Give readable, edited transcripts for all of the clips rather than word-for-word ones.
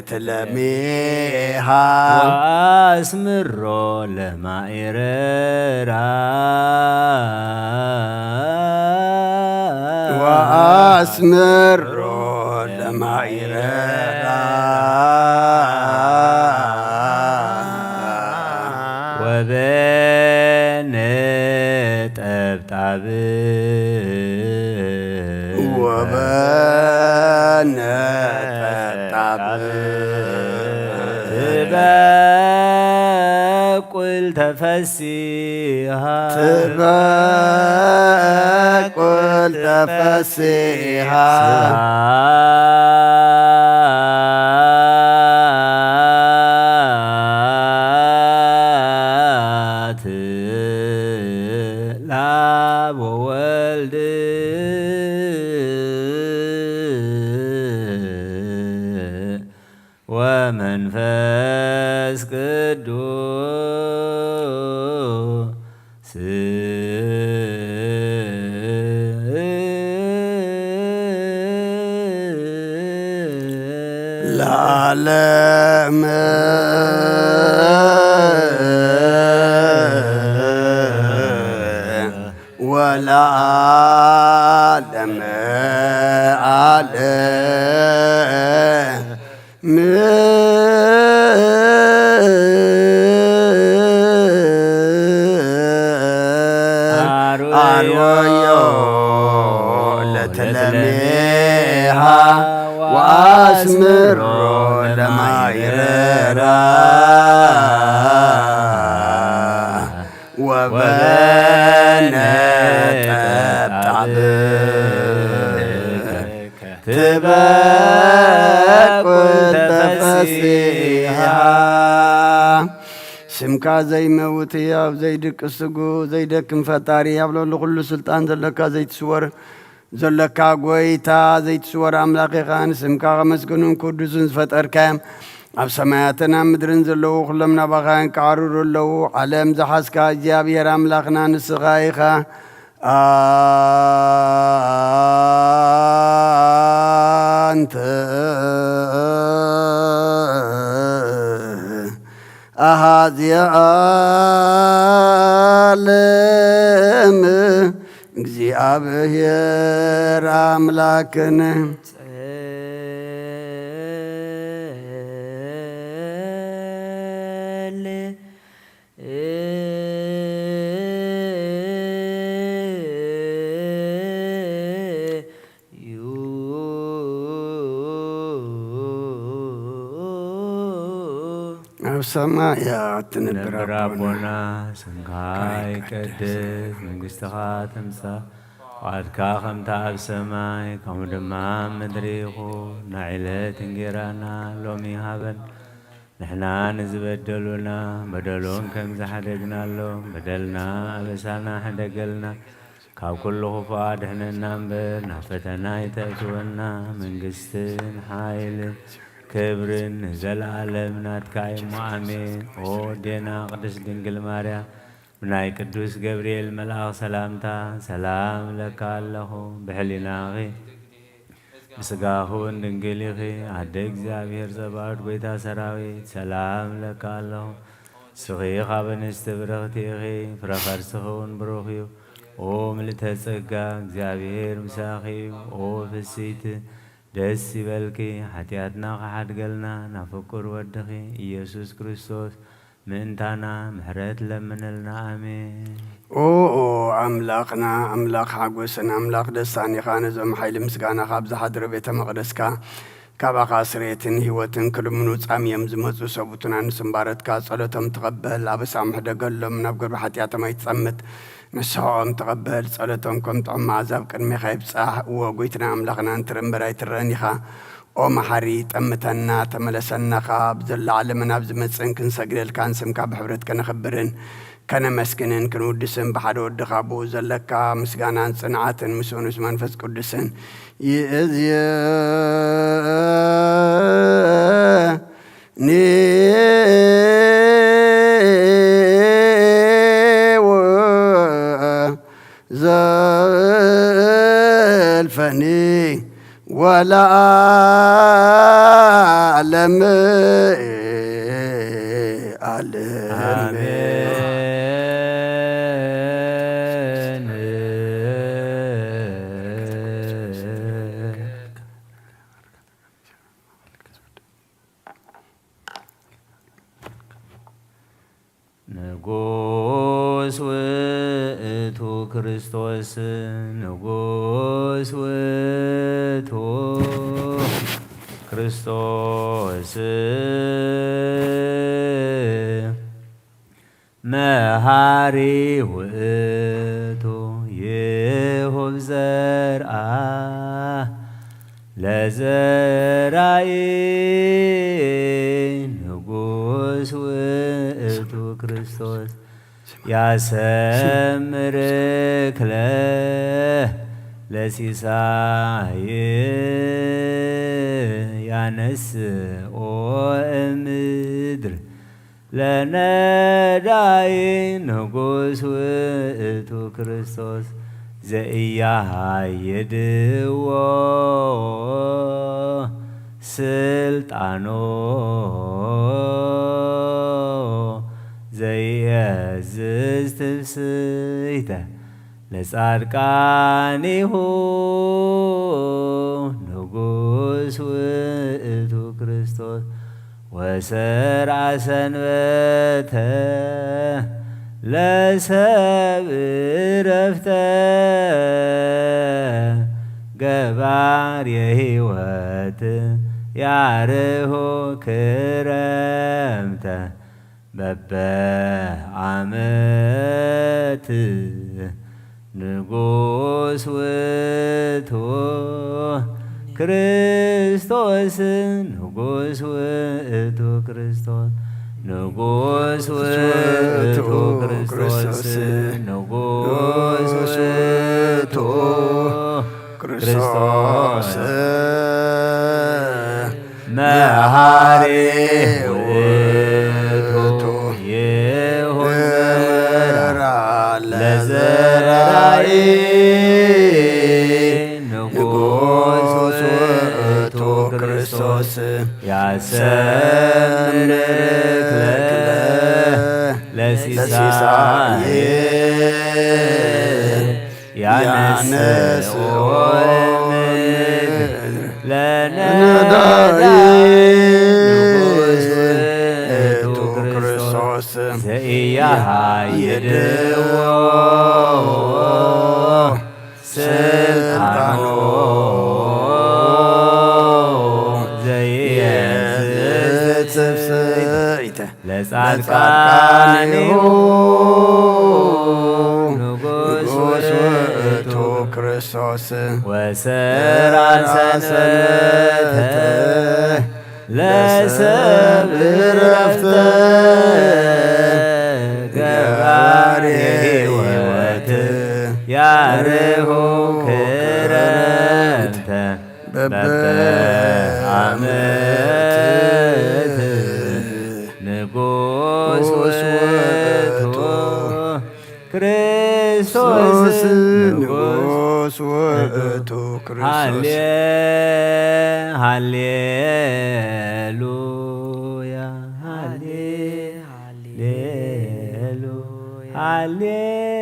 لتلميها واسمر لمائررا واسمر لمائررا وبنت أبتعب تباكل تفسيها تباكل تفسيها لاب وولد ومنفس قدوس العالم ولا عالم لتلميها واسمر لمائررا وبنت أبتعب تباكل تفسيها سمكا زي موتيا زي دك السقو زي دك مفتاري يابلو لكل سلطان زلكا زي تسور زلكا قويتا زي تسور أملاقي خان سمكا مسكنون كردسون فتر كام أب سماياتنا مدرن زلو خلمنا بخان كارور اللو علم زحسكا جابير أملاقنا نسغايخا أنت أهدي عالم እግዚአብሔር አምላክን ሰማያት نبر أبونا سنغاي قدس منግሥትኻ ትምጻእ ዋዕድካ ኸምቲ ኣብ ሰማይ ከምኡ ድማ ምድሪ ይኹን ናዕለት እንጀራና ሎሚ ሃበን ንሕና ንዝበደሉና በደሎም ከም ዝሓደግናሎም በደልና ኣበሳና ሕደገልና ካብ ኩሉ ክፉእ ኣድሕነና እምበር ናብ ፈተና ይተእትወና መንግሥትን ሓይልን ክብርን ዘለዓለም ናትካ እሞ ኣሜን። ኦ ዴና ቅድስት ድንግል ማርያም ብናይ ቅዱስ ገብርኤል መልኣኽ ሰላምታ ሰላም ለካ ኣለኹ ብሕሊናኺ ብስጋኹን ድንግል ኢኺ ኣደ እግዚኣብሔር ጸባኦት ጐይታ ሰራዊት ሰላም ለካ ኣለኹ ስኺ ካብ እንስቲ ብርኽቲ ኢኺ ፍረ ከርስኽውን ብሩኽ እዩ ኦ ምልዕተ ጸጋ እግዚኣብሔር ምሳኺ እዩ ኦ ፍሲት ደስ ይበልኪ ሓጢኣትና ኸሓድገልና ናብ ፍቁር ወድኺ ኢየሱስ ክርስቶስ ምእንታና ምሕረት ለምንልና ኣሜን። ኦ ኣምላኽና ኣምላኽ ሓጐስን ኣምላኽ ደስታን ኢኻ ነዞም ሓይሊ ምስጋና ካብ ዝሓድረ ቤተ መቕደስካ ካባኻ ስርየትን ህይወትን ክልምኑ ጻምዮም ዝመፁ ሰቡትና ንስምባረትካ ጸሎቶም ትቐበል ኣበሳ ምሕደገሎም ናብ ግብሪ ሓጢኣቶም ኣይትጸምት ንስሖም ትቐበል ጸሎቶም ከም ጥዑም መዓዛብ ቅድሚኻ ይብጻሕ እዎ ጐይትና ኣምላኽና እንትርምበር ኣይትረአን ኢኻ ኦ መሓሪ ጠምተና ተመለሰናኻ ብዘላዓለምን ኣብ ዝመፅን ክንሰግደልካን ስምካ ብሕብረት ከነኽብርን كان مسكنن كنودسن بحد ودخابو زلكا مسغانان صنعاتن مسونس منفس قدسن يزيا ني زلفني ولا علم ንጉስ ውእቱ ክርስቶስ ንጉስ ውእቱ ክርስቶስ መሃሪ ውእቱ ይሁብ ዘርአ ለዘራኢ ንጉስ ውእቱ ክርስቶስ ያሰምርክ ለሲሳይ ያነስኦ እምድር ለነዳይ ንጉስ ውእቱ ክርስቶስ ዘኢያሃይድዎ ስልጣኖ ዘይእዝዝ ትፍስሕተ ለጻድቃኒሁ ንጉስ ውእቱ ክርስቶስ ወሰርዐ ሰንበተ ለሰብእ ዕረፍተ ገባር የሕይወት ያርሆ ክረምተ በበዓመት ንጉስ ውእቱ ክርስቶስ ንጉስ ውእቱ ክርስቶስ ንጉስ ውእቱ ክርስቶስ ንጉስ ውእቱ ክርስቶስ መሃሪ ውእቱ ይሁን ለዘራኢ ንጉስ ውእቱ ክርስቶስ ያሰምርክ ለሲሳይ ያነስኦ እምድር ለነዳይ ንጉስ ውእቱ ክርስቶስ ዘኢያሃይድዎ ስልጣኖ ዘይእዝዝ ትፍስሕተ ለጻድቃኒሁ ንጉስ ውእቱ ክርስቶስ ወሰርዐ ሰንበተ ለሰብእ ዕረፍተ ገባር የሕይወት ያርሆ ክረምተ በበዓመት ንጉስ ውእቱ ክርስቶስ ንጉስ ውእቱ ክርስቶስ ሃሌሉያ ሃሌሉያ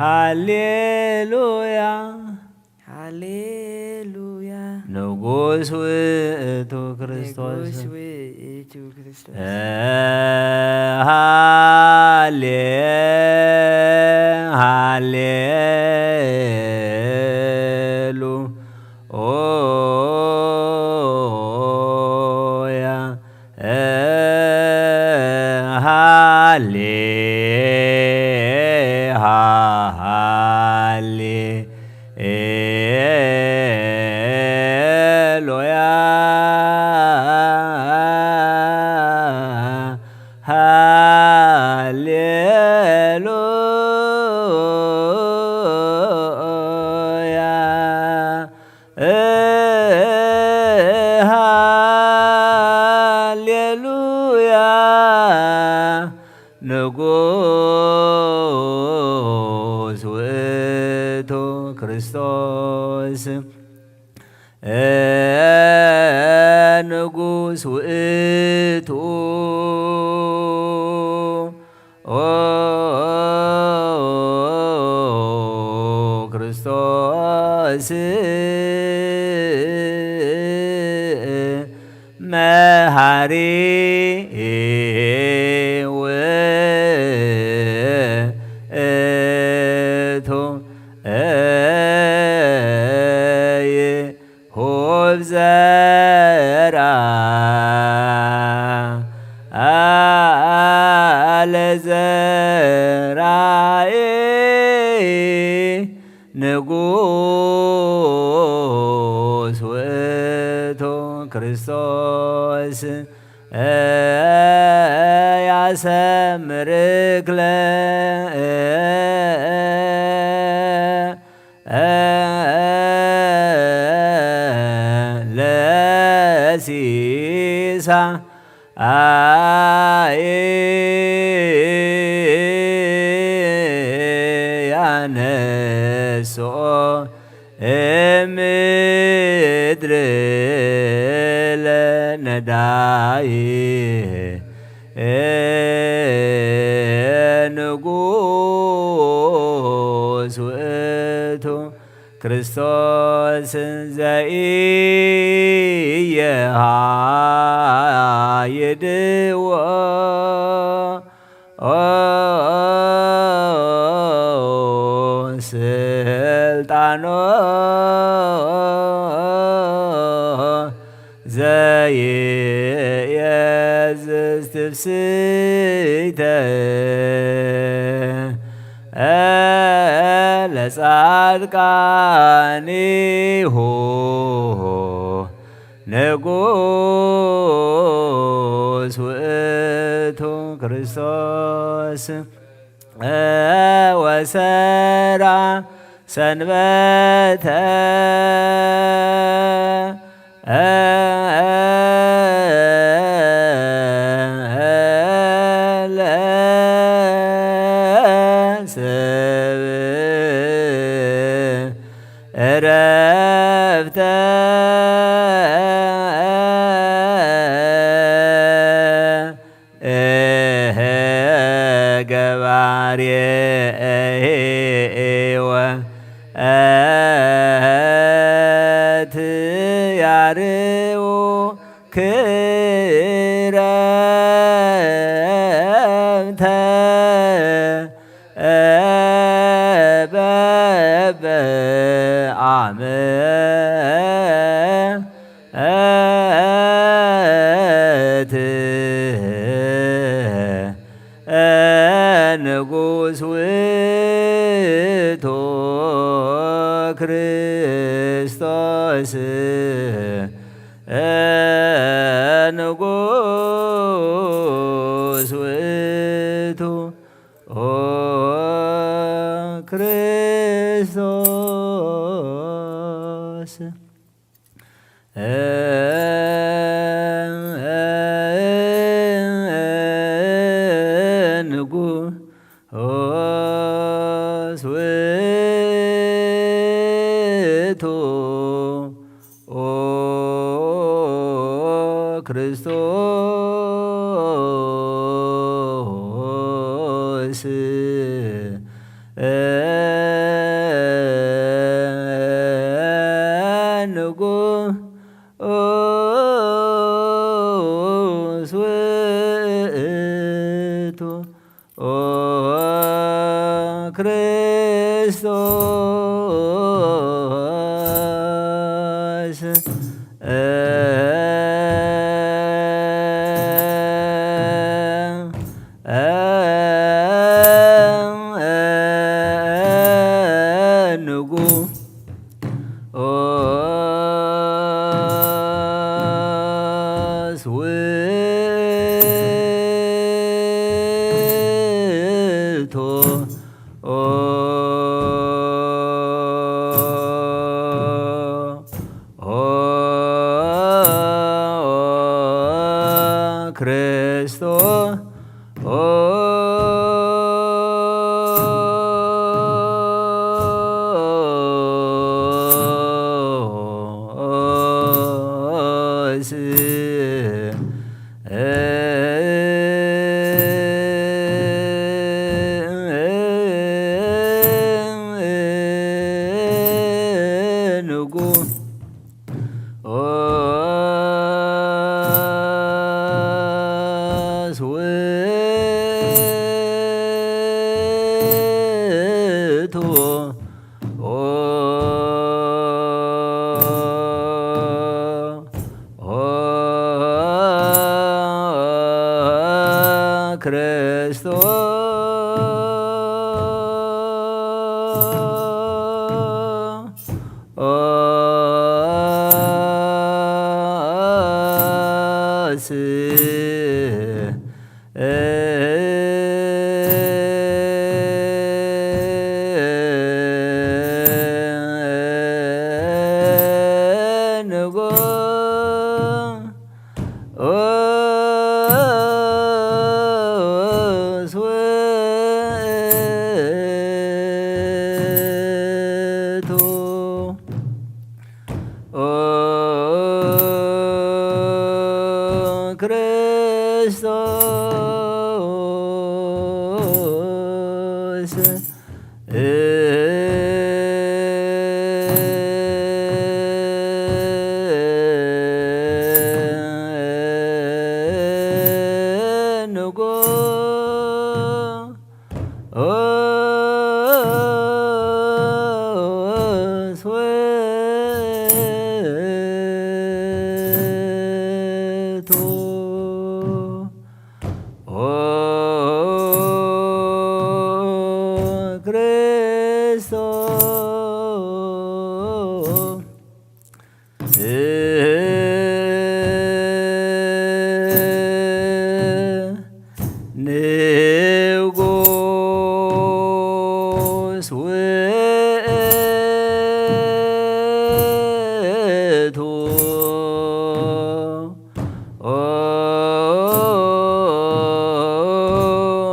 ሃሌሉያ ሃሌሉያ ንጉስ ውእቱ ክርስቶስ ሃሌሉያ ንጉሥ ውእቱ ክርስቶስ ንጉሥ ውእቱ ክርስቶስ መሐሪ ውእቱ ይሁብ ዘርአ ለዘርአየ ንጉሥ ውእቱ ክርስቶስ ያሰምርክ ለሲሳየ ያነስኦ እምድር ለነዳይ ንጉሥ ውእቱ ክርስቶስ ዘኢየሃይድዎ ስልጣኖ ዘይእዝዝ ትፍስሕተ ለጻድቃኒሁ ንጉሥ ውእቱ ክርስቶስ ወሰራ ሰንበተ ዕረፍተ ገባርየ ያርው ክረምተ በበዓመት ንጉሥ ውእቱ ክርስቶስ ንጉሥ ውእቱ ክርስቶስ ንጉሥ ውእቱ ክርስቶስ ንጉሥ ውእቱ ክርስቶስ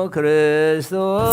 ክርስቶስ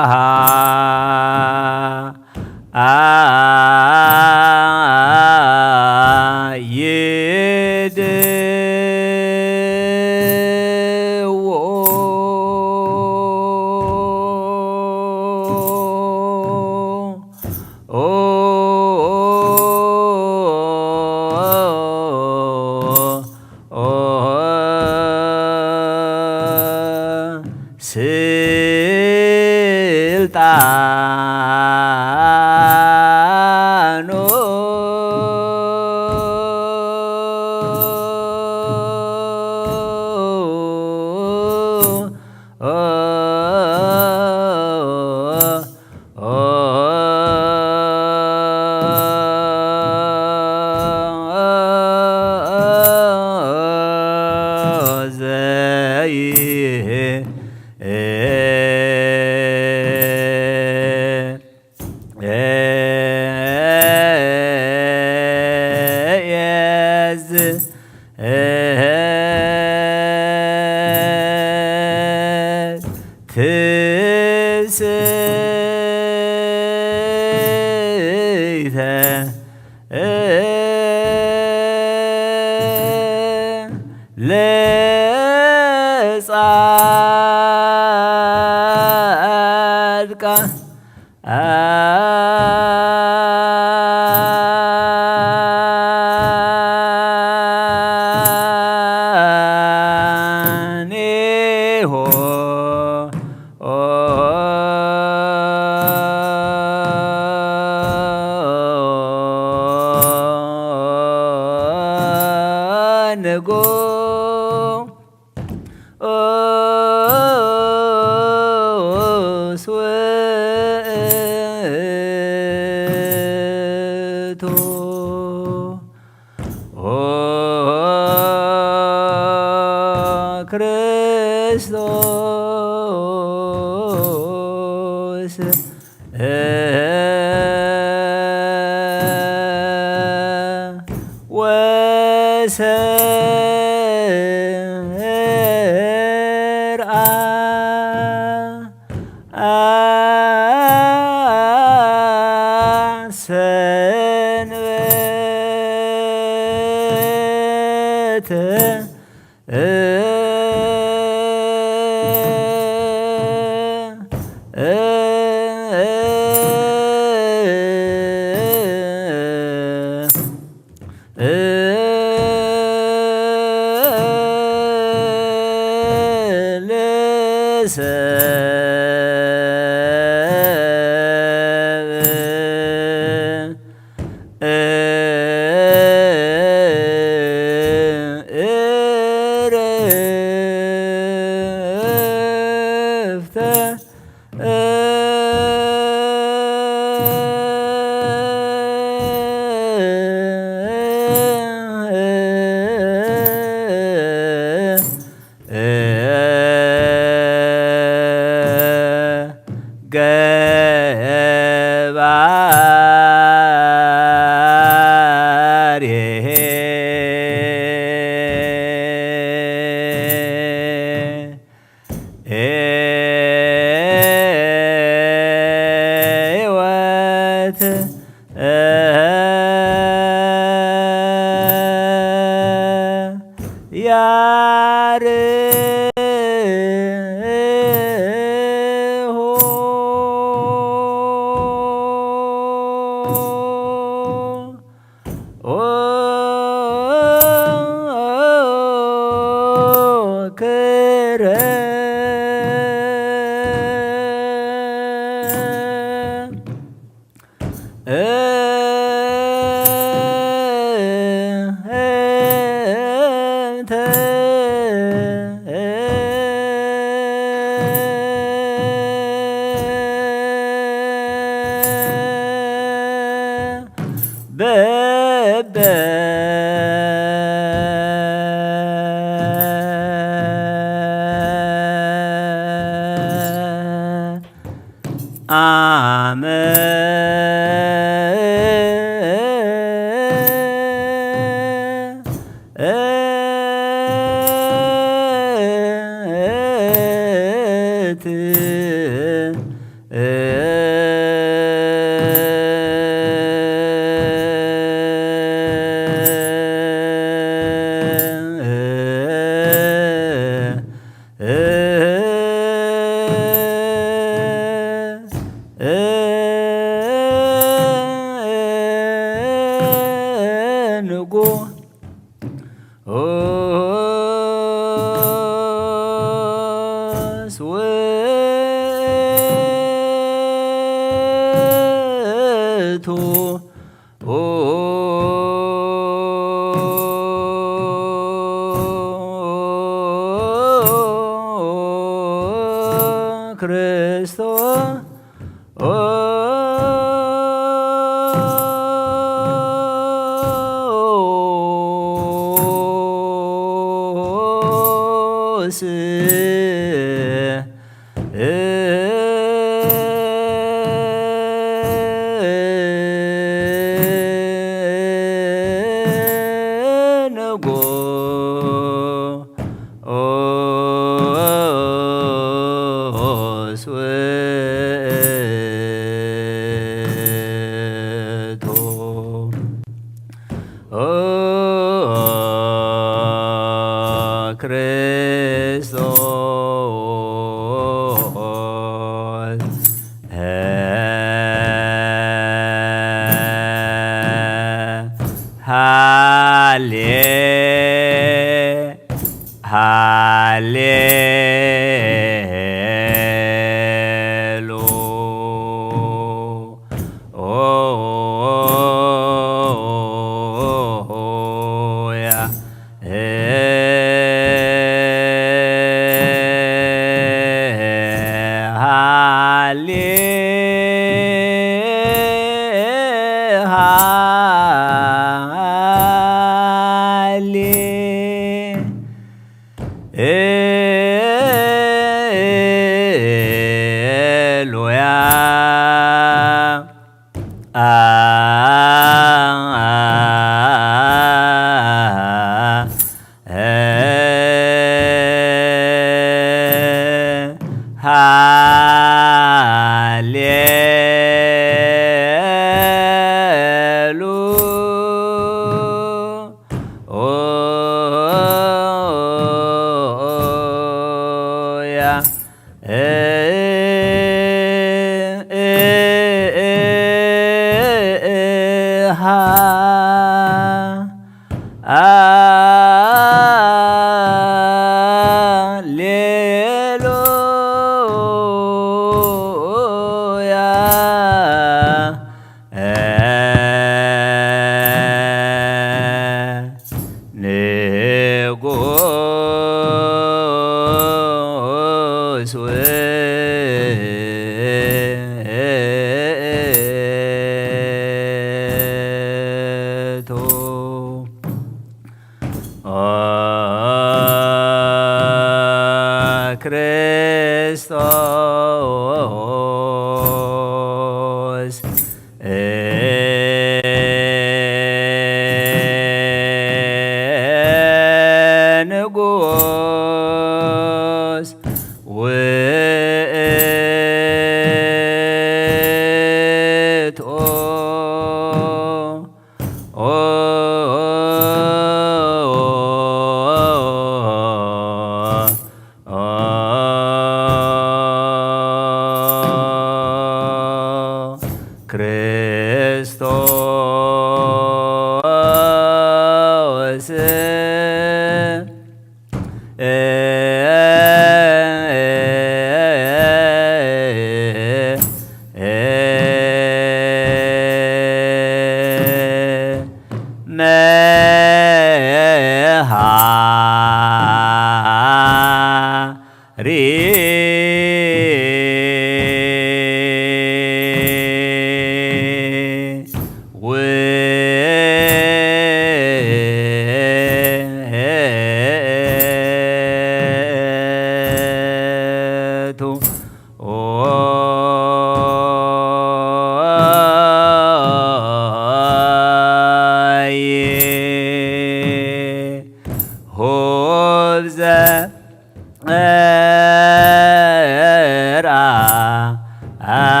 Yeah.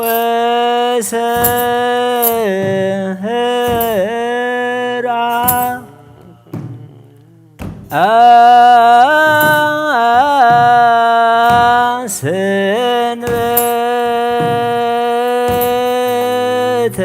ወሰራ ሰንበተ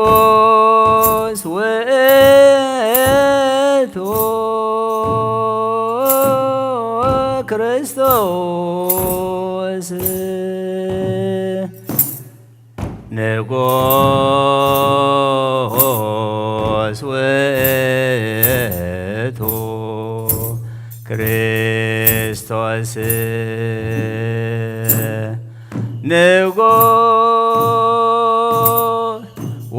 ንጉስ ውእቱ ክርስቶስ ንጉስ ውእቱ ክርስቶስ ንጉስ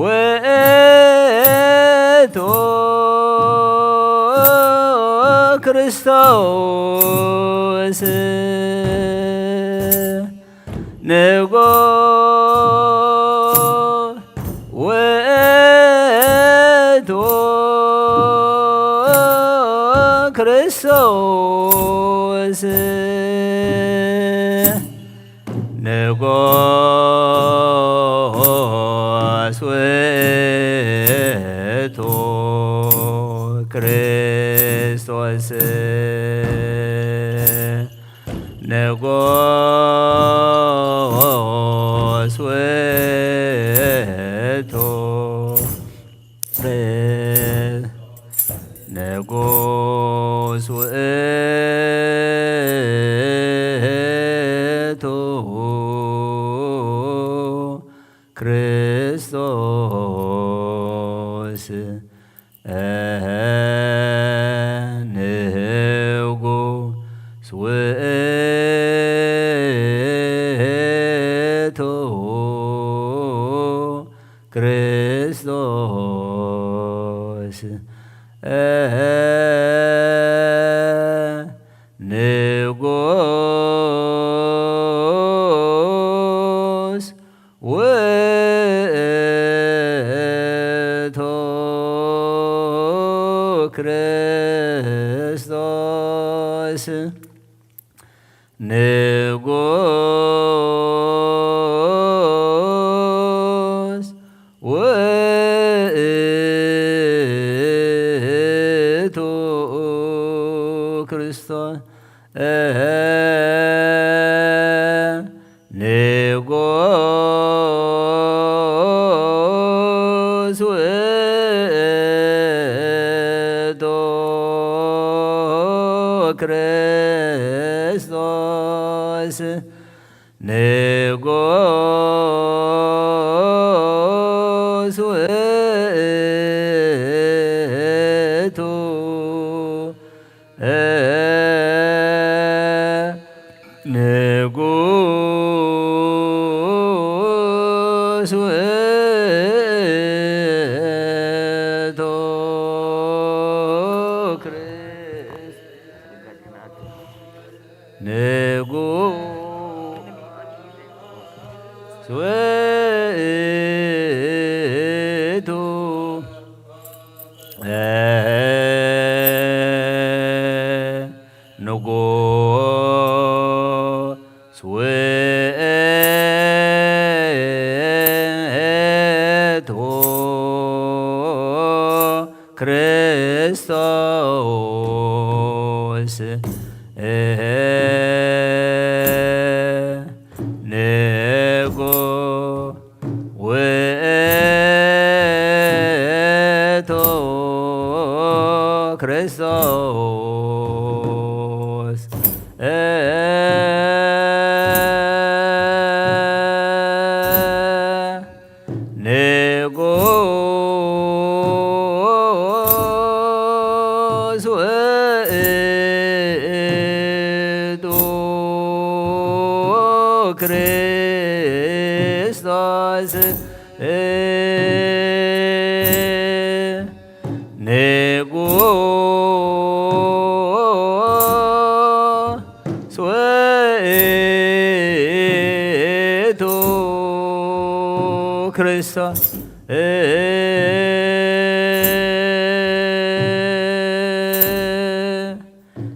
ውእቱ ክርስቶስ ንጉስ ውእቱ ክርስቶስ ንጉስ ውእቱ ክርስቶስ ንጉስ ውእቱ ንጉስ ውእቱ ክርስቶስ ንጉስ ውእቱ ክርስቶስ ንጉስ ውእቱ ክርስቶስ ንጉስ ውእቱ ክርስቶስ ንጉስ ውእቱ ክርስቶስ ንጉሥ ውእቱ ንጉሥ ውእቱ ንጉሥ ውእቱ ንጉሥ ውእቱ ክርስቶስ ንጉሥ ውእቱ ክርስቶስ ንጉሥ ውእቱ ክርስቶስ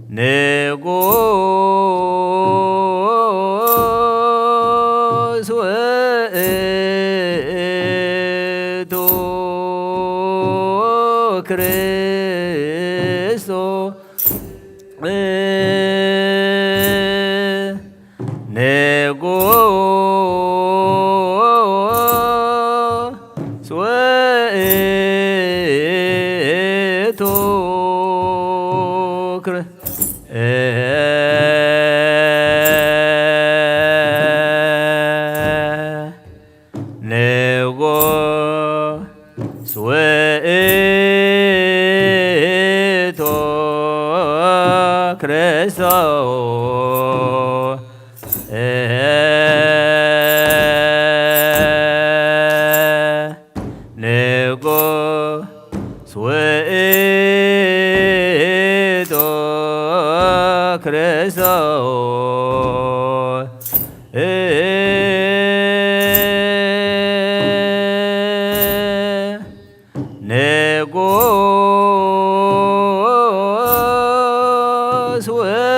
ንጉሥ ውእቱ ክርስቶስ ንጉሥ ውእቱ ክርስቶስ ንጉሥ ውእቱ ንጉሥ ውእቱ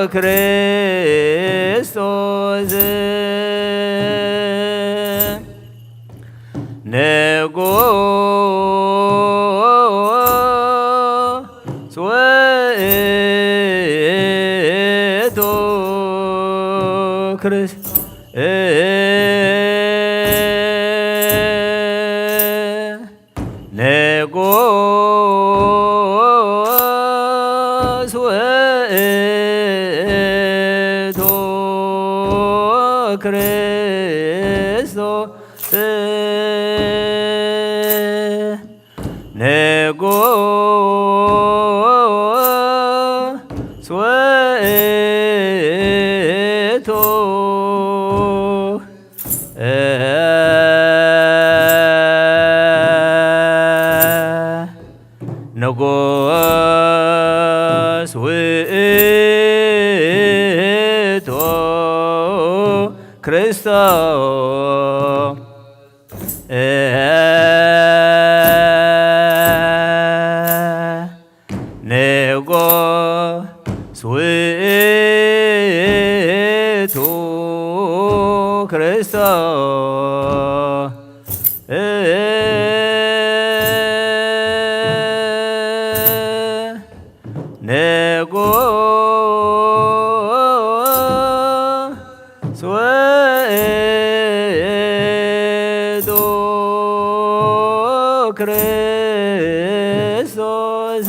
ክርስቶስ ንጉሥ ውእቱ ንጉሥ ውእቱ ክርስቶስ ንጉሥ ውእቱ ንጉሥ ውእቱ ክርስቶስ ንጉሥ ውእቱ ክርስቶስ ንጉሥ ውእቱ ክርስቶስ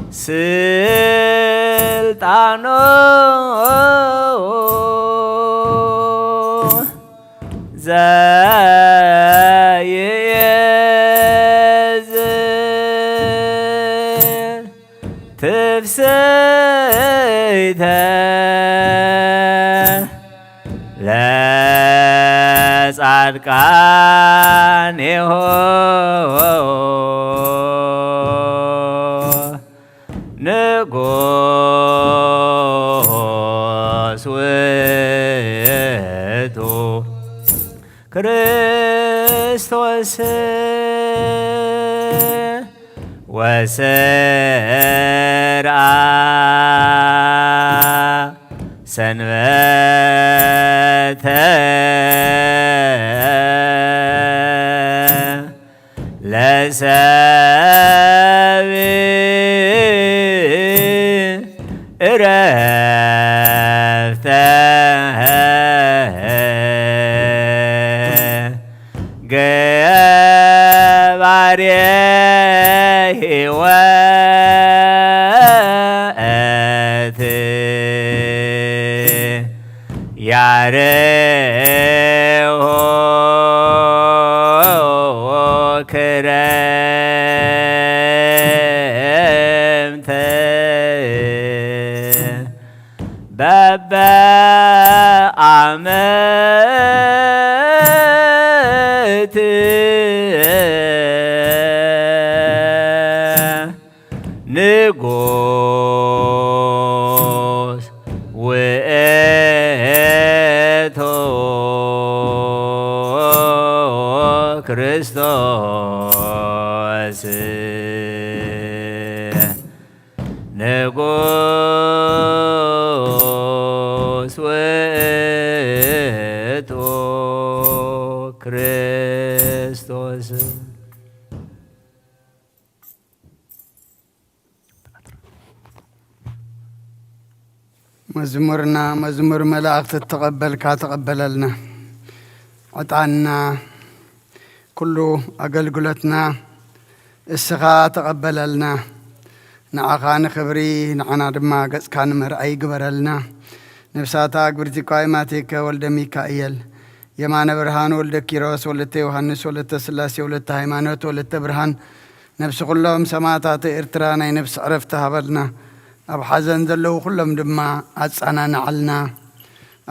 ስልጣኖ ዘይእዝ ትፍስሕተ ለጻድቃኔሆ ንጉሥ ውእቱ ክርስቶስ ወሰርዓ ሰንበተ ለሰብእ ዕረፍተ ገባሬ ሕይወት ያርኅ ክረምተ በበዓመት ንጉሥ ውእቱ ክርስቶስ ንጉሥ ውእቱ ክርስቶስ መዝሙርና መዝሙር መላእክት ተቀበልካ ተቀበለልና ዕጣንና ኩሉ አገልግሎትና እስኻ ተቀበለልና ንዓኻ ንክብሪ ንዓና ድማ ገጽካ ንምርኣይ ግበረልና ነፍሳታ ግብርቲ ቋይማቴከ ወልደ ሚካኤል የማነ ብርሃን ወልደ ኪሮስ ወለተ ዮሐንስ ወለተ ስላሴ ወለተ ሃይማኖት ወለተ ብርሃን ነፍሲ ኩሎም ሰማዕታት ኤርትራ ናይ ነፍሲ ዕረፍቲ ሃበልና ኣብ ሓዘን ዘለዉ ኩሎም ድማ ኣጻናንዓልና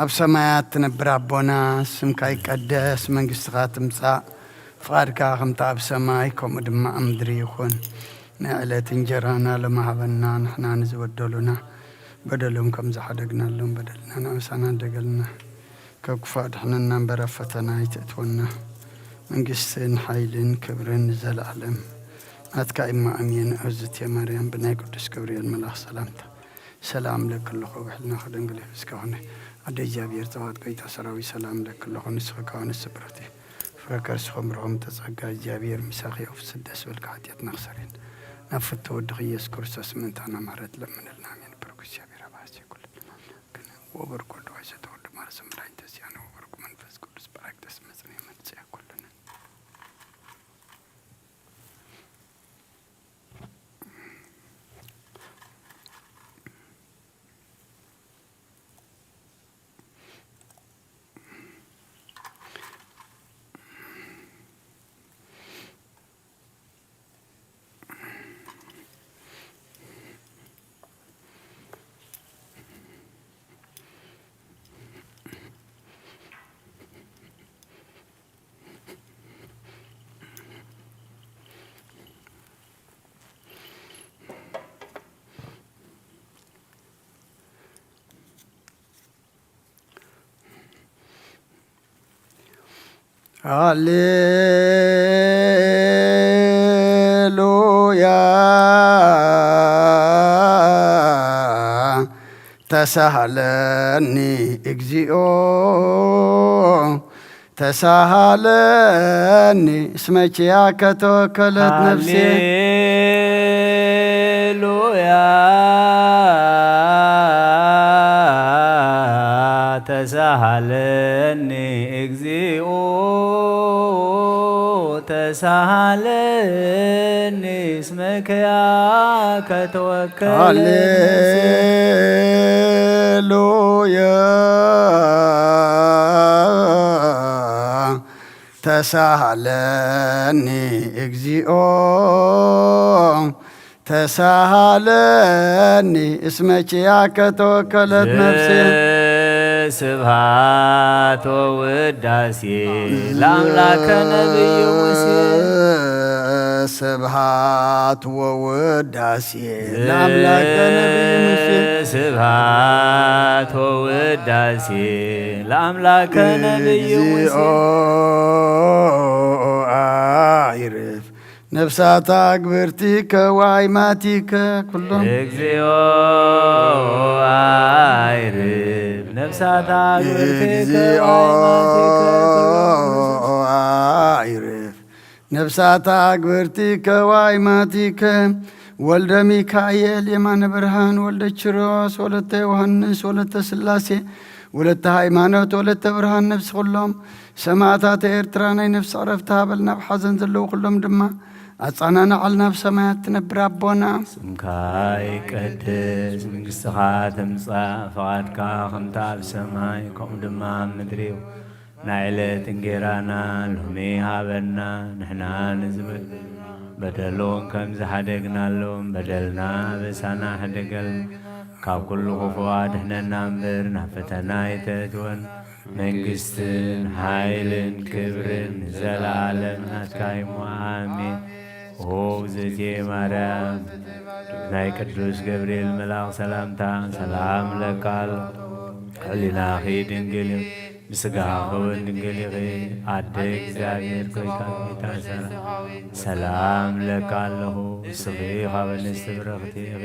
ኣብ ሰማያት ትነብር ኣቦና ስምካ ይቀደስ መንግስትኻ ትምጻእ ፍቃድካ ከምታ ኣብ ሰማይ ከምኡ ድማ ኣብ ምድሪ ይኹን ናይ ዕለት እንጀራና ለማሃበና ንሕና ንዝበደሉና በደሎም ከም ዝሓደግናሎም በደልና ንኣምሳና እንደገልና ካብ ክፉእ ኣድሕነና እምበር ኣብ ፈተና ይተእትወና መንግስትን ሓይልን ክብርን ዘለዓለም ናትካ ኢማ ኣምየን እግዝእትየ ማርያም ብናይ ቅዱስ ገብርኤል መልኣኽ ሰላምታ ሰላም ለክለኹ ውሕልና ክደንግል እስከ ሆነ ኣደ እግዚኣብሔር ፀዋት ቆይታ ሰራዊት ሰላም ለክለኹ ንስኸ ካብ ንስብረት እዩ ፍረከርስኹም ርኹም ተጸጋ እግዚኣብሔር ምሳኺ ኣፍስስ ደስ በልካ ሓጢአትና ክሰሪን ናብ ፍቲ ወድኺ ኢየሱስ ክርስቶስ ምንታና ማረት ለምንልና ኣሜን በርኩ እግዚኣብሔር ኣባዜ ኩሉ ወበርኩ ወልድ ዋይዘተ ወልድ ማርያም መድኃኒተ ተስያነ ወበርኩ መንፈስ ቅዱስ በረከተ መጽንዕ መንጽያ ኩሉነ ሃሌሉያ ተሳሃለኒ እግዚኦ ተሳሃለኒ እስመ ኪያከ ተወከለት ነፍሴ ሃሌሉያ ተሳሃለኒ እግዚኦ ተሳሃለኒ እስመ በኪያከ ተወከል ሃሌሉያ ተሳሃለኒ እግዚኦ ተሳሃለኒ እስመ ኪያከ ተወከለት ነፍሴ ስብሃት ወውዳሴ ለአምላከ ነቢዩ ሙሴ ስብሃት ወውዳሴ ለአምላከ ነቢዩ ሙሴ ስብሃት ወውዳሴ ለአምላከ ነቢዩ ሙሴ አይርፍ ነፍሳት አግብርቲከ ወአይማቲከ ኩሎም እግዚኦ አይርፍ ነፍሳት አግብርቲከ ወአይማቲከ አይርፍ ነፍሳት አግብርቲከ ወአይማቲከ ወልደ ሚካኤል የማነ ብርሃን ወልደ ኪሮስ ወለተ ዮሐንስ ወለተ ሥላሴ ወለተ ሃይማኖት ወለተ ብርሃን ነፍስ ኩሎም ሰማዕታት ኤርትራ ናይ ነፍሲ ዕረፍቲ ሃበል ናብ ሓዘን ዘለዉ ኩሎም ድማ ኣጻናና ዓልናብ ሰማያት ትነብር ኣቦና ስምካ ይቀድስ መንግሥትኻ ትምጻእ ፈቓድካ ከምቲ ኣብ ሰማይ ከምኡ ድማ ኣብ ምድሪ እዩ ናይ ዕለት እንጌራና ሎሚ ሃበና ንሕና ንዝብል በደሎን ከም ዝሓደግናሎም በደልና በሳና ሕደገል ካብ ኩሉ ክፉእ ኣድሕነና እምበር ናብ ፈተና ይተእትወን መንግሥትን ሓይልን ክብርን ዘለዓለም ናትካ እዩ ኣሜን። ኦ እግዝእትየ ማርያም ናይ ቅዱስ ገብርኤል መልኣኽ ሰላምታ ሰላም ለካ ኣሎ ሕሊናኺ ድንግል እዩ ብስጋኺ እውን ድንግል ኢኺ ኣደ እግዚኣብሔር ኮይካ ጌታ ሰላም ለካ ኣለኹ እስኺ ካብ ኣንስቲ ብረኽቲ ኢኺ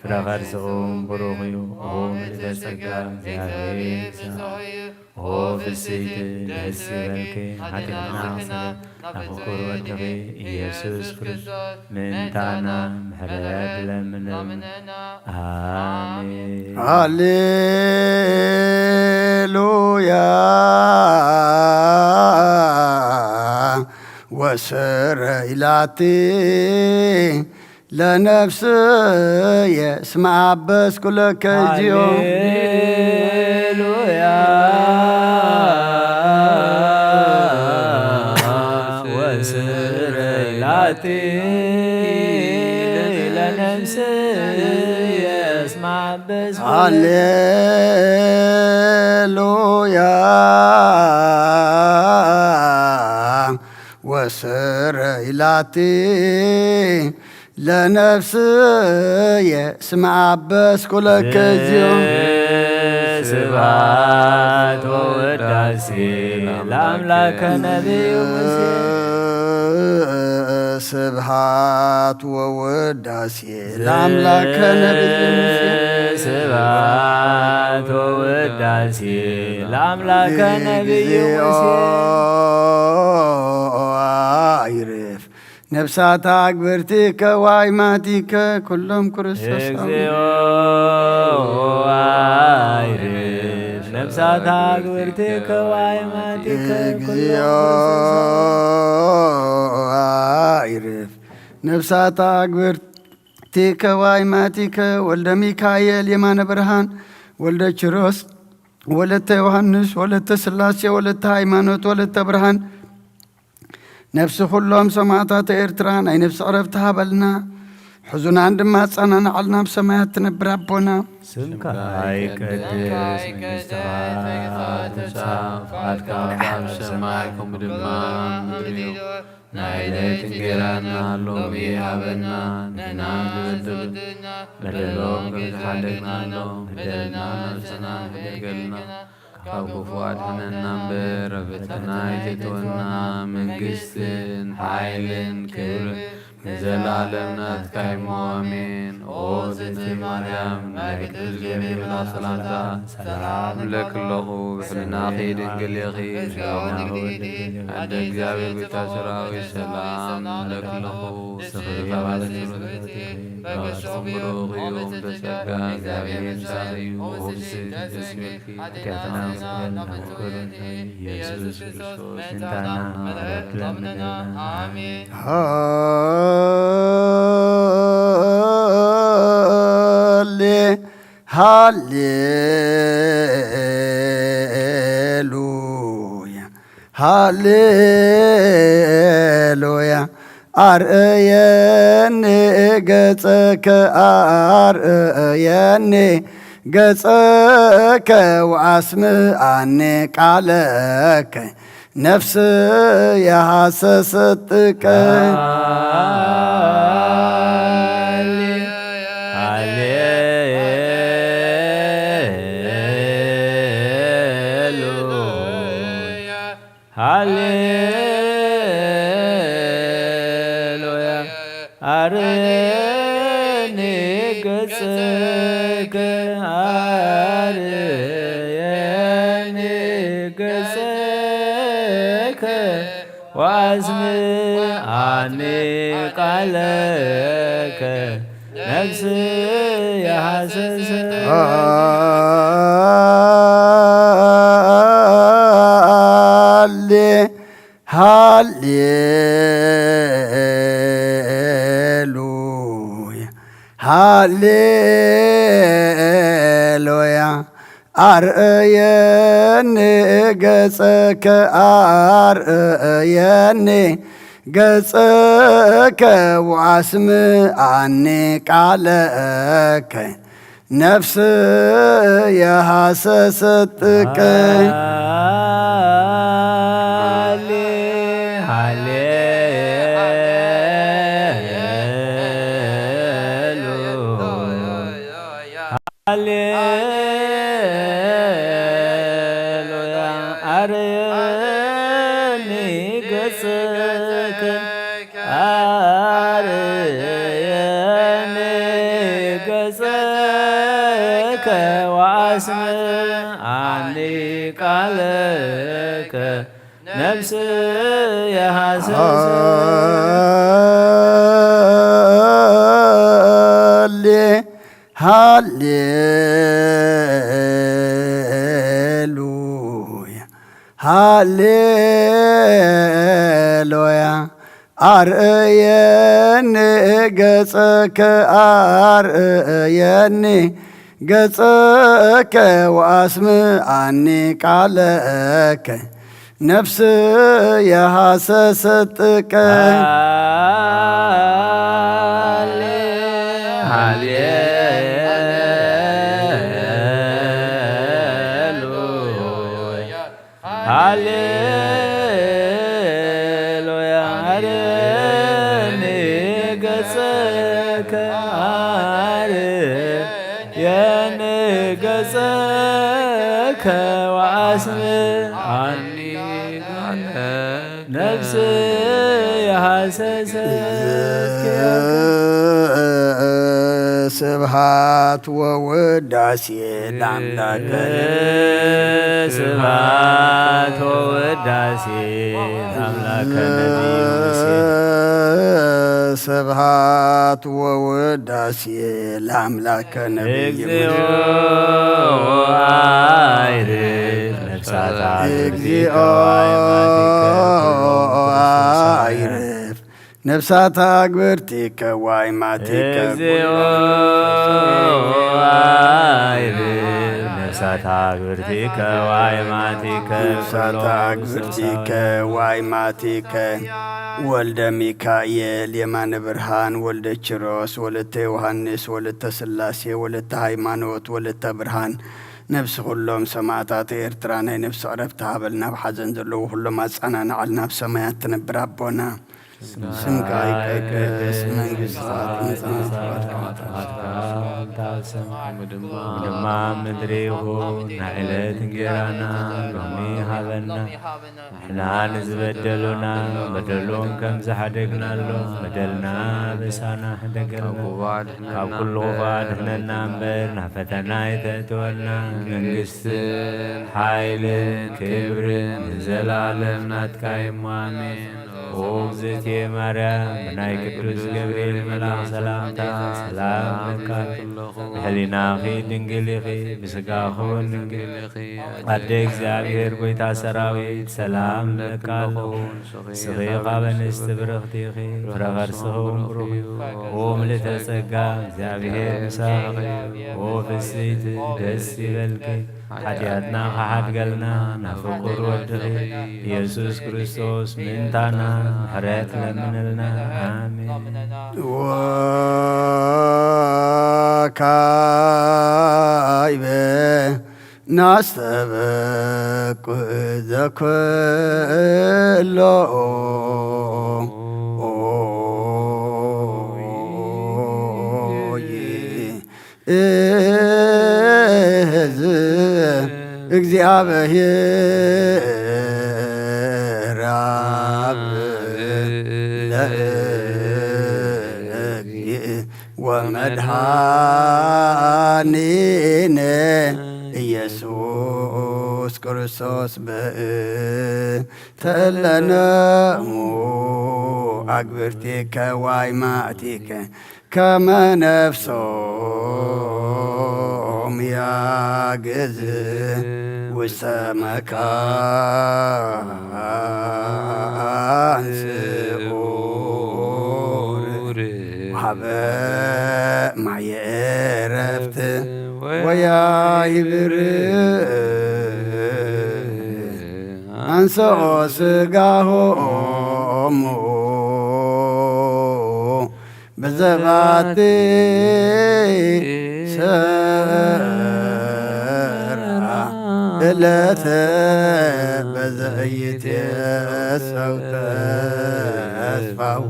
ፍረ ከርሥኹም ቡሩኽ እዩ ኦ ምልዕተ ጸጋ እግዚኣብሔር ኦ ፍስሕቲ ደስ ይበልኪ ሓጢአትና ክስረት ናብ ፍቁር ወድኺ ኢየሱስ ክርስቶስ ምእንታና ምሕረት ለምንም ኣሜን። ሃሌሉያ ወስረይላቲ ለነፍስየ እስመ አበስኩ ለከ እግዚኦ ሃሌሉያ ወስረይላቲ ለነፍስየ እስመ አበስኩ ሃሌሉያ ወስረይላቲ ለነፍስየ እስመ አበስኩ ለከ እግዚኦ ስብሐት ወውዳሴ ለአምላከ ነቢዩ ሙሴ ስብሐት ወውዳሴ ለአምላከ ነቢዩ ሙሴ ስብሐት ወውዳሴ ለአምላከ ነቢዩ ሙሴ አይርፍ ነፍሳት አግብርቲከ ወአይማቲከ ኩሎም ክርስቶስ እግዚኦ አይርፍ ነፍሳት አግብርቲከ ወአይማቲከ እግዚኦ አይርፍ ነፍሳት አግብርቲከ ወአይማቲከ ወልደ ሚካኤል የማነ ብርሃን ወልደ ኪሮስ ወለተ ዮሐንስ ወለተ ሥላሴ ወለተ ሃይማኖት ወለተ ብርሃን ነፍሲ ኩሎም ሰማዕታት ኤርትራ ናይ ነፍሲ ዕረፍቲ ሃበልና ሕዙናን ድማ ጻናና ዓልና ብሰማያት ትነብር ኣቦና ስምካ ይቀድስ መንግሥትኻ ትምጻእ ፈቃድካ ኣብ ሰማይ ከምኡ ድማ ምድሪ እዩ ናይ ዕለት እንጌራና ሎሚ ሃበና ንሕና ንበድል በደሎም ከም ዝሓደግናሎም በደልና ነፍስና ሕደገልና ካብ ክፉእ ኣድሕነና እምበር ኣብ ፈተና ኣይተእትወና መንግሥትን ሓይልን ክብርን ንዘለዓለም ናትካ እዩ ኣሜን። ኦ እግዝእትየ ማርያም ናይ ቅዱስ ገብርኤል መልኣክ ሰላምታ ሰላም ንብለኪ ኣለኹ ብሕሊናኺ ድንግል ኢኺ ኣደ እግዚኣብሔር ጌታ ሰራዊት ሰላም ንብለኪ ኣለኹ እስኺ ካብ ኣንስቲ በገጾም ብሩክ ይሁን በጸጋ እግዚአብሔር ምሳሌዩ ወብስት ደስሚልኪ ኃጢአትና መስቀል ኢየሱስ ክርስቶስ እንታና ምሕረት ለምንና አሜን። ሃሌሉያ ሃሌሉያ አርእየኒ ገጸከ አርእየኒ ገጸከ ወአስምዓኒ ቃለከ ነፍስ የሐሰሰጥቀ ሃሌሉያ አርእየኒ ገጸከ አርእየኒ ገጸከ ወአስምዓኒ ቃለከ ነፍስ የሐሰሰ ሃሌሉያ ሃሌሉያ አርእየኒ ገጸከ አርእየኒ ገጸከ ወአስምዓኒ ቃለከ ነፍስ የሐሰሰጥቀ ሃሌሉያ አርእየኒ ገጸከ አርእየኒ ገጸከ ወአስምዓኒ ቃለከ ነፍስ የሐሰሰ ሃሌሉያ ሃሌሉያ አርእየኒ ገጸከ አርእየኒ ገጸከ ወአስምዓኒ ቃለከ ነፍስ የሐሰሰጥቀ ሃሌሉያ አርእየኒ ገጸከ አርእየኒ ገጸከ ወአስምዓኒ ነፍስ የሐሰሰትከ ስብሐት ወውዳሴ ለአምላከ ስብሐት ወውዳሴ ለአምላከ ነቢዩ ሙሴ ስብሐት ወውዳሴ ለአምላከ ነቢዩ አይርፍ ነፍሳት እግዚኦ አይርፍ ነፍሳት አግብርቲከ ወአእማቲከ እግዚኦ አይርፍ ነፍሳት አግብርቲከ ወአእማቲከ ነፍሳት አግብርቲከ ወአእማቲከ ወልደ ሚካኤል የማነ ብርሃን ወልደ ኪሮስ ወለተ ዮሐንስ ወለተ ሥላሴ ወለተ ሃይማኖት ወለተ ብርሃን ነፍስ ሁሎም ሰማዕታት ኤርትራ ናይ ነፍሲ ዕረፍቲ ሃበልና ብሓዘን ዘለዉ ሁሎም አጻናንዓልና ብሰማያት ትነብር አቦና ስምካ ይቀደስ መንግሥትካ ድማ ምድሪ ይኹን ናይ ዕለት እንጀራና ሎሚ ሃበና ንሕና ንዝበደሉና በደሎም ከም ዝሓደግናሎም በደልና ብእሳና ሕደገልና ካብ ኩሉ ክፉእ ድሕነና እምበር ናብ ፈተና ይተእትወና መንግሥትን ሓይልን ክብርን ንዘላለም ናትካ እሞ አሜን። ኦግዝእቴ ማርያም ብናይ ቅዱስ ገብርኤል መልአክ ሰላምታ ሰላም ለካ በህሊናኺ ድንግል ኢኺ ብስጋኹን ድንግል አደ እግዚአብሔር ጎይታ ሰራዊት ሰላም ለካ ስኺ በንስት ብርኽቲ ኢኺ ፍረ ከርስኹም ብሩኽ ኦ ምልዕተ ጸጋ እግዚአብሔር ምሳኺ ኦ ፍስሕት ደስ ይበልኪ ኃጢአትና ከሓድገልና ናብ ፍቁር ወድኺ ኢየሱስ ክርስቶስ ምንታና ምሕረት ለምንልና አሜን። ወካዕበ ናስተበቁዕ ዘኩሎ እግዚአብሔር አብ ለእግዚእ ወመድኃኒነ ኢየሱስ ክርስቶስ በእንተለነሙ አግብርቲከ ዋይማእቲከ ከመ ነፍሶም ያግዝ ውስተ መካን ስዑር ወሀበ ማየ ዕረፍት ወያይብር አንሥኦ ሥጋሆሙ በዘባቲ ሰርዓ ዕለተ በዘኢትየሰው ተስፋው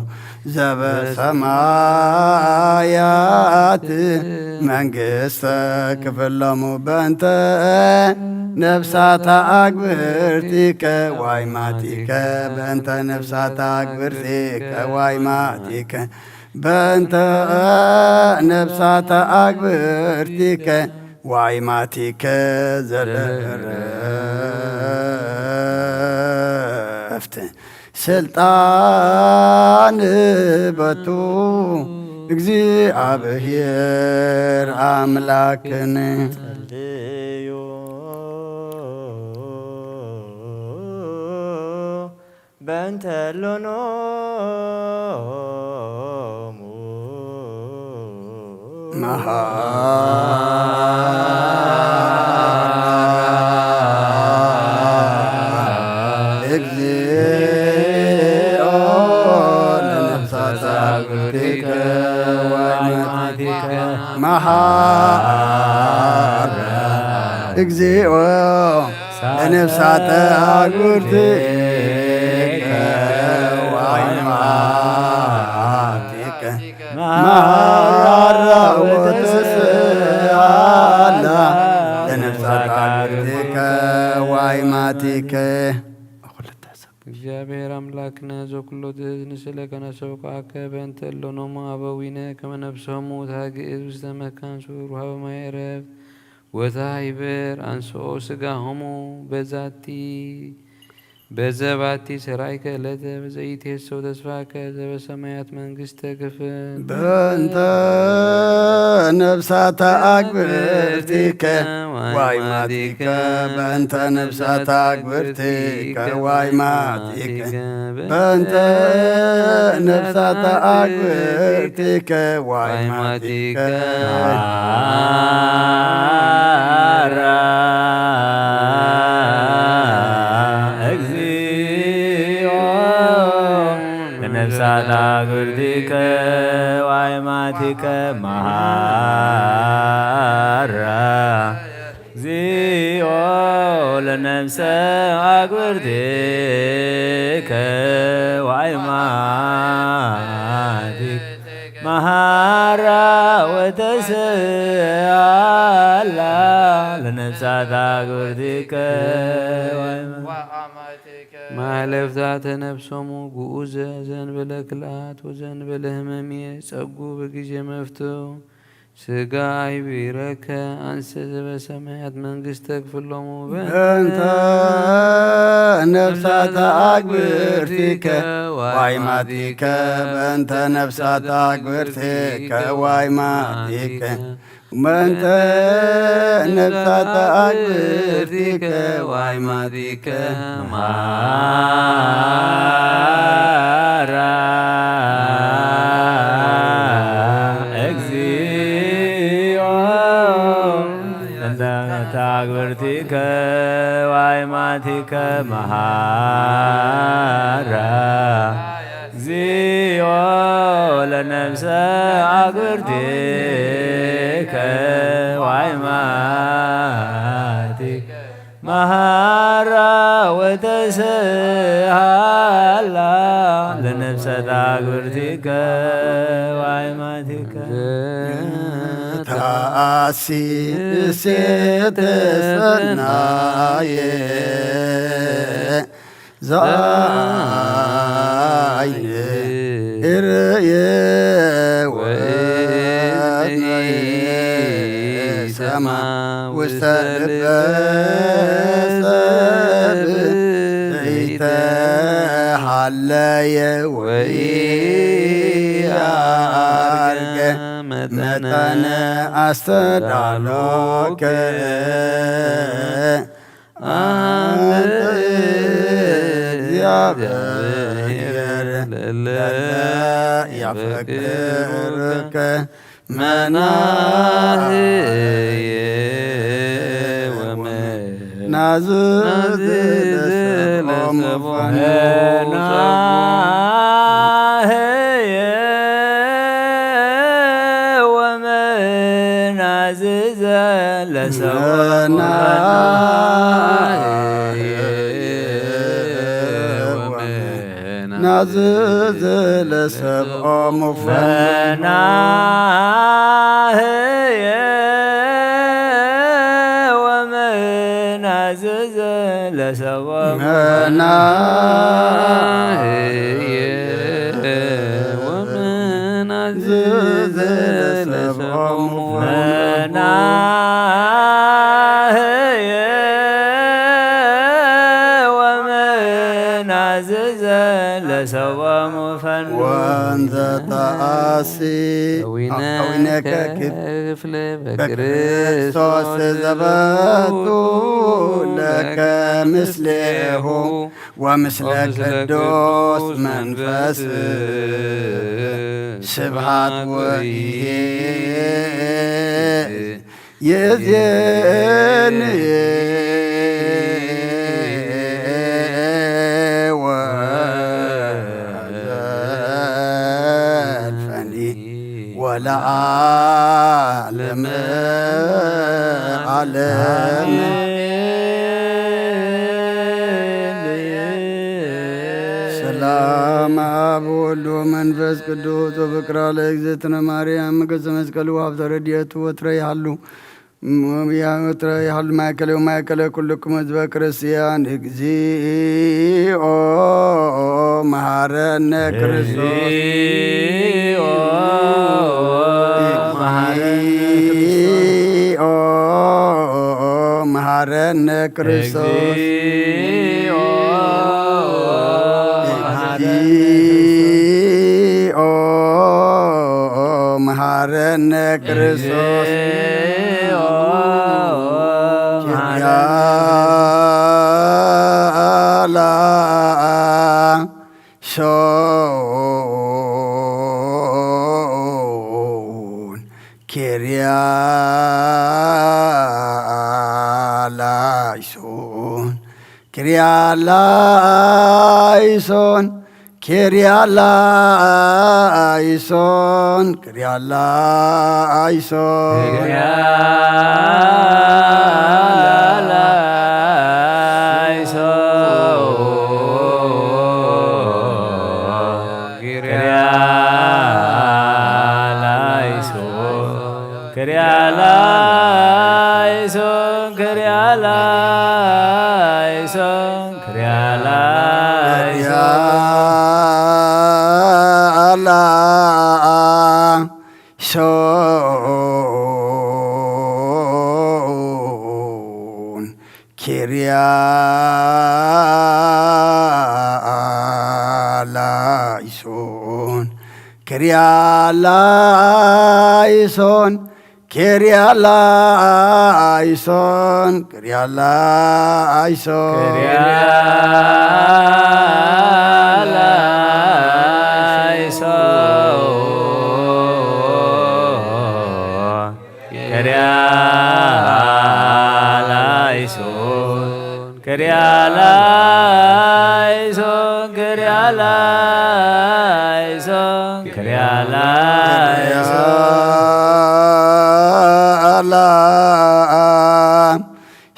ዘበሰማያት መንግሥተ ክፍሎሙ በእንተ ነፍሳተ አግብርቲከ ዋይማቲከ በእንተ ነፍሳተ አግብርቲከ ዋይማቲከ በእንተ ነፍሳተ አግብርቲከ ዋይማቲከ ዘለዕረፍት ስልጣን በቱ እግዚአብሔር አምላክን ጸልዩ በእንተ ሎኖሙ እግዚኦ ለነፍሳተ አግብርቲከ ወይማቲከ መሐረ እግዚኦ ለነፍሳተ አግብርቲከ ወይማቲከ መሐረ ወተስአላ ለነፍሳተ አግብርቲከ ወይማቲከ እግዚአብሔር አምላክነ ዘኩሎ ትእዝንስለ ከነሰውቃከ በእንተ እሎኖሙ አበዊነ ከመ ነፍሶሙ ታግዕዝ ውስተ መካን ሱር ወሀበ ማየ ዕረፍት ወታይበር አንሥኦ ሥጋሆሙ በዘባቲ ሠራይከ ዕለተ በዘኢትየሰው ተስፋከ ዘበሰማያት መንግሥተ ክፍል በእንተ ነፍሳተ አግብርቲከ ዋይማቲከ በእንተ ነፍሳተ አግብርቲከ ዋይማቲከ በእንተ ነፍሳተ አግብርቲከ ዋይማቲከ ነፍሳተ አግብርቲከ ወአይማቲከ መሐራ እግዚኦ ለነፍሰ አግብርቲከ ወአይማቲከ መሐራ ወተስአላ ለነፍሳተ አግብርቲከ ማለፍታተ ነፍሶሙ ጉዑዘ ዘእንበለ ክልአት ወዘእንበለ ሕመም ጸጉ በጊዜ መፍትው ስጋ ይቢረከ አንሰ ዘበሰማያት መንግሥተ ክፍሎሙ በእንተ ነፍሳተ አግብርቲከ ዋይማቲከ በእንተ ነፍሳተ አግብርቲከ ዋይማቲከ በእንተ ነፍሳተ አግብርቲከ ዋይማቲከ ማራ አግብርቲከ ዋይማቲከ መሃራ እግዚኦ ለነፍሰ አግብርቲከ ዋይማቲከ መሃራ ወተስሃላ ለነፍሰ አግብርቲከ ዋይማቲከ ታሲ እሴተ ሰናየ ዛይነ እርየ ወሰማ ውስተ ልበ ሰብእ ዘይተሃለየ ወኢያርገ መጠነ አስተዳሎከ አንተ እግዚአብሔር ያፈቅርከ መናህየ ወመናዝዝ ናዝዝ ለሰብኦሙ ፈናህየ ወመናዝዝ ለሰብኦሙ ፈናህየ ወመናዝዝ ለሰብኦሙ ወንዘ ተአሲ አዊነከ ክፍለ በክርስቶስ ዘበቱ ለከ ምስሌሁ ወምስለ ቅዱስ መንፈስ ስብሐት ወይሄ የዜን ወለዓለመ ዓለም ሰላም አብ ወወልድ ወመንፈስ ቅዱስ ወፍቅር ለእግዝእትነ ማርያም ገጸ መስቀሉ ሀብተ ረድኤቱ ወትረ ይሃሉ ማእከለ ወማእከለ ኩልክሙ ሕዝበ ክርስቲያን እግዚኦ መሐረነ ክርስቶስ መሐረነ ክርስቶስ መሐረነ ክርስቶስ ሶን ኪርያላይሶን ኪርያላይሶን ኪርያላይሶን ሶን ኪርያ ላይሶን ኪርያ ላይሶን ኪርያ ላይሶን ኪርያ ላይሶን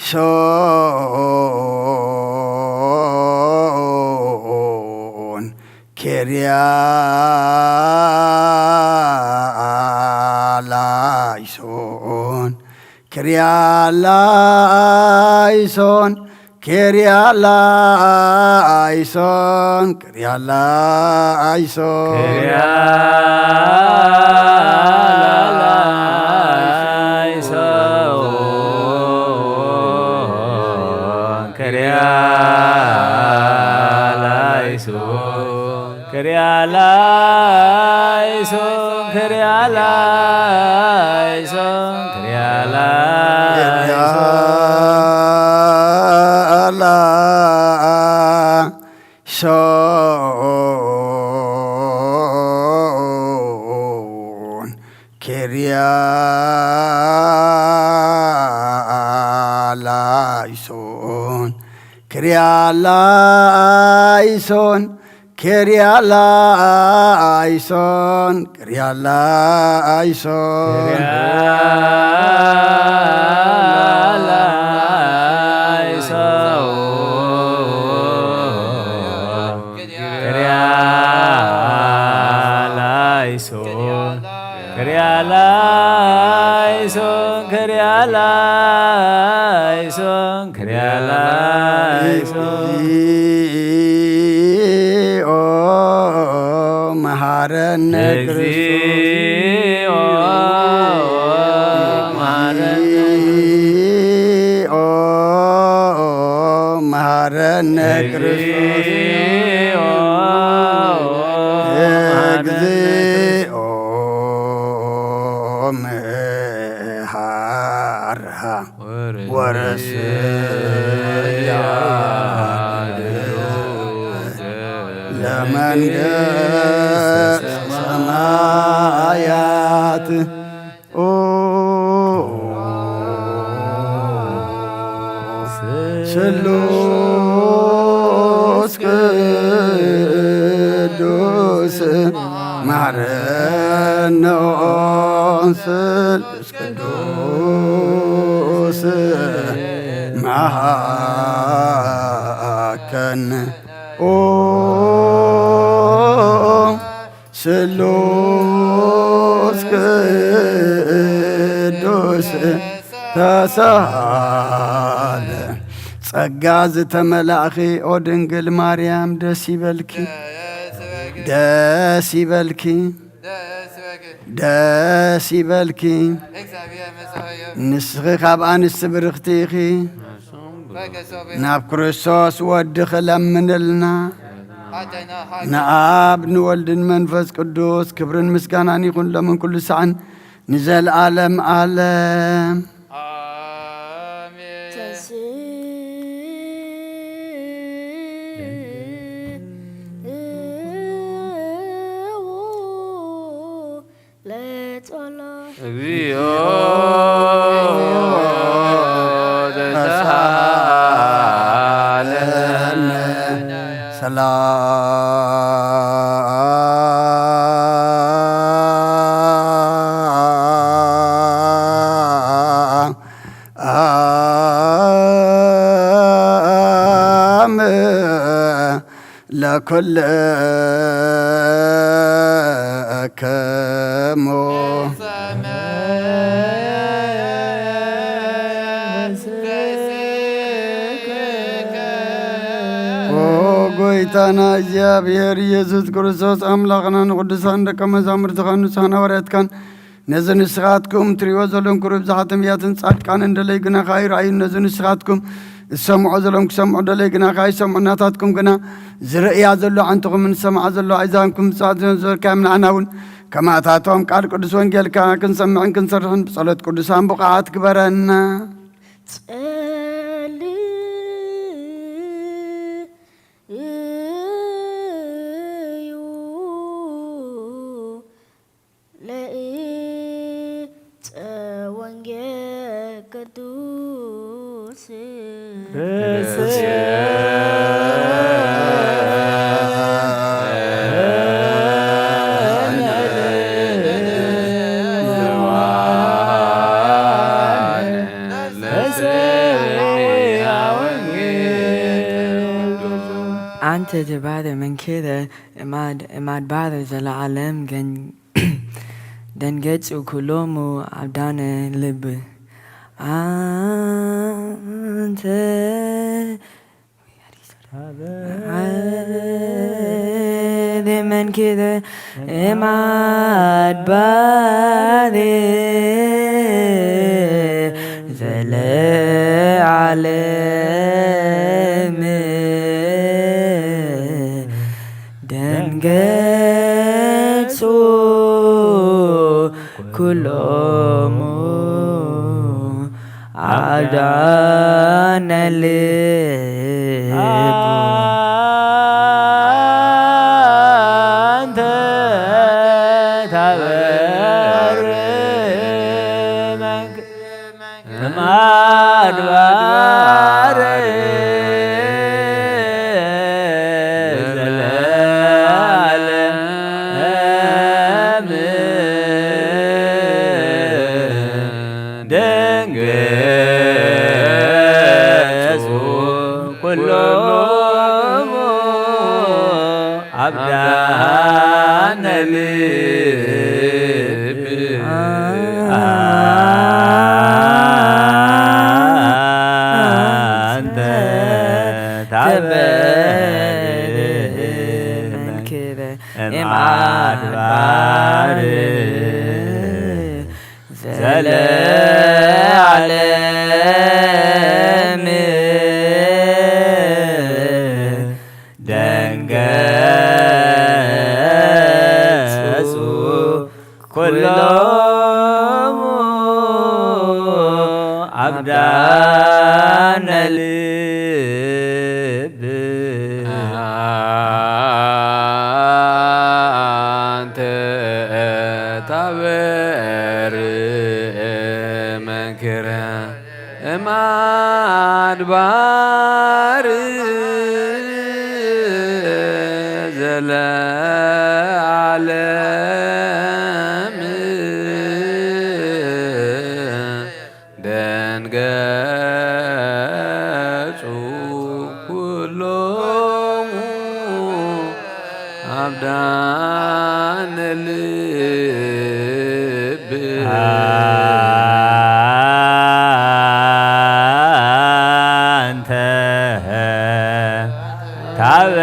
ሶን ኪርያ ላይሶን ኪርያ ላይሶን ኪርያ ላይሶን ኪርያ ላይሶን ሶን ኪርያ ላይሶን ኪርያ ላይሶን ኪርያ ላይሶን ኪርያ ላይሶን መሐረነ መሐረነ እግዚኦ መሐረሃ ወረስያ ለመንግሥተ ሰማያት ስሉስ ቅዱስ መሐረነ ስሉስ ቅዱስ መሐከነ ስሉስ ቅዱስ ተሳለ ጸጋ ዝተመላእኺ ኦ ድንግል ማርያም ደስ ይበልኪ ደስ ይበልኪ ደስ ይበልኪ ንስኺ ካብ አንስቲ ብርኽቲ ኢኺ ናብ ክርስቶስ ወዲ ክለምንልና ንአብ ንወልድን መንፈስ ቅዱስ ክብርን ምስጋናን ይኹን ሎምን ኩሉ ሰዓን ንዘለዓለም ዓለም እግዚኦ ተሳሃለነ ሰላም ለኩልክሙ ጎይታና እግዚአብሔር ኢየሱስ ክርስቶስ አምላክና ንቅዱሳን ደቀ መዛሙርትኻ ንጹሐን ሐዋርያትካን نزن سخاتكم تريو زلون كرب زحتم ياتن صادقان اندلي غنا خير اي نزن سخاتكم السمعوا زلون سمعوا دلي غنا خاي سمعوا ناتاتكم غنا زرئيا زلو عنتكم من سمع زلو ايزانكم صادن زر كامل عناون كما تاتهم قال قدس وانجيل كن سمعن كن سرحن بصلاه قدسان بقعات كبرنا أنت تبادر من كذا إماد بادر زل العالم دنجت وكلهم عبدان لب أنت من كذا إماد بادر زل العالم دنجتو كلهم عدان اللب أنت تبرمك مادبار كلهم عبدان لب أنت تعبد من كذا إمعاد بارد زل العالم كلهم عبدان لب أنت تعبر منكرا إماد بار زل العالم دنجتو كلهم عبدان لب أنت تعبر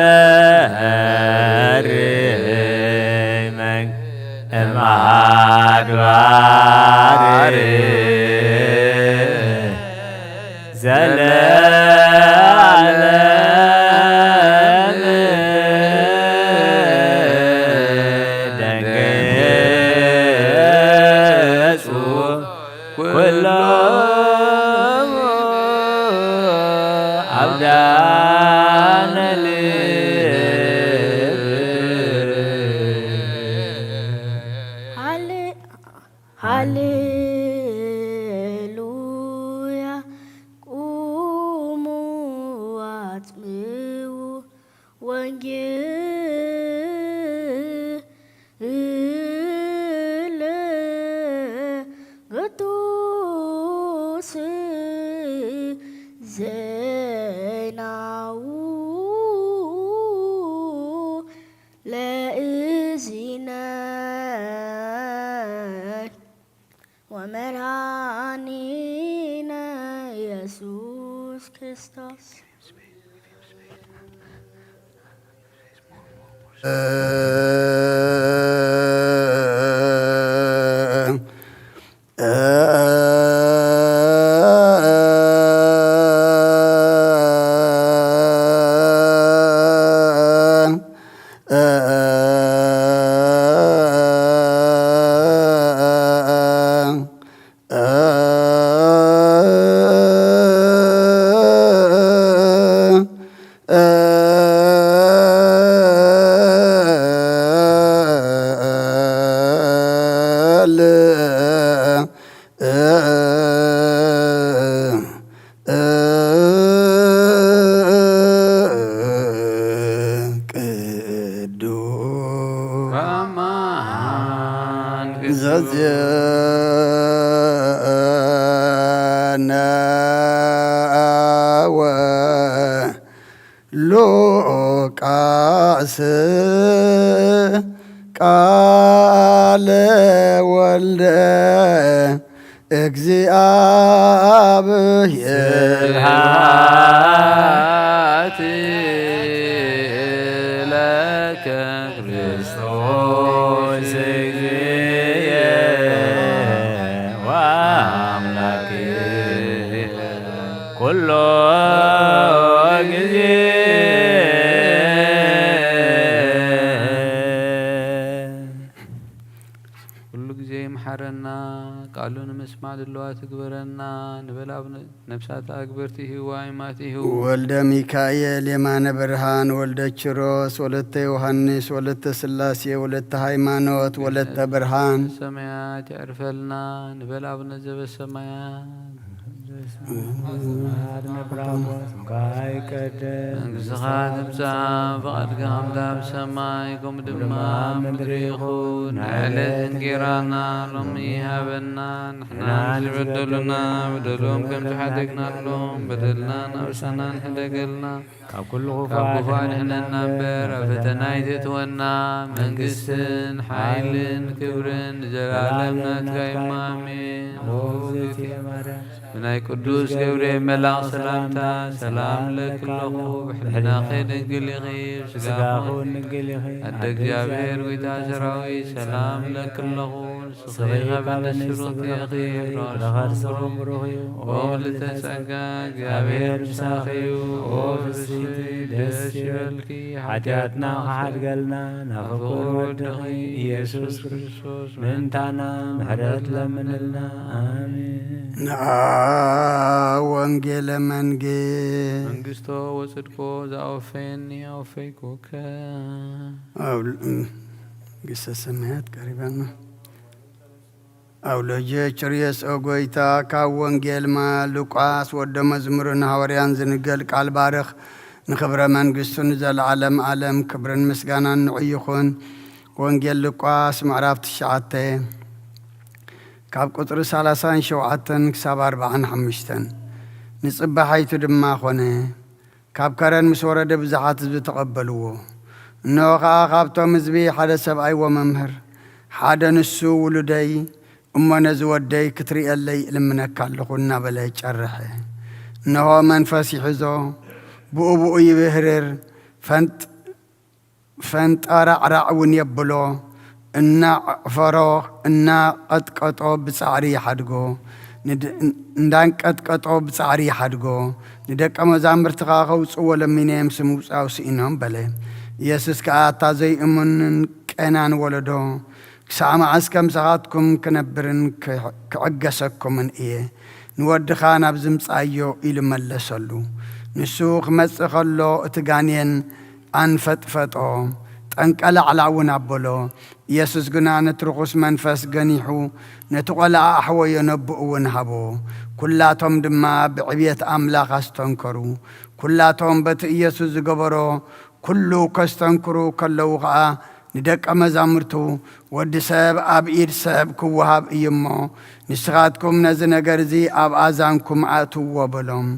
من مادبار زل العالم دنجتو كلهم عبدان هاليلويا قوموا واتموا وانجيل قدوس زيناو لإزنا ومرانينا يسوع كريستوس ሉቃስ ቃለ ወልደ እግዚአብሔር ስብሐት ለከ ክርስቶስ እግዚእየ ወአምላክየ ኩሎ ጊዜ መሐረና ቃሉን መስማዕ ድለዋ ትግበረና ንበላብ ነፍሳት አግበርቲሁ ዋይማቲሁ ወልደ ሚካኤል የማነ ብርሃን ወልደ ችሮስ ወለተ ዮሐንስ ወለተ ስላሴ ወለተ ሃይማኖት ወለተ ብርሃን ሰማያት ያዕርፈልና ንበላብ ነዘበ ሰማያት መንግሥትኻ ትምጻእ ፈቃድካ ከምታ ብሰማይ ከምኡ ድማ ምድሪ ይኹን ዕለት እንጀራና ሎሚ ሃበና ንሕና ዝበደሉና በደሎም ከም ዝሓደግናሎም በደልና ናብሳና ንሕደገልና ካብ ኩሉ ክፉእ ንሕነና እምበር ኣብ ፈተና ኣይተእትወና መንግስትን ሓይልን ክብርን ንዘላለም ናትካ እዩ ኣሜን። ብናይ ቅዱስ ገብርኤል መልኣኽ ሰላምታ ሰላም ለክለኹ ብሕልናኸ ድንግል ኢኺ ስጋኹ ድንግል ኢኺ ኣደ እግዚአብሔር ጐይታ ሰራዊት ሰላም ለክለኹ ንስኺ በንስሩት ኢኺ ረኸርሰኹም ብሩኽ እዩ ኦ ምልዕተ ጸጋ እግዚአብሔር ምሳኺ እዩ ኦ ፍስሕቲ ደስ ይበልኪ ሓጢኣትና ከሓድገልና ናብ ፍቁር ወድኺ ኢየሱስ ክርስቶስ ምእንታና ምሕረት ለምንልና አሜን። ወንጌለ መንግስቶ ወጽድቆ ዘአወፈየኒ አወፈይኩከ መንግሥተ ሰማያት ቀሪበና አውሎጀ ጭርየስ ኦጎይታ ካብ ወንጌልማ ሉቃስ ወደ መዝሙርን ሐዋርያን ዝንገል ቃል ባርኽ ንክብረ መንግሥቱን ዘለዓለም ዓለም ክብርን ምስጋናን ንዑይኹን ወንጌል ሉቃስ ምዕራፍ 9 ካብ ቁጥሪ 37 ክሳብ 45 ንጽባሓይቱ ድማ ኾነ ካብ ከረን ምስ ወረደ ብዙሓት ህዝቢ ተቐበልዎ እነሆ ኸዓ ካብቶም ህዝቢ ሓደ ሰብኣይ ወመምህር ሓደ ንሱ ውሉደይ እሞ ነዚ ወደይ ክትሪአለይ እልምነካ ኣለኹ እናበለ ጨርሐ እነሆ መንፈስ ይሕዞ ብኡብኡ ይብህርር ፈንጠራዕራዕ እውን የብሎ እናዕፈሮ እናቐጥቀጦ ብጻዕሪ ይሓድጎ እንዳንቀጥቀጦ ብጻዕሪ ይሓድጎ ንደቀ መዛሙርትኻ ከውፅዎ ለሚነዮም ስምውፃው ስኢኖም በለ ኢየሱስ ከዓ እታ ዘይእሙንን ቀናን ወለዶ ክሳዕ መዓስ ከም ሰኻትኩም ክነብርን ክዕገሰኩምን እየ ንወድኻ ናብ ዝምጻዮ ኢሉ መለሰሉ ንሱ ክመጽእ ኸሎ እቲ ጋንየን አንፈጥፈጦ ጠንቀላዕላዕ እውን ኣበሎ ኢየሱስ ግና ነቲ ርኹስ መንፈስ ገኒሑ ነቲ ቈልዓ ኣሕወዮ ነብኡ እውን ሃቦ ኩላቶም ድማ ብዕብየት ኣምላኽ ኣስተንከሩ ኩላቶም በቲ ኢየሱስ ዝገበሮ ኩሉ ከስተንክሩ ከለዉ ኸዓ ንደቀ መዛሙርቱ ወዲ ሰብ ኣብ ኢድ ሰብ ክወሃብ እዩ እሞ ንስኻትኩም ነዚ ነገር እዚ ኣብ ኣዛንኩም ኣእትውዎ በሎም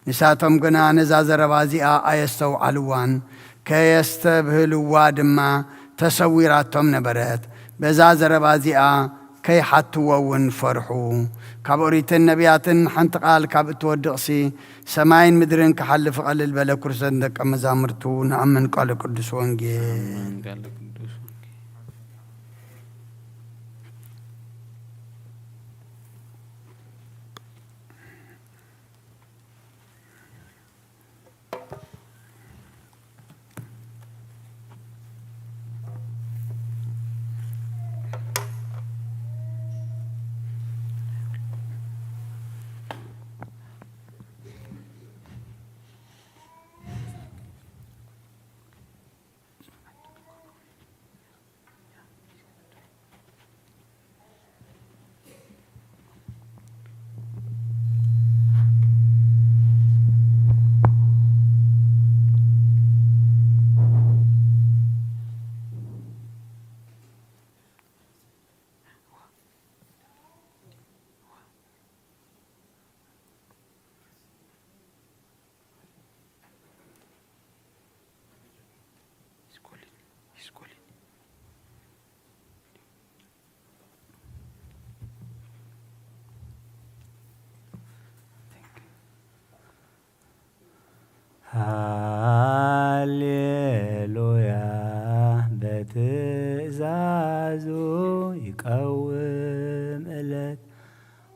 ንሳቶም ግና ነዛ ዘረባ እዚኣ ኣየስተውዓልዋን ከየስተብህልዋ ድማ ተሰዊራቶም ነበረት በዛ ዘረባ እዚኣ ከይሓትዎ እውን ፈርሑ ካብ ኦሪትን ነቢያትን ሓንቲ ቃል ካብ እትወድቕሲ ሰማይን ምድርን ክሓልፍ ቐልል በለ ኩርሰን ደቀ መዛሙርቱ ንኣምን ቃል ቅዱስ ወንጌል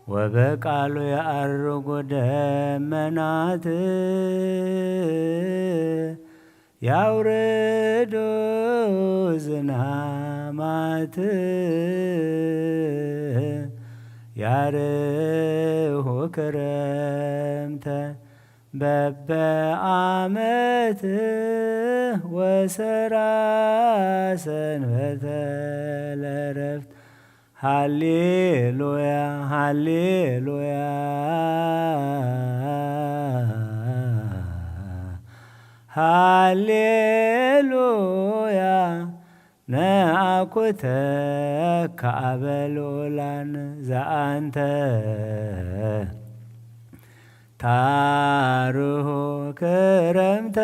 ወበቃሉ ያርጉ ደመናት ያውርዱ ዝናማት ያርሁ ክረምተ በበአመት ወሰራ ሰንበተ ለረፍት ሃሌሉያ ሃሌሉያ ሃሌሉያ ነአኩተ ካበሎላን ዘአንተ ታርሁ ክረምተ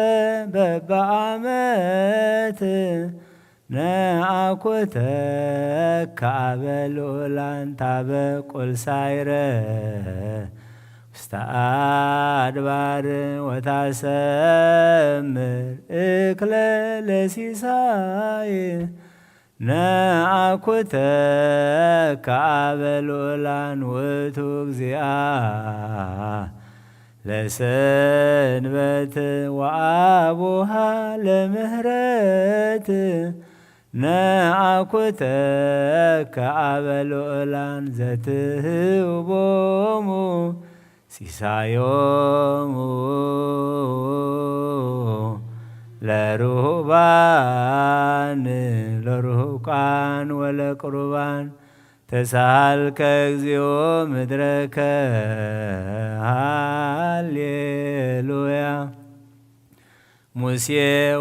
በበአመት ነአኩተ ካበሎላን ታበቁል ሳይረ ውስተ አድባር ወታሰምር እክለ ለሲሳይ ነአኩተ ካበሎላን ውእቱ እግዚአ ለሰንበት ወአቡሃ ለምህረት ነአኩተ ካበሎላን ዘትህቦሙ ሲሳዮሙ ለሩህባን ለሩህቃን ወለቅሩባን ተሳልከ እግዚኦ ምድረከ ሃሌሉያ ሙሴ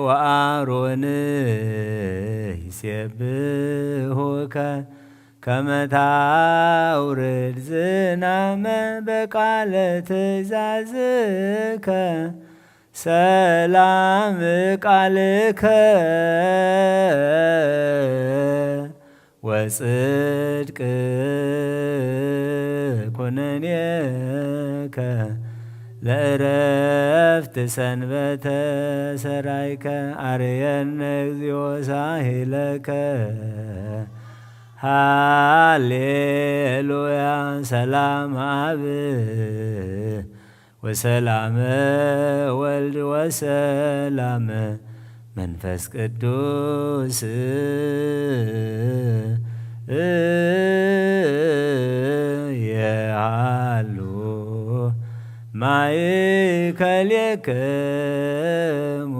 ወአሮን ይሴብሑከ ከመ ታውርድ ዝናመ በቃለ ትእዛዝከ ሰላም ቃልከ ወጽድቅ ኩነኔከ ለእረፍት ሰንበተ ሰራይከ አርየነ እግዚኦ ሳሂለከ ሃሌሉያ ሰላም አብ ወሰላመ ወልድ ወሰላመ መንፈስ ቅዱስ የሃሉ ማእከሌክሙ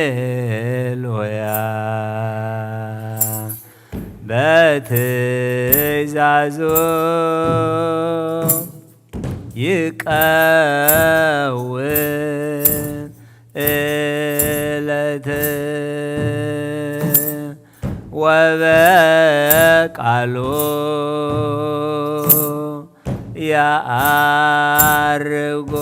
ሃሌሉያ በትእዛዙ ይቀውን እለት ወበቃሉ ያአርጎ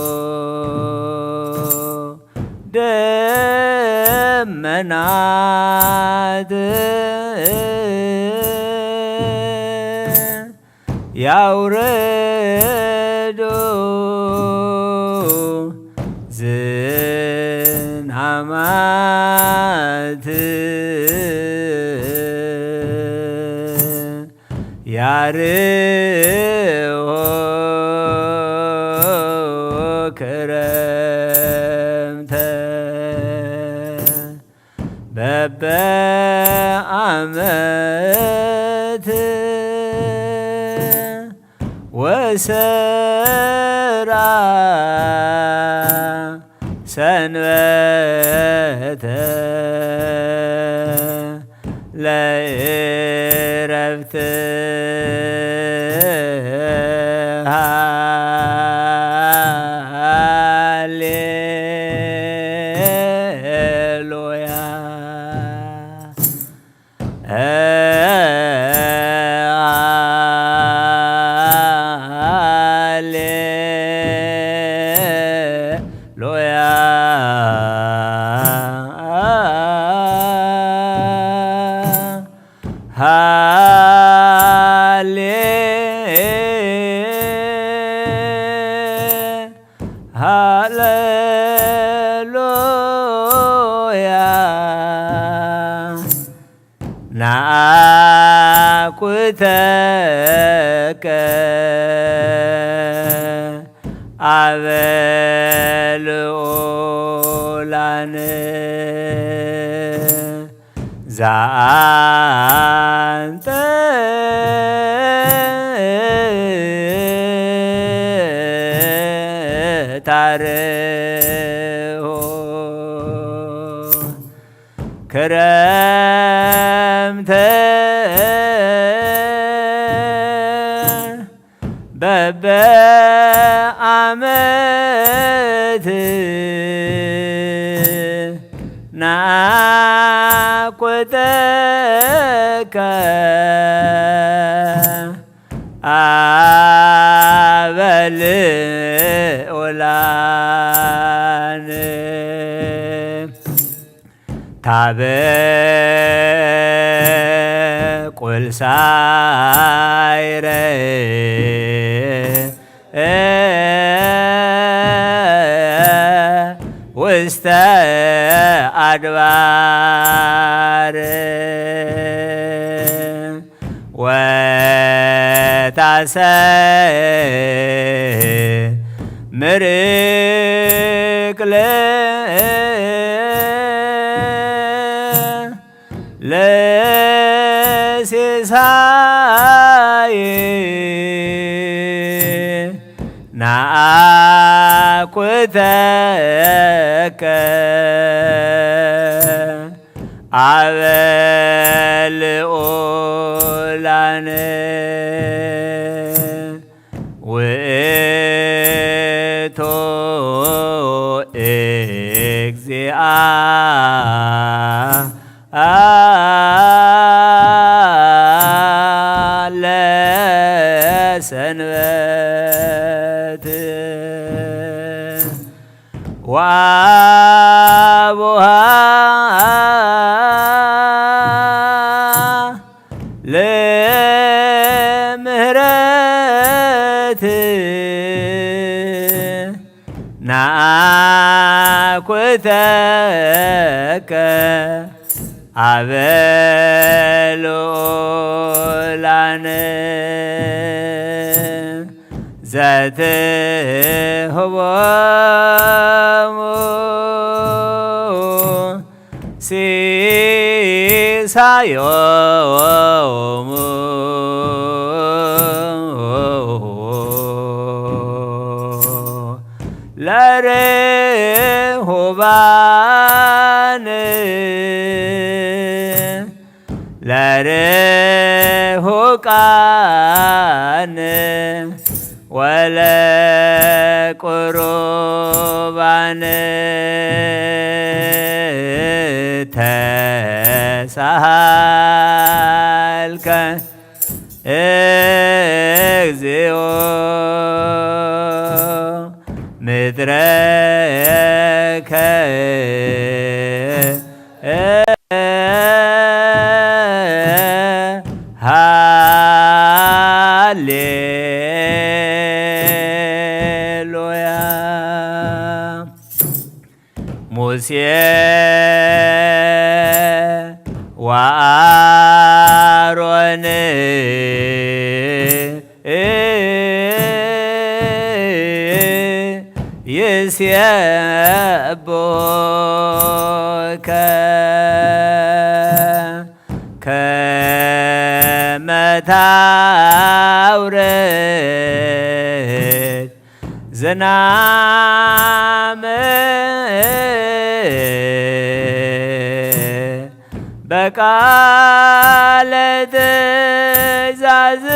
ደመናት ያውረዶ ዝናማት ያርሆ ክረምተ በበአመት ወሰራ ሰንበተ ለእረፍት ሃሌሉያ ሃሌሉያ ሃሌሉያ ናአኩተከ አበልኦላነ ዛአንተ ታርሆ ክረምተ በበአመት ናአኩተከ አበልኦላነ ታበቁል ሳይረ ውስተ አድባር ምርቅለ ለሲሳይ ናአኩተከ አበልኦላነ ውእቶ እግዚአ ለሰንበት ወአቡሃ ለምህረት ናአኩተከ አበልኦላነ ዘትህቦሙ ሲሳዮሙ ለርሁባን ለርሁቃን ወለቁሩባን ተሳሃልከ እግዚኦ ምድረከ ሃሌሉያ ሙሴ ወአሮን ይሴብሖከ ከመ ታውርድ ዝናመ በቃለ ትእዛዝከ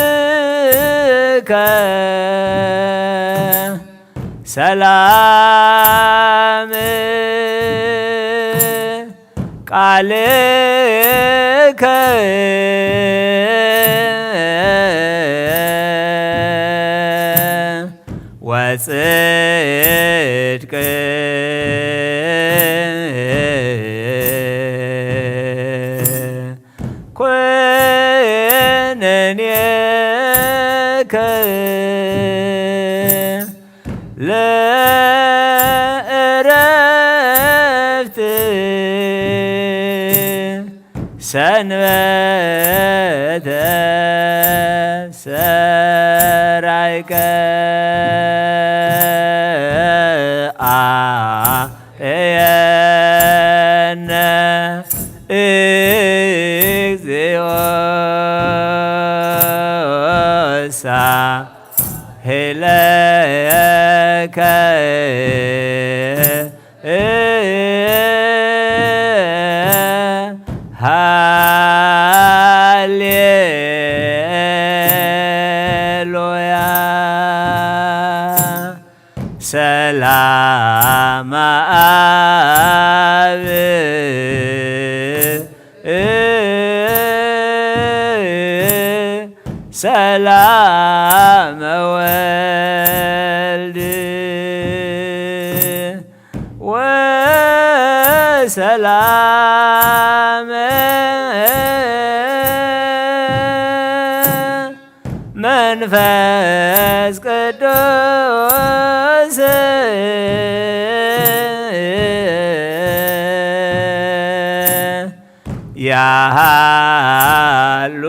ሰላም ቃልከ ወጽድቅ ኩነኔከ ለእረፍት ሰንበተ ሰራይከ አየነ እግዚኦ ሳህለከ ሃሌሉያ ሰላም አብ ሰላም ወልድ ወሰላም መንፈስ ቅዱስ ያሃሉ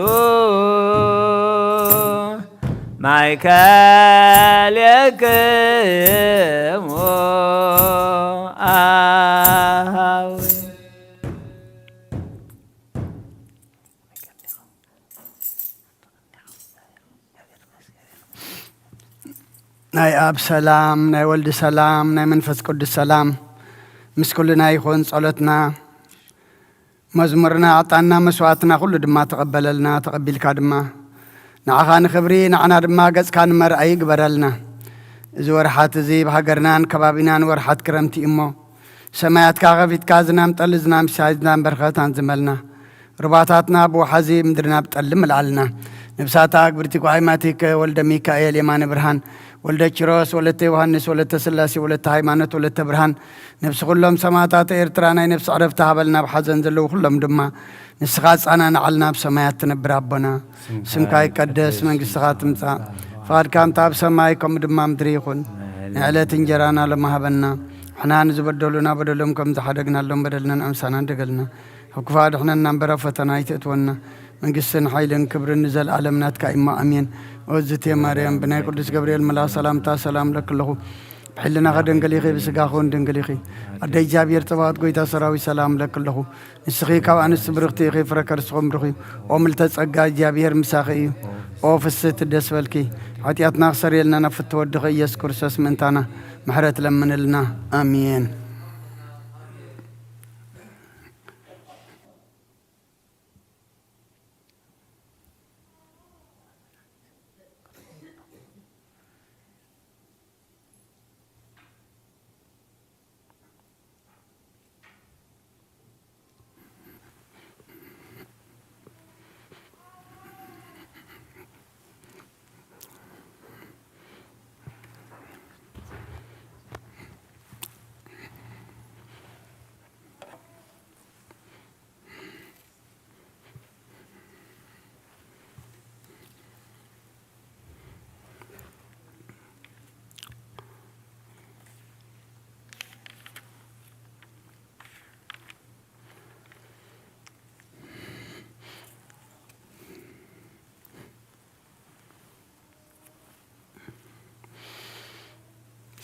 ማእከል የክሙ አሃዊ ናይ አብ ሰላም ናይ ወልድ ሰላም ናይ መንፈስ ቅዱስ ሰላም ምስ ኩልና ይኹን። ጸሎትና መዝሙርና ዕጣንና መስዋዕትና ኩሉ ድማ ተቐበለልና ተቐቢልካ ድማ ንዓኻ ንኽብሪ ንዓና ድማ ገጽካ ንመርአይ ይግበረልና። እዚ ወርሓት እዚ ብሃገርናን ከባቢናን ወርሓት ክረምቲ እሞ ሰማያትካ ኸፊትካ ዝናም ጠሊ ዝናም ሲሳይ ዝናም በረኸታን ዝመልና ሩባታትና ብወሓዚ ምድርና ብጠሊ ምልዓልና ነብሳታ ግብርቲ ጓይማቲከ ወልደ ሚካኤል የማነ ብርሃን ወልደ ኪሮስ ወለተ ዮሐንስ ወለተ ስላሴ ወለተ ሃይማኖት ወለተ ብርሃን ነብሲ ኩሎም ሰማዕታት ኤርትራ ናይ ነብሲ ዕረፍቲ ሃበልና ብሓዘን ዘለዉ ኩሎም ድማ ንስኻ ጻና ንዓልና ብሰማያት ትነብር ኣቦና ስምካ ይቀደስ መንግሥትኻ ትምጻእ ፍቓድካ እምታ ኣብ ሰማይ ከምኡ ድማ ምድሪ ይኹን ንዕለት እንጀራና ለማሃበና ሕና ንዝበደሉና በደሎም ከም ዝሓደግናሎም በደልና ንኣምሳና እንደገልና ኣብ ክፉ ኣድሕነና እምበረ ፈተና ይትእትወና መንግሥትን ሓይልን ክብርን ንዘለዓለም ናትካ ኢማ ኣሜን። ወዝቴ ማርያም ብናይ ቅዱስ ገብርኤል መልኣክ ሰላምታ ሰላም ለክለኹ ብሕልና ኸደንገል ኢኺ ብስጋኹን ድንግል ኢኺ ኣደ እግዚኣብሔር ጽባኦት ጐይታ ሰራዊት ሰላም ለክለኹ ንስኺ ካብ ኣንስቲ ብርኽቲ ኢኺ ፍረ ከርስኹም ብርኺ ኦ ምልተ ጸጋ እግዚኣብሔር ምሳኺ እዩ ኦ ፍስት ደስ በልኪ ኃጢአትና ክሰርየልና ናብ ፍትወድኺ ኢየሱስ ክርስቶስ ምእንታና ምሕረት ለምንልና ኣሜን።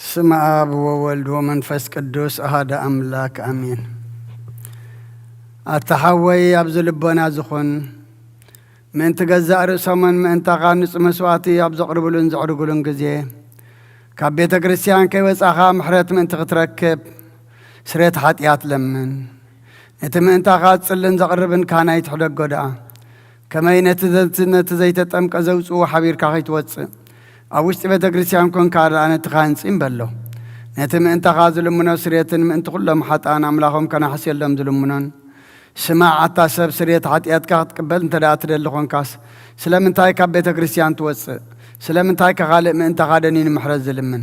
ስመ አብ ወወልድ ወመንፈስ ቅዱስ አሐደ አምላክ አሜን። አተሐወይ ኣብዚ ልቦና ዝኾን ምእንቲ ገዛእ ርእሶምን ምእንታኻ ንጹ መስዋዕቲ ኣብ ዘቕርብሉን ዘዕርጉሉን ጊዜ ካብ ቤተ ክርስቲያን ከይወጻኻ ምሕረት ምእንቲ ክትረክብ ስሬት ኃጢአት ለምን ነቲ ምእንታኻ ጽልን ዘቕርብን ካህናይ ትሕደጎ ደኣ ከመይ ነቲ ዘይተጠምቀ ዘውፅኡ ሓቢርካ ኸይትወፅእ ኣብ ውሽጢ ቤተ ክርስቲያን ኮንካ ደኣ ነቲ ኻንጺም በሎ ነቲ ምእንታኻ ዝልምኖ ስሬትን ምእንቲ ኩሎም ሓጣን ኣምላኾም ከናሕስየሎም ዝልምኖን ስማዕ ሰብ ስሬት ኃጢአትካ ክትቅበል እንተ ደኣ ትደሊ ኾንካስ ስለምንታይ ካብ ቤተ ክርስቲያን ትወፅእ? ስለምንታይ ከኻልእ ምእንታኻ ደኒን ምሕረት ዝልምን?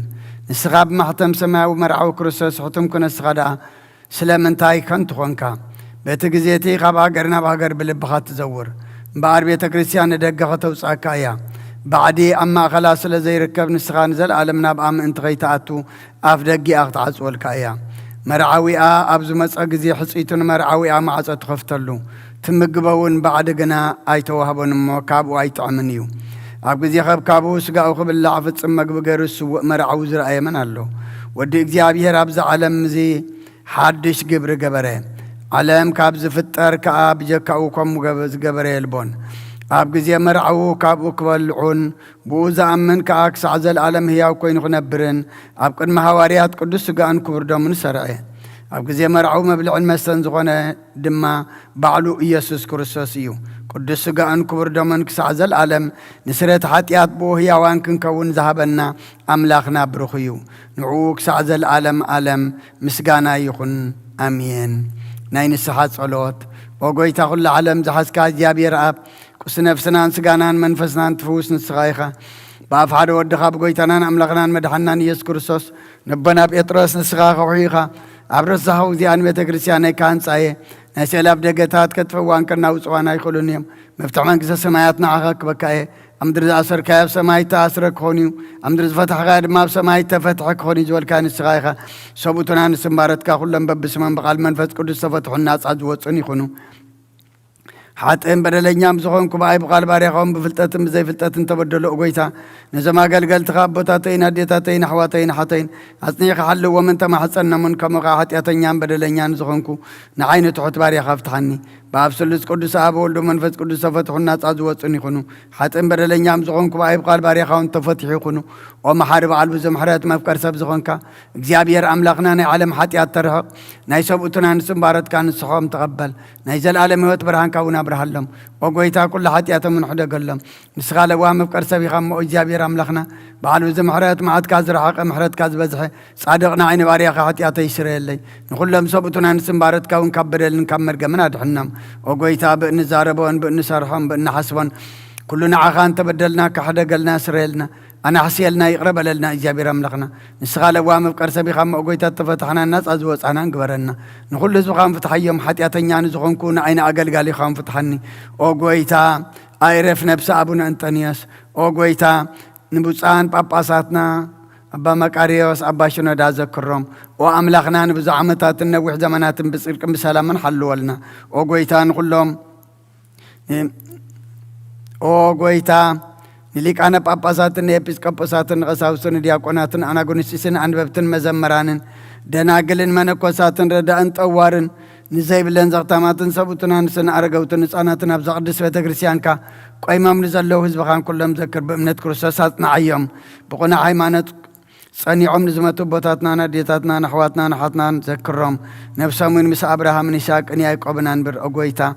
ንስኻ ብማሕተም ሰማያዊ መርዓዊ ክርስቶስ ሕቱም ኩነስኻ ደኣ ስለምንታይ ከንቱ ኾንካ? በቲ ግዜቲ ካብ ሃገር ናብ ሃገር ብልብኻ ትዘውር እምበኣር ቤተ ክርስቲያን ንደገ ኸተውጻእካ እያ። ባዕዲ ኣብ ማእኸላ ስለ ዘይርከብ ንስኻ ንዘለዓለም ናብኣ ምእንቲ ኸይተኣቱ ኣፍ ደጊኣ ክትዓጽወልካ እያ። መርዓዊኣ ኣብ ዝመጸ ጊዜ ሕጺቱ ንመርዓዊኣ ማዕጾ ትኸፍተሉ تمجبون بعد جنا أيتوهبون مكاب وأيتعمنيو أبغى خب كابو سجاو قبل لعفت سمك بجرس ومرعوز رأي من الله ودي إجابيه رابز عالم زي حدش جبر جبره عالم كابز فتر كاب جكاو كم جبره البون أبغى زي مرعو كابو كبلعون بوزا من كأكس عزل عالم هي وكين خنبرن أبغى المهواريات قدس سجان كبر من سرعه أبغى زي مرعو مبلغ المسن زغنا دما بعلو يسوع كريستوسيو قدس سجان كبر من كسعزل عالم نسرت حتيات بو هي وان كون ذهبنا أملاخنا بروخيو نعوك سعزل عالم عالم مسجانا يخن أمين نين السحات صلوت وقوي تاخل العالم زحس كاز جابير أب كس نفسنا سجانان منفسنا تفوس نسخايخة بافعل ودخاب قوي تنان أملاخنا مدحنا يسوع كريستوس نبنا بيطرس نسخاخ وحيخة عبرزها وزيان بيتكريسياني كان صايه نسيلاب دقتات كتفوان كنا وصوانا يقولونيهم مفتحان كسا سماياتنا عغاك بكاية أمدرز أسر كايف سمايت أسرك خونيو أمدرز فتح غير ما بسمايت فتحك خوني جوال كان السغايخة صبوتنا نسمبارت كاخلن ببسمان بقال منفذ قدس فتحوا الناس عزوات خونو حتى بدلنيام زخون كباي بقال باريخهم بفلتاتم زي فلتاتن تبدلوا قويتا نزما قال تخابطاتين هديتاتين حواتين حتين أصنيخ حل ومن تما حسنا من كما قاحت يتنيام بدلنيام زخونكو نعين تحت باريخ افتحني بابسلس قدس أبو ولد منفذ قدس فتحوا الناس عزوات خونو حتى بدلنيام زخون كباي بقال باريخهم تفتحي خونو ومحارب على بزمحرات ما فكر سب زخونكا እግዚአብሔር አምላክና ናይ ዓለም ኃጢአት ተርህቕ ናይ ሰብኡትና ንስምባረት ካን ንስኾም ተቐበል ናይ ዘለዓለም ህይወት ብርሃን ካውን አብርሃሎም ወጎይታ ኩሉ ኃጢአቶም ንሕደገሎም ንስኻ ለዋ መፍቀር ሰብ ኢኻ እሞ እግዚአብሔር አምላክና በዓል ብዝምሕረት መዓትካ ዝረሓቐ ምሕረትካ ዝበዝሐ ጻድቕና ዓይኒ ባርያኻ ኃጢአተይ ይስረየለይ ንኹሎም ሰብኡትና ንስምባረት ካውን ካብ በደልን ካብ መርገምን ኣድሕኖም ወጎይታ ብእንዛረቦን ብእንሰርሖም ብእንሓስቦን كل نعخان تبدلنا كحدقلنا سريلنا أنا حسيلنا يقرب لنا إجابة أملاخنا نسخال أوام بقر سبي خام أقويت تفتحنا الناس أزوج أنا نقبرنا نقول زخام فتح يوم حتى أتنيان زخون كون عين أقل قالي خام فتحني أقويتا أعرف نفس أبونا أنطونيوس أقويتا نبوسان باباساتنا أبا مكاريوس أبا شنو دازكرهم وأملاخنا نبزعمتات النوح زمانات بسيركم بسلام حلوا لنا أقويتا نقول لهم أوغويتا نليك أنا باباساتن إبسكوبوساتن غساوسن دياقوناتن أناغونيسيسن أنببتن مزمرانن دناقلن منكوساتن رداءن توارن نزايب لن زغتاماتن سبوتنا نسن أرغوتن نساناتن أبزا قدس بيتكريسيانكا قويمام نزالو هزبخان كلهم ذكر بأمنت كروساساتنا عيام بقونا حيمانت صنيعهم نزمتو بوتاتنا نديتاتنا نحواتنا نحاتنا نذكرهم نفسهم مسا أبراهام نشاك أن يعقوبنا نبر أغويتا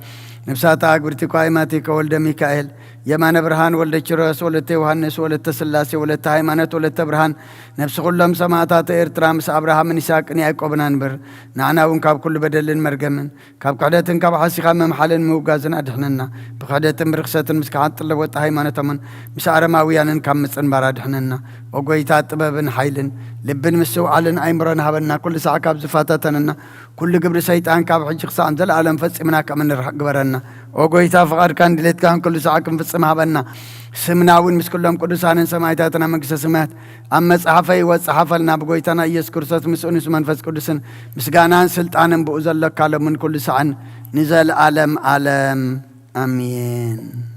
نفساتا أقبرتي قائماتي كولد ميكائيل يمان برهان ولد شروس ولد يوحنس ولد سلاسي ولد هيمانت ولد برهان نفس كلهم سماعات إرترام مسا أبراهام نشاك أن يعقوبنا نبر نعنا ونكاب كل بدل مرقمن كاب قعدتن كاب حاسقا ممحلن موقازن أدحننا بقعدتن برخصتن مسكحات اللوات هيمانت من مسا أرماويانن كام مسن بارا دحننا وقويتا طبابن حيلن لبن مسو علن أيمرن هبنا كل ساعة كاب زفاتتنا كل قبر سيطان كاب حجق ساعة انزل عالم فسمنا كمن قبرنا وقويتا فقار كان دلت كان كل ساعة كم فسمها بنا سمناون مس كلهم قدسان سمايتاتنا مقس سمات أما صحفي وصحف لنا بقويتنا يذكر سات مسؤول منفس قدسن مسجانان سلطان بوزل لك على من كل ساعة نزل عالم عالم آمين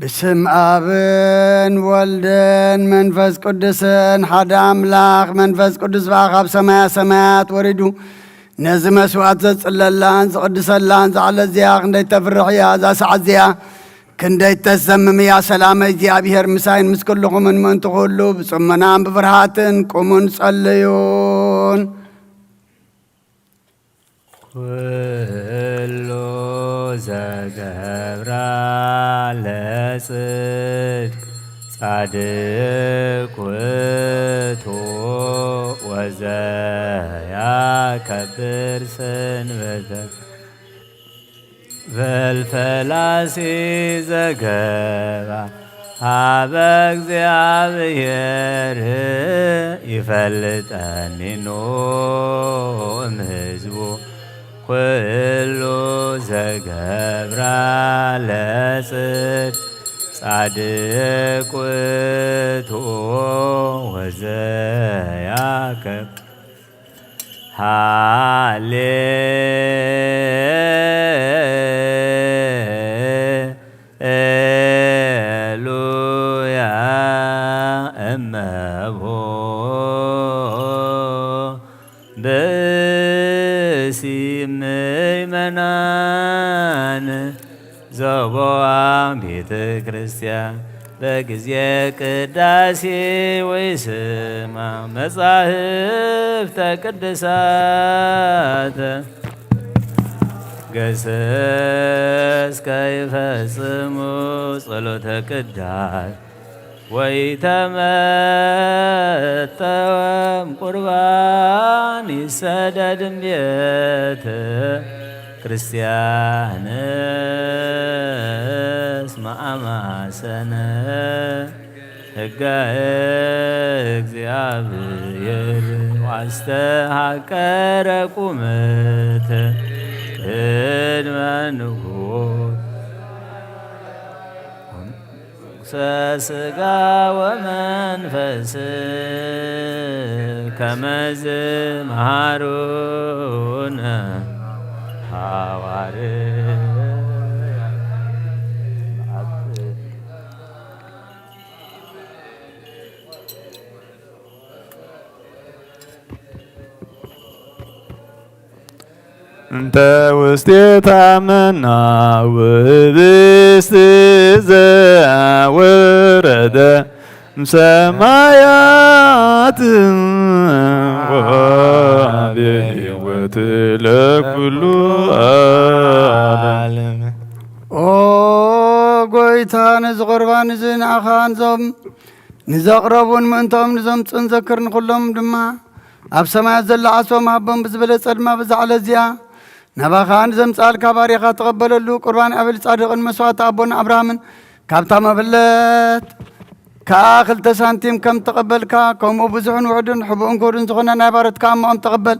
بسم آبن والدن منفس قدسن حدا أملاخ منفس قدس باخاب سمايات وردو نزم سوات زللان قدسلان على زياق ندي تفرح يا ذا سعد زيا كندي تسمم يا سلام يا بيهر مساين مسكلكم من تقولوا بسمنا بفرحاتن قومون صليون كل زجبرا لصدق صادق وتو وزيا كبر سنبته فالفلاسي زجبا هابك زيابير يفلتني نوم هزبو كل زجبرا لصدق صادق وتو وزياك هاليلويا أمبو بسيمي منان زبوان بيت كريستيان بጊዜ ቅዳሴ ወይስማ መጻሕፍተ ቅዱሳት ገሰስከ ይፈጽሙ ጸሎተ ቅዳሴ ወይተመጠወም ቁርባን ይሰደድም ቤተ ክርስቲያንስ ማማሰነ ሕገ እግዚአብሔር ዋስተሃቀረ ቁመተ ቅድመ ንጉሥ ሥጋ ወመንፈስ ከመዝ መሃሩነ እንተ ውስቴታ መና ወብስት ዘወረደ ሰማያት ወሕይወት ለኩሉ ዓለም ኦ ጎይታ ነዚ ቁርባን እዚ ንዓኻን ዞም ንዘቕረቡን ምእንቶም ንዘምፅን ዘክርን ኩሎም ድማ ኣብ ሰማያት ዘላ ዓሶም ሃቦም ብዝበለፀ ድማ ብዛዕለ እዚኣ ናባኻ ንዘምፃልካ ባሪኻ ተቐበለሉ ቁርባን ኣቤል ጻድቕን መስዋዕቲ ኣቦና ኣብርሃምን ካብታ መበለት ከዓ 2 ሳንቲም ከም ተቐበልካ ከምኡ ብዙሕን ውሕድን ሕቡእን ክቡርን ዝኾነ ናይ ባረትካ እማኦም ተቐበል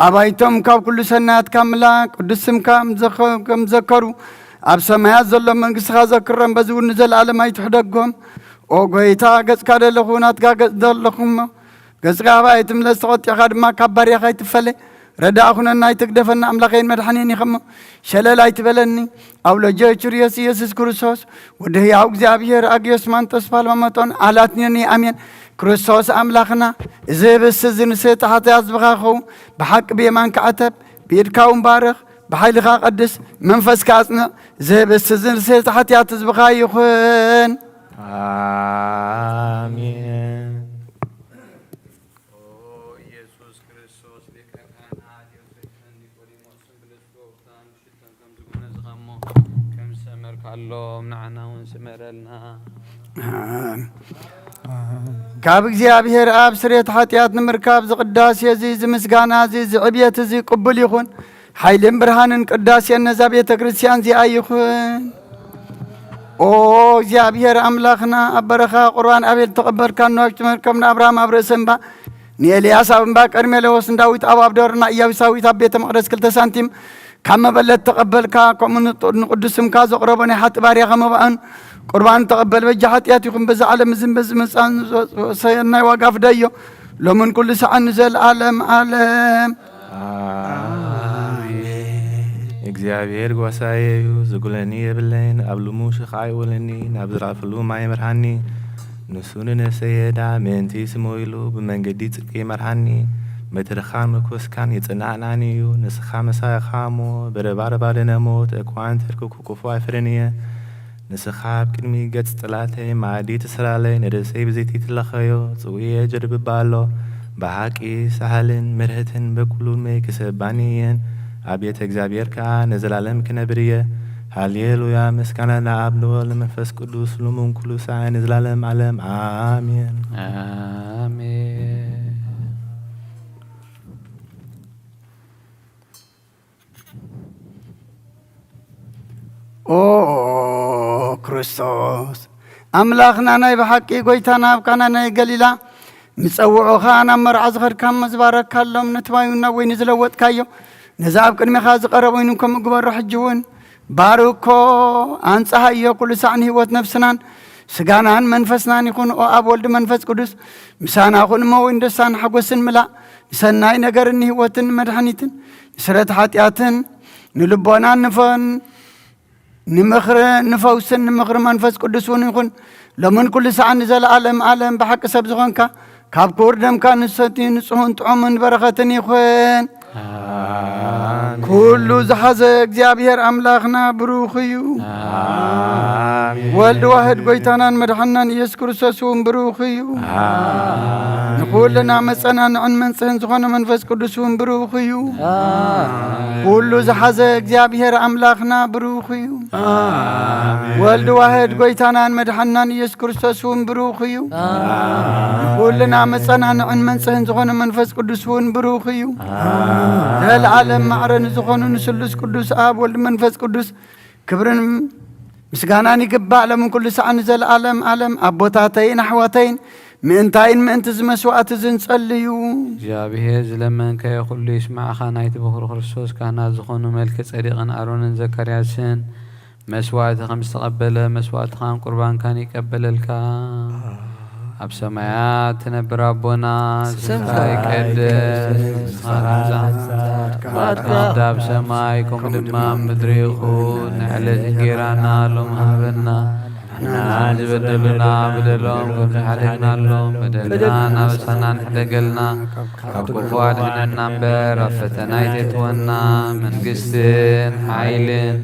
ኣባይቶም ካብ ኩሉ ሰናያት ካብ ምላክ ቅዱስ ስምካ ከም ዘከሩ ኣብ ሰማያት ዘሎ መንግሥትኻ ዘክረም በዚ እውን ንዘለኣለም ኣይትሕደጎም ኦ ጎይታ ገጽካ ደለኹ ናትካ ገጽ ደለኹሞ ገጽካ ኣይትምለስ ተቖጢዕኻ ድማ ካብ ባርያኻ ኣይትፈለ ረዳእ ኩነና ኣይትግደፈና ኣምላኸይን መድሓኒን ይኸሞ ሸለል ኣይትበለኒ ኣውሎጀ ቹርዮስ ኢየሱስ ክርስቶስ ወዲ ሕያው እግዚኣብሔር ኣግዮስ ማንጦስ ፓልማመጦን ኣላትኒኒ ኣሜን ክርስቶስ ኣምላኽና እዚ ብስ እዚ ንስእቲ ሓጢኣት ዝብኻ ኸው ብሓቂ ብየማን ክዓተብ ብኢድካ እውን ባርኽ ብሓይልኻ ቀድስ መንፈስካ ኣጽንዕ እዚ ብስ እዚ ንስእቲ ሓጢኣት ዝብኻ ይኹን አሜን። ካብ እግዚኣብሔር ኣብ ስርየት ሓጢኣት ንምርካብ ዝቅዳሴ እዚ ዝምስጋና እዚ ዝዕብየት እዚ ቅቡል ይኹን ሓይልን ብርሃንን ቅዳሴን ነዛ ቤተ ክርስቲያን እዚኣ ይኹን ኦ እግዚኣብሔር ኣምላኽና ኣብ በረኻ ቁርባን ኣቤል ተቐበልካ ንዋሽቲ መርከብና ኣብርሃም ኣብ ርእሲ እምባ ንኤልያስ ኣብ እምባ ቀርሜሎስ ንዳዊት ኣብ ኣብደርና ኢያቡሳዊት ኣብ ቤተ መቕደስ 2 ሳንቲም ካብ መበለት ተቐበልካ ከምኡ ንቅዱስ ስምካ ዘቕረቦ ናይ ሓጢ ባርያኻ መባእን ቁርባን ተቐበል በጃ ሓጢኣት ይኹን በዚ ዓለም እዚ በዚ መፃን ሰናይ ዋጋ ፍደዮ ሎምን ኩሉ ሰዓን ዘለዓለም ዓለም አሜን። እግዚአብሔር ጓሳዬዩ ዝጉለኒ የብለይን ኣብ ልሙሽ ኻይውለኒ ናብ ዝራፍሉ ማይ መርሃኒ ንሱን ነሰየዳ ምንቲ ስሞ ኢሉ ብመንገዲ ጽድቂ መርሃኒ መትርኻን መኮስካን የጽናዕናኒ እዩ ንስኻ መሳይኻሞ በረባረባ ደነሞት እኳን ተርክኩ ክፉ ኣይፍረንየ ንስኻ ኣብ ቅድሚ ገጽ ጥላተይ ማዕዲ ትስላለይ ነደሰይ ብዘይቲ ትለኸዮ ጽውየ ጀድብባሎ ብሓቂ ሳህልን ምርህትን በኩሉን መይ ክሰባኒ እየን ኣብ ቤተ እግዚአብሔር ከዓ ነዘላለም ክነብር እየ ሃሌሉያ ምስጋና ለአብ ለወልድ ለመንፈስ ቅዱስ ሎሙን ኩሉ ሰዓት ነዘላለም ዓለም አሜን አሜን። ኦ ክርስቶስ ኣምላኽና ናይ ብሓቂ ጎይታና ኣብ ቃና ናይ ገሊላ ምጸውዑኻ ናብ መርዓ ዝኸድካ መዝባረካሎም ነትማዩና ወይኒ ዝለወጥካዮ ነዛ ኣብ ቅድሚኻ ዝቐረበ ወይኑ ከም እግበሮ ሕጂ እውን ባርኮ አንጻሃዮ ኩሉ ሰዓን ህይወት ነፍስናን ስጋናን መንፈስናን ይኹን ኦ ኣብ ወልድ መንፈስ ቅዱስ ምሳና ኹን መወይን ደስታን ሓጎስን ምላእ ንሰናይ ነገርን ህይወትን መድኃኒትን ንስረት ኃጢአትን ንልቦናን ንፈን ንምኽሪ ንፈውስን ንምኽሪ መንፈስ ቅዱስ እውን ይኹን ለምን ኩሉ ሰዓን ዘለዓለም ዓለም ብሓቂ ሰብ ዝኾንካ ካብ ክቡር ደምካ ንሰትዩ ንጹሕን ጥዑምን በረኸትን ይኹን ኩሉ ዝሓዘ እግዚአብሔር ኣምላኽና ብሩኽ እዩ ወልድ ዋህድ ጎይታናን መድሓናን ኢየሱስ ክርስቶስ እውን ብሩኽ እዩ ንኩልና መጸናንዕን መንጽህን ዝኾነ መንፈስ ቅዱስ እውን ብሩኽ እዩ ኩሉ ዝሓዘ እግዚአብሔር ኣምላኽና ብሩኽ እዩ ወልድ ዋህድ ጎይታናን መድሓናን ኢየሱስ ክርስቶስ እውን ብሩኽ እዩ ንኩልና መጸናንዕን መንጽህን ዝኾነ መንፈስ ቅዱስ እውን ብሩኽ እዩ ዘለዓለም ማዕረን ዝኾኑ ንስሉስ ቅዱስ ኣብ ወልድ መንፈስ ቅዱስ ክብርን ምስጋናን ይግባእ ለምን ኩሉ ሰዓን ዘለዓለም ዓለም ኣቦታተይን ኣሕዋተይን ምእንታይን ምእንቲ ዝመስዋዕት ዝንጸልዩ እግዚአብሔር ዝለመንከዮ ኩሉ ይስማዕኻ ናይቲ ብኹሩ ክርስቶስ ካህናት ዝኾኑ መልከ ጸዲቕን ኣሮንን ዘካርያስን መስዋዕቲ ከም ዝተቐበለ መስዋዕትኻን ቁርባንካን ይቀበለልካ ኣብ ሰማያት ትነብር ኣቦና ስምካ ይቀደስ ናትካ ኣብ ሰማይ ከምኡ ድማ ምድሪ ይኹን ንዕለት እንጀራና ሎም ሃበና ንሕና ዝበደሉና በደሎም ከም ዝሓደግናሎም በደልና ናበሳና ንሕደገልና ካብ ክፉ ኣድሕነና እምበር ኣብ ፈተና ኣይተእትወና መንግስትን ሓይልን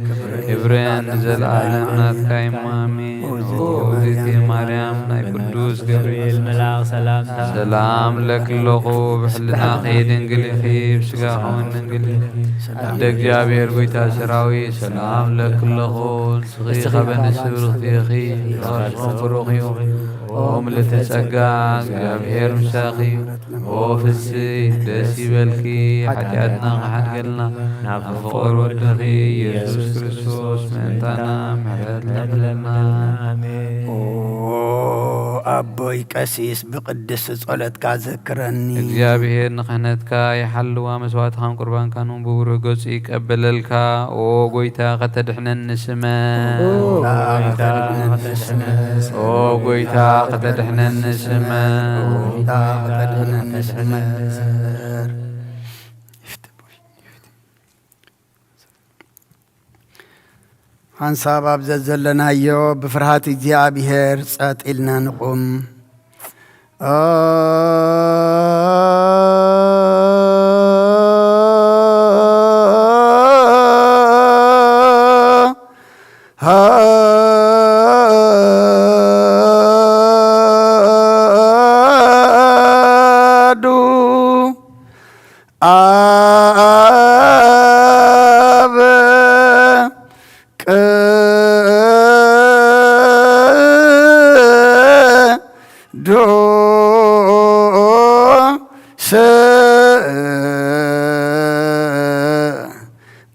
ክብርን ንዘለኣለም ናትካ እዩ አሜን። እግዝእትየ ማርያም ናይ ቅዱስ ገብርኤል መልኣክ ሰላምታ ሰላም ለክለኹ ብሕልናኺ ድንግል ኢኺ ብስጋኻ እውን ድንግል እንደ እግዚአብሔር ጎይታ ሰራዊት ሰላም ለክለኹ ንስኺ ኸበንስ ብርኽቲ ኢኺ ተኸርሶም ብሩኽ እዩ ኦ ምልዕተ ጸጋ እግዚአብሔር ምሳኺ ኦ ፍስሕ ደስ ይበልኪ ሓጢአትና ኸሓድገልና ናብ ፍቕር ወድኺ ኢየሱስ ክርስቶስ ምእንታና ምሕረት ለምለና አሜን። ኣቦይ ቀሲስ ብቅድስ ጸሎትካ ዘክረኒ እግዚአብሔር ንኽህነትካ ይሓልዋ መስዋዕትኻን ቁርባንካን ብብሩህ ገጹ ይቀበለልካ ኦ ጎይታ ኸተድሕነኒ ስመ ኦ ጎይታ ኸተድሕነኒ ስመ ሓንሳብ ኣብ ዘለናዮ ብፍርሃት እግዚአብሔር ጸጥ ኢልና ንቁም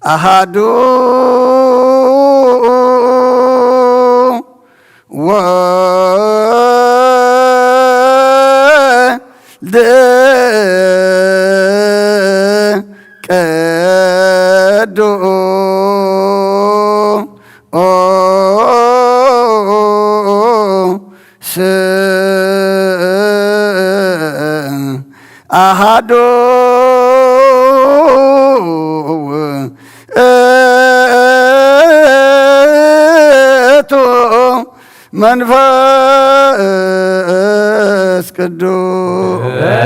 አሃዱ ወልድ ቅዱስ አሃዱ መንፈስ ቅዱስ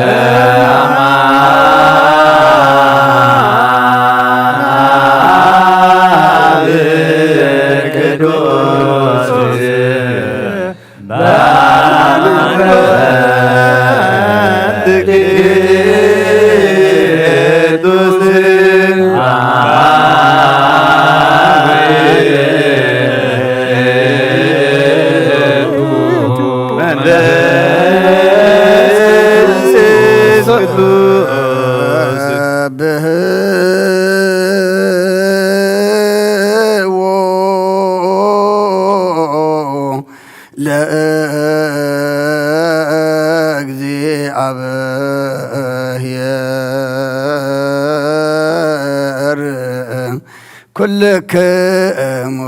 ለእግዚአብሔር ኩልክሙ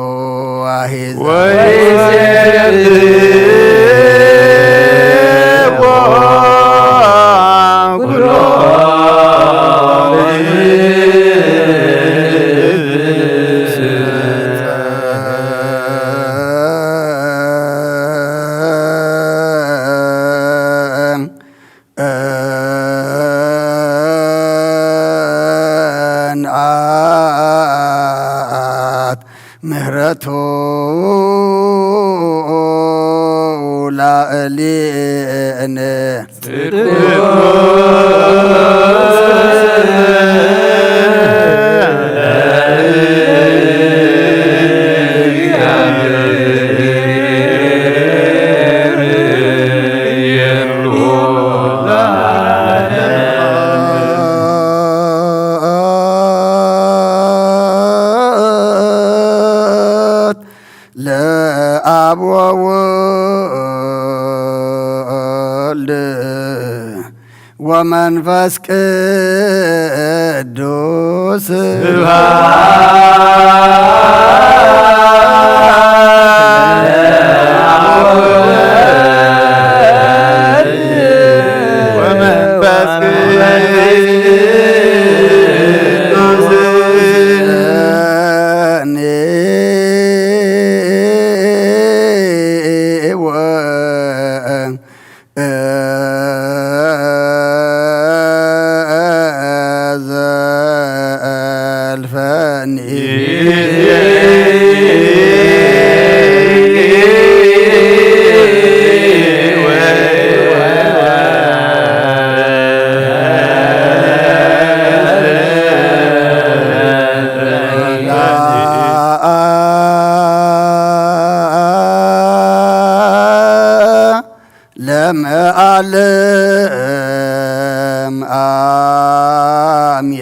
ምህረቱ ላዕሌነ ለአብ ወወልድ ወመንፈስ ቅዱስ ለመዓለም አሜን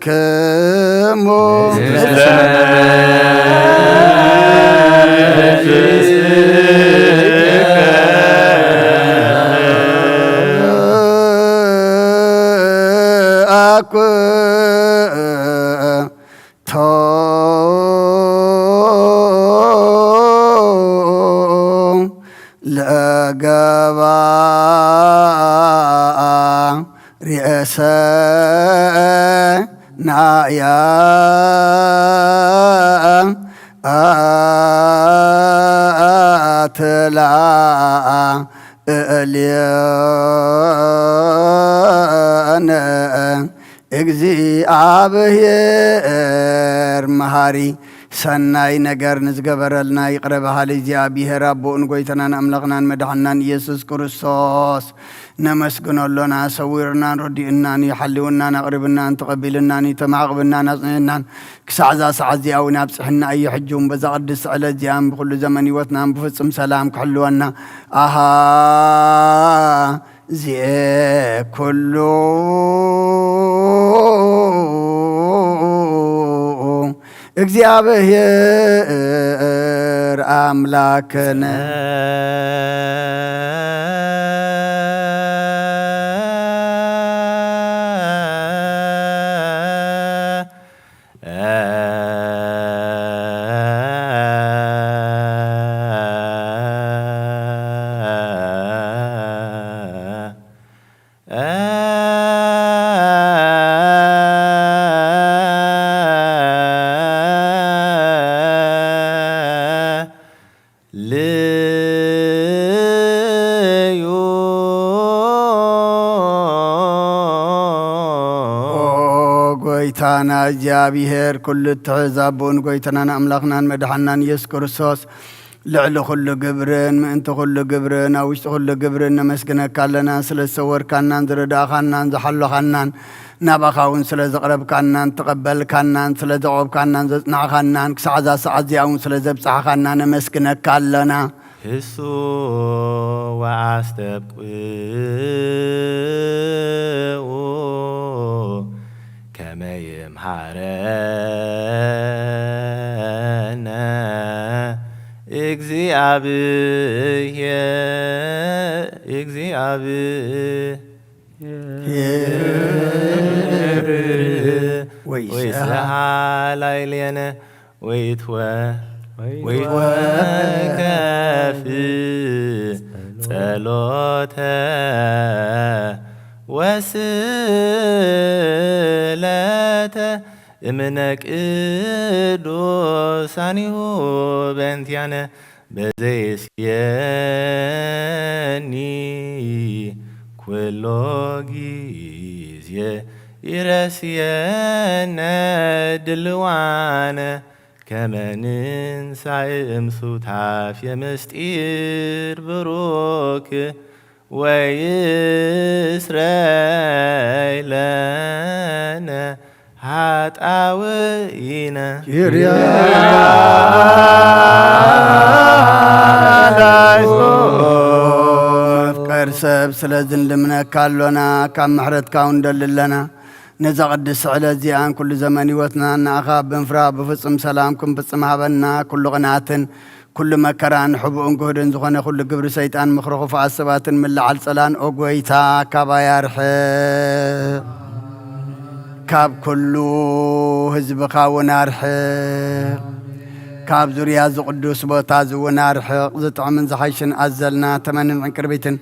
ለኩልክሙ ለገባ ርእሰ ናያ አትላ እልየነ እግዚአብሔር መሃሪ ሰናይ ነገር ንዝገበረልና ይቅረበሃል እግዚአብሔር አቦን ጎይተናን አምላኽናን መድኃናን ኢየሱስ ክርስቶስ ነመስግኖሎና ሰዊርናን ረዲእናን ይሓልውናን ኣቕሪብናን ተቐቢልናን ተማዕቕብናን ኣጽኒዕናን ክሳዕዛ ሰዓት እዚኣ እውን ኣብፅሕና እዩ ሕጁም በዛ ቅድስ ስዕለት እዚኣን ብኩሉ ዘመን ህይወትናን ብፍፅም ሰላም ክሕልወና ኣሃ እዚአ ኩሉ እግዚአብሔር አምላክነ ጎይታና እግዚአብሔር ኩሉ ትሕዛቡን ጎይታናን አምላኽናን መድኃናን ኢየሱስ ክርስቶስ ልዕሊ ኩሉ ግብርን ምእንቲ ኩሉ ግብርን ኣብ ውሽጢ ኩሉ ግብርን ነመስግነካ ኣለና ስለ ዝሰወርካናን ዝረዳእኻናን ዝሓለኻናን ናባኻ እውን ስለ ዘቕረብካናን ተቐበልካናን ስለ ዘቆብካናን ዘጽናዕኻናን ክሳዕዛ ሰዓት እዚኣ እውን ስለ ዘብፅሓኻና ነመስግነካ ኣለና ህሱ ወአስተብቅዑ ከመ ይምሃረነ እግዚአብሔር ወይሰሃላይልየነ ወይትወከፍ ጸሎተ ወስለተ እምነ ቅዱሳኒሁ በእንቲአነ በዘይስየኒ ኩሎ ጊዜ ይረስየነ ድልዋነ ከመ ንንሣእ እምሱታፍ የምስጢር ብሩክ ወይስረይ ለነ ኃጣውኢነ መፍቀር ሰብ ስለ ዝንልምነካ ኣሎና ካብ ምሕረትካ እንደልለና ነዛ ቅድስ ስዕለት እዚኣን ኩሉ ዘመን ህይወትና ንኣኻ ብምፍራህ ብፍጹም ሰላም ክንፍጽም ሃበና ኩሉ ቅንኣትን ኩሉ መከራን ሕቡእን ክህድን ዝኾነ ኩሉ ግብሪ ሰይጣን ምኽሪ ክፉኣት ሰባትን ምልዓል ጸላን ኦ ጐይታ ካባይ ኣርሕቕ ካብ ኩሉ ህዝብኻ እውን ኣርሕቕ ካብ ዙርያ ዝቕዱስ ቦታ እውን ኣርሕቕ ዝጥዕምን ዝሓይሽን ኣዘልና ተመንን ዕንቅርቢትን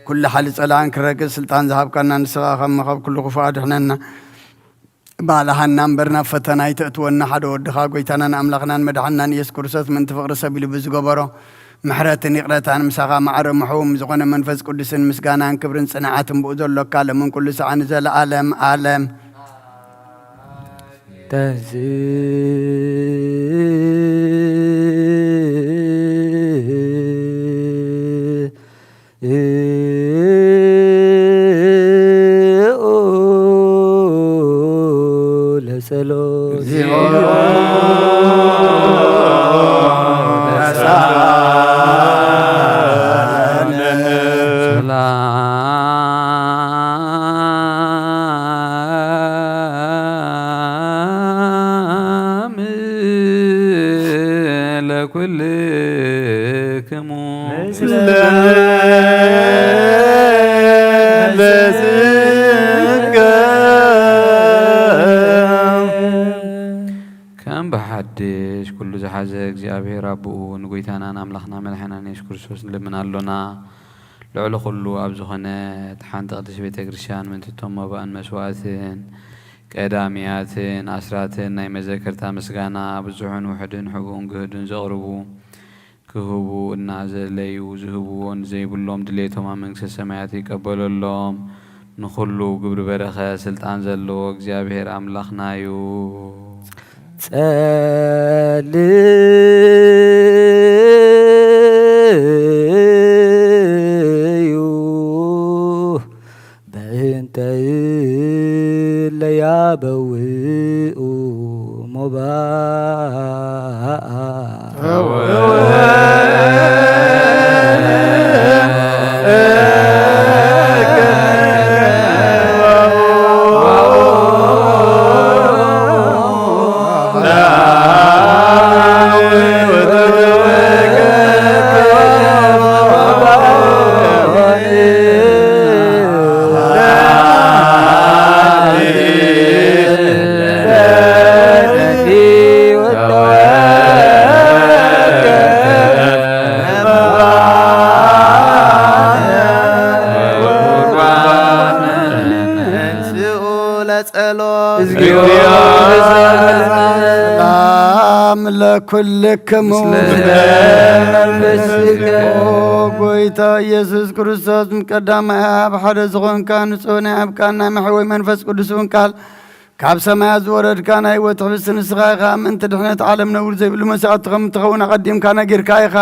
ኩሉ ሓሊ ጸላን ክረግፅ ስልጣን ዝሃብካና ንስኻ ከም መኸብ ኩሉ ክፉእ ኣድሕነና ባልሃና እምበርና ፈተና ይተእትወና ሓደ ወድኻ ጐይታናን ኣምላኽናን መድኃናን ኢየሱስ ክርስቶስ ምንቲ ፍቕሪ ሰቢሉ ብዝገበሮ ምሕረትን ይቕረታን ምሳኻ ማዕረ ምሕውም ዝኾነ መንፈስ ቅዱስን ምስጋናን ክብርን ጽንዓትን ብኡ ዘሎካ ለምን ኩሉ ሰዓን ዘለዓለም ዓለም ለኩልክሙ ከም በሓድሽ ኩሉ ዝሓዘ እግዚአብሔር አብኡ ንጎይታናን አምላኽና መድኃኒትና ኢየሱስ ክርስቶስ ንልምን ኣሎና ልዕሊ ኩሉ ኣብ ዝኾነት ሓንቲ ቅድስት ቤተ ክርስቲያን ምንትቶም መባእን መስዋዕትን ቀዳሚያትን ኣስራትን ናይ መዘከርታ ምስጋና ብዙሕን ውሕድን ሕቡእን ግህድን ዘቕርቡ ክህቡ እናዘለዩ ዝህብዎን ዘይብሎም ድሌቶም ኣብ መንግስቲ ሰማያት ይቀበለሎም نخلو قبر برخة سلطان زلو እግዚአብሔር أملاخنا يو ጸልዩ በእንተ ለያበውኡ ለኩልክሙ ጎይታ ኢየሱስ ክርስቶስ ቀዳማይ አብ ሓደ ዝኾንካ ንጹህ ናይ አብካ ናይ መሕወይ መንፈስ ቅዱስ እውን ቃል ካብ ሰማያት ዝወረድካ ናይ ህይወት ህብስት ንስኻ ኢኻ ምእንቲ ድሕነት ዓለም ነውር ዘይብሉ መስዋዕቲ ከም እትኸውን ኣቐዲምካ ነጊርካ ኢኻ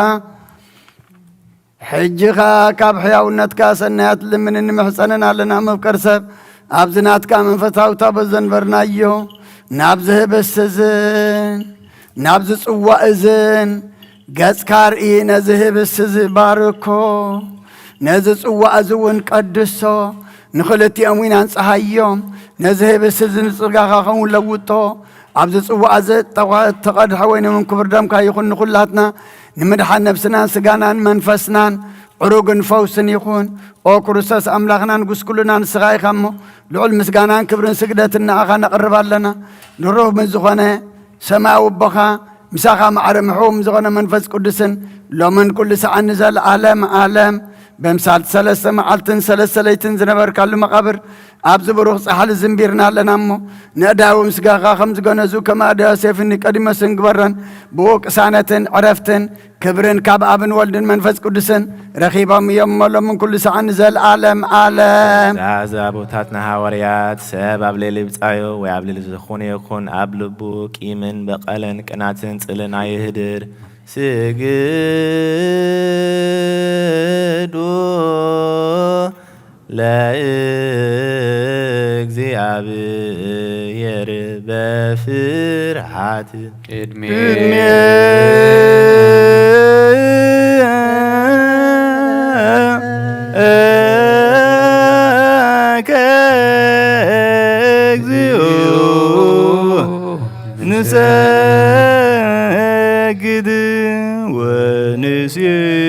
ሕጂኻ ካብ ሕያውነትካ ሰናያት ልምንን ንምሕፀንን ኣለና መፍቀር ሰብ ኣብዚ ናትካ መንፈሳዊ ታቦት ዘንበርናዮ ናብ ዝህብስ እዝን ናብ ዝጽዋዕ እዝን ገጽካ ርኢ ነዚ ህብስ ባርኮ ነዚ ጽዋዕ እውን ቀድሶ ንኽልቲኦም ውን አንጽሃዮም ነዚ ህብስ ንጽጋኻ ኸውን ለውጦ ኣብዚ ጽዋዕ ተቐድሐ ወይንም ክብር ደምካ ይኹን ንኹላትና ንምድሓን ነፍስናን ስጋናን መንፈስናን ዕሩግን ፈውስን ይኹን ኦ ክርስቶስ ኣምላኽናን ጉስኩልናን ንስኻ ኢኻ እሞ ልዑል ምስጋናን ክብርን ስግደትን ንኣኻ ነቕርብ ኣለና ንሩህ ዝኾነ ሰማያዊ ኣቦኻ ምሳኻ ማዕረ ምሕውም ዝኾነ መንፈስ ቅዱስን ሎምን ኩሉ ሰዓት ንዘለዓለም ዓለም በምሳል 3 መዓልትን 3 ለይትን ዝነበርካሉ መቃብር ኣብዚ ብሩኽ ጻሕሊ ዝንቢርና ኣለና እሞ ንእዳዊ ምስጋኻ ከም ዝገነዙ ከማ ኣድያው ሴፍኒ ቀዲመስን ግበረን ብኡ ቅሳነትን ዕረፍትን ክብርን ካብ ኣብን ወልድን መንፈስ ቅዱስን ረኺቦም እዮም ሎምን ኩሉ ሰዓት ንዘለዓለም ዓለም አሕዛቦታትና ሐዋርያት ሰብ ኣብ ሌሊ ብጻዮ ወይ ኣብ ሌሊ ዝኾነ ይኹን ኣብ ልቡ ቂምን በቀለን ቅናትን ጽልን ኣይህድር ስግዱ ለእግዚአብሔር በፍርሃት ቅድሜ ከእግዚኦ ንሰግድ ወንሴብሐከም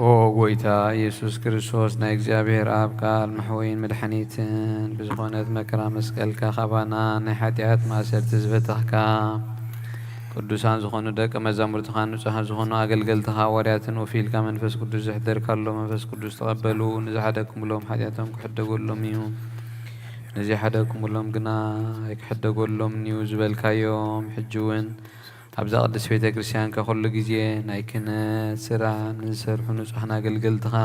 ኦ ጎይታ ኢየሱስ ክርስቶስ ናይ እግዚአብሔር ኣብ ቃል መሕወይን መድሓኒትን ብዝኾነት መከራ መስቀልካ ኻባና ናይ ሓጢኣት ማእሰርቲ ዝበተኽካ ቅዱሳን ዝኾኑ ደቀ መዛሙርትኻ ንጹሓን ዝኾኑ ኣገልገልትኻ ሐዋርያትን ወፊልካ መንፈስ ቅዱስ ዝሕደርካሎ መንፈስ ቅዱስ ተቐበሉ ንዝሓደግኩምሎም ሓጢኣቶም ክሕደገሎም እዩ ንዘይሓደግኩምሎም ግና ኣይክሕደገሎም እዩ ዝበልካዮም ሕጂ እውን ኣብዛ ቅድስ ቤተ ክርስቲያን ከኹሉ ግዜ ናይ ክህነት ስራሕ ንዝሰርሑ ንጹሓን ኣገልገልትኻ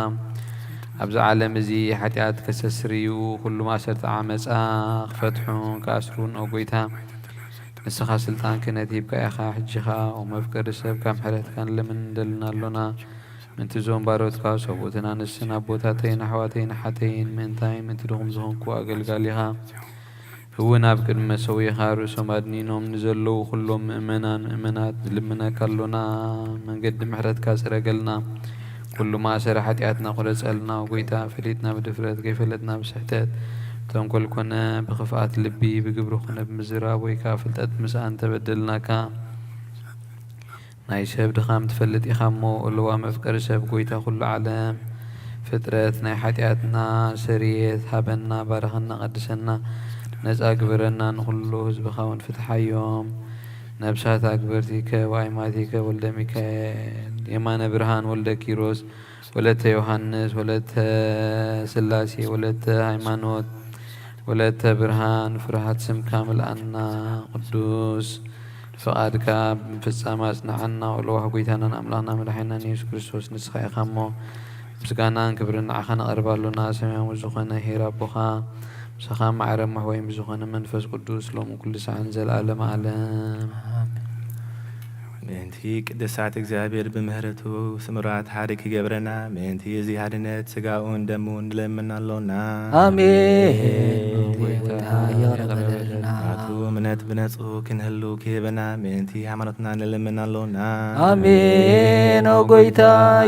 ኣብዚ ዓለም እዚ ሓጢኣት ከሰስርዩ ኩሉ ማእሰርቲ ዓመፃ ክፈትሑ ከኣስሩን ኦ ጎይታ ንስኻ ስልጣን ክህነት ሂብካ ኢኻ ሕጂኻ ኦ መፍቀሪ ሰብ ካብ ምሕረትካ ንለምን እንደልና ኣሎና ምንቲ ዞም ባሮትካ ሰብኡትን ኣንስትን ኣቦታተይን ኣሕዋተይን ሓተይን ምእንታይ ምንቲ ድኹም ዝኾንኩ ኣገልጋሊ ኢኻ እውን ኣብ ቅድመ ሰዊኻ ርእሶም ኣድኒኖም ንዘለዉ ኩሎም ምእመናት ዝልምነካ ኣሎና መንገዲ ምሕረትካ ፅረገልና ኩሉ ማእሰሪ ሓጢኣትና ቁረፀልና ጎይታ ፈሊጥና ብድፍረት ከይፈለጥና ብስሕተት ተንኰል ኮነ ብኽፍኣት ልቢ ብግብሪ ኮነ ብምዝራብ ወይ ከዓ ፍልጠት ምስኣን ተበደልናካ ናይ ሰብ ድኻም ትፈልጥ ኢኻ እሞ እልዋ መፍቀሪ ሰብ ጎይታ ኩሉ ዓለም ፍጥረት ናይ ሓጢኣትና ስርየት ሃበና ባረኸና ቀድሰና ነፃ ግብረና ንኩሉ ህዝብኻ እውን ፍትሓዮም ነብሳት ኣግበርቲከ ወኣይማቲከ ወልደ ሚካኤል የማነ ብርሃን ወልደ ኪሮስ ወለተ ዮሃንስ ወለተ ስላሴ ወለተ ሃይማኖት ወለተ ብርሃን ፍርሃት ስምካ ምልኣና ቅዱስ ፈቃድካ ፍጻመ ኣጽንዓና ወልዋህ ጎይታናን ኣምላኽና መድሓኒና ኢየሱስ ክርስቶስ ንስኻ ኢኻ እሞ مسكانا كبرنا عخنا قربالنا سمع مزخنا هيرا بخا مسخا معرم محوين بزخنا منفس قدوس لهم كل ساعة نزل عالم عالم مهنتي قدسات እግዚአብሔር በምህረቱ ስምራት ሐሪክ ይገብረና መህንቲ የዚህ ሀድነት ስጋውን ደሙን ለምናለውና አሜን ጌታ ይቅርበልና አቱ እምነት ብነጹህ ክንህሉ ከበና መህንቲ ሃይማኖትና ለምናለውና አሜን ጌታ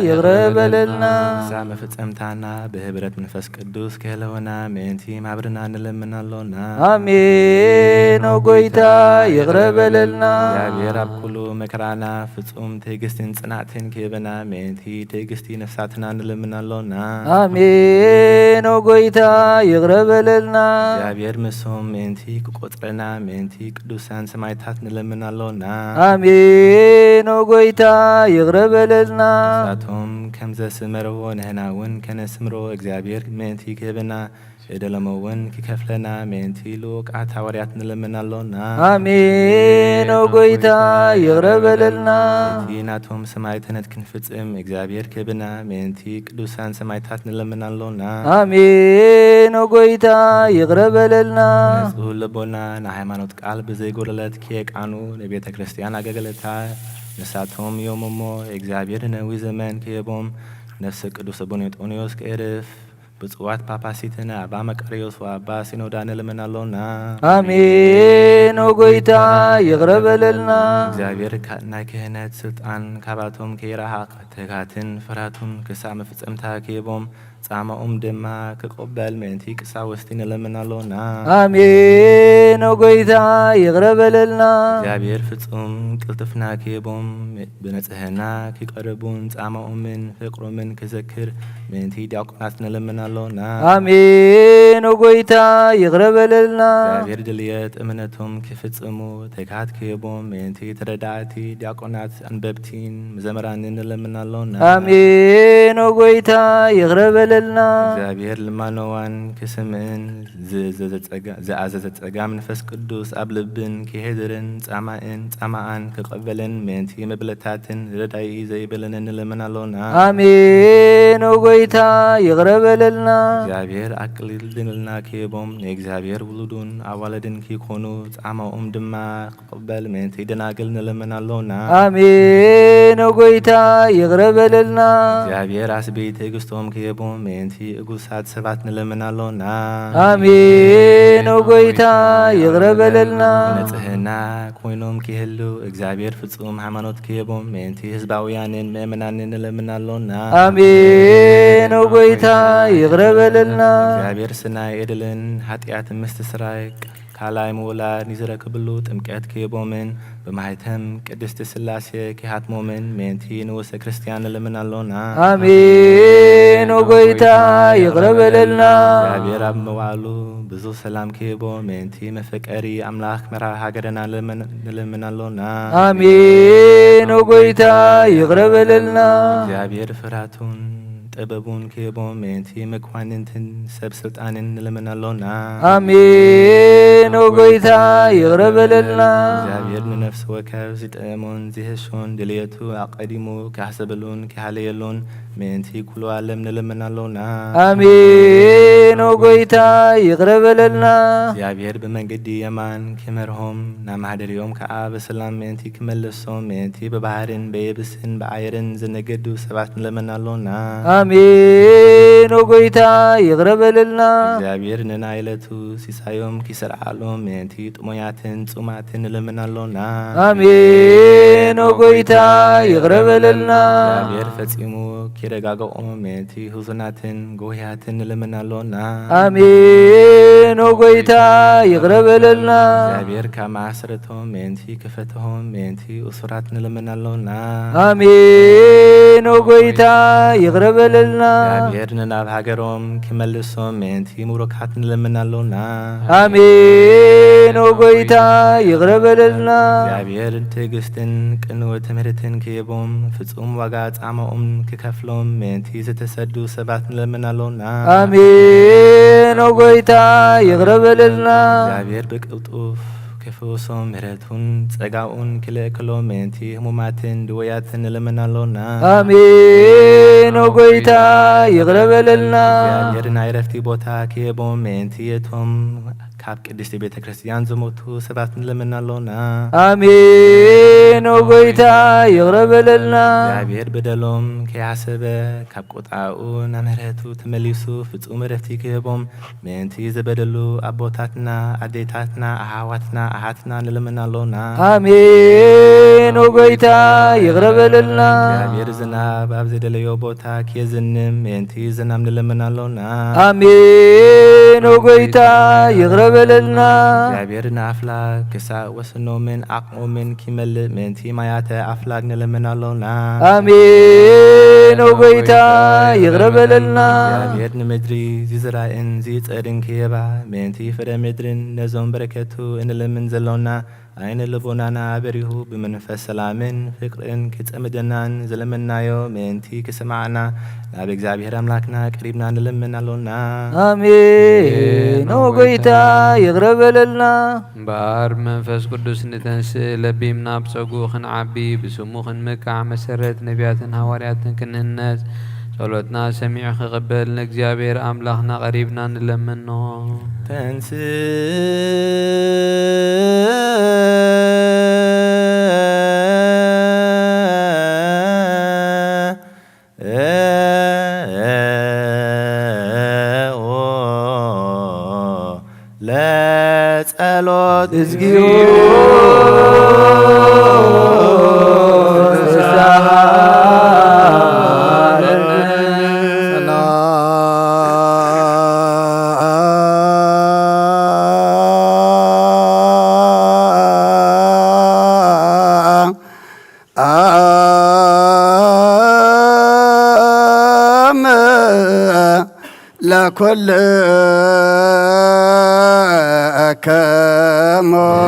ይቅርበልና ዛ መፈጸምታና በህብረት መንፈስ ቅዱስ ከለሆና መህንቲ ማብርና ለምናለውና አሜን ጌታ ይቅርበልና እግዚአብሔር አብኩሉ መከራና ፍጹም ትዕግስትን ጽናትን ከበና መህንቲ ትዕግስቲ ነፍሳትና ለምናለውና አሜን ጌታ ይቅርበልና እግዚአብሔር ምሶም መህንቲ ቁጥረና መህንቲ ቅዱሳን ሰማዕታት ለምናለውና አሜን ጌታ ይቅርበልና ሳቶም ከምዘ ስመረዎ ነህናውን ከነስምሮ እግዚአብሔር መህንቲ ከበና እደለመውን ከከፍለና መህንቲ ሉቃት ሐዋርያት ለምናለውና አሜን ጌታ ይቅርበልና ቲናቶም ሰማዕትነት ክንፍጽም እግዚአብሔር ከበና መህንቲ ቅዱሳን ሰማዕታት ለምናለውና አሜን ጌታ ይቅርበልና ንጹሕ ልቦና ንሃይማኖት ቃል ብዘይጎደለት ከቃኑ ለቤተ ክርስቲያን አገልግሎታ ንሳቶም ዮሞሞ እግዚአብሔር ነዊ ዘመን ከቦም ነፍስ ቅዱስ አቡነ ጢሞቴዎስ ከእርፍ ብፁዓት ጳጳሲትና አባ መቃርዮስ ወአባ ሲኖዳ ለምናለውና አሜን ጌታ ይቅርበልና እግዚአብሔር ናይ ክህነት ስልጣን ካባቶም ከይራሃቅ ትጋትን ፍራቱን ክሳብ መፍጸምታ ከቦም ጻማኦም ድማ ከቆበል መንቲ ቅሳውስቲ ለምናለውና አሜን ጌታ ይቅርበልና እግዚአብሔር ፍጹም ቅልጥፍና ከቦም በንጽህና ከቀረቡን ጻማኦምን ፍቅሮምን ከዘክር መንቲ ዲያቆናት ለምናለውና አሜን ጌታ ይቅርበልና እግዚአብሔር ድልየት እምነቶም ከፍጽሙ ተካት ከቦም መንቲ ተረዳእቲ ዲያቆናት አንበብቲን መዘምራንን ለምናለውና አሜን ጌታ ይቅርበልና እግዚአብሔር ልማኖዋን ከስምዕን ዘአዘዘ ጸጋ መንፈስ ቅዱስ ኣብ ልብን ከሄድርን ጻማአን ከቀበልን መንቲ መብለታትን ረዳይ ዘይበለንን ለምናለውና አሜን ጌታ ይቅርበልና እግዚአብሔር አቅሊል ድንልና ከቦም የእግዚአብሔር ውሉዱን አዋለድን ከኮኑ ጻማኦም ድማ ከቀበል መንቲ ደናግል ለምናለውና አሜን ጌታ ይቅርበልና እግዚአብሔር አስቤ ትዕግስቶም ከቦም መንቲ እጉሳት ሰባት ለምናለውና አሜን ጌታ ይቅርበልና ንጽህና ኮይኖም ከህሉ እግዚአብሔር ፍጹም ሃይማኖት ከቦም መንቲ ህዝባውያንን ምእመናንን ለምናለውና አሜን ጌታ ይቅርበልና እግዚአብሔር ስናይ እድልን ኃጢአት ምስትስራይ ካላይ መውላድ ይዝረክብሉ ጥምቀት ከቦምን በማህተም ቅድስት ሥላሴ ከሃትሞምን መንቲ ንውሰ ክርስቲያን ለምናለውና አሜን ጌታ ይቅርበልና እግዚአብሔር ኣብ መዋዕሉ ብዙ ሰላም ከቦ መንቲ መፈቀሪ አምላክ መራ ሀገርና ለምናለውና አሜን ጌታ ይቅርበልና እግዚአብሔር ፍራቱን ጥበቡን ከቦም መንቲ መኳንንትን ሰብ ስልጣንን ለምናለውና አሜን ጌታ ይቅርበልና እግዚአብሔር ንነፍስ ወከብ ዝጠሞን ዝህሾን ድልየቱ አቀዲሙ ካሰበሉን ካለየሉን መንቲ ኩሉ ዓለም ለምናለውና አሜን ጌታ ይቅርበልና እግዚአብሔር በመንገዲ የማን ከመርሆም ናማህደሪዮም ከአ በሰላም መንቲ ከመለሶም መንቲ በባህርን በየብስን በአየርን ዘነገዱ ሰባት ለምናለውና አሜን ጌታ ይቅርበልና እግዚአብሔር ንናይለቱ ሲሳዮም ኪሰርዓሎም መንቲ ጥሞያትን ጹማትን ለምናለውና አሜን ጌታ ይቅርበልና እግዚአብሔር ፈጺሙ ኪረጋገኦም መንቲ ሁዙናትን ጎህያትን ለምናለውና አሜን ጌታ ይቅርበልና እግዚአብሔር ከማስረቶም መንቲ ክፈትሆም መንቲ እሱራትን ለምናለውና አሜን ጌታ ይቅርበልና እግዚአብሔር ንናብ ሃገሮም ክመልሶም መንቲ ሙሩካትን ለምናለውና አሜን ጌታ ይቅርበልና እግዚአብሔር ትዕግስትን ቅንወት ምሕረትን ከቦም ፍጹም ዋጋ ጻማኦም ክከፍሎም መንቲ ዝተሰዱ ሰባት ለምናለውና አሜን ጌታ ይቅርበልና እግዚአብሔር በቅልጡፍ ከፈውሶም ምሕረቱን ጸጋኡን ክልእክሎም መንቲ ህሙማትን ድወያትን ለምናለውና አሜን አሜን ወጎይታ ይቅረበልና እግዚአብሔርን አይረፍቲ ቦታ ከቦም ሜንቲየቶም ካብ ቅድስት ቤተ ክርስቲያን ዝሞቱ ሰባት ንለምናለውና አሜን ወጎይታ ይቅረበልና እግዚአብሔር በደሎም ከያሰበ ካብ ቁጣኡ ናብ ምሕረቱ ተመሊሱ ፍጹም ረፍቲ ክህቦም ምእንቲ ዝበደሉ ኣቦታትና ኣዴታትና ኣሓዋትና ኣሓትና ንለምናለውና አሜን ወጎይታ ይቅረበልና እግዚአብሔር ዝናብ ኣብ ዘደለዮ ቦታ ከየዝንም ምእንቲ ዝናብ ንለምናለውና አሜን ወጎይታ ይቅረበልና እግዚአብሔር ንኣፍላግ ክሳብ ወስኖምን ዓቕሞምን kimelli menti mayate aflag ንለምናለውና አሜን ወጎይታ ይቅረበልና እግዚአብሔር ንምድሪ ዝዝራእን ዝጸድን ክየባ መንቲ ፍረ ምድርን ነዞም በረከቱ እንለምን ዘለውና አይነ ልቦናና በሪሁ በመንፈስ ሰላምን ፍቅርን ክጸምደናን ዘለምናዮ መንቲ ክሰማዕና ናብ እግዚአብሔር አምላክና ቀሪብና ንለምናለውና አሜን ወጎይታ ይቅረበልና ባር መንፈስ ቅዱስ ንተንስ ለቢምና ብጸጉ ክንዓቢ ብስሙ ክንምካዕ መሰረት ነቢያትን ሐዋርያትን ክንህነጽ ጸሎትና ሰሚዕ ክቅበል ንእግዚአብሔር አምላክና ቀሪብና ንለምኖ ተንስ ለጸሎት እግዚኦ ለኩል ከሞት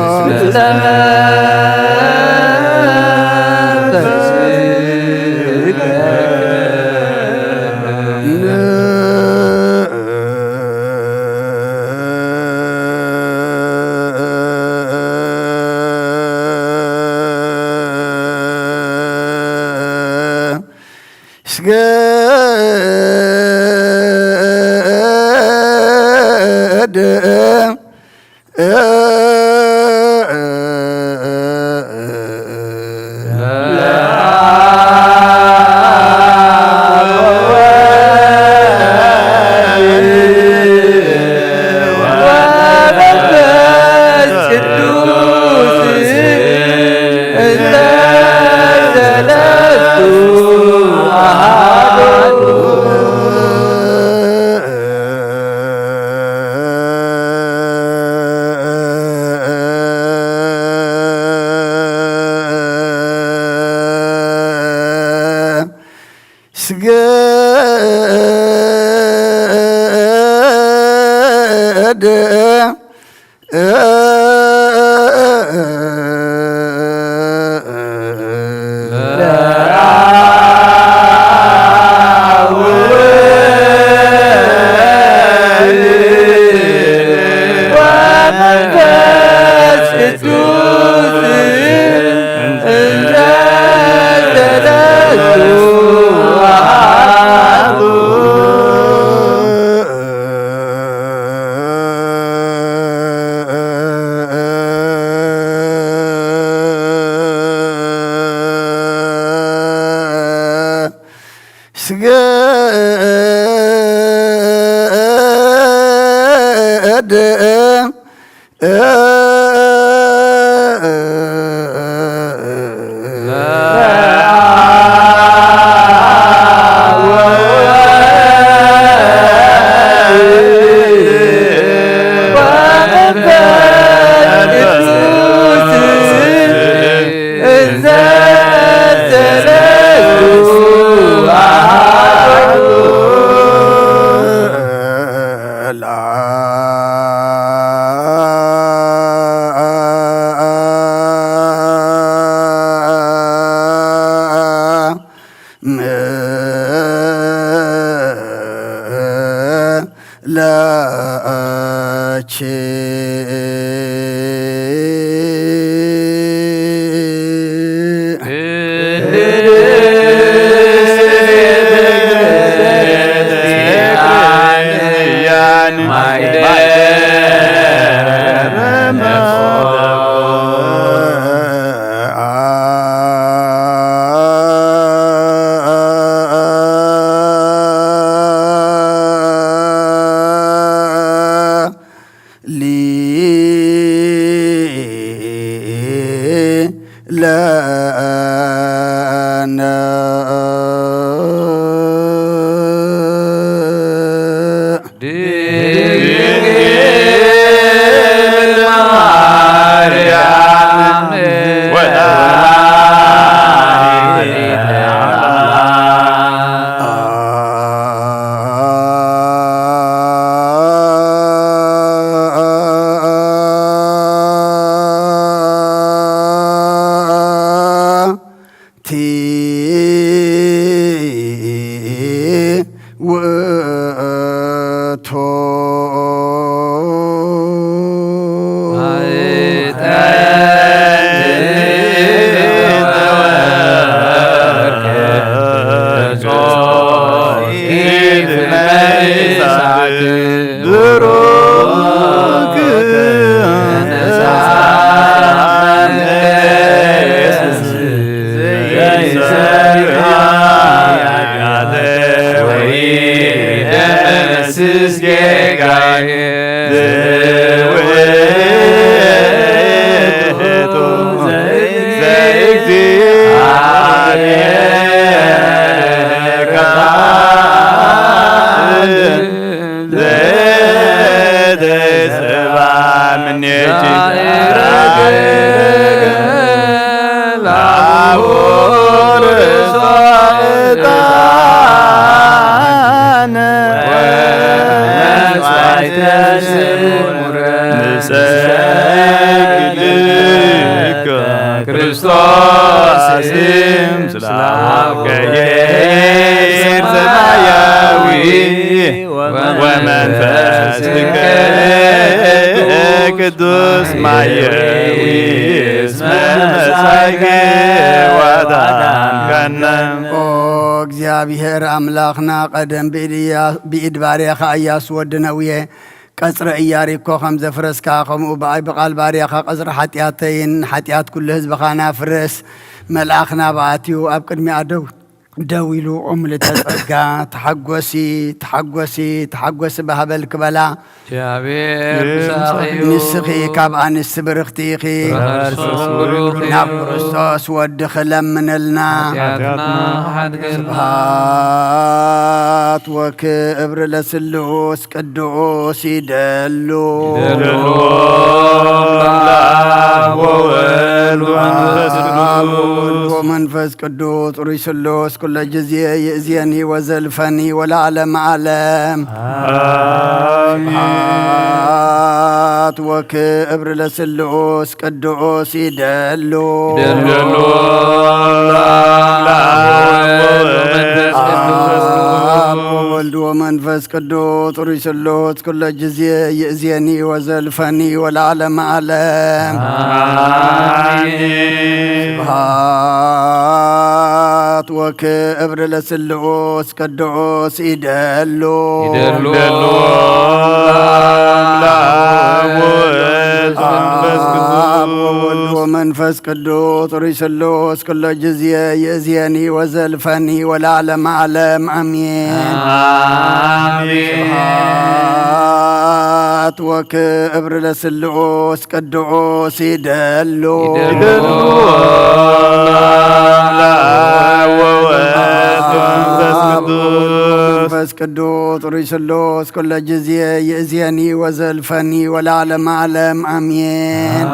Ah ክርስቶስ ስላገየር ሰማያዊ ወመንፈስ ቅዱስ ማየዊ እስመ መጻእከ ወአዳንከነ ኦ እግዚአብሔር አምላኽና ቀደም ብኢድ ባርያኻ ኢያሱ ወዲ ነውየ ቀጽረ ኢያሪኮ ከም ዘፍረስካ ከምኡ ብቓል ባርያኻ ቀጽረ ሓጢኣተይን ሓጢኣት ኩሉ ህዝብኻና ፍረስ መልኣኽና በኣትዩ ኣብ ቅድሚኣ ደው ኢሉ ቁምልተ ጸጋ ተሓጐሲ ባህበል ክበላ ንስኺ ካብ ኣንስቲ ብርኽቲ ኢኺ ናብ ክርስቶስ ወዲ ክለምንልና ስብሃት ወክብሪ ለስሉስ ቅዱስ ይደሉ ወመንፈስ ቅዱስ ሩይ ስሉስ ኩለ ጊዜ ይእዜኒ ወዘልፈኒ ወለዓለመ ዓለም ስብሃት ወክብሪ ለስሉስ ቅዱስ ይደሉ አብ ወወልድ ወመንፈስ ቅዱስ ሩይ ስሉስ ኩለ ጊዜ ይእዜኒ ወዘልፈኒ ወለዓለመ ዓለም ስብሃት ወክብሪ ለስሉስ ቅዱስ ይደሉ አብ ወወልድ ወመንፈስ ቅዱስ ሩይ ስሉስ ኩለ ጊዜ ይእዜኒ ወዘልፈኒ ወለዓለመ ዓለም አሜን ስብሃት ወክብሪ ለስሉስ ቅዱስ ይደሉ መንፈስ ቅዱስ ሩይ ስሉስ ኩለ ጊዜ ይእዜኒ ወዘልፈኒ ወለዓለመ ዓለም አሜን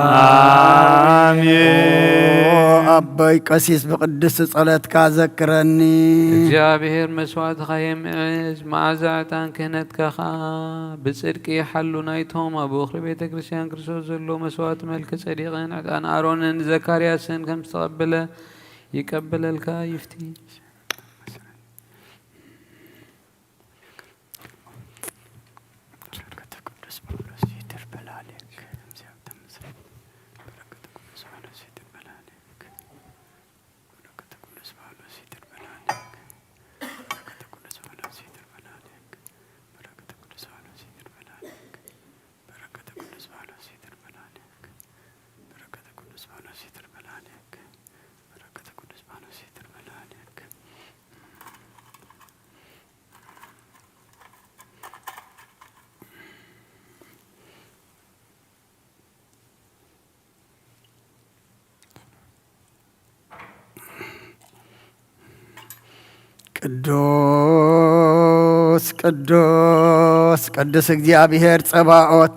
አበይ ቀሲስ ብቅድስ ጸሎትካ ዘክረኒ እግዚአብሔር መስዋዕትኻ የምዕዝ መዓዛ ዕጣን ክህነትካ ብጽድቂ ይሓሉ ናይቶም ኣብ ውኽሪ ቤተ ክርስቲያን ክርስቶስ ዘሎ መስዋዕት መልከ ጸዲቕን ዕጣን ኣሮንን ዘካርያስን ከም ዝተቐበለ ይቀበለልካ ይፍቲ ቅዱስ ቅዱስ ቅዱስ እግዚአብሔር ጸባኦት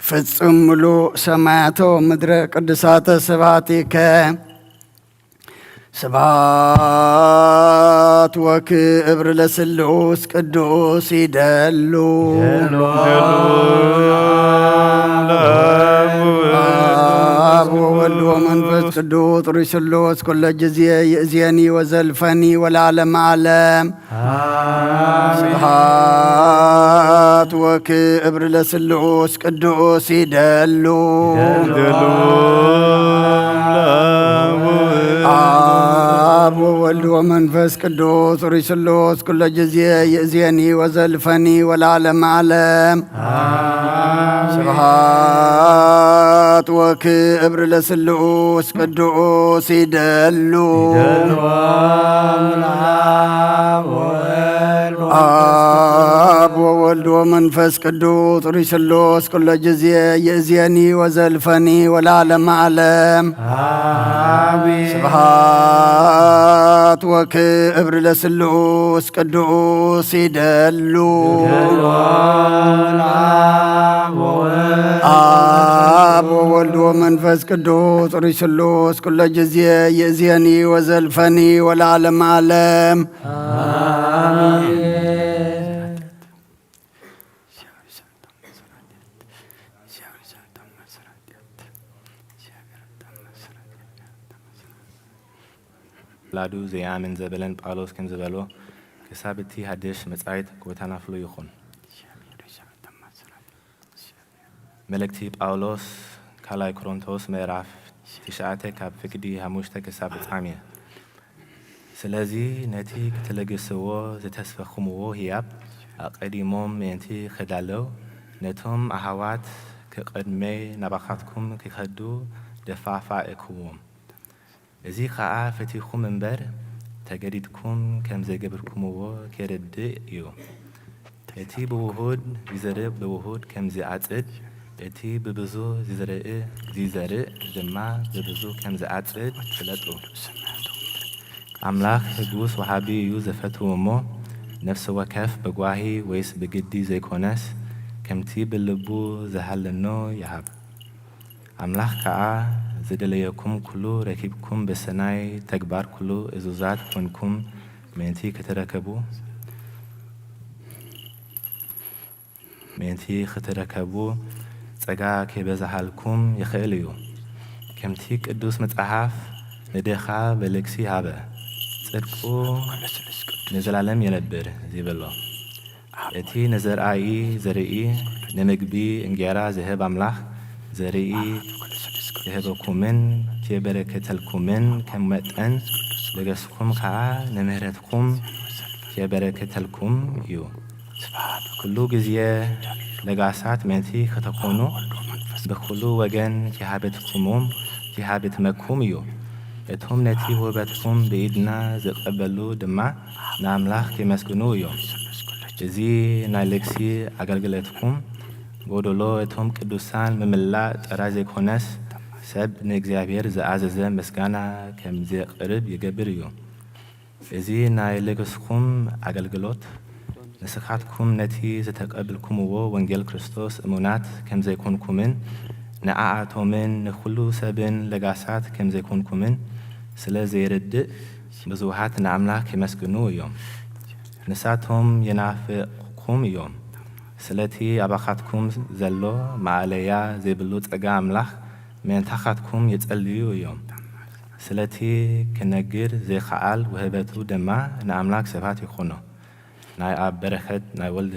ፍጹም ሙሉእ ሰማያቶ ምድረ ቅዱሳተ ስብሐቲከ ስብሐት ወክብሪ ለስሉስ ቅዱስ ይደሉ አብ ወወልድ ወመንፈስ ቅዱስ ሩይ ስሉስ ኩለ ጊዜ ይእዜኒ ወዘልፈኒ ወለዓለመ ዓለም ስብሐት ወክብሪ ለስሉስ ቅዱስ ይደሉ አብ ወወልድ ወመንፈስ ቅዱስ ሩይ ስሉስ ኩለ ጊዜ ይእዜኒ ወዘልፈኒ ወለዓለመ ዓለም ስብሐት ወክብሪ ለስሉስ ቅዱስ ይደሉ አብ ወወልድ ወመንፈስ ቅዱስ ሩይ ስሉስ ኩለ ጊዜ ይእዜኒ ወዘልፈኒ ወለዓለመ ዓለም ስብሐት ወክብሪ ለስሉስ ቅዱስ ይደሉ አብ ወወልድ ወመንፈስ ቅዱስ ሩይ ስሉስ ኩለ ጊዜ ይእዜኒ ወዘልፈኒ ወለዓለመ ዓለም ምፍላዱ ዘያምን ዘበለን ጳውሎስ ከም ዝበሎ ክሳብ እቲ ሓድሽ መጻኢት ጎታና ፍሉይ ይኹን። መልእክቲ ጳውሎስ ካልኣይ ቆሮንቶስ ምዕራፍ 9 ካብ ፍቅዲ 5 ክሳብ 9 ስለዚ ነቲ ክትለግስዎ ዝተስፈኽምዎ ህያብ ኣቐዲሞም ምእንቲ ክዳለው ነቶም ኣሃዋት ክቐድመይ ናባኻትኩም ክኸዱ ደፋፋእክዎም እዚ ከዓ ፈቲኹም እምበር ተገዲድኩም ከም ዘይገበርኩምዎ ከረድእ እዩ። እቲ ብውሁድ ዝዘርእ ብውሁድ ከም ዝዓጽድ እቲ ብብዙሕ ዝዘርእ ድማ ብብዙሕ ከም ዝዓጽድ ፍለጡ። ኣምላኽ ሕጉስ ወሃቢ እዩ ዘፈትዎ እሞ ነፍሲ ወከፍ በጓሂ ወይስ ብግዲ ዘይኮነስ ከምቲ ብልቡ ዝሃለኖ ይሃብ። ኣምላኽ ከዓ ዝደለየኩም ኩሉ ረኪብኩም በሰናይ ተግባር ኩሉ እዙዛት ኮንኩም ምእንቲ ክትረከቡ ጸጋ ከይበዛሃልኩም ይኽእል እዩ። ከምቲ ቅዱስ መጽሓፍ ንድኻ በልግሲ ሃበ ጽድቁ ንዘላለም የነብር ይብሎ። እቲ ንዘርኣይ ዘርኢ ንምግቢ እንጌራ ዝህብ ኣምላኽ ዘርኢ ዝህበኩምን ከበረከተልኩምን ከም መጠን ለገስኩም ከዓ ንምህረትኩም ከበረከተልኩም እዩ። ኩሉ ግዜ ለጋሳት ምእንቲ ከተኮኑ ብኩሉ ወገን ከሃበትመኩም እዩ። እቶም ነቲ ውህበትኩም ብኢድና ዝቐበሉ ድማ ንኣምላኽ ከመስግኑ እዮም። እዚ ናይ ልግሲ ኣገልግሎትኩም ጎደሎ እቶም ቅዱሳን ምምላእ ጥራይ ዘይኮነስ ሰብ ንእግዚኣብሔር ዝኣዘዘ ምስጋና ከም ዘቕርብ ይገብር እዩ። እዚ ናይ ልግስኩም ኣገልግሎት ንስኻትኩም ነቲ ዝተቐበልኩምዎ ወንጌል ክርስቶስ እሙናት ከም ዘይኮንኩምን ንዓኣቶምን ንኩሉ ሰብን ለጋሳት ከም ዘይኮንኩምን ስለ ዘይርድእ ብዙሓት ንኣምላኽ ከመስግኑ እዮም። ንሳቶም የናፍቕኩም እዮም። ስለቲ ኣባኻትኩም ዘሎ ማዕለያ ዘይብሉ ጸጋ ኣምላኽ ምእንታኻትኩም የጸልዩ እዮም። ስለቲ ክነግር ዘይከኣል ውህበቱ ድማ ንኣምላክ ሰባት ይኾኖ። ናይ ኣብ በረኸት ናይ ወልዲ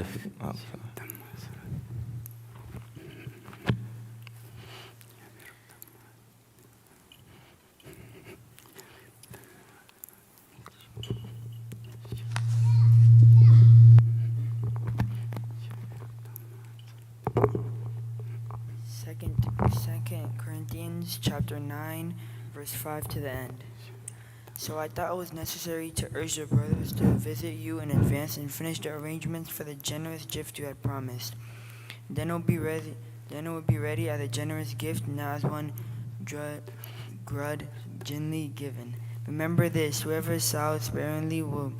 Second Corinthians chapter 9, verse 5 to the end. So I thought it was necessary to urge the brothers to visit you in advance and finish the arrangements for the generous gift you had promised. Then it will be ready as a generous gift, not as one grudgingly given. Remember this: whoever sows sparingly will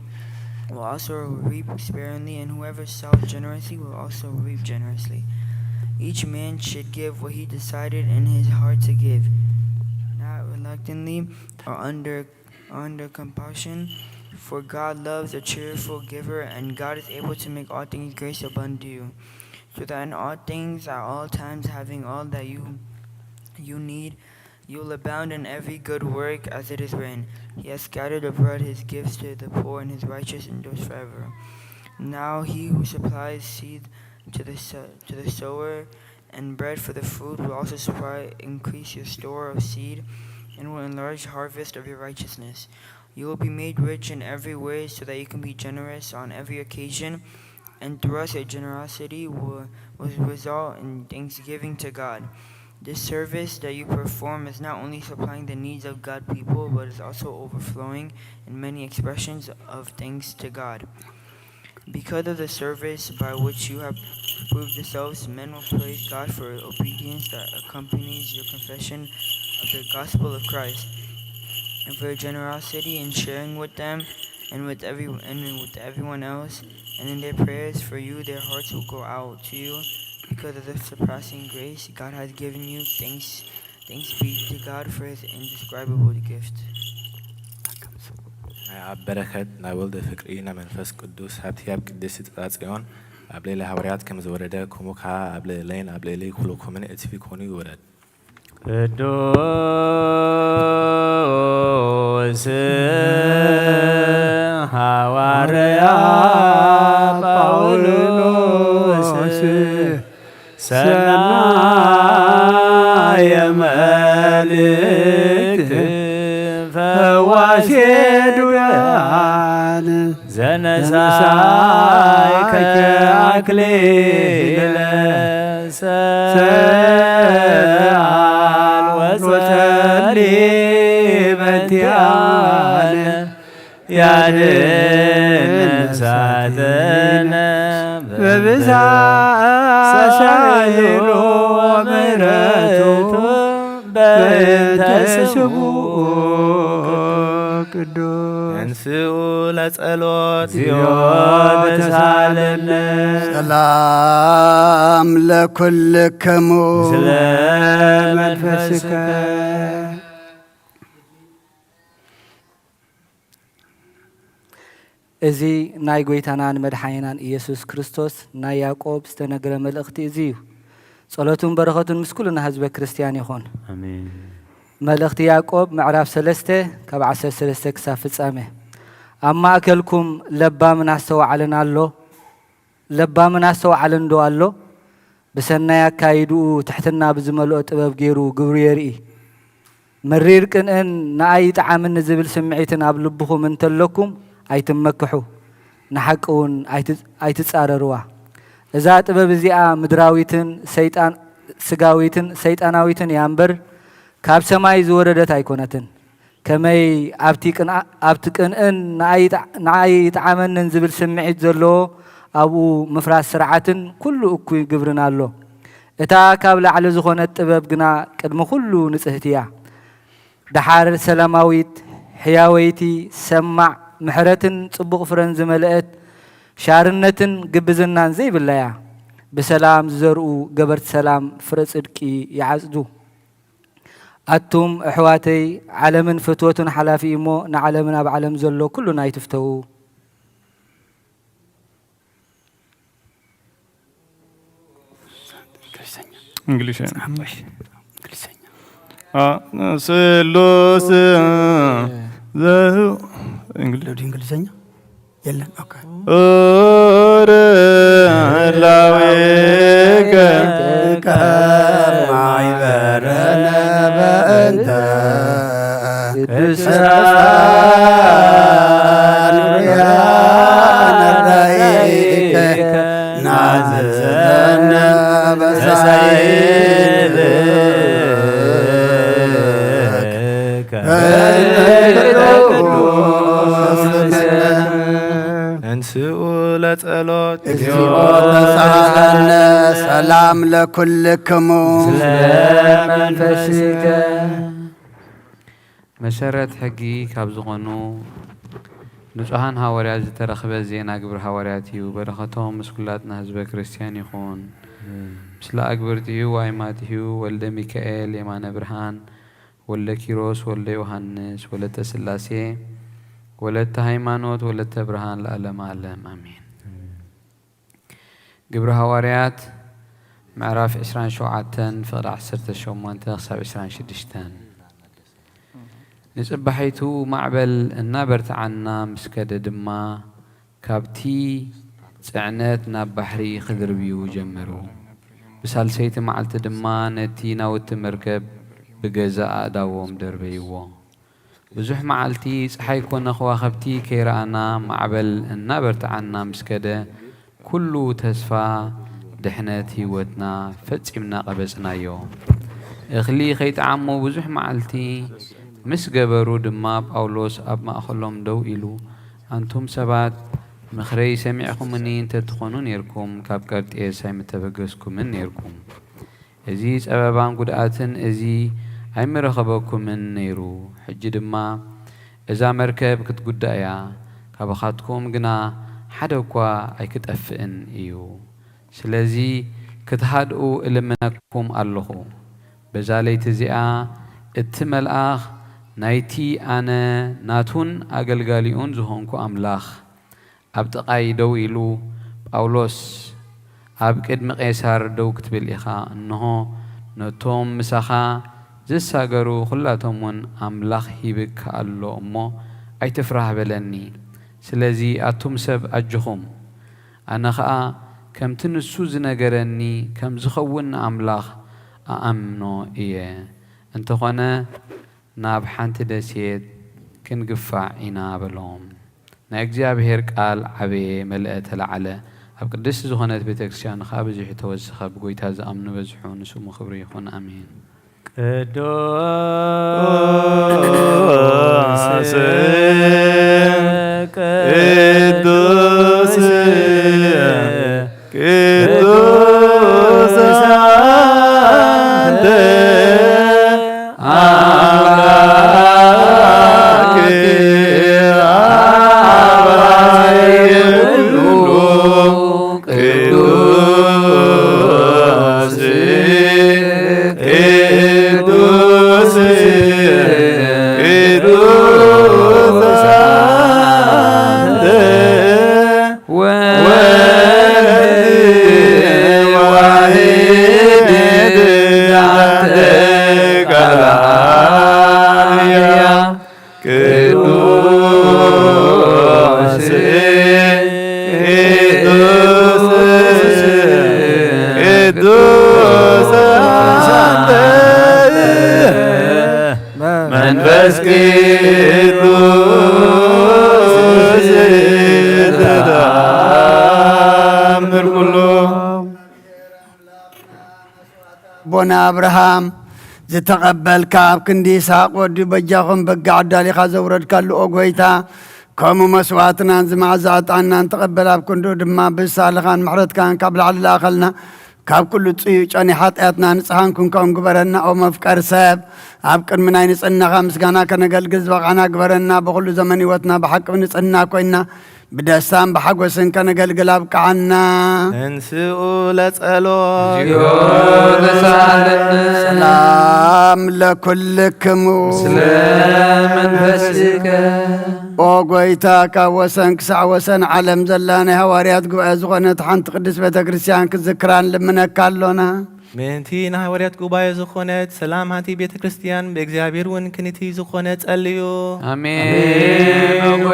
also reap sparingly, and whoever sows generously will also reap generously. Each man should give what he decided in his heart to give, not reluctantly or under compulsion, for God loves a cheerful giver, and God is able to make all things grace abound to you, so that in all things at all times, having all that you need, you will abound in every good work, as it is written, He has scattered abroad his gifts to the poor, and his righteousness endures forever. Now he who supplies seed to the sower and bread for the food will also increase your store of seed and will enlarge the harvest of your righteousness. You will be made rich in every way so that you can be generous on every occasion, and through us your generosity will result in thanksgiving to God. This service that you perform is not only supplying the needs of God people, but is also overflowing in many expressions of thanks to God. Because of the service by which you have proved yourselves, men will praise God for obedience that accompanies your confession of the gospel of Christ, and for your generosity in sharing with them and with everyone else. And in their prayers for you, their hearts will go out to you because of the surpassing grace God has given you. Thanks be to God for His indescribable gift. ኣብ በረኸት ናይ ወልዲ ፍቅሪ ናይ መንፈስ ቅዱስ ሃብቲ ኣብ ቅድስቲ ጽዮን ኣብ ሌሊ ሃዋርያት ከም ዝወረደ ከምኡ ከዓ ኣብ ሌሊን ኣብ ሌሊ ኩልኩምን እትፊ ኮኑ ይውረድ። ቅዱስ አማልክት ፈዋሴ ዱያን ዘነሳይከ አክሊለ ሰአል ወጸሊ በንቲአነ ያድንሳተነ በብዛት ሳይሉ ወምሕረቱ በእንተ ስሙ ቅዱስ እንስኡ ለጸሎት ጽዮን ተሳለነ ሰላም ለኩልክሙ ስለ መንፈስከ እዚ ናይ ጎይታናን መድሓኒናን ኢየሱስ ክርስቶስ ናይ ያዕቆብ ዝተነገረ መልእኽቲ እዚ እዩ ጸሎቱን በረኸቱን ምስ ኩልና ህዝበ ክርስቲያን ይኹን አሜን መልእኽቲ ያዕቆብ ምዕራፍ 3 ካብ 13 ክሳብ ፍጻሜ ኣብ ማእከልኩም ለባምን ኣስተውዓልን ኣሎ ለባምን ኣስተውዓልን ዶ ኣሎ ብሰናይ ኣካይድኡ ትሕትና ብዝመልኦ ጥበብ ገይሩ ግብሩ የርኢ መሪር ቅንእን ንኣይ ጣዕምን ዝብል ስምዒትን ኣብ ልብኹም እንተለኩም ኣይትመክሑ ንሓቂ እውን ኣይትጻረርዋ እዛ ጥበብ እዚኣ ምድራዊትን ስጋዊትን ሰይጣናዊትን እያ እምበር ካብ ሰማይ ዝወረደት ኣይኮነትን ከመይ ኣብቲ ቅንእን ንኣይ ጣዕመንን ዝብል ስምዒት ዘለዎ ኣብኡ ምፍራስ ስርዓትን ኩሉ እኩይ ግብርን ኣሎ እታ ካብ ላዕሊ ዝኾነት ጥበብ ግና ቅድሚ ኩሉ ንጽህቲ እያ ድሓር ሰላማዊት ሕያወይቲ ሰማዕ ምሕረትን ጽቡቕ ፍረን ዝመልአት ሻርነትን ግብዝናን ዘይብላያ ብሰላም ዝዘርኡ ገበርቲ ሰላም ፍረ ጽድቂ ይዓጽዱ ኣቱም ኣሕዋተይ ዓለምን ፍትወቱን ሓላፊ እሞ ንዓለምን ኣብ ዓለም ዘሎ ኩሉ ናይ ትፍተው እንግሊሽ ስሉስ እንግሊዝኛ የለን ኦኬ ላዊከ ከማይበረነ በእንተ ቅዱሳን ናዝዘነ እንስኡ ለጸሎት እግዚኦ ተሳለነ ሰላም ለኩልክሙ ስለ መንፈስከ መሰረት ሕጊ ካብ ዝኾኑ ንጹሃን ሃዋርያት ዝተረኽበ ዜና ግብሪ ሃዋርያት እዩ በረኸቶም ምስ ኩላትና ህዝበ ክርስቲያን ይኹን ምስለ ኣግብርቲሁ ዋይማትሁ ወልደ ሚካኤል የማነ ብርሃን ወልደ ኪሮስ ወልደ ዮሐንስ ወለተ ስላሴ ወለተ ሃይማኖት ወለተ ብርሃን ለዓለመ ዓለም አሜን ግብሪ ሃዋርያት ምዕራፍ 27 ፍቕዲ 18 ክሳብ 26 ንጽባሒቱ ማዕበል እናበርትዓና ምስከደ ድማ ካብቲ ጽዕነት ናብ ባሕሪ ክድርብዩ ጀመሩ ብሳልሰይቲ መዓልቲ ድማ ነቲ ናውቲ መርከብ ብገዛ ኣእዳዎም ደርበይዎ ብዙሕ መዓልቲ ፀሓይ ኮነ ከዋኸብቲ ከይረኣና ማዕበል እናበርትዓና ምስከደ ኩሉ ተስፋ ድሕነት ህይወትና ፈጺምና ቀበጽናዮ እኽሊ ከይጠዓሙ ብዙሕ መዓልቲ ምስ ገበሩ ድማ ጳውሎስ ኣብ ማእኸሎም ደው ኢሉ አንቱም ሰባት ምኽረይ ሰሚዕኹምኒ እንተትኾኑ ነርኩም ካብ ቀርጤስ ኣይምተበገስኩምን ነርኩም እዚ ፀበባን ጉድኣትን እዚ ኣይምረኸበኩምን ነይሩ ሕጂ ድማ እዛ መርከብ ክትጉዳእ እያ ካብኻትኩም ግና ሓደ እኳ ኣይክጠፍእን እዩ ስለዚ ክትሃድኡ እልምነኩም ኣለኹ በዛ ለይቲ እዚኣ እቲ መልኣኽ ናይቲ ኣነ ናቱን ኣገልጋሊኡን ዝኾንኩ ኣምላኽ ኣብ ጥቓይ ደው ኢሉ ጳውሎስ ኣብ ቅድሚ ቄሳር ደው ክትብል ኢኻ እንሆ ነቶም ምሳኻ ዝሳገሩ ኩላቶም እውን ኣምላኽ ሂብካ ኣሎ እሞ ኣይትፍራህ በለኒ ስለዚ ኣቱም ሰብ ኣጅኹም ኣነ ኸኣ ከምቲ ንሱ ዝነገረኒ ከም ዝኸውን ኣምላኽ ኣኣምኖ እየ انتخونا ناب حانت دسيت كنقفع إنا بلوم نأجزي بهير قال عبي ملأت العلا أب قدس زخونت بتكسيان خابزي توسخ بقويت هذا أمن وزحون سوم خبري يخون أمين قدوس قدوس قدوس أنت መንፈስ ቅዱስ ተአምር ኩሉ ቦና አብርሃም ዝተቀበልካ ኣብ ክንዲ ይስሐቅ ወዲ በጃኹም በጊዕ ኣዳሊኻ ዘውረድካሉ ኦ ጎይታ ከምኡ መስዋዕትናን ዝማዕዛ ዕጣንናን ተቐበል ኣብ ክንዱ ድማ ብሳልኻን ምሕረትካን ካብ ላዕሊ ላኸልና ካብ ኩሉ ጽዩ ጨኒ ኃጢአትና ንጽሐን ኩንከውን ግበረና ኦ መፍቀር ሰብ ኣብ ቅድሚ ናይ ንጽህናኻ ምስጋና ከነገልግል ዝበቓና ግበረና ብኩሉ ዘመን ህይወትና ብሓቂ ንጽህና ኮይና بدستان بحقوسن كنقلقل أبقعنا انسئوا لتسألوا سلام لكلكم سلام منفسك وقويتاك وسن كسع وسن علم زلاني هواريات قوة زغنة حنت قدس بيتا كريستيان كذكران لمن كالونا منتي نهاريات قبايا زخونت سلام هانتي بيت كريستيان بإግዚአብሔር ون كنتي زخونت أليو آمين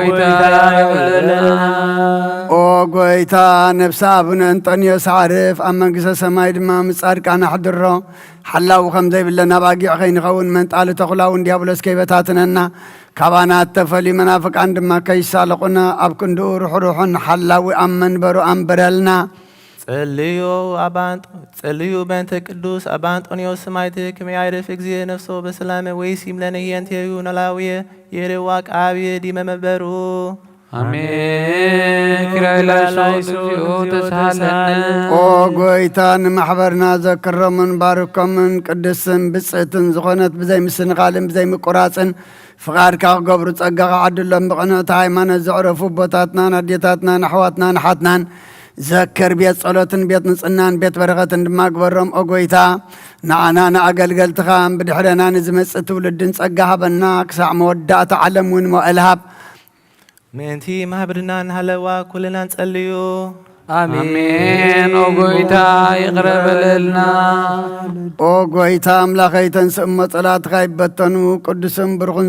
وقويتا نفسا ابن انطونيوس عارف أما قصة سماي دما مصارك أنا حضره حلاو خمزي بالله باقي عخين خون من تعالى تخلاون ديابلس كيفتاتنا كابانات تفلي منافق عندما كيسالقنا أبكندو روحن حلاو أمن برو أمبرلنا ጸልዩ በእንተ ቅዱስ አባ አንጦንዮስ ሰማዕት ከመያዕርፍ እግዚእ ነፍሶ በሰላም ወይሲም ለነ የንቴዩ ነላውየ የሬዋ ቃብየ ዲመ መበሩ አሜን ክራይላይሶ ተሳለነ ኦ ጎይታን ማሕበርና ዘክረምን ባርኮምን ቅድስን ብጽዕትን ዝኾነት ብዘይ ምስንኻልን ብዘይ ምቁራጽን ፍቃድካ ክገብሩ ጸጋኻ ዓድሎም ብቕንዕቲ ሃይማኖት ዘዕረፉ ቦታትናን ኣዴታትናን ኣሕዋትናን ሓትናን ذكر بيت صلاتن بيت نصنان بيت برغتن دما قبرهم أقويتا نعنا نأقل تخام بدحرنا نزمس تولدن صقاها بناك ساع مودات علمون مؤلهب منتي مهبرنا نهلوا كلنا نسأليو آمين أقويتا يقرب لنا أقويتا أملاخيتن سمت صلاة غيبتنو قدسن برغن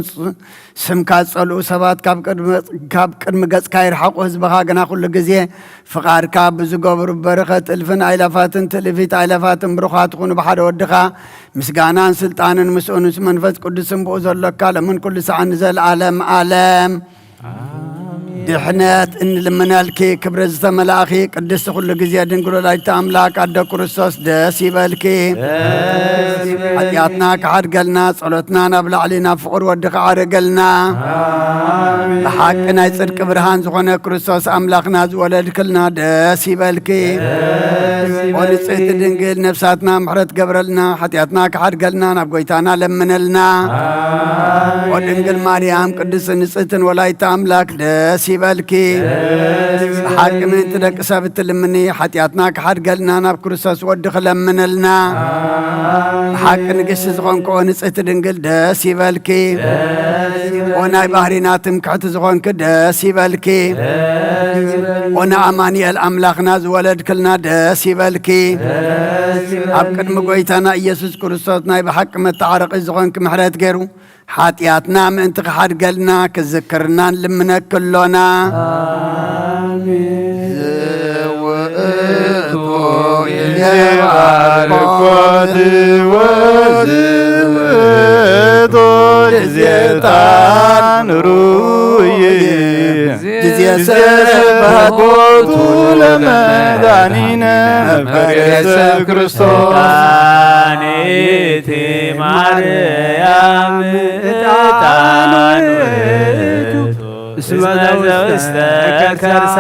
سمكات صلو سبات كاب قدم قص كاير حق حزبها قنا كل غزي فقار كاب زغبر برخت الفن ايلافاتن تلفيت ايلافاتن برخات كون بحد ودخا مسغانان سلطانن مسؤونس منفس قدسن بوزلك لمن كل سعن زل عالم دحنات إن لمنالكي كبرز ملاخي قدست كل جزية دنقول لا يتأملاك عد كرسوس داسي بالكي حياتنا كحد قلنا صلتنا نبلع علينا فقر ودق عرقلنا حقنا يصير كبرهان زغنا كرسوس أملاكنا زولد كلنا داسي بالكي ونصيت دنقل نفساتنا محرت قبرلنا حياتنا كحد قلنا نبقيتانا لمنلنا ودنقل مريم قدس نصيتن ولا يتأملاك داسي بالكي حق من تدك سابت لمني حتياتنا كحد قلنا ناب كرساس ودخل من لنا حق نقص زغون كون صيت دنقل داسي بالكي وناي بحريناتم كحت زغون كداسي بالكي ونا اماني الاملاك ناز ولد كلنا داسي بالكي ابقد مقويتنا يسوس كرساس ناي بحق متعرق زغون كمحرات غيرو حاتياتنا من تخحد قلنا كذكرنا لمنا كلنا آمين زوئتو يبارك ودي ውእቱ ጊዜታን ሩይ ጊዜ ስብሐቱ ለመድኃኒነ በኢየሱስ ክርስቶስ ዳኒት ማርያም ዕጣን ውእቱ እስመ ዘውስተ ከርሳ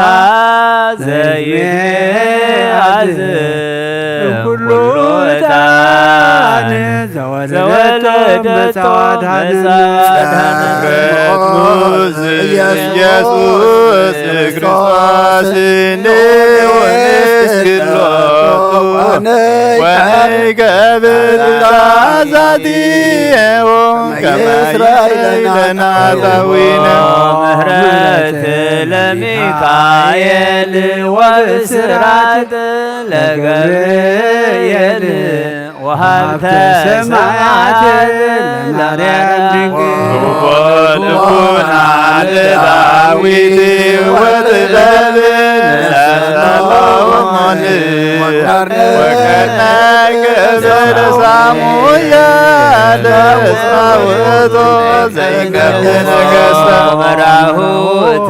ዘይአዝ ኩሉ ዕጣን ዘወለደቶ መጻድኃነ ኢየሱስ ክርስቶስ ንወንስክሎቱ ወይገብር ዛቲሁ ከመ ይስራኤልና ጣዊነ ምህረት ለሚካኤል ወስራት ለገብርኤል ወሀብተ ሰማያት ለማርያም ድንግል ወልቡና ለዳዊት ወጥበብ ለሰሎሞን ወከነ ገብረ ሳሙኤል እስመ ውእቱ ዘይገብር ነገሥተ መራሁት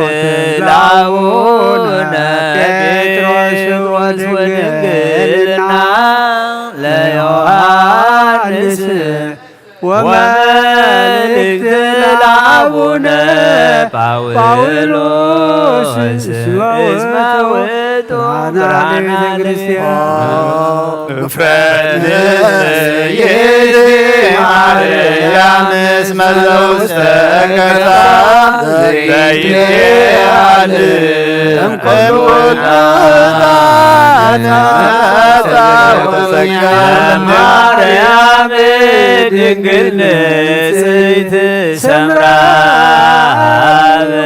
ለአቡነ ጴጥሮስ ወድንግልና ለዮሐንስ ወመልእክት ለአቡነ ጳውሎስ እስመ ውእቱ ብርሃነ ቤተክርስቲያን እፍረት ይእቲ ማርያም እስመ ዘውስተ ከርሳ ዘይአል እምኩሉ ዕጣን ማርያም ድንግል ንጽሕት ሰምራ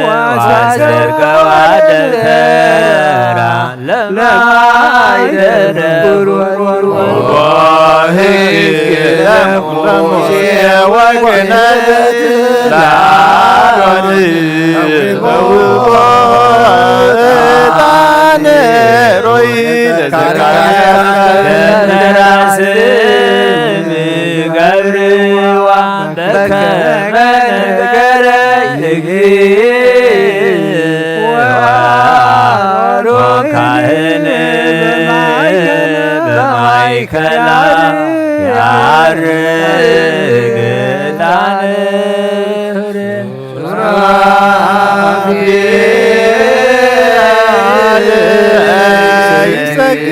ዋሰርቀዋ ደብተራ ለማይደረ ለሙሴ ወክህነት ለአሮን ዕጣን ሮይ ለዘካርያስ ገብርዋ በከመ ነገረ እግዚእ ካህን በማእከላ ያርግ ዕጣን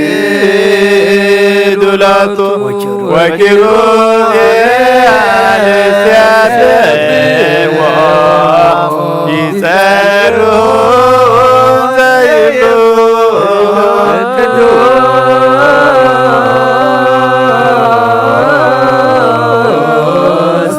ይሰግዱ ሎቱ ወኪሩቤል ሲያስብዎ ይጸሩ ዘይብሉ ቅዱስ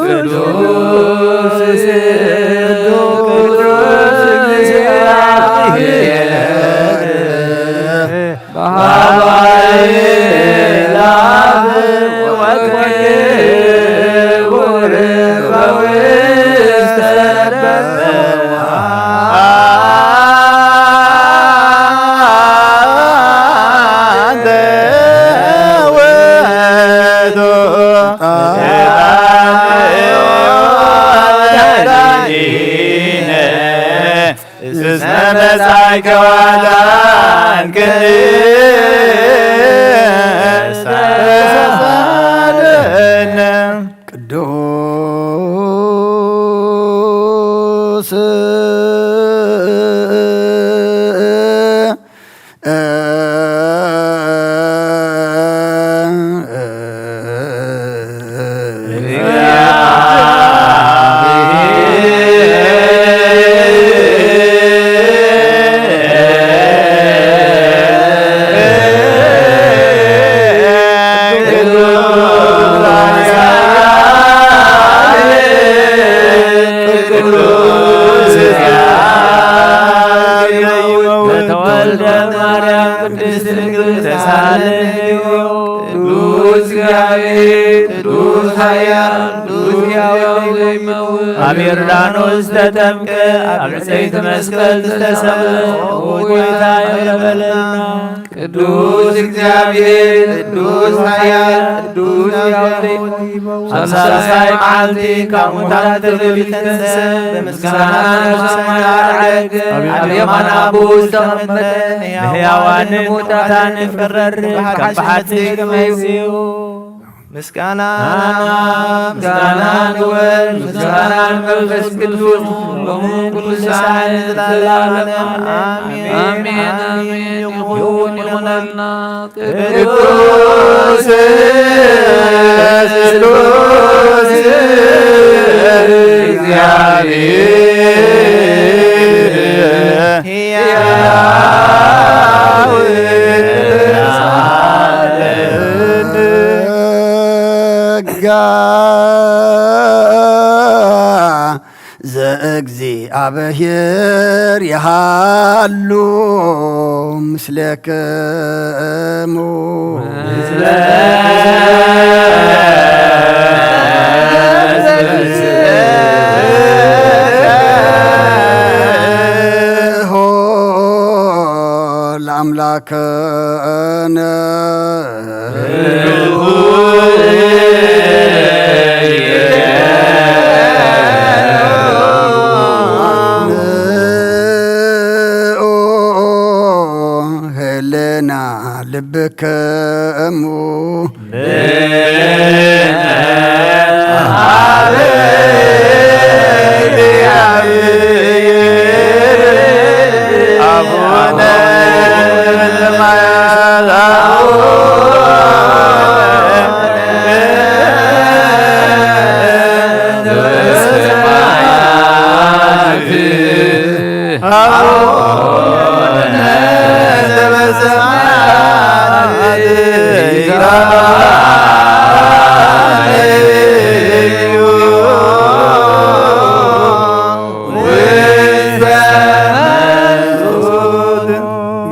ቅዱስ አብዮርዳኖስ ተጠምቀ አብፀይት መስቀል ተሰቅለ ወይታ ይረበለና ቅዱስ እግዚአብሔር ቅዱስ ኃያል ቅዱስ ያውሬ ሳልሳይ መዓልቲ ካብ ሙታን ተለቢተንሰ በምስጋና ሰማይ አረገ አብየማን አቡ ዝተቐመጠ ሕያዋን ሙታን ፍረር ከብሓቲ ከመይሲኡ ምስጋና ምስጋና ንወል ምስጋና መንፈስ ቅዱስ ሎሙ ኩሉ ሰዓት ዘለዓለም አሜን አሜን ይሁን ይሁንልና ቅዱስ ስሉስ እግዚአብሔር ሕያው ዘእግዚአብሔር ያሃሉ ምስለክሙ ለአምላክነ ህልና ልብክሙ አቡነ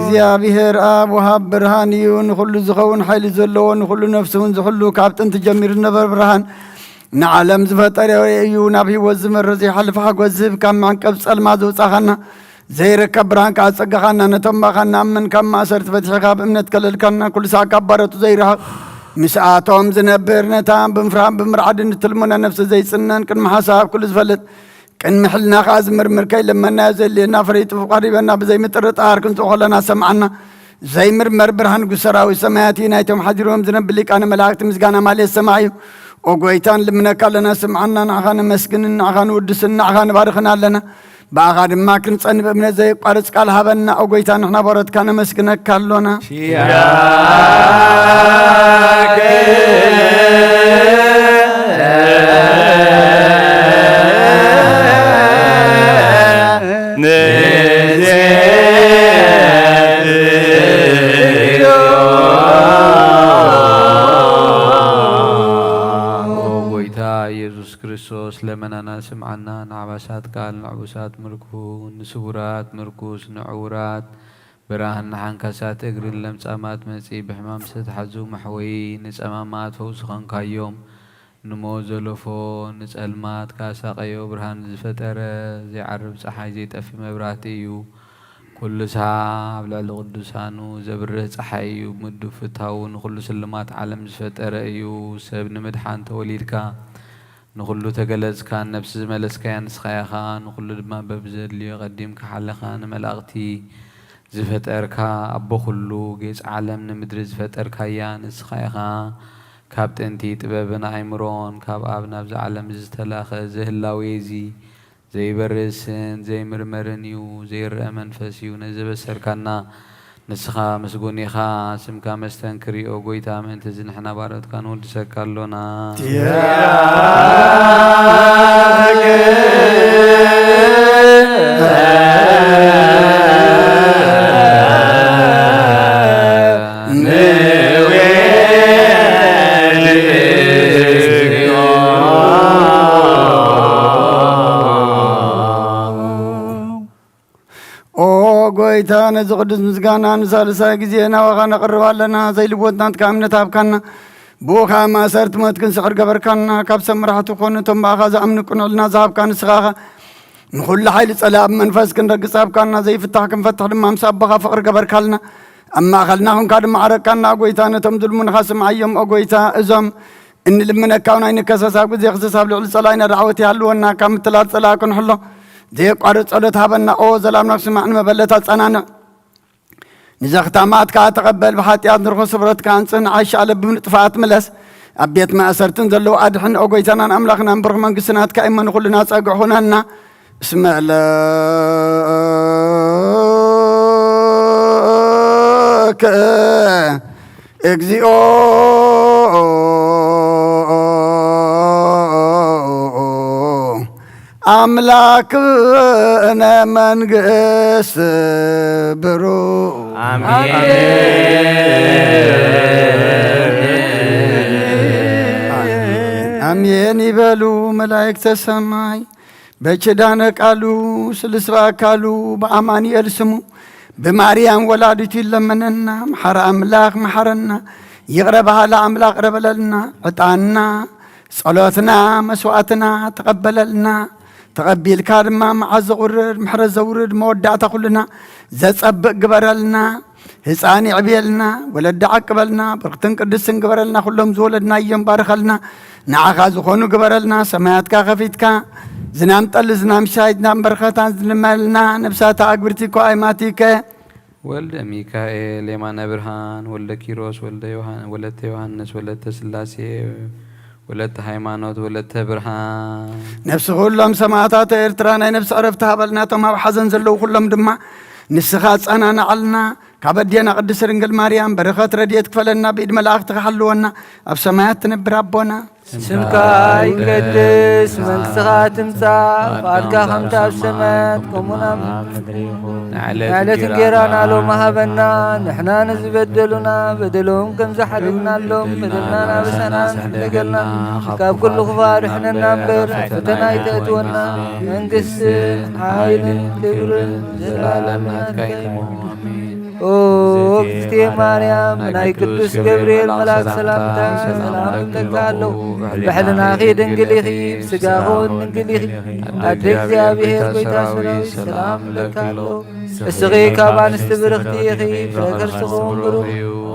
እግዚአብሔር አብ ወሃብ ብርሃን እዩ ንኩሉ ዝኸውን ሓይሊ ዘለዎ ንኩሉ ነፍሲ እውን ዝሕሉ ካብ ጥንቲ ጀሚሩ ዝነበረ ብርሃን ንዓለም ዝፈጠረ እዩ ናብ ሂወት ዝመርሕ ዘይሓልፍ ሓጎስ ዝህብ ካብ ማዕንቀብ ፀልማ ዘውፃኻና ዘይርከብ ብርሃን ከዓ ፀጋኻና ነቶም ማኻና ኣመን ካብ ማእሰርቲ ፈቲሕኻ ብእምነት ከለልካና ኩሉ ሰዓት ካብ ባረቱ ዘይረሃቕ ምስኣቶም ዝነብር ነታ ብምፍራን ብምርዓድ እንትልሙና ነፍሲ ዘይፅነን ቅድሚ ሓሳብ ኩሉ ዝፈልጥ ቅድሚ ሕልና ከዓ ዝምርምር ከይለመናዮ ዘድልየና ፈሪጡ ቀሪበና ብዘይ ምጥርጣር ክንፅኦ ከለና ሰምዓና ዘይምርመር ብርሃን ንጉስ ሰራዊት ሰማያት ናይቶም ሓዲሮም ዝነብር ሊቃነ መላእክቲ ምስጋና ማለት ሰማዕ እዩ ኦ ጎይታን ልምነካ ኣለና ስምዓና ንዓኻ ነመስግንን ንዓኻ ንውድስን ንዓኻ ንባርኽና ኣለና ብኣኻ ድማ ክንፀኒ ብእምነት ዘይቋርፅ ቃል ሃበና ኦ ጎይታ ንሕና በረትካ ነመስግነካ ኣሎና ኢየሱስ ክርስቶስ ለመናና ስምዓና ንዓባሳት ቃል ንዕቡሳት ምርኩ ንስውራት ምርኩስ ንዕውራት ብርሃን ንሓንካሳት እግርን ለምጻማት መጺ ብሕማም ዝተሓዙ ማሕወይ ንጸማማት ፈውስ ኸንካዮም ንሞት ዘለፎ ንጸልማት ካሳቀዮ ብርሃን ዝፈጠረ ዘይዓርብ ፀሓይ ዘይጠፊ መብራህቲ እዩ ኩሉ ሰዓብ ልዕሊ ቅዱሳኑ ዘብርህ ፀሓይ እዩ ምዱብ ፍታው ንኩሉ ስልማት ዓለም ዝፈጠረ እዩ ሰብ ንምድሓን ተወሊድካ ንኩሉ ተገለጽካ ነፍሲ ዝመለስካያ ንስኻ ኢኻ ንኩሉ ድማ በብዘድልዮ ቀዲምካ ሓለኻ ንመላእኽቲ ዝፈጠርካ ኣቦ ኩሉ ጌጽ ዓለም ንምድሪ ዝፈጠርካያ ንስኻ ኢኻ ካብ ጥንቲ ጥበብን ኣእምሮን ካብ ኣብ ናብዚ ዓለም ዝተላኸ ዝህላዌ እዚ ዘይበርስን ዘይምርመርን እዩ ዘይርአ መንፈስ እዩ ነዘበሰርካና ንስኻ ምስጉን ኢኻ ስምካ መስተንክር ኦ ጎይታ ምእንቲ እዚ ንሕና ባሮትካ ንወድሰካ ኣሎና ጎይታ ነዚ ቅዱስ ምስጋና ንሳልሳይ ግዜ ናባኻ ነቕርብ ኣለና ዘይልቦትናትካ እምነት ሃብካና بوخا ما سرت متكن سعر قبر كان كاب سمرحت خون تم باخا زامن كن لنا ذهب كان سخاخا نخل حيل صلاب منفس كن رق صاب كان زي فتح كن فتح لما مسابخا فقر قبر كلنا اما خلناهم كاد معرك كان اقويتا تمدل من خصم عيم اقويتا ازم ان لمن كان عين كسسا زي خصصاب لعل صلاين دعوتي هلونا كم تلات صلا كن حلو دي قارت صلت هبنا او زلام نفس ما مبلتا صنانا نزختامات كا تقبل بحاتيات نرخو صبرت كان صن عايش على بنطفات ملس ابيت ما اسرتن زلو ادحن اوغيتنا املاخنا نبرخ منقسنات كايمن كلنا صقحونا اسمع لك اكزيو أملاكنا منقس برو آمين آمين يبلو ملايكة السماي بچدانك قالو سلسوا قالو بأماني أرسمو بماريام ولادتي لمننا محر أملاك محرنا يغربها لأملاك ربللنا عطانا صلاتنا مسواتنا تقبل لنا تقبل كارما مع زغرر محرز زورر مودعة كلنا زصبق قبرلنا هساني عبيلنا ولد عقبلنا برقتن قدسن قبرلنا كلهم زولدنا يم بارخلنا نعخا زخونو قبرلنا سماياتك خفيتك زنام طل زنام شايدنا برختان زلمالنا نفساتا اكبرتيكو ايماتيك ولد ميكائيل يمان برهان ولد كيروس ولد يوحنس ولد سلاسي ولت هيمانوت ولت برهان نفس كلهم سماعات إرتران نفس عرفتها بلناتهم حزن زلوا كلهم دمع نسخات أنا نعلنا كابدينا قدس رنجل مريم برخات رديت كفلنا بيد ملاك تخلونا أبسمات نبر ربنا سمكاي قدس من سخات مسا فاركا خمتا بسمات كمنا على تنقيرانا لو مهبنا نحنا نزبدلنا بدلهم كم زحلنا لهم بدلنا بسنا نقلنا كاب كل خفار احنا ننبر فتنا يتأتونا منقس عايل كبر زلالة أوه كفتي مريم ناي قدوس جبريل ملاك سلامتا سلام تقالو بحلنا خيد انقلي خيب سقاهون انقلي خيب أدرك زيابيه بيتا سلام سلام لكالو السغي كابان استبرختي خيب فكر سخون برو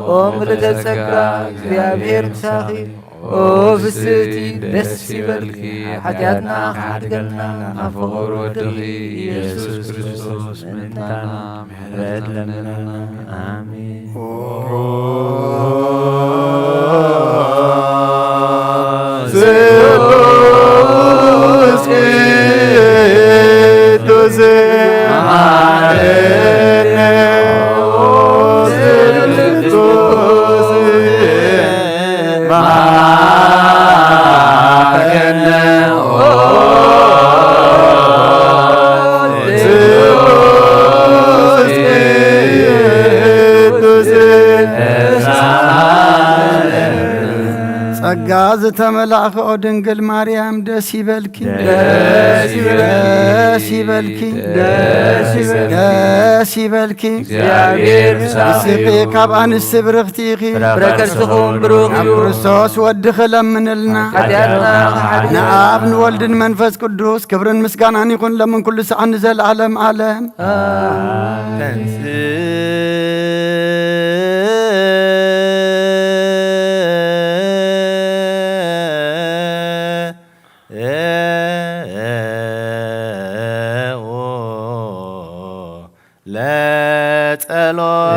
أوم لدى سكرا زيابيه مساخي أوه فستي دسي بلكي حاجاتنا خارجنا أفغر ودخي يسوس كريستوس منتنا محرد لنا آمين سيدوس كيدوس معنا سيدوس ጸጋዝ ተመላእኸ ድንግል ማርያም ደስ ይበልኪ ደስ ይበልኪ እግዚአብሔር ምስሌ ካብ አንስት ብርኽቲ ኢኺ بركرتكم بروخ ክርስቶስ ወድኸ ለምንልና ንአብ ንወልድን መንፈስ ቅዱስ ክብርን ምስጋናን ይኹን ለምን ኩሉ ሰዓት ንዘለዓለም ዓለም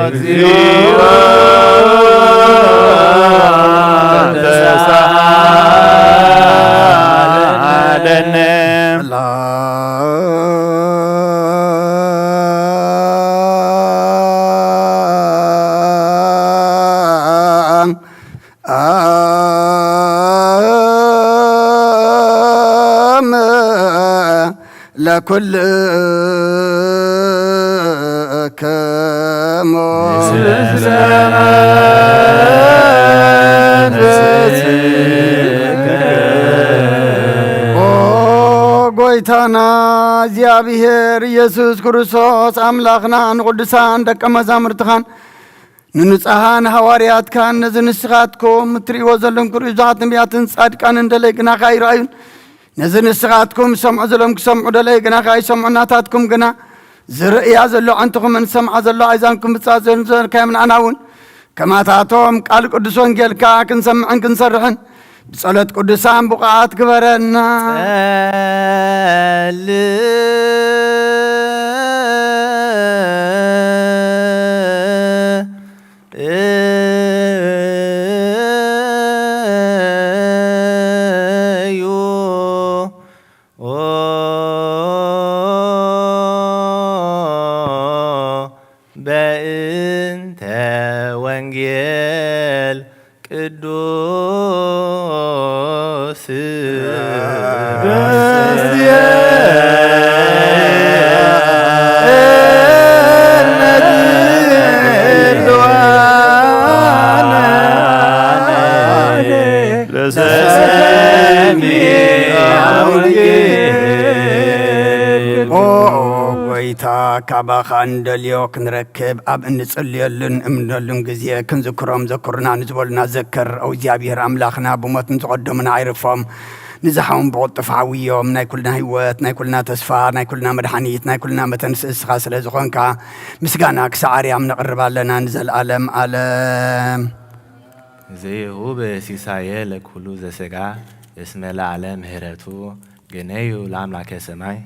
እግዚኦ ተሳሃለነ لكل كما ጎይታና እግዚአብሔር ኢየሱስ ክርስቶስ አምላኽና ንቅዱሳን ደቀ መዛሙርትኻን ንንጻሃን ሐዋርያት ካን ነዝንስኻትኩም ትሪዎ ዘለኩም ክርዛት ነቢያትን ጻድቃን እንደለይ ግና ካይራዩን ነዝንስኻትኩም ሰምዑ ዘሎም ክሰምዑ ደለይ ግና ካይሰምዑ ናታትኩም ግና ዝርእያ ዘሎ አንትኹም እንሰምዓ ዘሎ አይዛንኩም ብጻዘን ከመናናውን ከማታቶም ቃል ቅዱስ ወንጌልካ ክንሰምዕን ክንሰርሕን بصلاة قدسان بقعات كبرنا بأنت وانجيل قدوس كاباخا ندليو كنركب اب نصليلن امنلن غزيه كنذكرهم ذكرنا نزبلنا ذكر او እግዚአብሔር አምላኽና በሞት ንተቀደሙና አይረፎም ንዝሓውን ብቁጥፍ ዓውዮም ናይ ኩልና ህይወት ናይ ኩልና ተስፋ ናይ ኩልና መድሓኒት ናይ ኩልና መተንስእስኻ ስለ ዝኾንካ ምስጋና ክሳዓርያም ነቕርባለና ንዘለዓለም ዓለም ዘይሁብ ሲሳየ ለኩሉ ዘሥጋ እስመ ለዓለም ምህረቱ ገነዩ ለአምላከ ሰማይ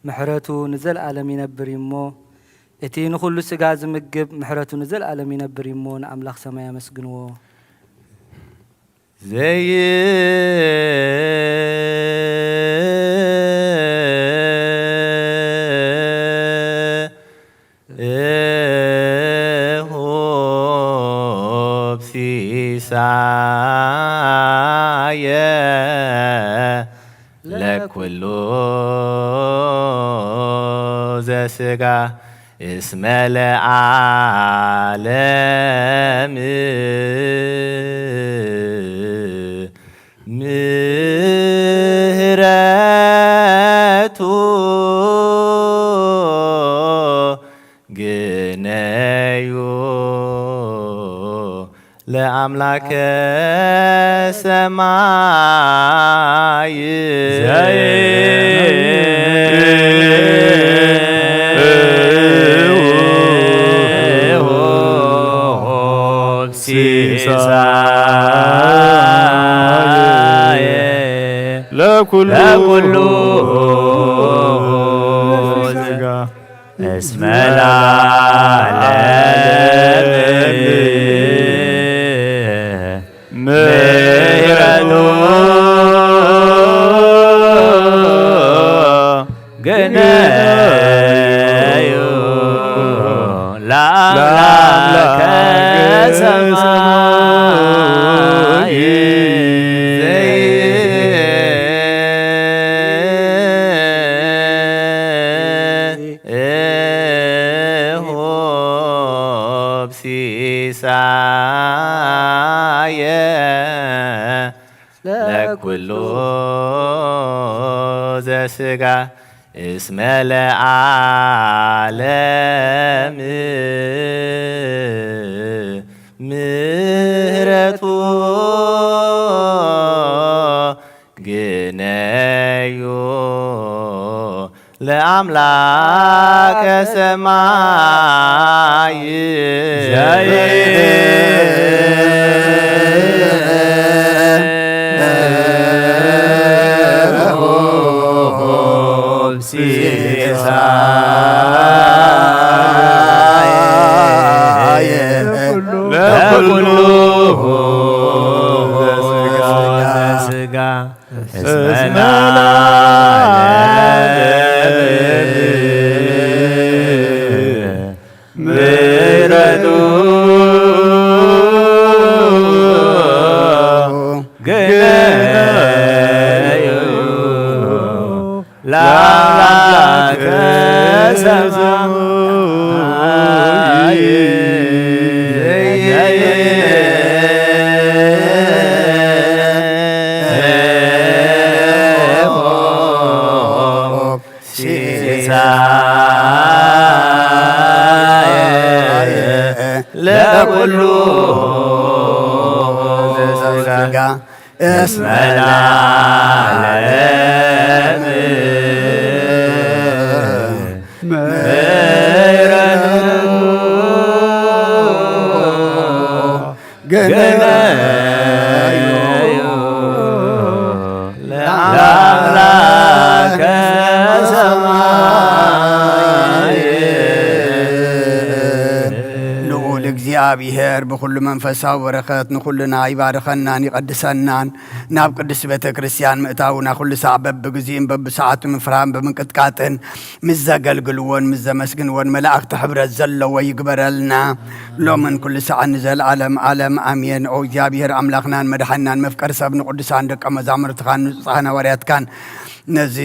ምሕረቱ ንዘለዓለም ይነብር እሞ እቲ ንኹሉ ስጋ ዝምግብ ምሕረቱ ንዘለዓለም ይነብር እሞ ንኣምላኽ ሰማይ ኣመስግንዎ ዘይ ሆብ ሲሳየ ለኩሉ ዘሥጋ እስመ ለዓለም ምህረቱ ግነዩ ለአምላከ ሰማይ ለኩሉ እስመ ለዓለም ምህረቱ ገነዩ ለአምላከ ሰማይ ሲሳየ ለኩሉ ዘሥጋ እስመ ለዓለም ምህረቱ ግነዩ ለአምላከ ሰማይ ለኩሉ ዘሥጋ እስመ ምህረቱ ገነዩ ለአምላከ ሰማይ ለኩሉ ኩሉ ዘሥጋ እስመ ለዓለም ገነዩ ለአምላከ ሰማይ ልዑል እግዚአብሔር ብኩሉ መንፈሳዊ በረኸት ንኩልና ይባርከናን ይቀድሰናን ናብ ቅዱስ ቤተ ክርስቲያን ምእታውና ኩሉ ሰዓት በብግዚእን በብሰዓቱ ምፍራን ብምንቅጥቃጥን ምስ ዘገልግልዎን ምስ ዘመስግንዎን መላእክቲ ሕብረት ዘለዎ ይግበረልና ሎምን ኩሉ ሰዓት ንዘለዓለም ዓለም አሜን። ኦ እግዚአብሔር አምላክናን መድሓናን መፍቀር ሰብ ንቅዱሳን ደቀ መዛሙርትካን ንጹሓን ሐዋርያትካን ነዚ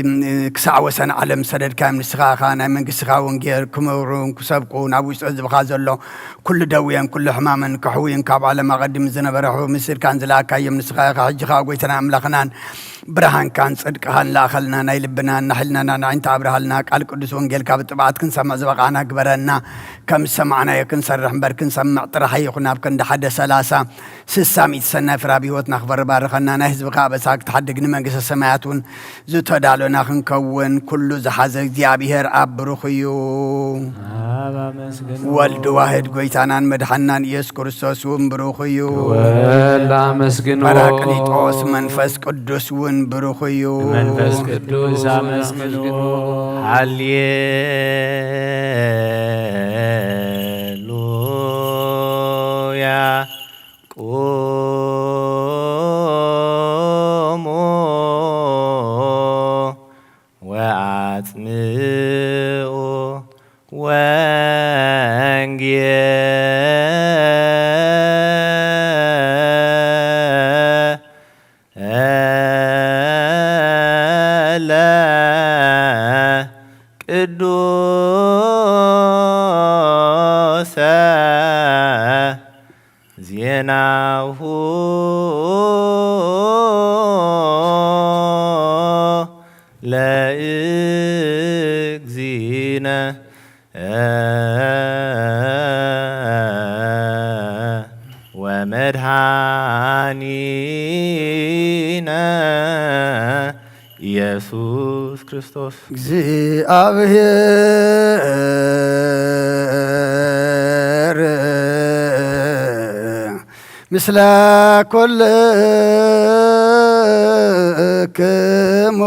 ክሳዕ ወሰን ዓለም ሰደድካዮም ንስኻኻ ናይ መንግስትኻ ወንጌል ክምሩን ክሰብኩ ናብ ውሽጦ ዝብኻ ዘሎ ኩሉ ደውየን ኩሉ ሕማምን ክሕውይን ካብ ዓለም ኣቐዲም ዝነበረሑ ምስልካን ዝለኣካዮም ንስኻ ኢኻ ሕጂኻ ጎይተና ኣምላኽናን ብርሃንካን ጽድቅኻን ላእኸልና ናይ ልብናን ናሕልናና ንዓይንታ ኣብርሃልና ቃል ቅዱስ ወንጌል ካብ ጥብዓት ክንሰምዕ ዝበቓና ግበረና ከም ሰማዕናዮ ክንሰርሕ እምበር ክንሰምዕ ጥራሕ ይኹን ኣብ ክንዲ 130 60 ሰናይ ፍራ ብሂወትና ክበር ባርከና ናይ ህዝብካ ኣበሳ ክትሓድግ ንመንግስቲ ሰማያት እውን ዝተዳለወና ክንከውን ኩሉ ዝሓዘ እግዚአብሔር ኣብ ብሩኽ እዩ። ወልድ ዋህድ ጎይታናን መድሓናን ኢየሱስ ክርስቶስ እውን ብሩኽ እዩ። ወላ አመስግኖ ጰራቅሊጦስ መንፈስ ቅዱስ እውን ብሩኽ እዩ። መንፈስ ቅዱስ አመስግኖ ሃሌሉያ ቁሙ ወአጽምዑ ወንጌለ ቅዱሰ ዜናሁ ለእግዚእነ ወመድኃኒነ ኢየሱስ ክርስቶስ እግዚአብሔር ምስለ ኩልክሙ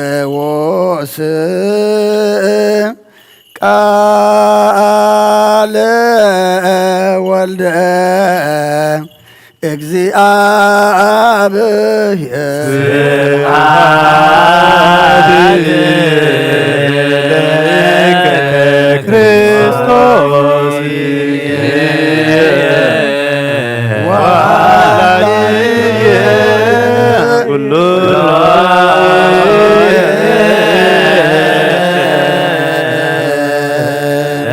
ማቴዎስ ቃለ ወልደ እግዚአብሔር ክርስቶስ ኩሉ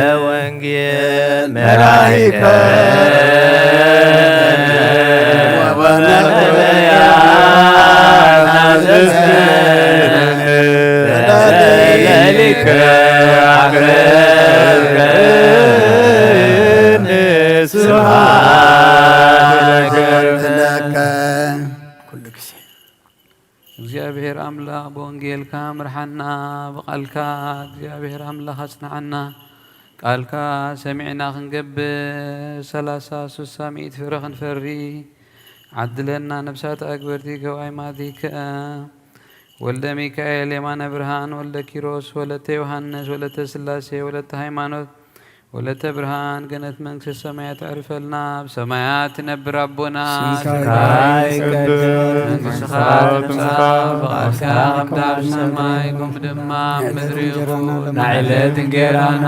ለወንጌል መላእክተ ወበነቢያት ለሊከ አቅረብከን ስብሐት ለከ ኩሉ ጊዜ እግዚአብሔር አምላክ በወንጌልካ ምርሐና በቃልካ እግዚአብሔር አምላክ አጽናዓና ቃልካ ሰሚዕና ክንገብር 30-60 ፍረ ክንፈሪ ዓድለና ነብሳት አግበርቲ ከዋይ ማቲከ ወልደ ሚካኤል የማነ ብርሃን ወልደ ኪሮስ ወለተ ዮሐንስ ወለተ ስላሴ ወለተ ሃይማኖት ወለተ ብርሃን ገነት መንግሥተ ሰማያት አርፈልና በሰማያት ትነብር አቦና ስካይ መንግሥትኻ ትምጻእ በቃልካ ከምዳብ ሰማይ ከም ድማ ምድሪ ይኹን ናዕለት እንጀራና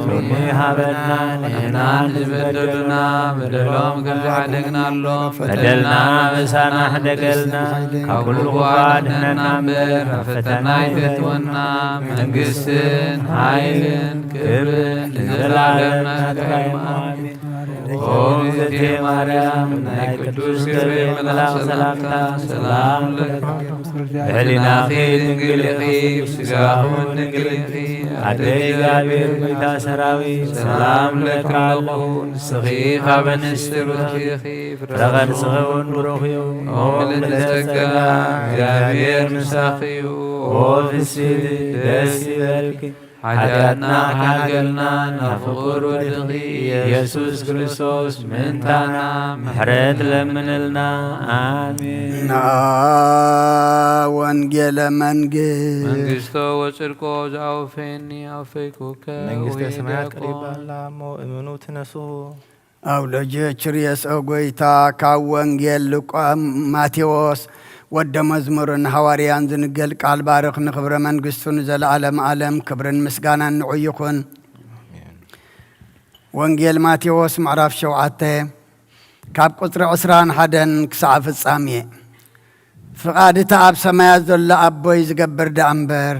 ሎሚ ሃበና ንሕና ንዝበደሉና በደሎም ከምዝዓደግናሎም በደልና በሳና ሕደገልና ካብ ኩሉ ድሕነና እምበር ኣብ ፈተና ይፈትወና መንግሥትን ሃይልን ክብርን ንዘለዓለም ኦምዘቴ ማርያም ናይ ቅዱስ ገብርኤል መልአክ ሰላምታ ሰላም ለኪ ብሕሊናኺ ድንግል ኢኺ ብስጋኹን ድንግል ኢኺ ኣደ እግዚአብሔር ጌታ ሰራዊት ሰላም ለኪ ኣለኹ ንስኺ ካብ እንስቲ ብርኺ ኢኺ ፍረ ቅርጽኺ እውን ብሩኽ እዩ ኦ ምልዕተ ጸጋ እግዚአብሔር ምሳኺ እዩ ኦ ፍስሕቲ ደስ ይበልኪ ሓጢአትና ሓገልና ናብ ፍቁር ወድኺ ኢየሱስ ክርስቶስ ምንታና ምሕረት ለምንልና አሜን። ወንጌለ መንግሥቶ ወጽድቆ ዘአውፌኒ አውፌኩከ መንግሥተ ሰማያት ቀሪባላ እሞ እምኑ ትነሱ አውለጀች ርየስ ጎይታ ካብ ወንጌል ልቋም ማቴዎስ ወደ መዝሙርን ሐዋርያን ዝንገል ቃል ባርኽ ንኽብረ መንግሥቱን ዘለዓለም ዓለም ክብርን ምስጋናን ንዑ ይኹን። ወንጌል ማቴዎስ ምዕራፍ 7 ካብ ቁፅሪ 21 ክሳብ ፍጻሜ ፍቓድታ ኣብ ሰማያት ዘሎ ኣቦይ ዝገብር ዳ እምበር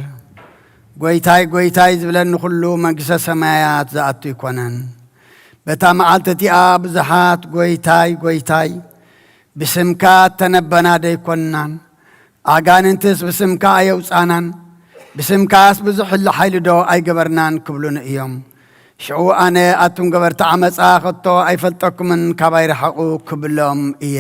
ጎይታይ ጎይታይ ዝብለኒ ኩሉ መንግሥተ ሰማያት ዝኣቱ ይኮነን። በታ መዓልቲ እቲኣ ብዙሓት ጎይታይ ጎይታይ ብስምካ ተነበና ደይኮንናን ኣጋንንትስ ብስምካ ኣየውፃናን ብስምካስ ብዙሕ ሓይልዶ ኣይገበርናን ክብሉን እዮም። ሽዑ ኣነ ኣቱም ገበርቲ ዓመፃ ኸቶ ኣይፈልጠኩምን ካብ ኣይረሓቑ ክብሎም እየ።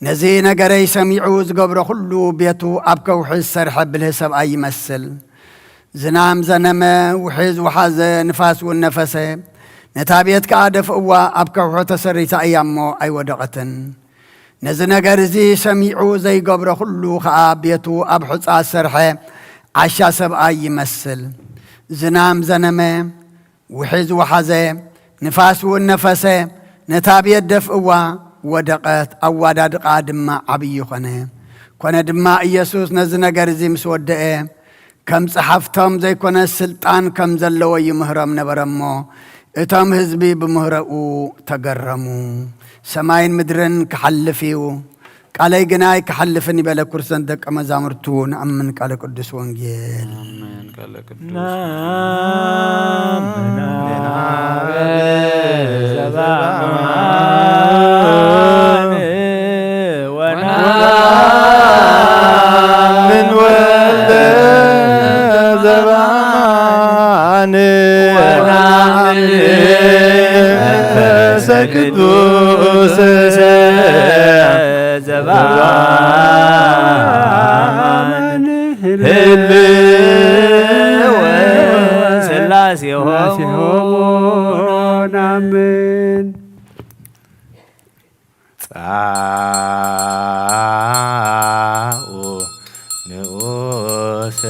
ነዚ ነገረይ ሰሚዑ ዝገብሮ ኩሉ ቤቱ ኣብ ከውሒ ዝሰርሐ ብልህ ሰብኣይ ይመስል። ዝናም ዘነመ ውሒዝ ወሓዘ ንፋስ እውን ነፈሰ ነታ ቤት ከዓ ደፍእዋ ኣብ ከውሒ ተሰሪታ እያ እሞ ኣይወደቐትን። ነዚ ነገር እዚ ሰሚዑ ዘይገብሮ ኩሉ ከዓ ቤቱ ኣብ ሑፃ ዝሰርሐ ዓሻ ሰብኣይ ይመስል። ዝናም ዘነመ ውሒዝ ወሓዘ ንፋስ እውን ነፈሰ ነታ ቤት ደፍእዋ ወደቐት ኣዋዳድቓ ድማ ዓብዪ ኾነ። ኮነ ድማ ኢየሱስ ነዚ ነገር እዚ ምስ ወድአ ከም ጸሓፍቶም ዘይኮነ ስልጣን ከም ዘለዎ ይምህሮም ነበረ እሞ እቶም ህዝቢ ብምህረኡ ተገረሙ። ሰማይን ምድርን ክሓልፍ እዩ ቃለይ ግናይ ክሓልፍን ይበለ ኩርሰን ደቀ መዛሙርቱ ንኣምን ቃለ ቅዱስ ወንጌል ምን ወልደ ዘበአማን መንፈሰ ቅዱስ ዘበአማን ህልው ሥላሴሆሙ አሜን። ጻኡ ንዑሰ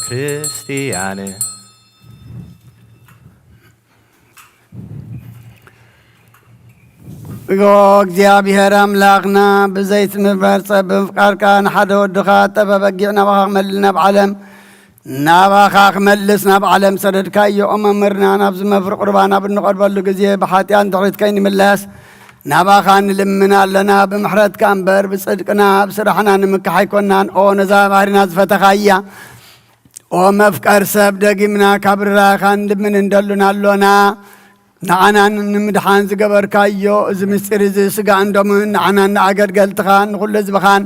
ክርስቲያን እግዚአብሔር አምላክና ብዘይት ምበርፀ ብምፍቃርካ ንሓደ ወድኻ ጠበበጊዕ ናባኻ ክመልስ ናብ ዓለም ናባኻ ክመልስ ናብ ዓለም ሰደድካዮ ኦ መምህርና ናብ ዝመፍር ቁርባና ብንቐርበሉ ግዜ ብሓጢኣን ድሕሪት ከይንምለስ ናባኻ ንልምን ኣለና ብምሕረትካ እምበር ብፅድቅና ብስራሕና ንምክሕ ኣይኮናን። ኦ ነዛ ባህሪና ዝፈተኻያ ኦ መፍቀር ሰብ ደጊምና ካብ ርራኻ ንልምን እንደሉና ኣሎና ንዓናን ንምድሓን ዝገበርካዮ እዚ ምስጢር እዚ ስጋ እንዶምን ንዓናን ንኣገልገልትኻ ንኩሉ ህዝብኻን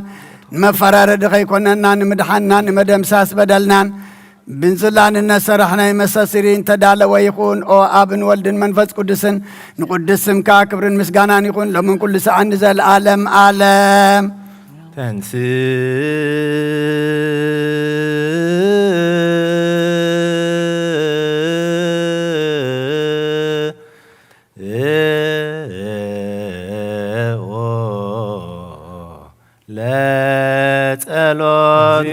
ንመፈራረዲ ከይኮነና ንምድሓንና ንመደምሳስ በደልናን ብንጽላንነት ሰራሕናይ መሳስሪ እንተዳለወ ይኹን። ኦ ኣብን ወልድን መንፈስ ቅዱስን ንቅዱስ ስምካ ክብርን ምስጋናን ይኹን ሎምን ኩሉ ሰዓት ንዘለዓለም ዓለም ለጸሎት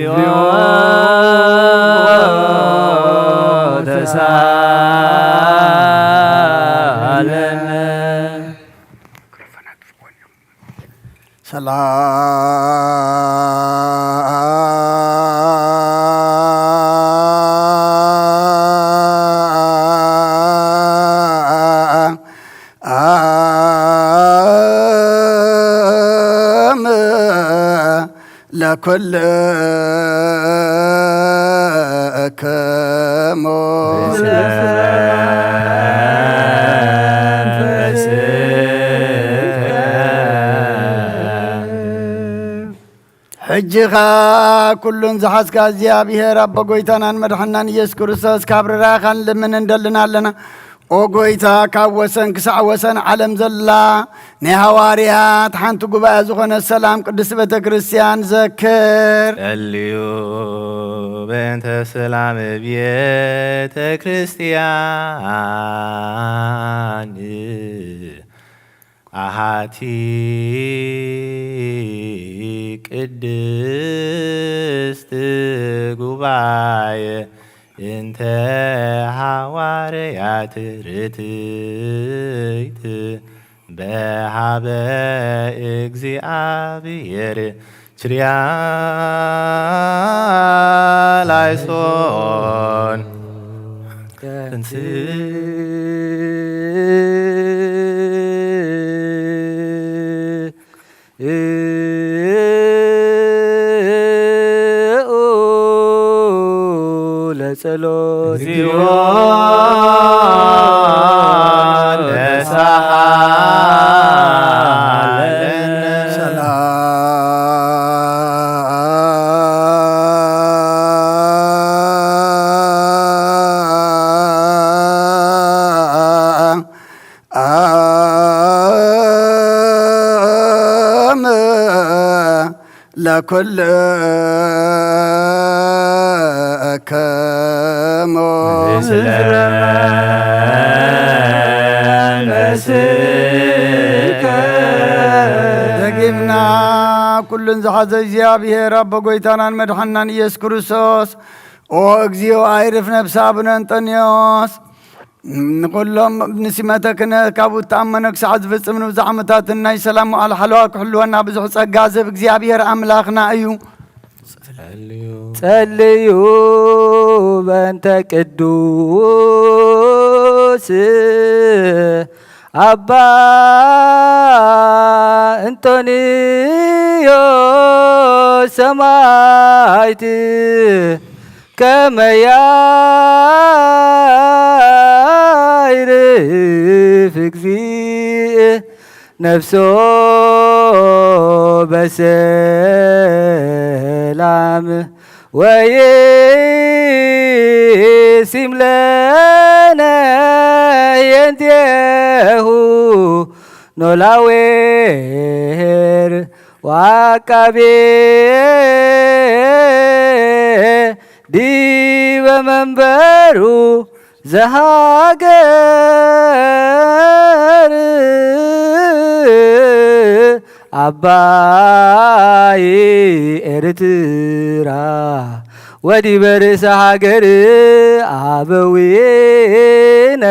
ለኩል ከሞ ሕጂኻ ኩሉን ዝሓዝካ እግዚኣብሔር ኣቦ ጎይታናን መድሓናን ኢየሱስ ክርስቶስ ካብ ርራኻን ልምን እንደልና ኣለና ኦ ጎይታ ካብ ወሰን ክሳዕ ወሰን ዓለም ዘላ ናይ ሃዋርያት ሓንቲ ጉባኤ ዝኾነ ሰላም ቅዱስ ቤተ ክርስቲያን ዘክር ጸልዩ በእንተ ሰላም ቤተ ክርስቲያን አሃቲ ቅድስት ጉባኤ እንተ ሐዋርያት ርትዕት በሃበ እግዚአብሔር ችርያ ላይሶን ለጸሎት ለኩል ከሞ ደጊምና ኩሉን ዝሓዘ እግዚኣብሔር ኣቦ ጎይታናን መድሓናን ኢየሱስ ክርስቶስ ኦ እግዚኦ ኣይርፍ ነፍሲ ኣቡነ አንጦንዮስ ንኩሎም ንሲመተ ክህነት ካብኡ ተኣመነ ክሳዕ ዝፍፅም ንብዙሕ ዓመታት ናይ ሰላም መዓል ሓለዋ ክሕልወና ብዙሕ ጸጋ ዝህብ እግዚኣብሔር ኣምላኽና እዩ ጸልዩ በእንተ ቅዱስ አባ አንጦንዮስ ሰማዕት ከመ ያዕርፍ እግዚእ ነፍሶ በሰላም ወይሲም ለነ የንቲሁ ኖላዌር ወዐቃቤ ዲበ መንበሩ ዘሃገር አባይ ኤርትራ ወዲበ ርእሰ ሃገር አበዊነ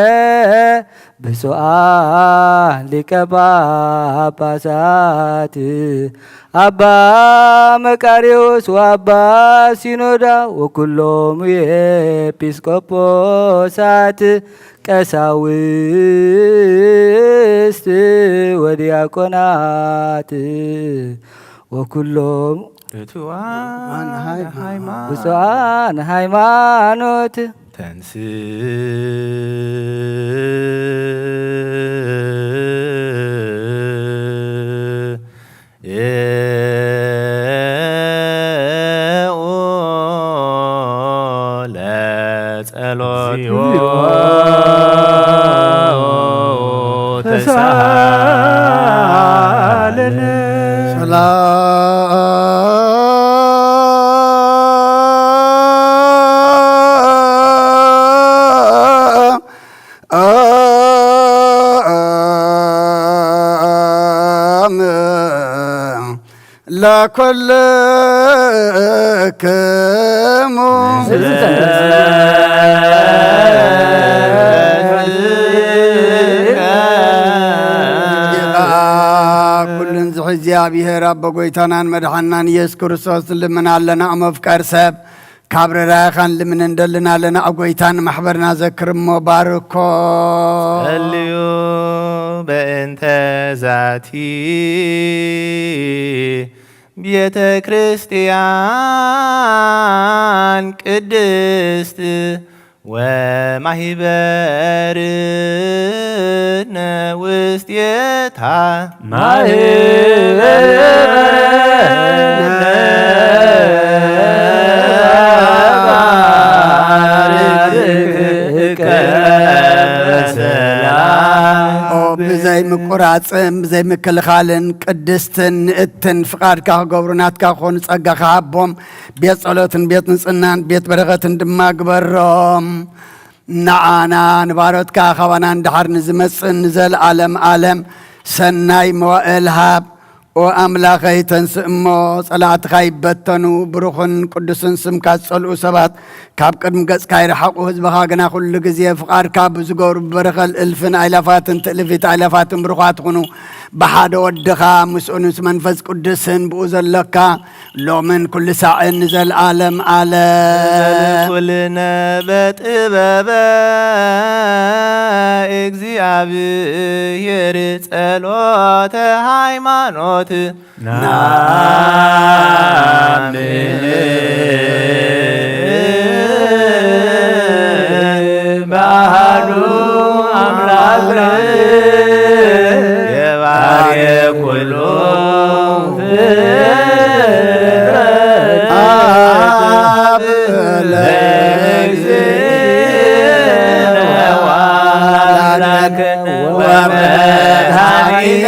ብፁዓን ሊቀ ጳጳሳት አባ መቃርዮስ ወአባ ሲኖዳ ወኩሎሙ ኤጲስቆጶሳት ቀሳውስት ወዲያቆናት ወኩሎሙ ብፁዓን ሃይማኖት ተንስ ለጸሎት ተሳለነ። ሰላም ለኩልክሙ ኩልን እግዚአብሔር አብ ጎይታናን መድኃናን ኢየሱስ ክርስቶስ ልምናለና መፍቀር ሰብ ካብረራኻን ልምን እንደልናለና ጎይታን ማሕበርና ዘክርሞ ባርኮ ጸልዩ በእንተ ዛቲ ቤተ ክርስቲያን ቅድስት ወማሂበርነ ውስቴታ ብዘይ ምቁራፅም ብዘይ ምክልኻልን ቅድስትን ንእትን ፍቓድካ ክገብሩናትካ ክኾኑ ጸጋኻ ሃቦም ቤት ጸሎትን ቤት ንጽናን ቤት በረኸትን ድማ ግበሮም ንዓና ንባሮትካ ኻባና እንድሓር ንዝመጽእ ንዘለዓለም ዓለም ሰናይ መዋእል ሃብ ወአምላኸይ ተንስእ እሞ ጸላእትኻ ይበተኑ ብሩኽን ቅዱስን ስምካ ዝጸልኡ ሰባት ካብ ቅድሚ ገጽካ ይረሓቑ ህዝብኻ ግና ኩሉ ግዜ ፍቓድካ ብዝገብሩ በረኸል እልፍን ኣይላፋትን ትእልፊት ኣይላፋትን ብሩኻት ኹኑ ብሓደ ወድኻ ምስኡ ምስ መንፈስ ቅዱስን ብኡ ዘለካ ሎምን ኩሉ ሳዕን ንዘለዓለም ዓለም ኩልነ በጥበበ እግዚአብሔር ጸሎተ ሃይማኖት ባህዱ አምላክ የባርየ ኩሉ ፍጥረት አብ ለእግዚእነ ወአምላክነ ወመድኃኒነ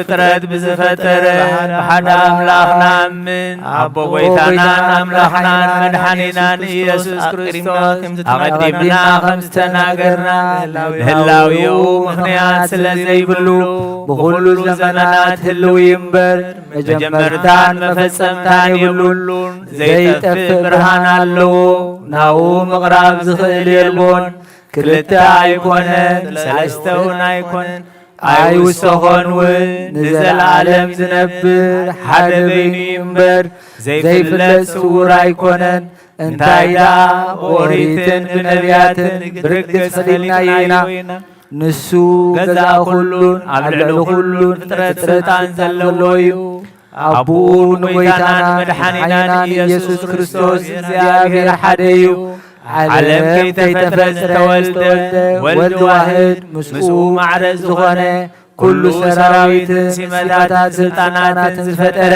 ፍጥረት ብዝፈጠረ ብሓደ አምላኽ ናምን አቦ ጎይታናን አምላኽናን መድኃኒናን ኢየሱስ ክርስቶስ አቀዲምና ከም ዝተናገርና ንህላዊኡ ምኽንያት ስለ ዘይብሉ ብኩሉ ዘመናት ህልው እምበር መጀመርታን መፈጸምታን የብሉን ዘይጠፍእ ብርሃን ኣለዎ ናው ምቕራብ ዝኽእል የልቦን ክልተ ኣይኮነን ሰለስተ እውን ኣይኮነን ኣይውሰኾንውን ንዘለዓለም ዝነብር ሓደ በይኑ እምበር ዘይፍለጥ ስውር ኣይኮነን እንታይ ዳ ኦሪትን ብነቢያትን ብርግጽ ፈሊጥናዮ ኢና ንሱ ገዛእ ኩሉን ኣብ ልዕሊ ኩሉን ፍጥረታን ዘለዎ እዩ ኣቡኡ ንጎይታናን መድኃኒናን ኢየሱስ ክርስቶስ እግዚአብሔር ሓደ እዩ ዓለም ከይተፈጠረ ተወልደ ወልድ ዋህድ ምስኡ ማዕረግ ዝኾነ ኩሉ ሰራዊትን ሲመታት ስልጣናትን ዝፈጠረ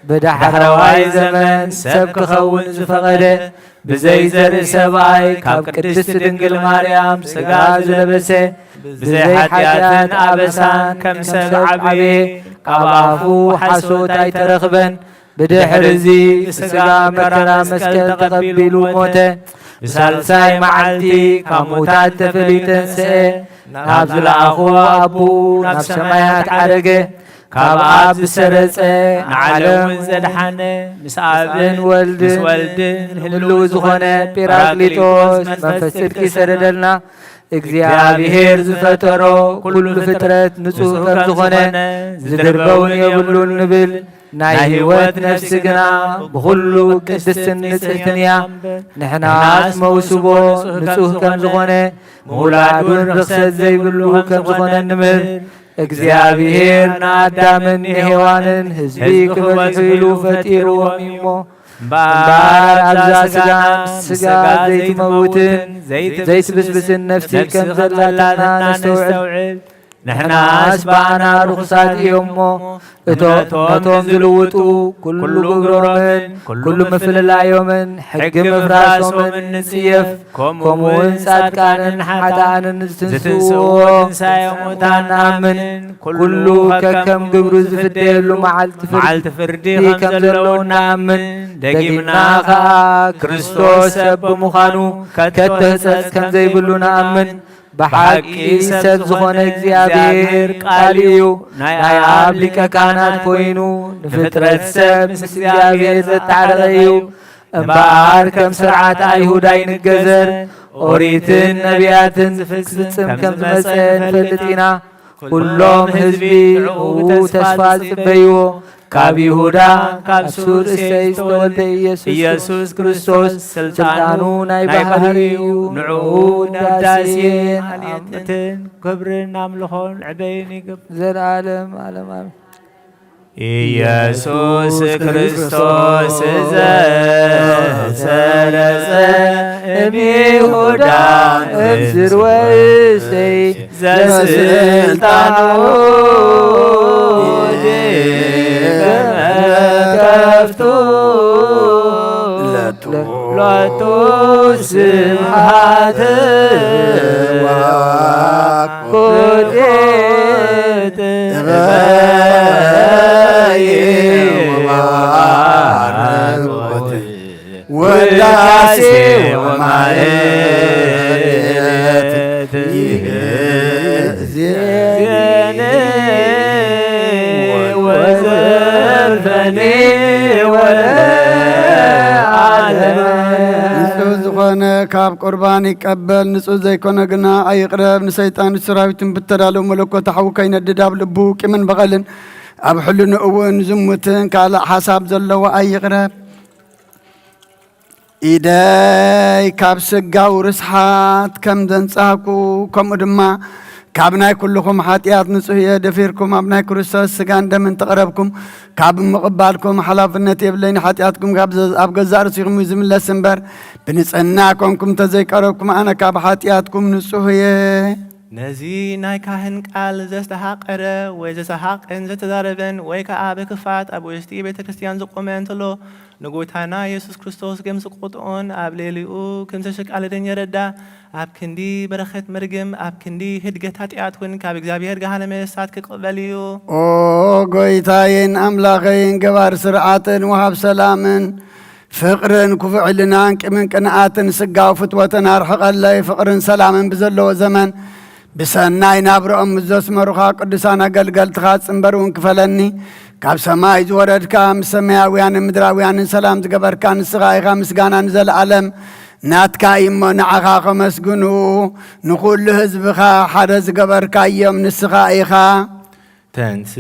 ብዳሕረዋይ ዘመን ሰብ ክኸውን ዝፈቐደ ብዘይ ዘርኢ ሰብኣይ ካብ ቅድስቲ ድንግል ማርያም ሥጋ ዝለበሰ ብዘይ ኃጢአትን ኣበሳን ከም ሰብ ዓበየ ካብ ኣፉ ሓሶት ኣይተረኽበን ብድሕሪዚ ሥጋ መከራ መስቀል ተቐቢሉ ሞተ ብሳልሳይ መዓልቲ ካብ ሙታት ተፈሊጡ ተንሥአ ናብ ዝለኣኾ ኣቡኡ ናብ ሰማያት ዓረገ ካብ ኣብ ዝሰረጸ ንዓለም ዘድሓነ ምስ ኣብን ምስ ወልድን ህልው ዝኾነ ጲራቅሊጦስ መንፈስ ጽድቂ ሰደደልና እግዚአብሔር ዝፈጠሮ ኩሉ ፍጥረት ንጹህ ከም ዝኾነ ዝድርበውን የብሉን ንብል ናይ ህይወት ነፍሲ ግና ብኩሉ ቅድስትን ንጽሕትን እያ ንሕናስ መውስቦ ንጹህ ከም ዝኾነ ምውላዱን ርክሰት ዘይብሉ ከም ዝኾነ ንምር እግዚአብሔር ንኣዳምን ንሔዋንን ህዝቢ ክበዝሑ ኢሉ ፈጢሩዎም እሞ እምበር ኣብዛ ሥጋ ዘይትመውትን ዘይትብስብስን ነፍሲ ከም ዘላትና ነስተውዕል ንሕናስ ባና ርኩሳት እዮሞ እቶም ዝልውጡ ኩሉ ግብሮምን ኩሉ ምፍልላዮምን ሕጊ ምፍራሶምን ንጽየፍ ከምኡውን ጻድቃንን ሓጥኣንን ዝትንስዎ ትንሣኤ ሙታን ንኣምን ኩሉ ከከም ግብሩ ዝፍደየሉ መዓልቲ ፍርዲ ከም ዘለዉ ንኣምን ደጊምና ኸዓ ክርስቶስ ሰብ ብምዃኑ ከተህጸጽ ከም ዘይብሉ ንኣምን በሓቂ ሰብ ዝኾነ እግዚአብሔር ቃል እዩ ናይ ኣብ ሊቀ ካህናት ኮይኑ ንፍጥረት ሰብ ምስ እግዚአብሔር ዘተዓረቐ እዩ እምበኣር ከም ስርዓት ኣይሁድ ኣይንገዘር ኦሪትን ነቢያትን ዝፍጽም ከም ዝመጸ ንፈልጥ ኢና ኩሎም ህዝቢ ተስፋ ዝጽበይዎ ካብ ይሁዳ ካብ ሱር እሰይ ዝተወልደ ኢየሱስ ክርስቶስ ስልጣኑ ናይ ባህሪ እዩ ንዕኡ ዳስየን ኣልየትን ክብርን ኣምልኾን ዕበይን ይግብ ዘለዓለም ዓለም ኣሜን። ኢየሱስ ክርስቶስ ዘሰረጸ እምይሁዳ እምዝርወ እሰይ ዘስልጣኑ ከፍቱ ለቱ ስብሐት ወኮቴት ወዳሴ ወማየት ይህዜን ወዘልፈኔ ወለዓለም ንጹህ ዝኾነ ካብ ቁርባን ይቀበል ንጹህ ዘይኮነ ግና ኣይቕረብ ንሰይጣን ሰራዊትን ብተዳለው መለኮት ሓዊ ከይነድድ ኣብ ልቡ ቂምን በቐልን ኣብ ሕልኑ እውን ዝሙትን ካልእ ሓሳብ ዘለዎ ኣይቕረብ። ኢደይ ካብ ስጋው ርስሓት ከም ዘንጻህኩ ከምኡ ድማ ካብ ናይ ኩልኩም ሓጢአት ንጹህ እየ ደፊርኩም ኣብ ናይ ክርስቶስ ስጋን ደምን ተቐረብኩም ካብ ምቕባልኩም ሓላፍነት የብለይን ሓጢአትኩም ኣብ ገዛእ ርእሲኹም እዩ ዝምለስ እምበር ብንጽህና ኮንኩም ተዘይቀረብኩም ኣነ ካብ ሓጢአትኩም ንጹህ እየ። ነዚ ናይ ካህን ቃል ዘስተሓቀረ ወይ ዘሰሓቅን ዘተዛረበን ወይ ከዓ ብክፋት ኣብ ውሽጢ ቤተ ክርስቲያን ዝቆመ እንተሎ ንጎይታና ኢየሱስ ክርስቶስ ከም ዝቆጥኦን ኣብ ሌሊኡ ከም ዘሸቃለደን የረዳ ኣብ ክንዲ በረኸት መርግም ኣብ ክንዲ ህድገት ኃጢአት እውን ካብ እግዚአብሔር ገሃነመ እሳት ክቅበል እዩ። ኦ ጎይታዬን አምላኸይን ገባር ስርዓትን ወሃብ ሰላምን ፍቅርን ኩፍዕልናን ቂምን ቅንኣትን ስጋው ፍትወትን ኣርሕቐለይ ፍቅርን ሰላምን ብዘለዎ ዘመን ብሰናይ ናብሮኦም ዘስመሩኻ ቅዱሳን ኣገልገልትኻ ጽንበር እውን ክፈለኒ ካብ ሰማይ ዝወረድካ ምስ ሰማያውያንን ምድራውያንን ሰላም ዝገበርካ ንስኻ ኢኻ ምስጋና ንዘለዓለም ናትካ እሞ ንዓኻ ከመስግኑ ንኩሉ ህዝብኻ ሓደ ዝገበርካ እዮም ንስኻ ኢኻ ተንስ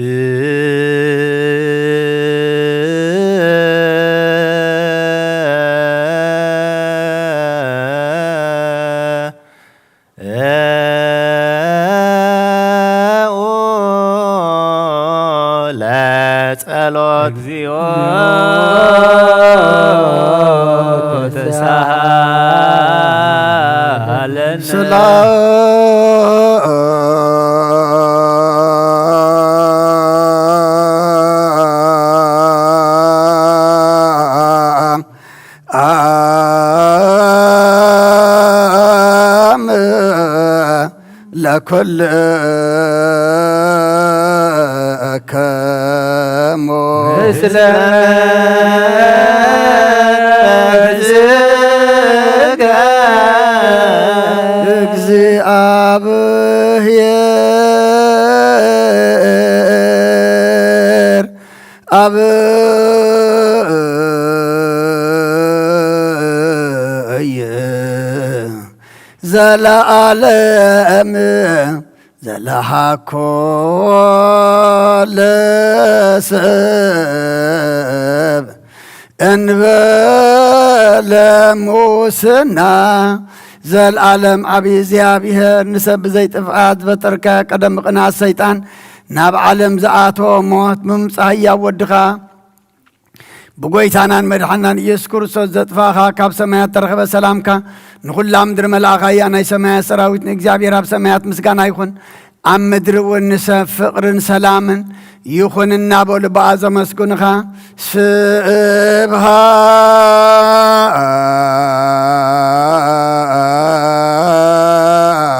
ለጸሎት እግዚኦ ተሳሃለነ ለኩል ከሞ ምስለ እግዚአብሔር አብ ዘለዓለም ዘለሃኮ ለሰብ እንበለ ሙስና ዘለዓለም ዓብይ እግዚአብሔር ንሰብ ዘይጥፍኣት ዝበጠርካ ቀደም ቅንዓት ሰይጣን ናብ ዓለም ዝኣተወ ሞት ምምጻእ ህያው ወድኻ ብጎይታናን መድሓናን ኢየሱስ ክርስቶስ ዘጥፋኻ ካብ ሰማያት ተረኸበ ሰላምካ ንኩላ ምድሪ መልኣኻ እያ ናይ ሰማያት ሰራዊት ንእግዚአብሔር ኣብ ሰማያት ምስጋና ይኹን ኣብ ምድሪ እውን ንሰብ ፍቕርን ሰላምን ይኹን እናበሉ በኣ ዘመስግኑኻ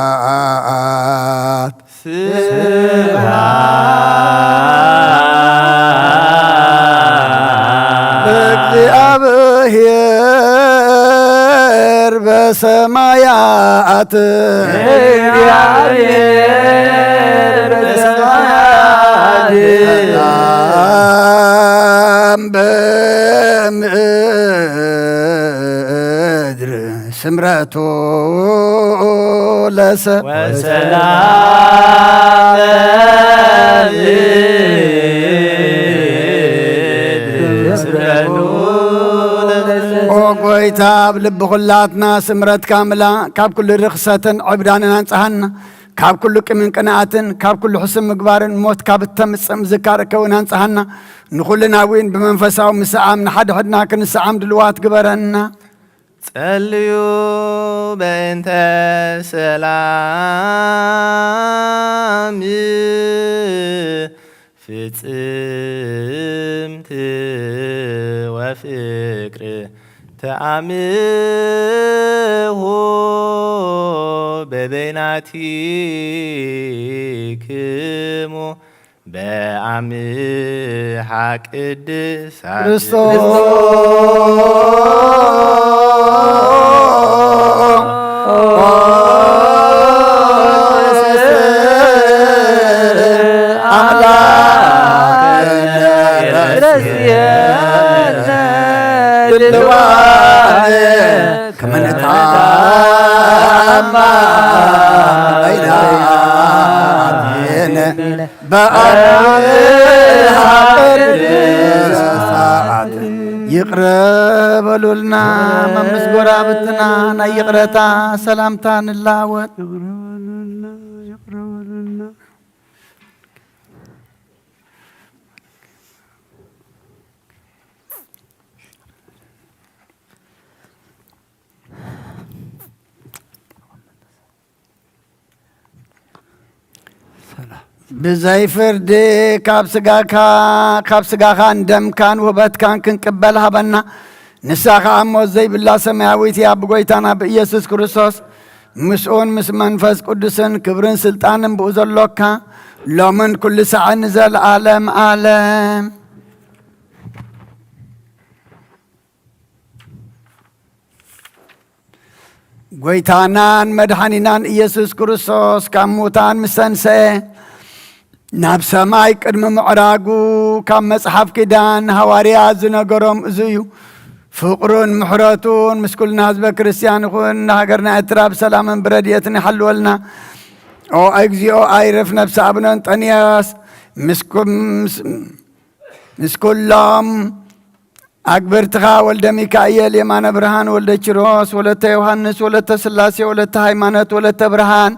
ስብሃት እግዚአብሔር በሰማያት ሰላም በምድር ስምረቱ ለሰብ ኦ ጎይታ ኣብ ልቢ ኩላትና ስምረትካ ምላ ካብ ኩሉ ርክሰትን ዕብዳንን አንጽሃና ካብ ኩሉ ቅምን ቅንኣትን ካብ ኩሉ ሕስም ምግባርን ሞት ካብ እተምፅእ ምዝካርከ እውን አንጽሃና ንኹልና እውን ብመንፈሳዊ ምስዓም ንሓደ ሕድና ክንስዓም ድልዋት ግበረና ጸልዩ በእንተ ሰላም ፍጽምት ወፍቅር ተአምሆ በበይናቲክሙ በአምሃ ቅድሳት ይቅረበሉልና መምስጎራ ብትና ናይ ይቅረታ ሰላምታ ንላወጥ ብዘይ ፍርዲ ካብ ስጋኻ እንደምካን ውበትካን ክንቅበል ሃበና ንሳኻ ሞት ዘይብላ ሰማያዊት እያ ብጎይታና ብኢየሱስ ክርስቶስ ምስኡን ምስ መንፈስ ቅዱስን ክብርን ስልጣንን ብኡ ዘሎካ ሎምን ኩሉ ሰዓት ንዘለዓለም ዓለም ጎይታናን መድኃኒናን ኢየሱስ ክርስቶስ ካብ ሙታን ምስ ተንሥአ ናብ ሰማይ ቅድሚ ምዕራጉ ካብ መጽሓፍ ኪዳን ሃዋርያት ዝነገሮም እዚ እዩ ፍቕሩን ምሕረቱን ምስ ኩልና ህዝበ ክርስቲያን ይኹን ንሃገርና ኤርትራ ብሰላምን ብረድኤትን ይሓልወልና ኦ እግዚኦ ኣይረፍ ነፍሲ አቡነ አንጦንዮስ ምስ ኩሎም አግብርትኻ ወልደ ሚካኤል የማነ ብርሃን ወልደ ኪሮስ ወለተ ዮሐንስ ወለተ ስላሴ ወለተ ሃይማኖት ወለተ ብርሃን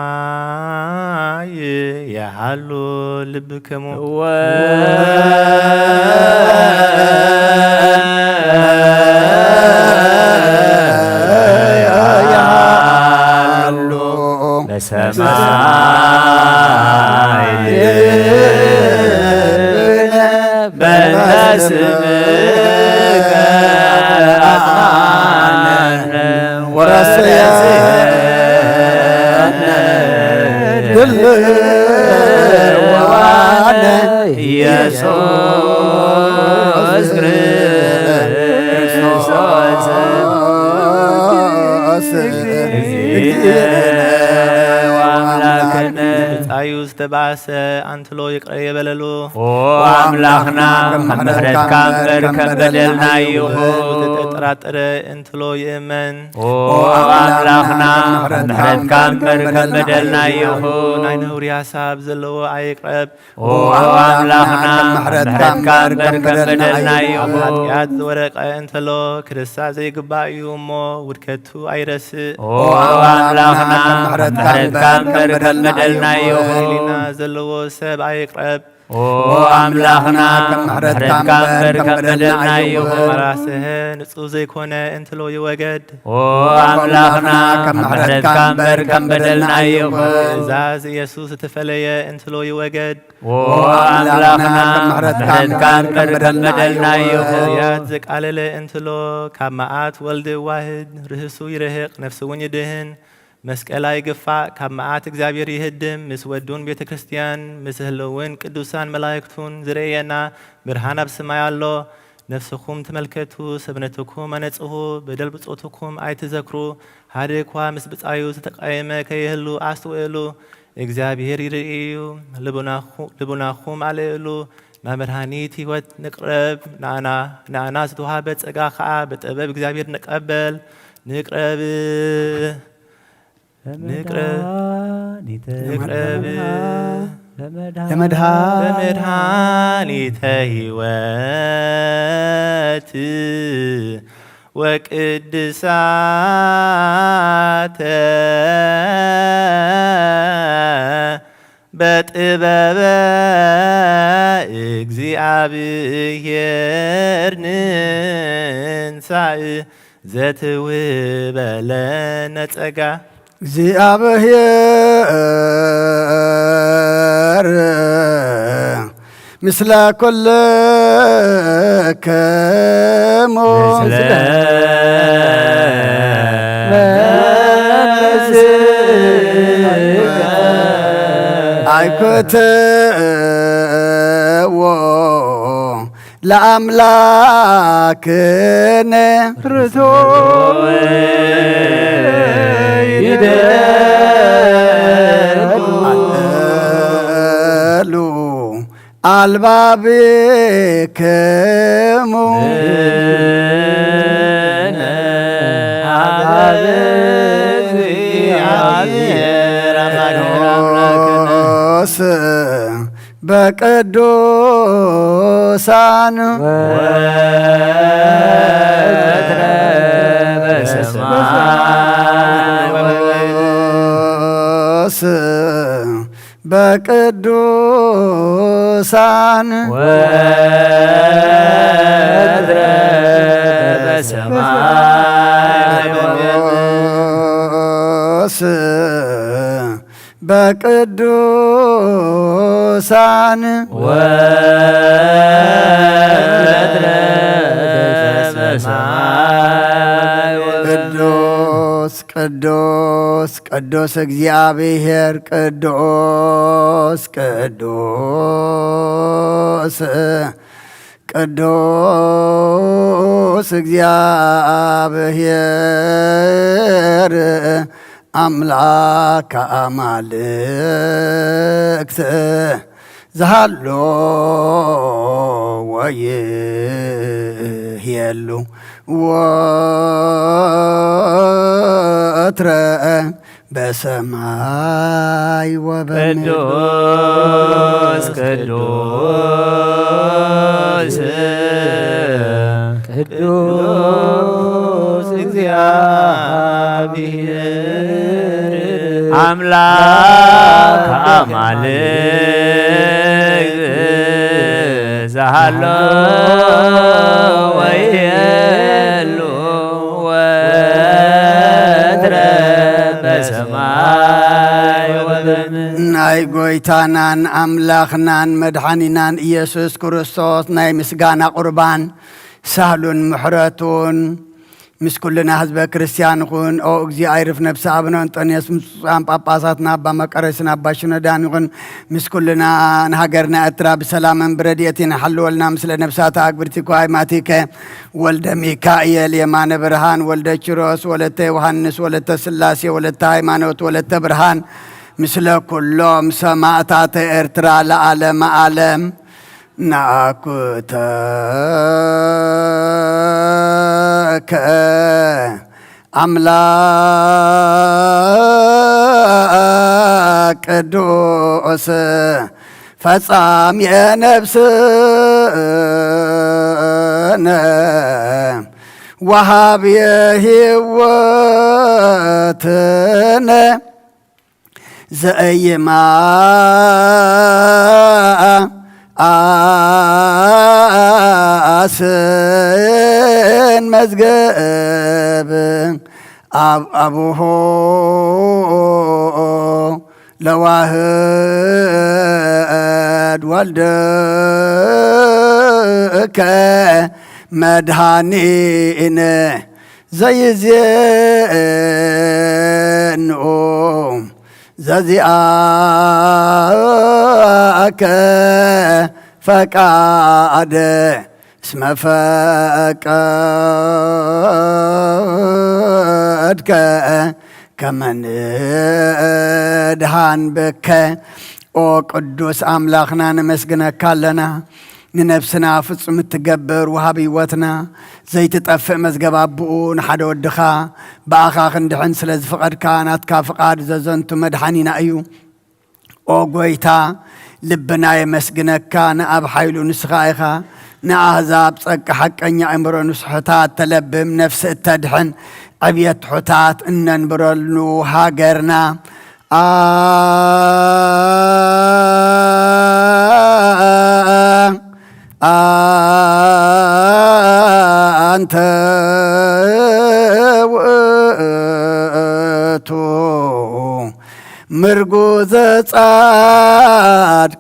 በሰማይ ያሃሉ ልብክሙ ያሃሉ በሰማይ በስምከ አጽናነ ወረሰየነ ድልዋነ ኢየሱስ ክርስቶስ ጻዩ ዝተባሰ አንትሎ ይቅረ የበለሉ አምላክና ከምሕረትካ እምበር ከም በደልና ይኹን ተጠራጠረ እንትሎ ይእመን አምላክና ከምሕረትካ እምበር ከም በደልና ይኹን ናይ ነውሪ ሃሳብ ዘለዎ ኣይቅረብ አምላክና ከምሕረትካ እምበር ከም በደልና ይኹን ኃጢአት ዝወረቀ እንተሎ ክርስሳት ዘይግባእ እዩ እሞ ውድከቱ ኣይረስእ አምላክና ከምሕረትካ እምበር ከም በደልና ይኹን ሊና ዘለዎ ሰብ ኣይቅረብ أملاخنا محرت كامبر كبدلنا يوم راسهن نصو زيكون انتلو يوجد أملاخنا محرت كامبر كبدلنا يوم زاز يسوع تفليه انتلو يوجد أملاخنا محرت كامبر كبدلنا يوم ياتزك على انتلو كماعات ولد واحد رهسو يرهق نفسه ونيدهن مسكلاي قفا كماعات اغزابير يهدم مسودون بيت كريستيان مسهلوين قدوسان ملايكتون زرينا برهانا بسماي الله نفسكم تملكتو سبنتكم انصحو بدل بصوتكم ايتذكرو هادكوا مسبصايو تتقايمه كيهلو አስተውሉ እግዚአብሔር ይርኢዩ ልቡናኹም አለሉ ማመርሃኒት ህይወት ንቅረብ ናና ዝተዋሃበ ጸጋ ኸዓ በጥበብ እግዚአብሔር ንቀበል ንቅረብ ለመድኃኒተ ሕይወት ወቅድሳተ በጥበበ እግዚአብሔር ንንሣእ ዘትውበለነ ጸጋ እግዚአብሔር ምስለ ኩልክሙ አይኩትዎ ለአምላክነ ርቶ አሉ አልባቢክሙ በቅዱሳን በቅዱሳን በቅዱሳን ቅዱስ ቅዱስ ቅዱስ እግዚአብሔር ቅዱስ ቅዱስ ቅዱስ እግዚአብሔር አምላከ አማልክት ዘሃሎ ወይሄሉ ወትረ በሰማይ ወበምድር ቅዱስ ቅዱስ እግዚአብሔር አምላከ አማልክት ዘሃሎ ወይሄሉ ወትረ በሰማይ ወበምድር ናይ ጎይታናን አምላኽናን መድኃኒናን ኢየሱስ ክርስቶስ ናይ ምስጋና ቁርባን ሳህሉን ምሕረቱን ምስ ኩልና ህዝበ ክርስቲያን ይኹን። ኦ እግዚእ አይርፍ ነፍሲ አቡነ አንጦንዮስ ምፁፃን ጳጳሳትና አባ መቀረስን አባ ሽኖዳን ይኹን። ምስ ኩልና ንሃገርና ኤርትራ ብሰላምን ብረድኤትን ይሓልወልና ምስለ ነፍሳት አግብርቲኮ ሃይማቲከ ወልደ ሚካኤል የማነ ብርሃን ወልደ ኪሮስ ወለተ ዮሐንስ ወለተ ስላሴ ወለተ ሃይማኖት ወለተ ብርሃን ምስለ ኩሎም ሰማዕታተ ኤርትራ ለዓለመ ዓለም ናኩተከ አምላክ ቅዱስ ፈጻሜ ነፍስነ ወሃብየ ሕይወትነ ዘእይማ አስን መዝገብ አቡሆ ለዋህድ ወልድከ መድኃኒነ ዘይዜንኦ ዘዚአከ ፈቃደ እስመ ፈቀድከ ከመ ንድኃን ብከ ኦ ቅዱስ አምላኽና ነመስግነካ ኣለና ንነፍስና ፍጹም እትገብር ወሃብ ህይወትና ዘይትጠፍእ መዝገብ ኣቦኡ ንሓደ ወድኻ ብኣኻ ክንድሕን ስለ ዝፍቐድካ ናትካ ፍቓድ ዘዘንቱ መድሓኒና እዩ ኦ ጐይታ ልብና የመስግነካ ንኣብ ሓይሉ ንስኻ ኢኻ ንኣሕዛብ ጸቂ ሓቀኛ እምሮ ንስሑታት ተለብም ነፍሲ እተድሕን ዕብየት ትሑታት እነንብረሉ ሃገርና አንተ ውእቱ ምርጉዘ ጻድቃን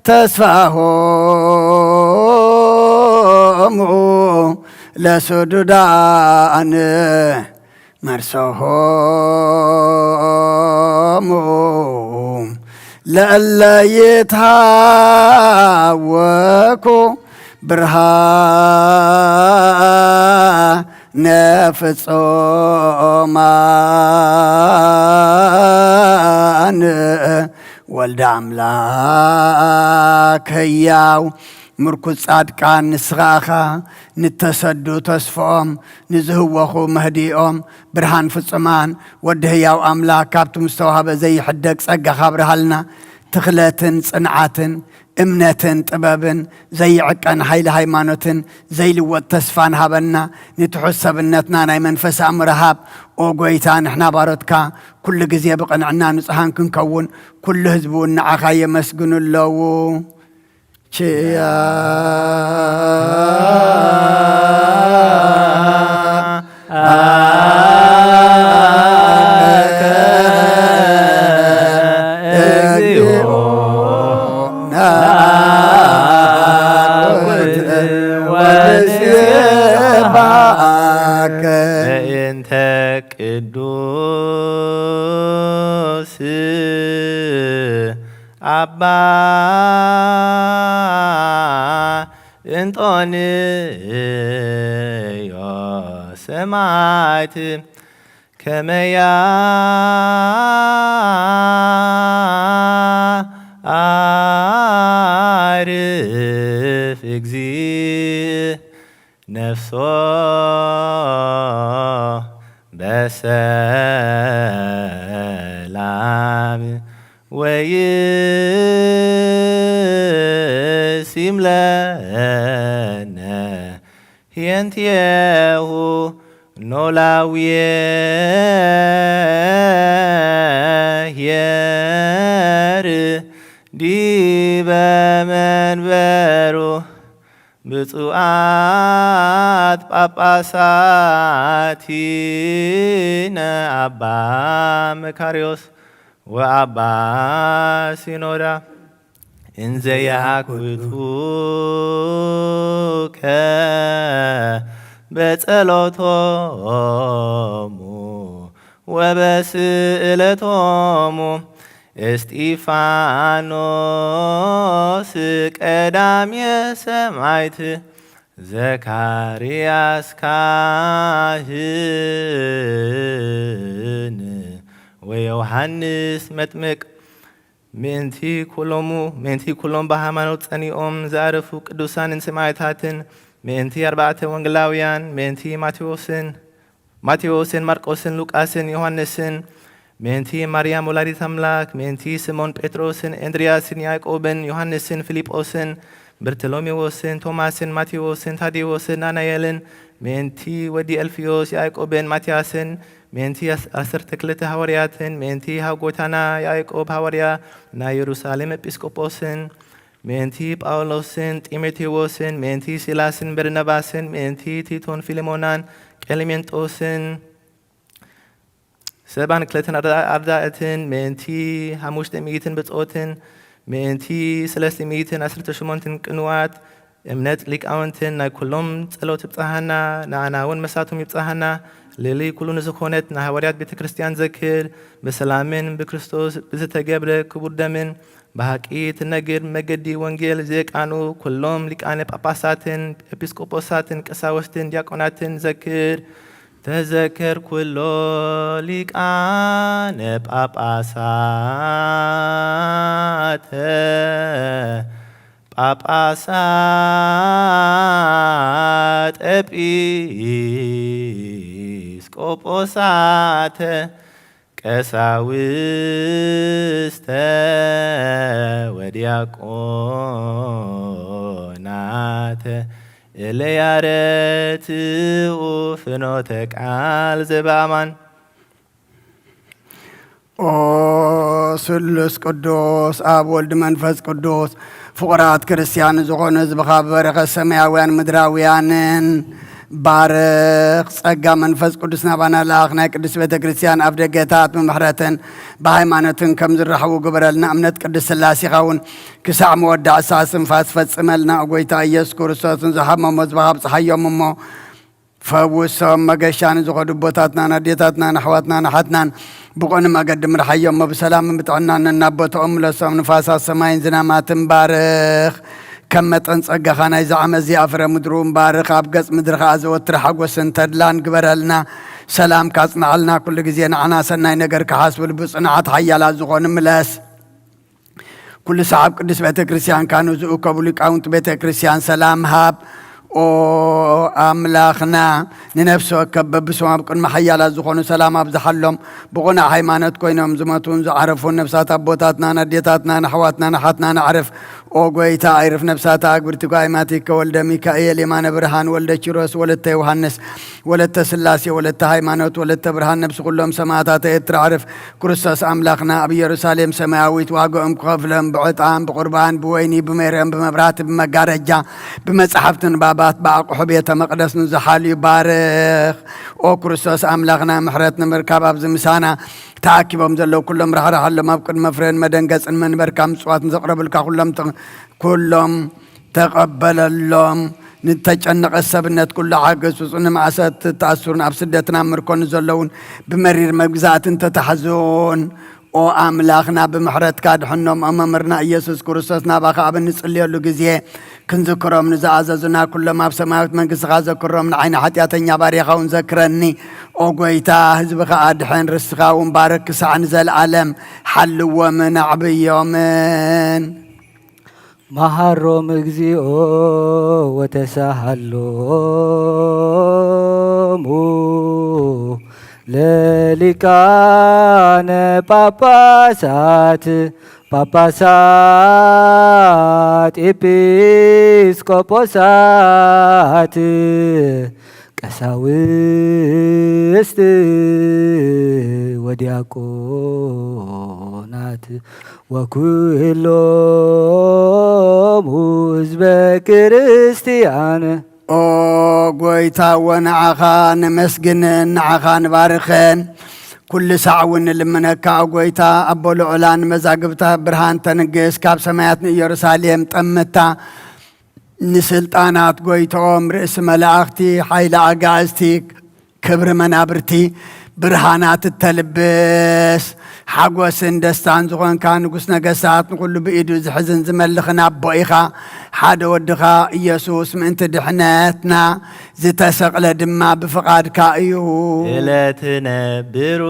ተስፋሆሙ ለሱዱዳን መርሶሆሙ ለእለ ይታወኩ ብርሃነ ፍጹማን ወልደ አምላክ ሕያው ምርኩዝ ጻድቃን ንስኻኻ ንተሰዱ ተስፎኦም ንዝህወኹ መህዲኦም ብርሃን ፍጹማን ወዲ ሕያው ኣምላክ ካብቲ ምስተዋሃበ ዘይሕደግ ጸጋኻ ብርሃልና ትኽለትን ጽንዓትን እምነትን ጥበብን ዘይዕቀን ኃይሊ ሃይማኖትን ዘይልወጥ ተስፋን ሃበና ንትሑት ሰብነትና ናይ መንፈስ ኣምርሃብ ኦ ጐይታ ንሕና ባሮትካ ኩሉ ግዜ ብቕንዕና ንጹሃን ክንከውን ኩሉ ህዝቡ ንዓኻ የመስግኑ ኣለዉ ችያ በእንተ ቅዱስ አባ እንጦንዮስ ሰማዕት ከመ ያዕርፍ እግዚእ ነፍሶ በሰላም ወይሲም ለነ ሂየንቲሁ ኖላውየ ኄር ዲበ መንበሩ ብፁዓት ጳጳሳቲነ አባ መካርዮስ ወአባ ሲኖዳ እንዘ ያኩቱከ በጸሎቶሙ ወበስእለቶሙ እስጢፋኖስ ቀዳምየ ሰማዕት ዘካርያስ ካህን ወዮሐንስ መጥምቅ ምእንቲ ኩሎም በሃይማኖት ጸኒኦም ዘአረፉ ቅዱሳንን ሰማዕታትን ምእንቲ አርባዕተ ወንጌላውያን ምእንቲ ማቴዎስን ማርቆስን ሉቃስን ዮሐንስን ምእንቲ ማርያም ወላዲት አምላክ ምእንቲ ስምዖን ጴጥሮስን እንድርያስን ያዕቆብን ዮሐንስን ፊልጶስን በርተሎሜዎስን ቶማስን ማቴዎስን ታዴዎስን ናናኤልን ምእንቲ ወዲ አልፍዮስ ያዕቆብን ማትያስን مينتي أسر تكلت هورياتن مينتي هاوغوتانا يايقوب هوريا نا يروسالم إبسكوبوسن مينتي باولوسن تيموثيوسن مينتي سيلاسن برناباسن مينتي تيتون فيليمونان كليمنتوسن سبان كلتن أرداءتن مينتي هموشت ميتن بتقوتن مينتي سلسل ميتن أسر تشمونتن كنوات امنت ليك أونتن نا كلهم تلو تبتهنا نا عناون مساتهم يبتهنا للي كلون زخونت نا هوريات بيت كريستيان ذكر بسلامين بكريستوس بزتجابر كبر دمن بحقي تنجر مجدي وانجيل زيك عنو كلهم ليك عنب أباساتن إبسكوبوساتن كساوستن دياقوناتن ذكر تذكر كلو ليك عنب أباسات Papasat episkoposat ቀሳውስተ ወዲያቆናተ እለያረትኡ ፍኖተ ቃል ዘበአማን ኦ ስሉስ ቅዱስ አብ ወልድ መንፈስ ቅዱስ ፍቁራት ክርስቲያን ዝኾኑ ህዝብኻ በረኸ ሰማያውያን ምድራውያንን ባርኽ ጸጋ መንፈስ ቅዱስ ናባና ለኣኽ ናይ ቅዱስ ቤተ ክርስቲያን ኣብ ደገታት ብምሕረትን ብሃይማኖትን ከም ዝረኸቡ ግበረልና እምነት ቅዱስ ስላሴኻ እውን ክሳዕ መወዳእ ሳስንፋስ ፈጽመልና ጎይታ ኢየሱስ ክርስቶስን ዝሃመሞ ህዝብኻ ብፅሓዮም እሞ ፈውሶም መገሻን ዝኸዱ ቦታትና ናዴታትና ናሕዋትና ናሓትናን ብቆኑ መገዲ ምርሓዮም ብሰላምን ብጥዕናን እናቦቶኦም ለሶም ንፋሳት ሰማይን ዝናማትን ባርኽ ከም መጠን ጸጋኻ ናይ ዝዓመት እዚኣ ፍረ ምድሩ ባርኽ ኣብ ገጽ ምድርኻ ዘወትር ሓጎስን ተድላን ግበረልና ሰላም ካጽንዓልና ኩሉ ግዜ ንዓና ሰናይ ነገር ክሓስብል ብጽንዓት ሓያላት ዝኾኑ ምለስ ኩሉ ሰዓብ ቅዱስ ቤተ ክርስቲያን ካኑ ዝእከቡ ሊቃውንቲ ቤተ ክርስቲያን ሰላም ሃብ ኦ ኣምላኽና ንነፍሲ ወከፍ በብሶም ኣብ ቅድሚ ሓያላት ዝኾኑ ሰላም ኣብዝሓሎም ብቑኑዕ ሃይማኖት ኮይኖም ዝመቱን ዝዓረፉን ነብሳት ኣቦታትና ናዴታትና ናሕዋትና ናሓትና ናዕርፍ ኦ ጎይታ ኣይርፍ ነብሳት ኣግብርቲ ጓይማቲከ ወልደ ሚካኤል የማነ ብርሃን ወልደ ኪሮስ ወለተ ዮሃንስ ወለተ ስላሴ ወለተ ሃይማኖት ወለተ ብርሃን ነብሲ ኩሎም ሰማዕታት ኤርትራ ዕርፍ ክርስቶስ ኣምላኽና ኣብ ኢየሩሳሌም ሰማያዊት ዋግኦም ክኸፍሎም ብዕጣን ብቁርባን ብወይኒ ብሜርያም ብመብራህቲ ብመጋረጃ ብመጽሓፍትን ባባት በኣቑሑ ቤተ መቕደስ ንዝሓልዩ ባርኽ ኦ ክርስቶስ ኣምላኽና ምሕረት ንምርካብ ኣብዚ ምሳና ተኣኪቦም ዘለዉ ኩሎም ራሕራሓሎም ኣብ ቅድመ ፍሬን መደንገፅን መንበርካ ምጽዋት ንዘቕረብልካ ኩሎም ተቐበለሎም ንተጨነቐ ሰብነት ኩሉ ሓገዝ ውፁእ ንማእሰት ተኣሱርን ኣብ ስደትና ምርኮን ዘለውን ብመሪር መግዛእትን ተታሕዙን ኦ ኣምላኽና ብምሕረትካ ድሕኖም መምህርና ኢየሱስ ክርስቶስ ናባኻ ኣብ እንጽልየሉ ግዜ ክንዝክሮም ንዝኣዘዙና ኩሎም ኣብ ሰማያዊት መንግሥትኻ ዘክሮም ንዓይኒ ሓጢኣተኛ ባሪኻ እውን ዘክረኒ ኦ ጎይታ ህዝብኻ ኣድሕን ርስኻ እውን ባርክ ክሳዕ ንዘለኣለም ሓልዎምን ኣዕብዮምን መሃሮም እግዚኦ ወተሳሃሎሙ ለሊቃነ ጳጳሳት ኤጲስቆጶሳት ቀሳውስት ወዲያቆናት ወኩሎሙ ህዝበ ክርስቲያን ኦ ጎይታ ወንዓኻ ንመስግንን ንዓኻ ንባርኸን ኩሉ ሳዕ እውን ልምነካ ጎይታ ኣቦ ልዑላን መዛግብታ ብርሃን ተንግስ ካብ ሰማያት ንኢየሩሳሌም ጠምታ ንስልጣናት ጎይቶኦም ርእሲ መላእኽቲ ሓይሊ ኣጋእዝቲ ክብሪ መናብርቲ ብርሃናት እተልብስ ሓጎስን ደስታን ዝኾንካ ንጉስ ነገስታት ንኩሉ ብኢዱ ዝሕዝን ዝመልኽን ኣቦ ኢኻ ሓደ ወድኻ ኢየሱስ ምእንቲ ድሕነትና ዝተሰቕለ ድማ ብፍቓድካ እዩ እለትነብሩ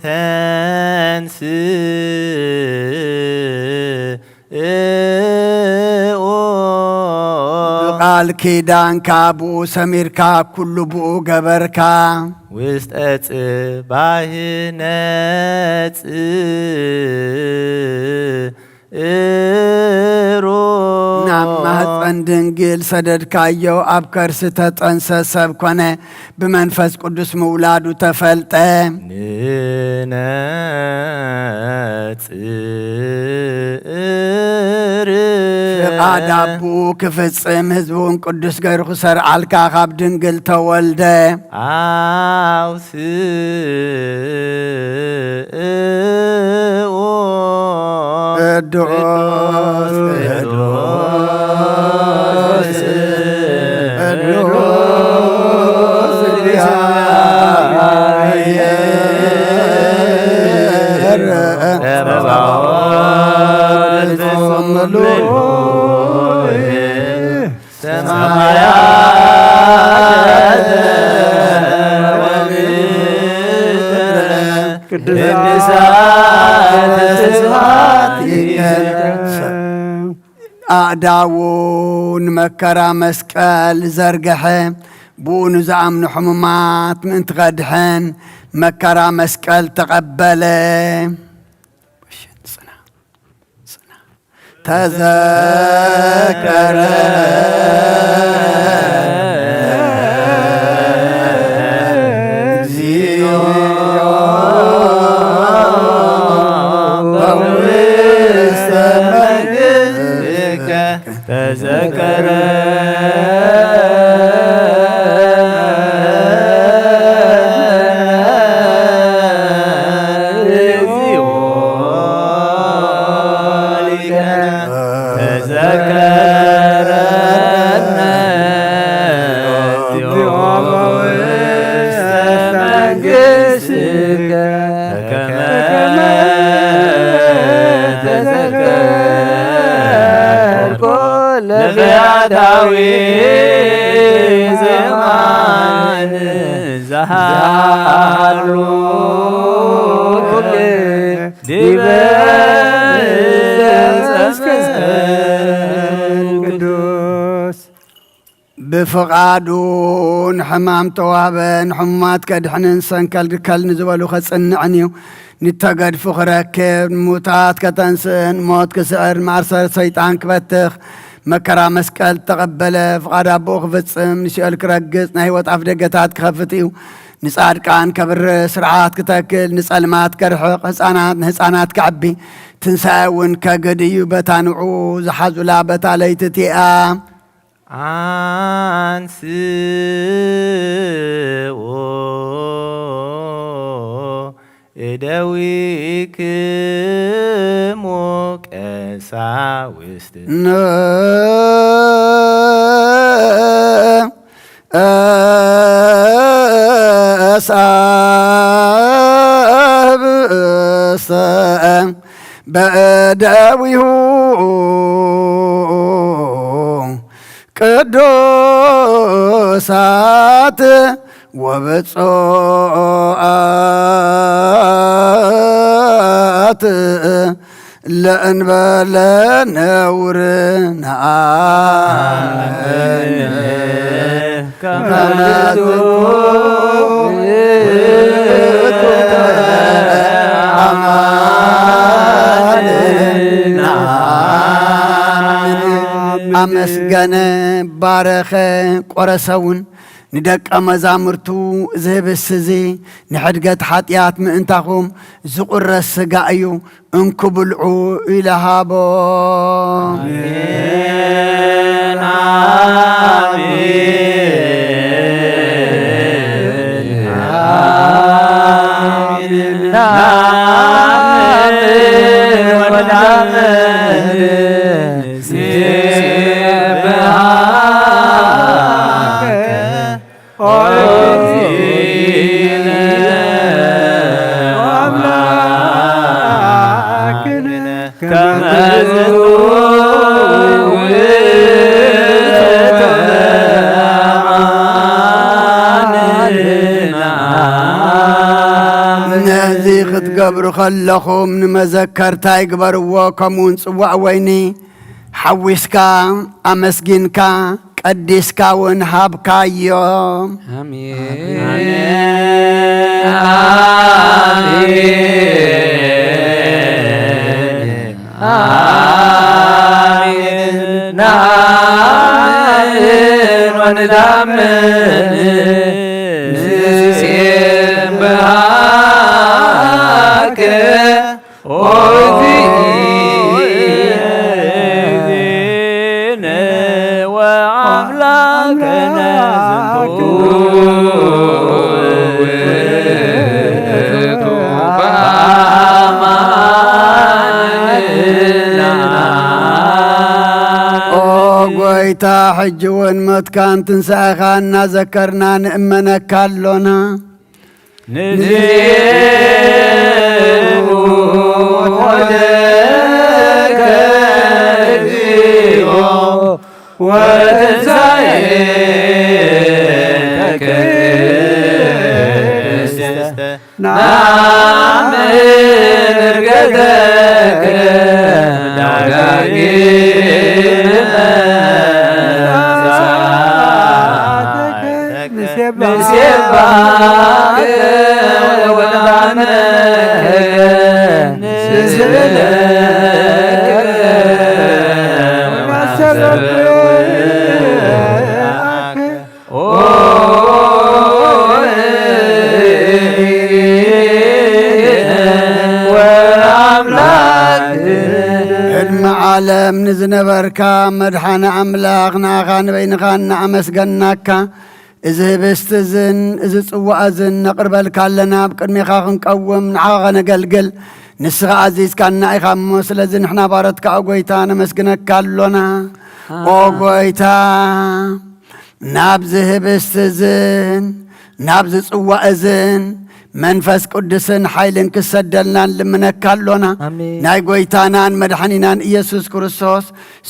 ተንስኡ ብቓል ኪዳንካ ብኡ ሰሚርካ ኩሉ ብኡ ገበርካ ውስጠ ጽባህ ነጽሩ ናብ ማህፀን ድንግል ሰደድካየው ኣብ ከርሲ ተጠንሰ ሰብ ኮነ ብመንፈስ ቅዱስ ምውላዱ ተፈልጠ ንነጽር ፍቃድ አቡ ክፍጽም ህዝቡን ቅዱስ ገይሩ ክሰርዓልካ ካብ ድንግል ተወልደ አውስኦ ቅዱስ ቅዱስ ቅዱስ እግዚአብሔር ጸባኦት ምሉእ ሰማያት ወምድረ ቅዱሳት ስብሐት ኣእዳውን መከራ መስቀል ዘርገሐ ብኡኑ ዝኣምኑ ሕሙማት ምእንቲ ኸድሐን መከራ መስቀል ተቐበለ ተዘከረ እግዚኦ በውስተ መንግሥትከ ተዘከረ ነቢያታዊ ዘማን ዘሃሉ ዲበ ቅዱስ ብፍቓዱን ሕማም ተዋህበን ሕሙማት ከድሕንን ሰንከል ድከልን ዝበሉ ኸጽንዕን እዩ ንተገድፉ ክረክብ ሙታት ከተንስእን ሞት ክስዕር ማዕሰር ሰይጣን ክበትኽ መከራ መስቀል ተቐበለ ፍቓድ ኣቦኡ ክፍጽም ንሽዕል ክረግጽ ናይ ህይወት ኣፍ ደገታት ክኸፍት እዩ ንጻድቃን ከብር ስርዓት ክተክል ንጸልማት ከርሕቕ ህፃናት ንህፃናት ክዓቢ ትንሣኤ እውን ከግድ እዩ በታ ንዑ ዝሓዙላ በታ ለይቲ እቲኣ አንስኦ እደዊክሙ ቀሳውስት እሳብእሰ በእደዊሁ ቅዱሳት ወብፁዓት ለእንበለ ነውር ነአምን ከመቱ አመስገነ ባረኸ ቆረሰውን ንደቀ መዛሙርቱ ዝህብስ እዚ ንሕድገት ሓጢኣት ምእንታኹም ዝቁረስ ስጋ እዩ እንክብልዑ ኢለሃቦ ነዚ ክትገብሩ ከለኹም ንመዘከርታ ይግበርዎ ከምውን ጽዋዕ ወይኒ ሓዊስካ ኣመስጊንካ ቀዲስካ እውን ሃብካዮ አሜን ንታምን ንሴብሐከ ኦዚነ ወአምላከነ ዝንቱ ውእቱ ጎይታ ሕጅውን መትካን ትንሣኤኻ እናዘከርና ንእመነካ ኣሎና ንዜሙ ወደከ እግዚኦ ወትንሣኤከ ቅድስተ ናምን ዕርገተከ ዳግመ ንሴብሐከ ወናመልከከ ንስእለከ ወናስተበውአከ ቅድመ ዓለም ንዝነበርካ መድሓነ ኣምላኽ ንኣኻ ንበይንኻ እናኣመስገናካ እዚ ህብስቲ እዝን እዚ ጽዋዕ እዝን ነቕርበልካ ኣለና ብቅድሚኻ ክንቀውም ንዓኻ ኸነገልግል ንስኻ ኣዚዝካና ኢኻ እሞ ስለዚ ንሕና ባረትካ ጎይታ ነመስግነካ ኣሎና ኦ ጎይታ ናብዚ ህብስቲ እዝን ናብዚ ጽዋዕ እዝን መንፈስ ቅዱስን ሓይልን ክሰደልናን ልምነካ ኣሎና ናይ ጎይታናን መድሓኒናን ኢየሱስ ክርስቶስ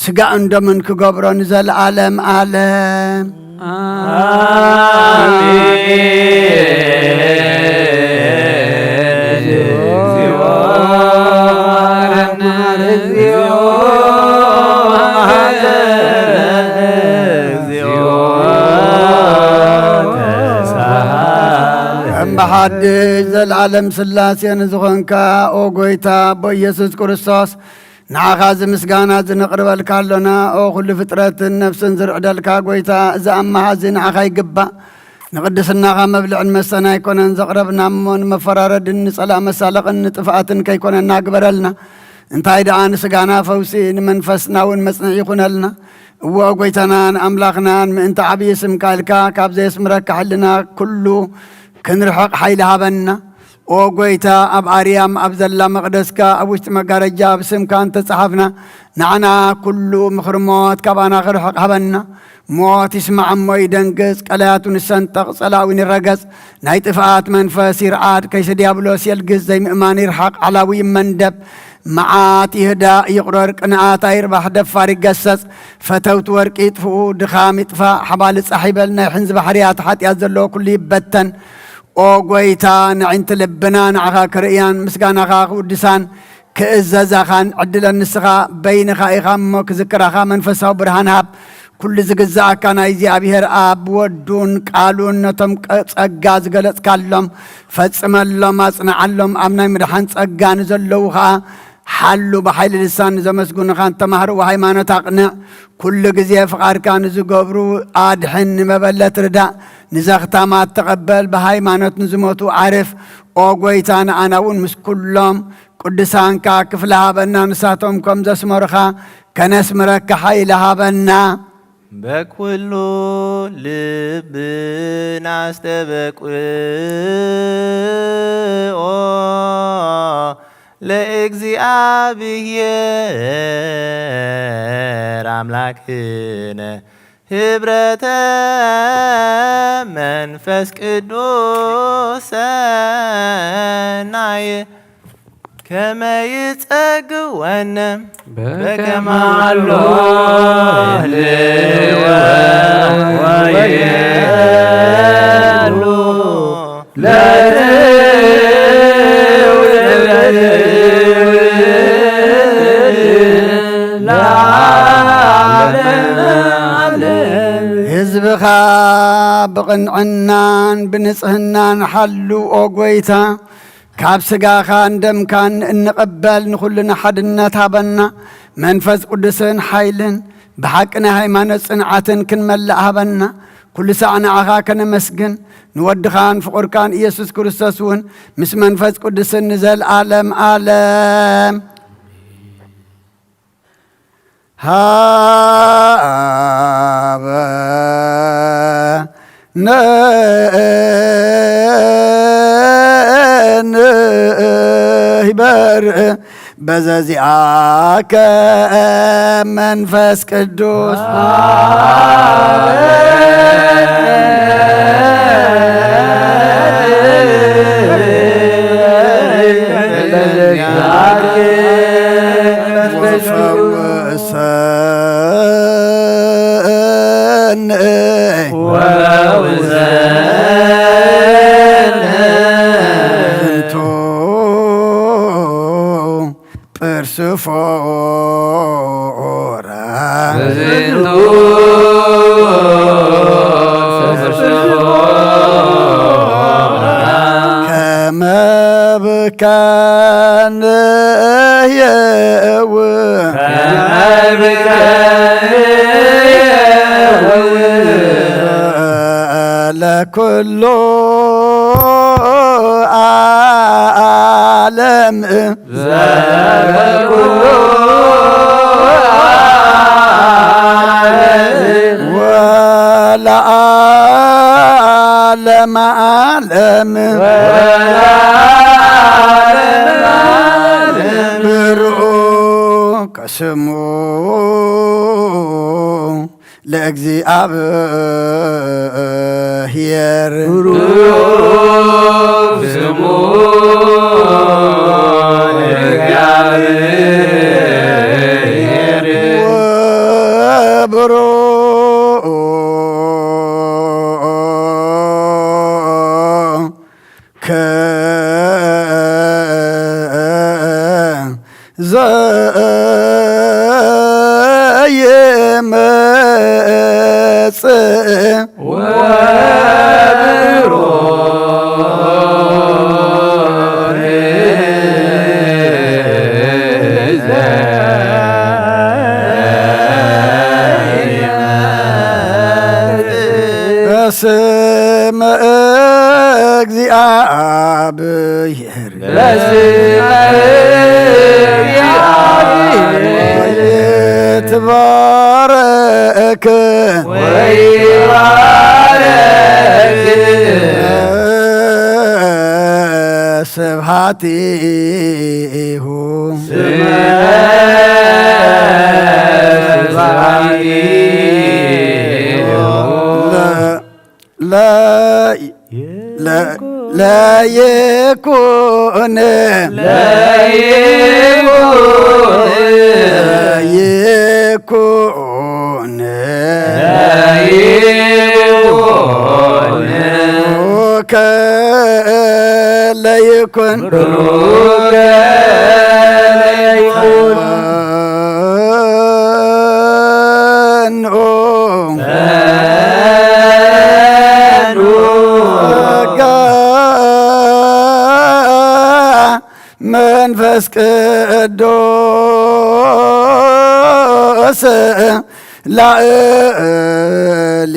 ስጋእን ደምን ክገብሮ ንዘለዓለም ዓለም بحدث العالم سلاسين زخنكا او غويتا بو يسوس كريستوس نعخاز مسغانا زنقرب الكالونا او كل فترة النفس زرع دالكا غويتا اذا اما هازين عخاي قبا نقدسنا مبلع المسانا يكون نزقربنا من مفرارد نسأل مسالق نطفاءات كيكون ناقبرلنا انت هيدا عن سغانا فوسي منفسنا ونمسنا يكون لنا وغويتنا املاخنا من انت عبي اسم كالكا كابزي اسمرك حلنا كله كنرحق حيل هابنا او غويتا اب اريام ابزلا مقدسكا ابوشت مغارجا بسم كان تصحفنا نعنا كله مخرمات كبانا خرحق هابنا موت يسمع مو يدنقز قلاتون السنطق صلاوين الرقص نايطفات منفس يرعاد كيس ديابلوس يلقز زي مؤمان يرحق علاوي مندب معات يهدا يقرر قناعات يربح دفار يقسس فتوت ورق يطفو دخام يطفى حبال صاحبلنا يحنز بحريات حتى يزلو كل يبتن او غويتا نعنت لبنا نعخا كريان مسكانا خا ودسان كازازاخان عدل النسخا بين خايخام كذكرها منفسه برهان هاب كل زغزا كان ايزي ابيهر اب ودون قالون نتم صغاز غلص كاللم فصملم اصنعلم امنا مدحان صغان زلوها حلو بحيل لسان زمسغون خان تمهر وهيمانه اقنع كل غزي فقار كان زغبرو ادحن مبلت ردا نزغتا ما تقبل بهيمانه نزموتو عارف او غويتان اناون مسكلهم قدسان كا كفلها بنا نساتهم كم زسمرخا كنسمرك حيلها بنا بكل لبنا استبقوا لإግዚአብሔር አምላክነ ህብረተ መንፈስ ቅዱስ ሰናይ ከመ ይጸግወነ በከማሎ ወየሉ ህዝብኻ ብቕንዕናን ብንጽህናን ሓሉ ኦ ጐይታ ካብ ስጋኻ እንደምካን እንቕበል ንኹልና ሓድነት ሃበና መንፈስ ቅዱስን ሓይልን ብሓቂ ናይ ሃይማኖት ጽንዓትን ክንመልእ ሃበና كل ساعة نعخا كنمسجن نودخان فقركان إيسوس كريستوس ون مس منفس قدس نزل عالم عالم هابا نهبر بزازيعك منفس قدوس كان يهوى لكل عالم ولا عالم عالم كسمو لأግዚአብሔር ስሙ በስመ እግዚአብሔር ይትባረክ ስብሐቲሁ لا يكون መንፈስ ቅዱስ ላዕሌነ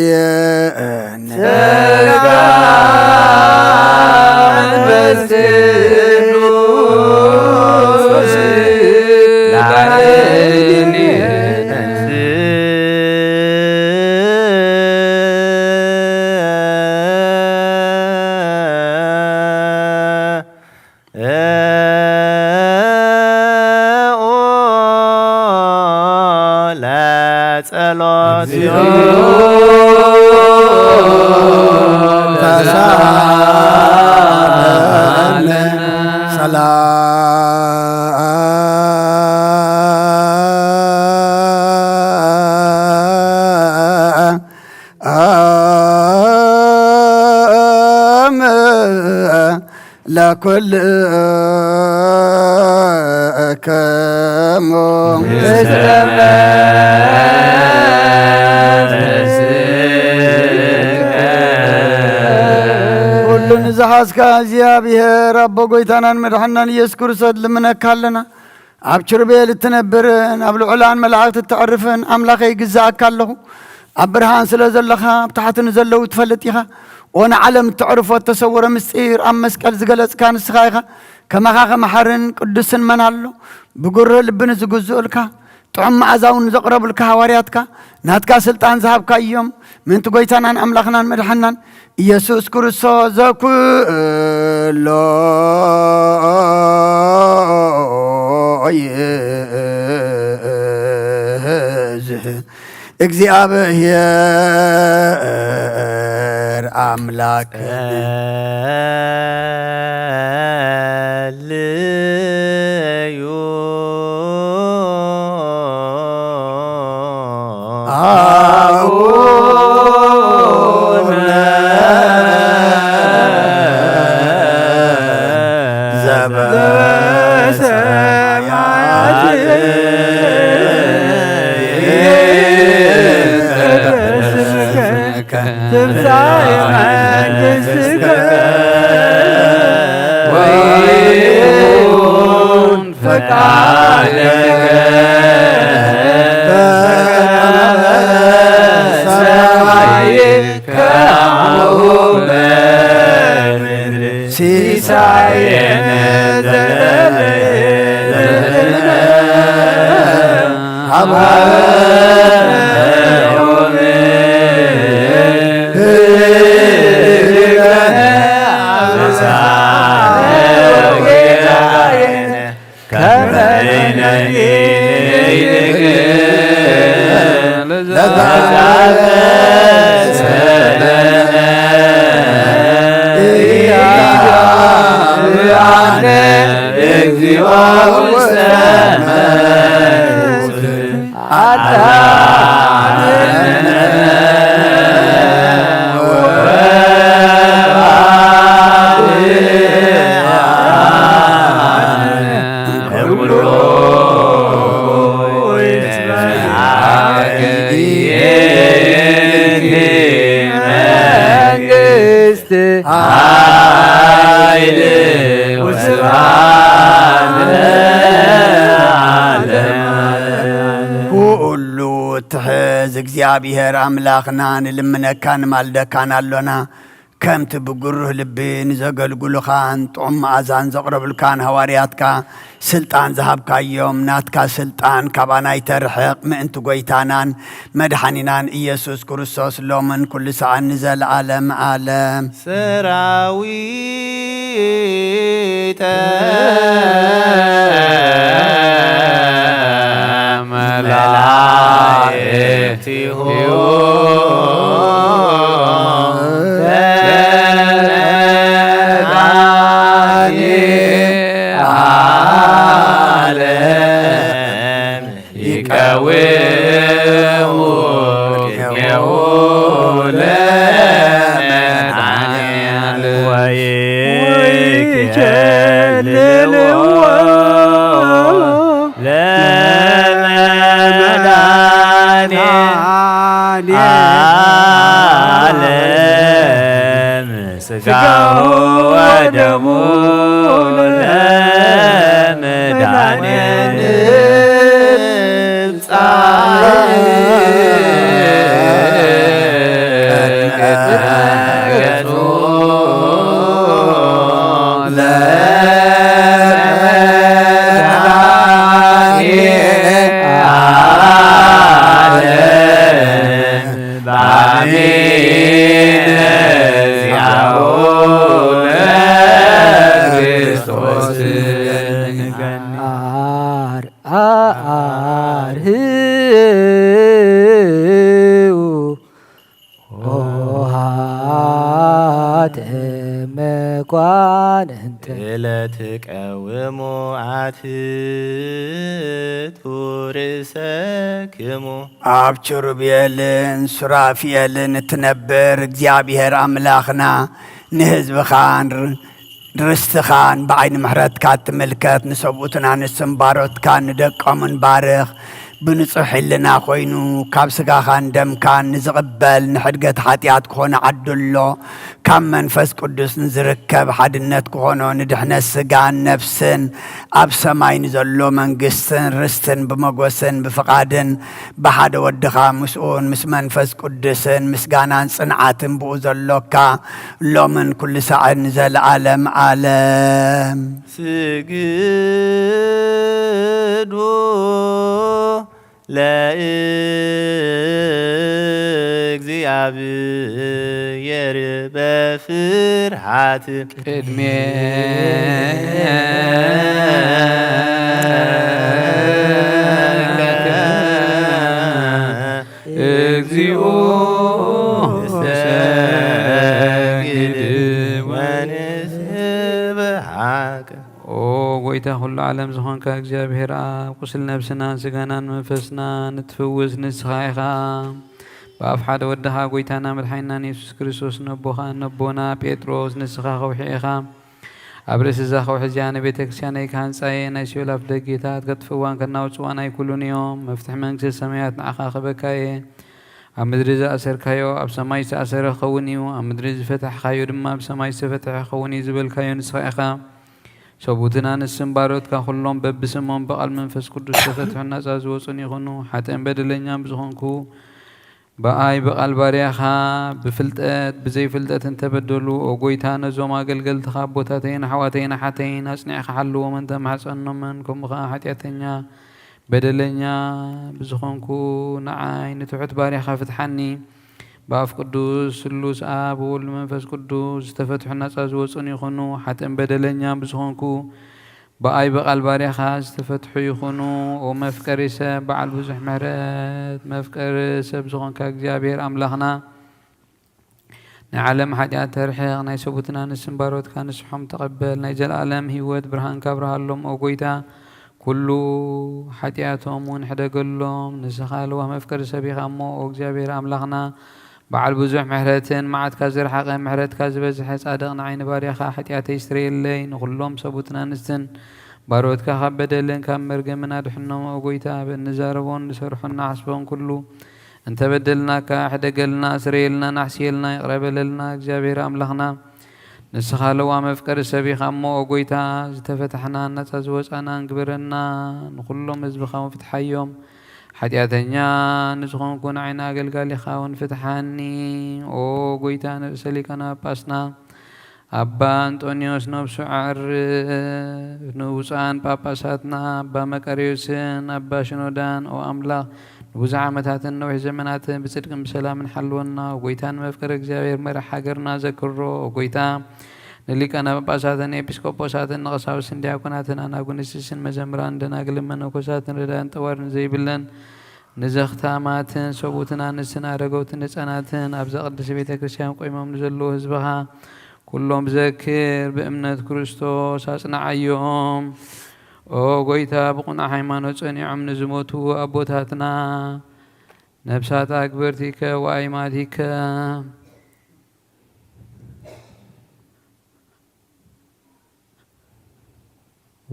لكل كم ሁሉን ዝሓዝካ እግዚአብሔር አቦ ጎይታናን መድሓናን ኢየሱስ ክርስቶስ ልምነካ ኣለና ኣብ ችርቤል እትነብርን ኣብ ልዑላን መላእክት እትዕርፍን ኣምላኸይ ግዛእካ ኣለኹ أبرهان سلازلخا بتاعتن زلو تفلتيها وانا علم تعرف وتصور مسير أم مسكال زقلت كان السخايخة كما خاخ محرن قدسن منالو بقره لبن زقزولك تعم عزاون زقرب لك هوارياتك ناتكا سلطان ذهب كايوم من تقويتان عن أملاخنا مدحنا يسوس كرسو زكولو እግዚአብሔር አምላክ ልዩ አቡነ ዘበሰማያት ትምጻእ መንግሥትከ ወይኩን ፈቃድከ በሰማይ ከማሁ በምድር ሲሳየነ ዘለለዕለትነ ሀበነ እግዚኦ ውስተ እግዚአብሔር አምላኽናን ልምነካን ማልደካን አሎና ከምቲ ብጉሩህ ልብን ዘገልግሉኻን ጥዑም መዓዛን ዘቕረብልካን ሃዋርያትካ ስልጣን ዝሃብካዮም ናትካ ስልጣን ካባና ይተርሕቕ ምእንቲ ጐይታናን መድሓኒናን ኢየሱስ ክርስቶስ ሎምን ኩሉ ሰዓት ንዘለዓለም ዓለም ሰራዊተ መላእክቲሁ ዓለም ይቀውሙ ቅኔሁ ለመድኃኔዓለም ወይኬልልዎ ለመድኃኔዓለም ሥጋሁ ወደሙ ለመድኃኔዓለም ጻድቅ መኳንንት ለትቀውሙ አትቱ ርእሰክሙ ኣብ ኪሩቤልን ሱራፌልን እትነብር እግዚአብሔር ኣምላኽና ንህዝብኻን ርስትኻን ብዓይኒ ምሕረትካ ትምልከት ንሰብኡትን ኣንስትን ባሮትካ ንደቆምን ባርኽ بنصح لنا خوينو كاب سقاخان دم كان نزقبل نحدقت حاتيات كون عدلو كم منفس قدس نزركب حدنت كونو ندحنا السقان نفسن أب سماي نزلو منقسن رستن بمقوسن بفقادن بحد ودخا مسؤون مس منفس قدسن مسقانان صنعاتن بوزلوكا لو من كل ساعة نزل عالم عالم سجدو لእግዚአብሔር በፍርሃት እግዚኦ ሰግድ ወንስብሐከ ጎይታ ሁሉ ዓለም ዝኾንካ እግዚአብሔር ኣብ ቁስል ነብስናን ስጋናን መንፈስናን እትፍውስ ንስኻ ኢኻ በኣፍ ሓደ ወድኻ ጎይታና መድሓኒትናን ኢየሱስ ክርስቶስ ነቦኻ ነቦና ጴጥሮስ ንስኻ ኸውሒ ኢኻ ኣብ ርእሲ እዛ ኸውሒ እዚኣ ንቤተ ክርስቲያነይ ካህንፃየ ናይ ሲኦል ኣፍ ደጌታት ከጥፍዋን ከናውፅዋን ኣይኩሉን እዮም መፍትሒ መንግስቲ ሰማያት ንዓኻ ኸበካየ ኣብ ምድሪ ዝኣሰርካዮ ኣብ ሰማይ ዝተኣሰረ ክኸውን እዩ ኣብ ምድሪ ዝፈትሕካዮ ድማ ኣብ ሰማይ ዝተፈትሐ ክኸውን እዩ ዝበልካዮ ንስኻ ኢኻ ሰቡትና ንስን ባሮትካ ኩሎም በብስሞም በቓል መንፈስ ቅዱስ ተፈትሑን ናፃ ዝወፁን ይኹኑ ሓጥን በደለኛን ብዝኾንኩ በኣይ በቓል ባርያኻ ብፍልጠት ብዘይፍልጠት እንተበደሉ ኦ ጎይታ ነዞም ኣገልገልትኻ ቦታተይን ኣሕዋተይን ሓተይን ኣጽኒዕኻ ሓልዎም እንተማሕፀኖምን ከምኡ ከዓ ሓጢአተኛ በደለኛ ብዝኾንኩ ንዓይ ንትሑት ባርያኻ ፍትሓኒ በኣፍ ቅዱስ ስሉስ ኣብ ወልድ መንፈስ ቅዱስ ዝተፈትሑ ናፃ ዝወፁን ይኹኑ ሓጥን በደለኛን ብዝኾንኩ በኣይ በቓል ባርያኻ ዝተፈትሑ ይኹኑ ኦ መፍቀሪ ሰብ በዓል ብዙሕ ምሕረት መፍቀሪ ሰብ ዝኾንካ እግዚኣብሔር ኣምላኽና ናይ ዓለም ሓጢአት ተርሕቕ ናይ ሰቡትና ንስን ባሮትካ ንስሖም ተቐበል ናይ ዘለኣለም ሂወት ብርሃንካ ብርሃሎም ኦ ጎይታ ኩሉ ሓጢአቶም እውን ሕደገሎም ንስኻ ለዋ መፍቀሪ ሰብ ኢኻ እሞ ኦ እግዚኣብሔር ኣምላኽና በዓል ብዙሕ ምሕረትን መዓትካ ዝረሓቐ ምሕረትካ ዝበዝሐ ጻድቕ ንዓይኒ ባርያኻ ሓጢአተይ ይስረየለይ ንኩሎም ሰቡትና ንስትን ባሮትካ ካብ በደልን ካብ መርገምን ኣድሕኖም ኦ ጎይታ እንዛረቦን ንሰርሖን ናሕስቦን ኩሉ እንተበደልናካ ሕደገልና ስረየልና ናሕስየልና ይቕረበለልና እግዚኣብሔር ኣምላኽና ንስኻ ለዋ መፍቀሪ ሰብ ኢኻ እሞ ኦ ጎይታ ዝተፈትሐና ናፃ ዝወፃና ንግብረና ንኩሎም ህዝብኻ እውን ፍትሓዮም ሓጢአተኛ ንዝኾንኩ ንዓይና ኣገልጋሊኻ እውን ፍትሓኒ ኦ ጎይታ ንርእሰ ሊቃነ ጳጳስና ኣባ አንጦኒዮስ ነብሱ ዕርፍ ንውፃን ጳጳሳትና ኣባ መቃርዮስን ኣባ ሽኖዳን ኦ ኣምላኽ ንብዙሕ ዓመታትን ነዊሕ ዘመናትን ብፅድቅን ብሰላምን ሓልወና ጎይታ ንመፍቀሪ እግዚኣብሔር መራሒ ሃገርና ዘክሮ ጎይታ ንሊቃነ ጳጳሳትን ኤጲስቆጶሳትን ንቐሳውስትን ዲያቆናትን ኣናጉንስስን መዘምራን ደናግልን መነኮሳትን ረዳን ጠዋርን ዘይብለን ንዘኽታማትን ሰቡትን ኣንስትን ኣረገውትን ህፃናትን ኣብዛ ቅድስቲ ቤተ ክርስቲያን ቆይሞም ንዘለዉ ህዝብኻ ኩሎም ብዘክር ብእምነት ክርስቶስ ኣጽናዓዮም ኦ ጎይታ ብቑኑዕ ሃይማኖት ጸኒዖም ንዝሞቱ ኣቦታትና ነብሳት ኣግበርቲከ ወኣይማቲከ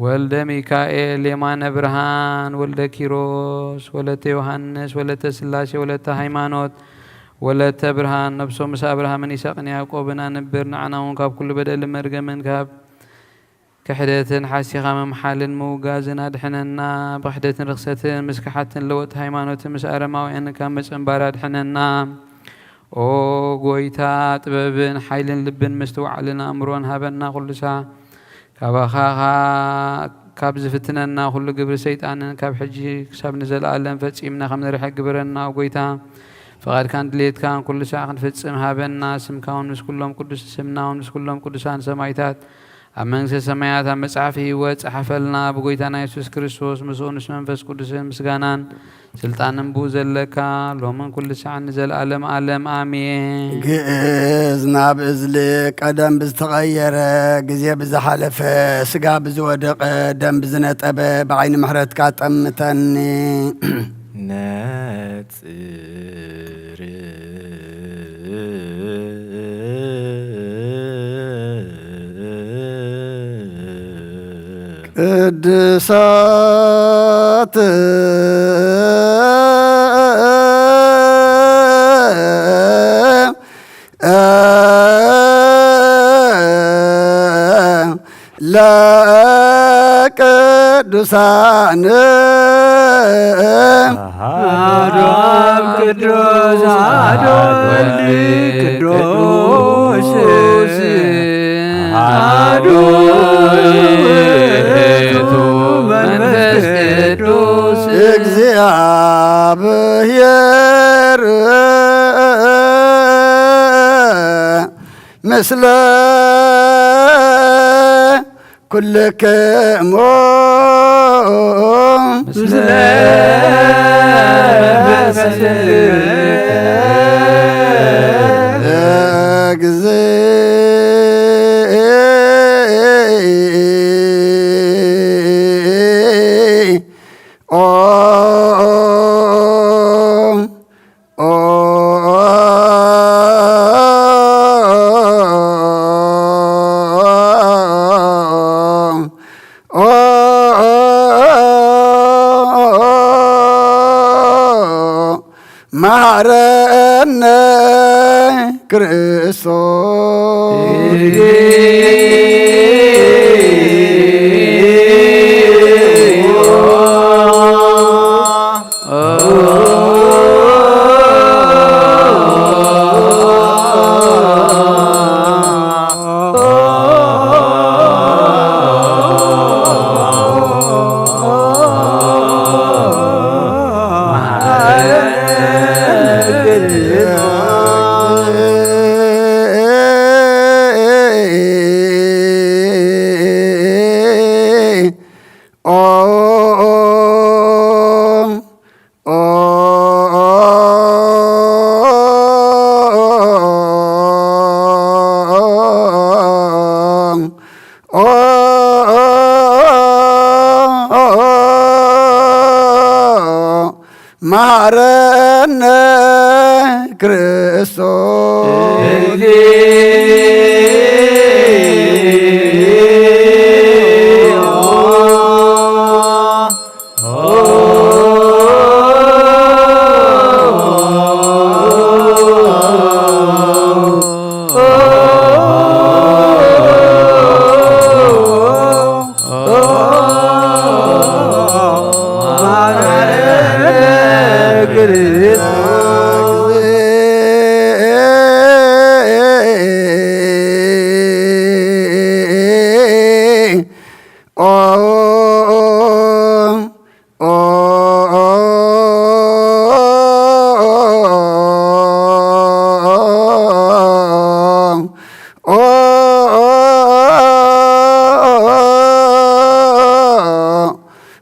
ወልደ ሚካኤል የማነ ብርሃን ወልደ ኪሮስ ወለተ ዮሐንስ ወለተ ስላሴ ወለተ ሃይማኖት ወለተ ብርሃን ነብሶ ምሳ አብርሃምን ይስሐቅን ያዕቆብን አንብር ንዓናውን ካብ ኩሉ በደል መርገምን ካብ ክሕደትን ሓሲኻ መምሓልን ምውጋዝን ኣድሕነና ብክሕደትን ርክሰትን ምስክሓትን ለወጥ ሃይማኖትን ምስ ኣረማውያን ካብ መፀንባር ኣድሕነና ኦ ጎይታ ጥበብን ሓይልን ልብን ምስትውዓልን ኣእምሮን ሃበና ኩሉ ሰዓት ካባኻ ካብ ዝፍትነና ኩሉ ግብሪ ሰይጣንን ካብ ሕጂ ክሳብ ንዘለኣለም ፈፂምና ከም ንርሕቅ ግብረና ጎይታ فقادكان دليتكان كل ساعة نفتصم هابنا سمكاون مس كلهم قدس سمناون مس كلهم قدسان سمايتات أمنس السمايات مصحفه وصحفلنا بقويتنا يسوع كريستوس مسونس منفس قدس مسغانان سلطان بوزلك لومن كل ساعة نزل عالم آمين جزنا بزلك قدم بزتغير جزية بزحلف سقا بزودق دم بزنت أبا بعين محرتك أمتني ناتر ቅድሳት ለቅዱሳን አሐዱ አብ ቅዱስ አሐዱ ወልድ ቅዱስ አሐዱ ውእቱ መንፈስ ቅዱስ እግዚአብሔር ምስለ ኩልክሙ ምስለ መሐረነ ክርስቶስ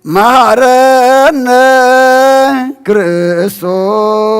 መሐረነ ክርስቶስ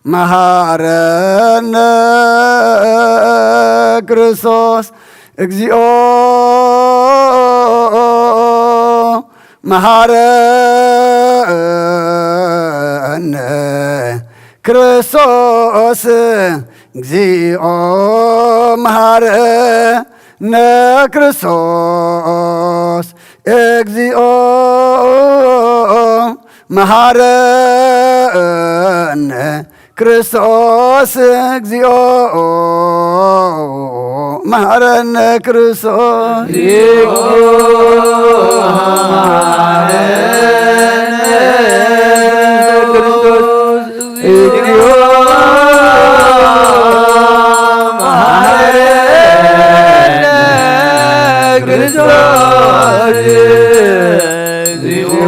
መሐረነ ክርስቶስ እግዚኦ መሐረነ ክርስቶስ እግዚኦ መሐረነ ክርስቶስ እግዚኦ መሐረነ ክርስቶስ እግዚኦ መሐረነ ክርስቶስ እግዚኦ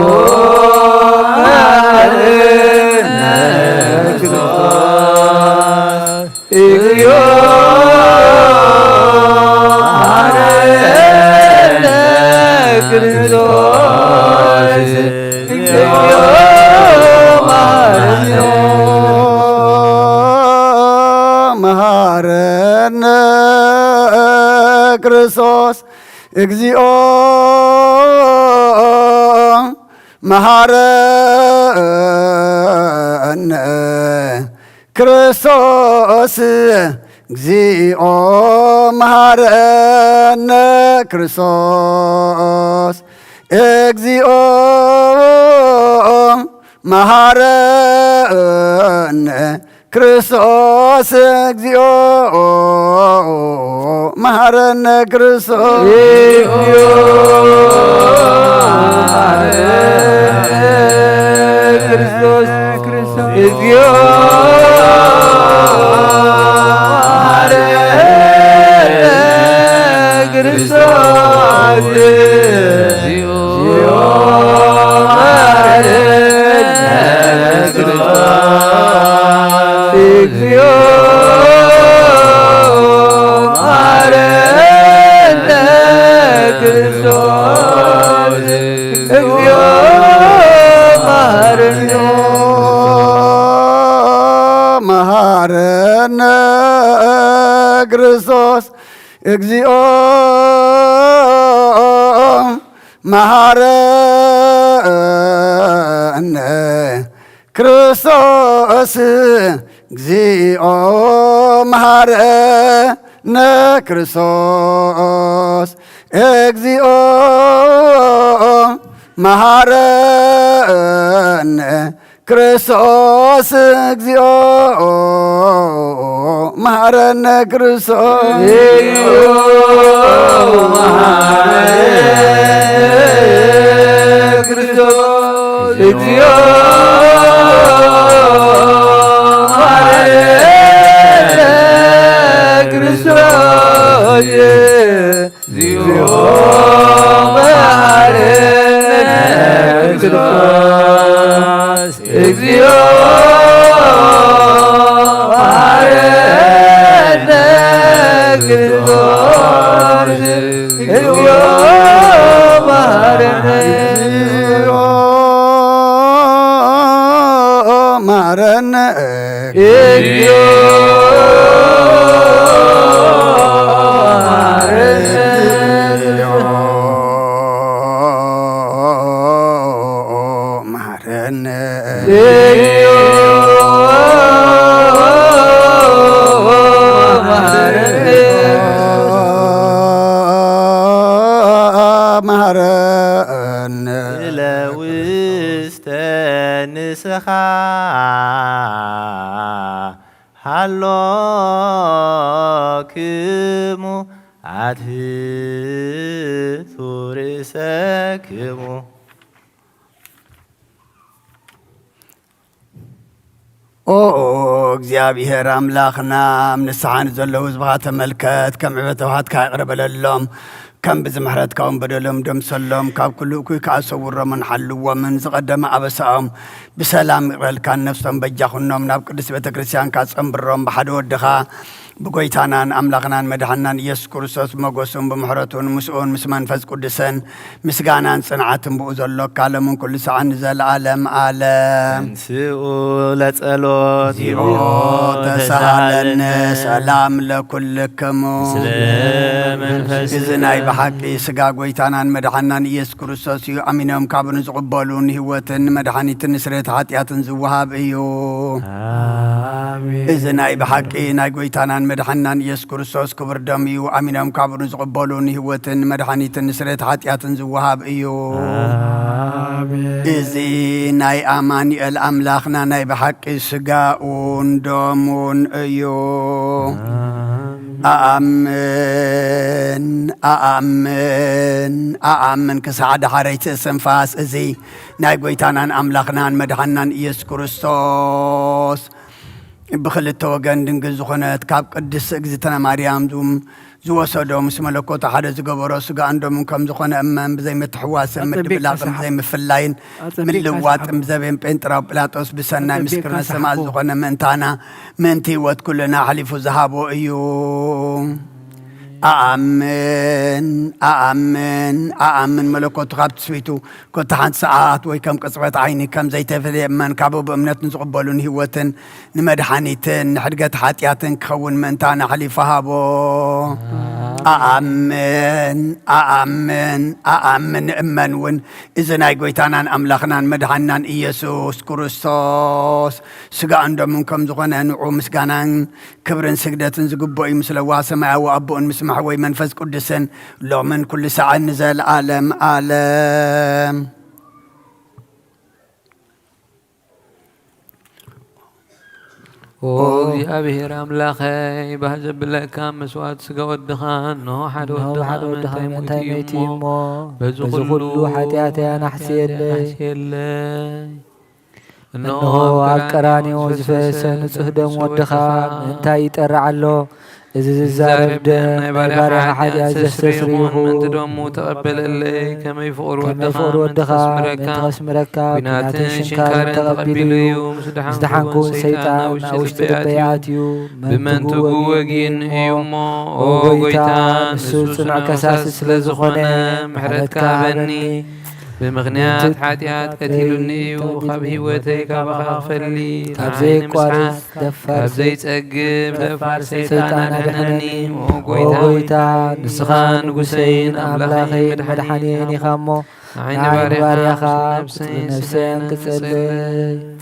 መሐረነ ክርስቶስ ክርስቶስ እግዚኦ መሐረነ ክርስቶስ እግዚኦ መሐረነ ክርስቶስ እግዚኦ መሐረነ ክርስቶስ እግዚኦ መሐረነ ክርስቶስ እግዚኦ መሐረነ ክርስቶስ ክርስቶስ እግዚኦ ክርስቶስ መሐረነ ክርስቶስ እግዚኦ መሐረነ ክርስቶስ እግዚኦ መሐረነ ክርስቶስ እግዚኦ መሐረነ ክርስቶስ እግዚኦ መሐረነ ክርስቶስ እግዚኦ እግዚኦ መሐረነ ክርስቶስ እግዚኦ መሐረነ መሐረነ እግዚኦ መሐረነ መሐረነ ለውስተ ንስኻ ሃሎክሙ አትሕቱ ርእሰክሙ ኦ እግዚአብሔር አምላኽና ምንስሓን ዘለዉ ህዝብኻ ተመልከት ከም ዕበተውሃትካ ይቕረበለሎም ከም ብዝምሕረትካውን በደሎም ደምሰሎም ካብ ኩሉ እኩይ ከኣሰውሮምን ሓልዎምን ዝቐደመ ኣበሳኦም ብሰላም ይቕበልካን ነፍሶም በጃኹኖም ናብ ቅዱስ ቤተ ክርስቲያንካ ጸንብሮም ብሓደ ወድኻ ብጎይታናን ኣምላኽናን መድሓናን ኢየሱስ ክርስቶስ ብመጎሱን ብምሕረቱን ምስኡን ምስ መንፈስ ቅዱስን ምስጋናን ጽንዓትን ብኡ ዘሎካ ለምን ኩሉ ሰዓን ዘለዓለም ዓለም እንስኡ ለጸሎት ዚኦ ተሳሃለኒ ሰላም ለኩልክሙ እዚ ናይ ብሓቂ ስጋ ጎይታናን መድሓናን ኢየሱስ ክርስቶስ እዩ ኣሚኖም ካብ ንዝቕበሉን ህይወትን መድሓኒትን ስርየት ኃጢአትን ዝወሃብ እዩ እዚ ናይ ብሓቂ ናይ ጎይታናን መድሓናን ኢየሱስ ክርስቶስ ክቡር ደም እዩ ኣሚኖም ካብ ንዝቕበሉን ህይወትን መድሓኒትን ስርየት ኃጢአትን ዝወሃብ እዩ እዚ ናይ ኣማኒኤል ኣምላኽና ናይ ብሓቂ ስጋኡን ደሙን እዩ ኣአምን ኣአምን ኣአምን ክሳዕ ዳሓረይቲ እስትንፋስ እዚ ናይ ጎይታናን ኣምላኽናን መድሓናን ኢየሱስ ክርስቶስ ብክልተ ወገን ድንግል ዝኾነት ካብ ቅድስት እግዝእትነ ማርያም ዝወሰዶ ምስ መለኮቱ ሓደ ዝገበሮ ስጋ እንዶምን ከም ዝኾነ እመን ብዘይምትሕዋስን ምድብላቕን ብዘይምፍላይን ምልዋጥን ብዘቤን ጴንጥራው ጲላጦስ ብሰናይ ምስክርነት ሰማዕ ዝኾነ ምእንታና ምእንቲ ህይወት ኩልና ሓሊፉ ዝሃቦ እዩ أأمن ملكوت غابت سويتو كنت حان ساعات ويكم قصبت عيني كم زي تفلي من كعبو بأمنة نزقبلون هوتن نمدحانيتن حرقت حاتياتن كخون من تانا حليفها بو أأمن ون إذا نايقويتانا أملاخنا مدحنا إيسوس كريستوس سقا عندهم منكم زغنا نعو مسقانا كبرن سجدتن زقبوي مثل واسمع وأبو'n مسمح وي منفذ قدسن لو من كل ساعة نزل عالم እግዚአብሔር አምላኸ ባህዘብ ለካ መስዋዕት ስጋ ወድኻን ነው ሓደ ወድኻን ታይመቲ ሞ በዚ ሁሉ ኃጢአትያን አሕስየለይ እነሆ ኣብ ቀራንዮ ዝፈሰሰ ንጹህ ደም ወድኻ እንታይ ይጠርዕ ኣሎ እዚ ዝዛረብ ደም ናይ ባርያኻ ሓጢአት ዘስተስርዩ ምንቲ ደሙ ተቐበለለይ ከመይ ፍቕሪ ወድኻ ምንተኸስምረካ ኩናትን ሽንካርን ተቐቢሉ እዩ ምስ ድሓንኩን ሰይጣን ኣብ ውሽጢ ልበይ ኣትዩ ብመንትጉ ወጊን እዩ እሞ ኦ ጎይታ ንሱ ጽኑዕ ከሳሲ ስለ ዝኾነ ምሕረትካ በኒ بمغنيات حاتيات قتلوني وخاب هيوتي كابخا خفلي كابزي قوارس دفار كابزي تأقب دفار سيطان أدحنني وقويتا نسخان قسين أملاخي مدحانيني خامو عين باريخا نفسين كسلي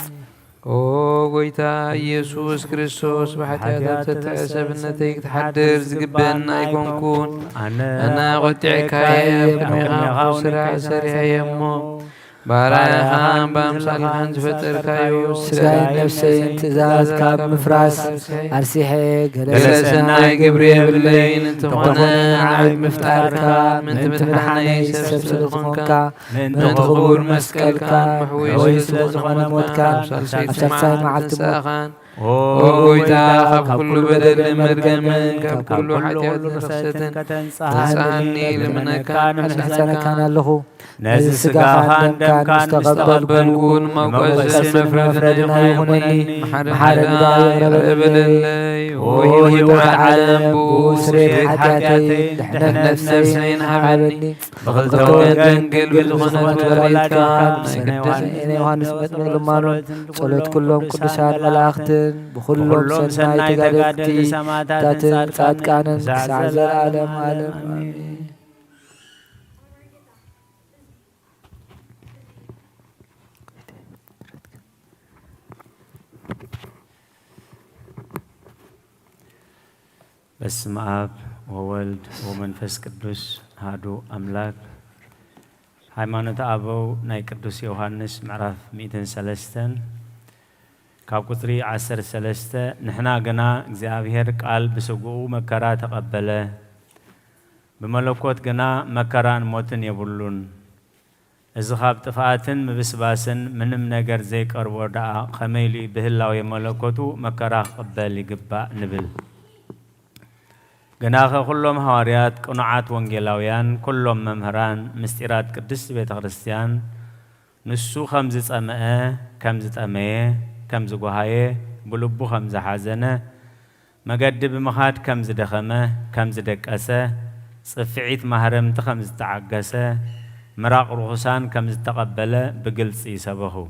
او قويتا يسوس كريستوس بحتيات تتعسبنتك تحدر زقبن ايكون كون انا قطعك يا بميغا وسرع سريع يمو بارايخان بامسالحان زفتر كايو سراي نفسين تزاز كاب مفراس ارسيحي قلسنا قبري بالليل انتقنا عيد مفتاركا من تمدحني سبسل خونكا من تغور مسكالكا محوي سلزغنا موتكا أفسرساي معلت ساخان وقويتا خب كل بدل مرقمن كب كل حتيات نفستن تسعني لمنكان حسنا كان له نازل سقاخان دم كان مستقبل كون موقز مفردنا يهونني محارب داير بللي وهي العالم بوسري حتياتي دحنا نفسين حبني بغلتون قنقل بالغنة وريتكا سنة يوحنس مدن لمانون صلوت كلهم قدسان ملاختن بخلهم سنة تقالبتي تاتن صادقانا سعزل عالم آمين በስመ አብ ወወልድ ወመንፈስ ቅዱስ አሐዱ አምላክ ሃይማኖተ አበው ናይ ቅዱስ ዮሐንስ ምዕራፍ 103 ካብ ቁጥሪ 13 ንሕና ገና እግዚአብሔር ቃል ብስጉኡ መከራ ተቀበለ ብመለኮት ገና መከራን ሞትን የብሉን እዚ ካብ ጥፋትን ምብስባስን ምንም ነገር ዘይቀርቦ ዳኣ ከመይሊ ብህላው የመለኮቱ መከራ ክቅበል ይግባእ ንብል ገናኸ ኩሎም ሐዋርያት ቅኑዓት ወንጌላውያን ኩሎም መምህራን ምስጢራት ቅድስት ቤተ ክርስቲያን ንሱ ከም ዝጸመአ ከም ዝጠመየ ከም ዝጓሃየ ብልቡ ከም ዝሓዘነ መገዲ ብምኻድ ከም ዝደኸመ ከም ዝደቀሰ ጽፍዒት ማህረምቲ ከም ዝተዓገሰ ምራቕ ርኹሳን ከም ዝተቐበለ ብግልፂ ይሰበኹ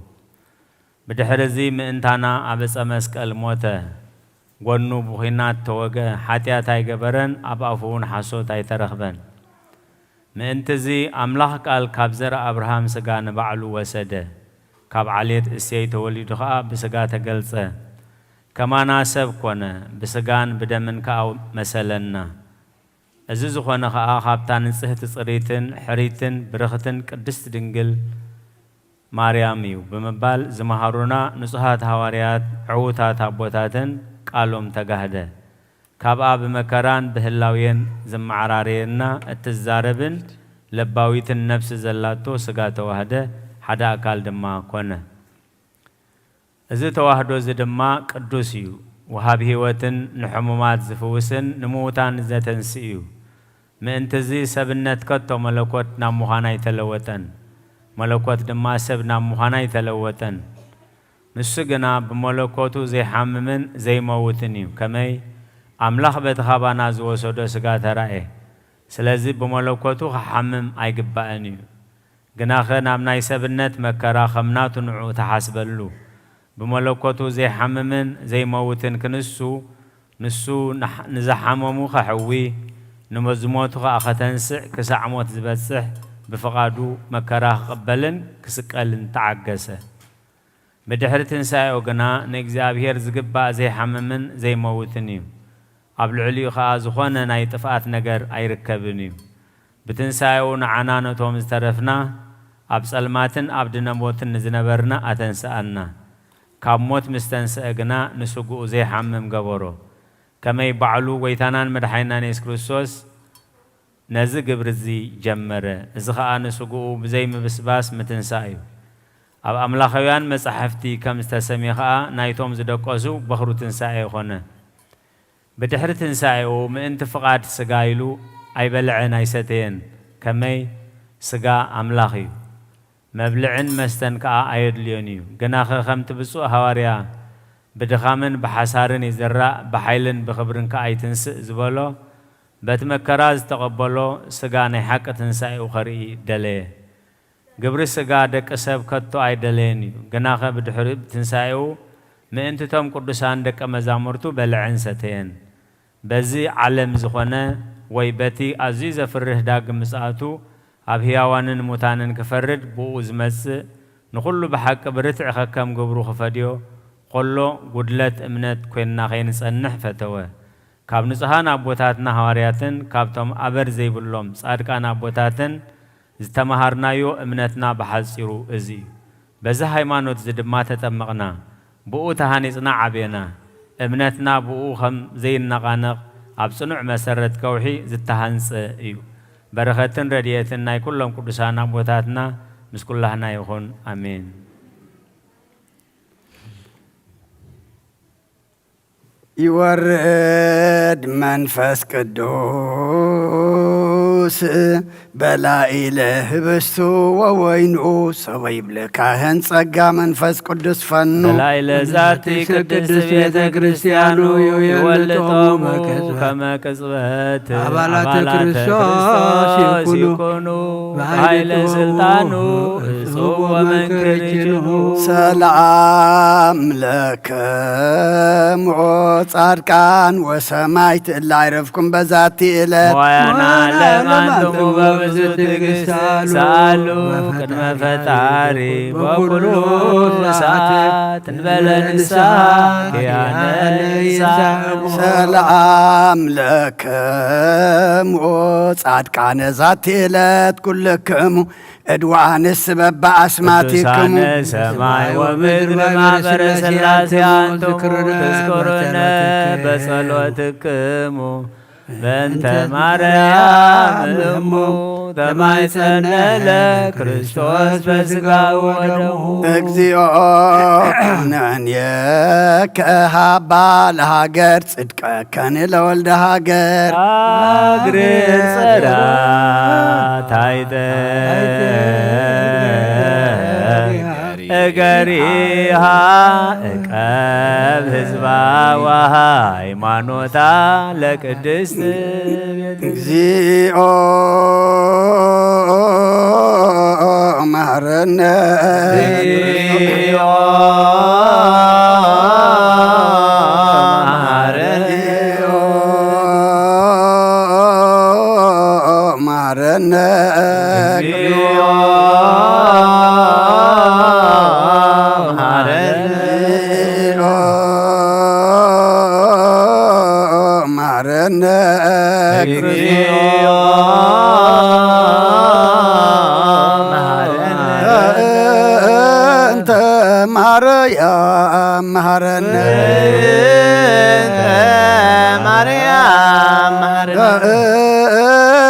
ብድሕሪዚ ምእንታና ኣብ ዕፀ መስቀል ሞተ ጎኑ ብኺናት ተወገ ሓጢአት ኣይገበረን ኣብ ኣፉውን ሓሶት ኣይተረኽበን ምእንትዚ ኣምላኽ ቃል ካብ ዘር ኣብርሃም ስጋ ንባዕሉ ወሰደ ካብ ዓሌት እሴይ ተወሊዱ ከዓ ብስጋ ተገልጸ ከማና ሰብ ኮነ ብስጋን ብደምን ከዓ መሰለና እዚ ዝኾነ ከዓ ካብታ ንጽሕቲ ጽሪትን ሕሪትን ብርኽትን ቅድስት ድንግል ማርያም እዩ ብምባል ዝመሃሩና ንጹሃት ሐዋርያት ዕዉታት ኣቦታትን ቃሎም ተጋህደ ካብኣ ብመከራን ብህላውየን ዝመዓራርየና እትዛረብን ለባዊትን ነፍሲ ዘላቶ ስጋ ተዋህደ ሓደ ኣካል ድማ ኮነ እዚ ተዋህዶ እዚ ድማ ቅዱስ እዩ ወሃብ ህይወትን ንሕሙማት ዝፍውስን ንምውታን ዘተንስ እዩ ምእንትዚ ሰብነት ከቶ መለኮት ናብ ምዃና ይተለወጠን መለኮት ድማ ሰብ ናብ ምዃና ይተለወጠን ንሱ ግና ብመለኮቱ ዘይሓምምን ዘይመውትን እዩ ከመይ አምላኽ በተኻባና ዝወሰዶ ስጋ ተራእየ ስለዚህ በመለኮቱ ሐምም አይግባእን እዩ ግናኸ ናብ ናይ ሰብነት መከራ ኸምናቱ ንዑ ተሓስበሉ በመለኮቱ ዘይሐምምን ዘይመውትን ክንሱ ንሱ ንዝሓመሙ ኸሕዊ ንመዝሞቱ ኸተንስዕ ክሳዕ ሞት ዝበጽሕ بفقادو مكرا قبلن كسقلن تعجسه بدحر تنسايو غنا نእግዚአብሔር ዝግባ ዘይ ሐመምን ዘይ መውትን እዩ ኣብ ልዕሊኡ ኸ ዝኾነ ናይ ጥፋት ነገር አይርከብን እዩ ብትንሳኤው ንዓናነቶም ዝተረፍና ኣብ ጸልማትን ኣብ ድነሞትን ዝነበርና ኣተንሳአና ካብ ሞት ምስተንስአ ግና ንስጉኡ ዘይ ሐመም ገበሮ ከመይ ባዕሉ ወይታናን መድኃኒናን ኢየሱስ ክርስቶስ ነዚ ግብርዚ ጀመረ እዚ ኸኣ ንስጉኡ ብዘይ ምብስባስ ምትንሳእ ኣብ ኣምላኻውያን መጻሕፍቲ ከም ዝተሰምየ ኸኣ ናይቶም ዝደቀሱ በኽሩ ትንሳኤ ኾነ ብድሕሪ ትንሳኤኡ ምእንቲ ፍቓድ ስጋ ኢሉ ኣይበልዐን ኣይሰተየን ከመይ ስጋ ኣምላኽ እዩ መብልዕን መስተን ከዓ ኣየድልዮን እዩ ግናኸ ከምቲ ብፁዕ ሃዋርያ ብድኻምን ብሓሳርን ይዘራእ ብሓይልን ብኽብርን ከዓ ኣይትንስእ ዝበሎ በቲ መከራ ዝተቐበሎ ስጋ ናይ ሓቂ ትንሳኤኡ ኸርኢ ደለየ ግብሪ ስጋ ደቂ ሰብ ከቶ ኣይደለየን እዩ ግናኸ ብድሕሪ ትንሳኤኡ ምእንትቶም ቅዱሳን ደቀ መዛሙርቱ በልዕን ሰተየን በዚ ዓለም ዝኾነ ወይ በቲ ኣዝዩ ዘፍርህ ዳግም ምጽኣቱ ኣብ ህያዋንን ሙታንን ክፈርድ ብኡ ዝመጽእ ንኹሉ ብሓቂ ብርትዕ ኸከም ግብሩ ክፈድዮ ቖሎ ጉድለት እምነት ኮይንና ኸይንጸንሕ ፈተወ ካብ ንጹሃን ኣቦታትና ሃዋርያትን ካብቶም ኣበር ዘይብሎም ጻድቃን ኣቦታትን ዝተመሃርናዮ እምነትና በሓጺሩ እዚ በዚ ሃይማኖት ዝድማ ተጠመቕና ብኡ ተሃኒጽና ዓብየና እምነትና ብኡ ኸም ዘይነቓነቕ ኣብ ጽኑዕ መሰረት ከውሒ ዝተሃንጸ እዩ በረኸትን ረድኤትን ናይ ኩሎም ቅዱሳን ኣቦታትና ምስ ኩላህና ይኹን ኣሜን يورد منفس قدوس بلاإله بستو ووينو سويب لكاهن صقا منفس قدوس فنو بلاإله ذاتي قدس بيت كريستيانو يولدهم كما كسبت أبالات كريستوس يكونو بحيل سلطانو صوب ومن كريجنو سلام لكم ጻድቃን ወሰማይት ላይረፍኩም በዛቲ ዕለት ወያና ለማንቱም በብዙ ትዕግስት ሳሉ ቅድመ ፈጣሪ በኩሉ ሰዓት እንበለ ንስሐ ክያነ ሰላም ለክሙ ጻድቃነ ዛቲ ዕለት ኩልክሙ እድዋንስ በበአስማቲክሙ ሰማይ ወምድር በማኅበረ ሥላሴ አንቱም ትዝክሩነ በጸሎትክሙ በእንተ ማርያም እሙ ተማይጸነ ለክርስቶስ በሥጋው ወደሙ እግዚኦ ኩነኔከ ሃባ ለሃገር ጽድቀከን ለወልደ ሃገር አግር ጸራ ታይተ እገሪሃ እቀብ ህዝባ ወሃይማኖታ ለቅድስት እግዚኦ መሐረነ እግዚኦ መሐረነ እንተ ማርያም መሐረነ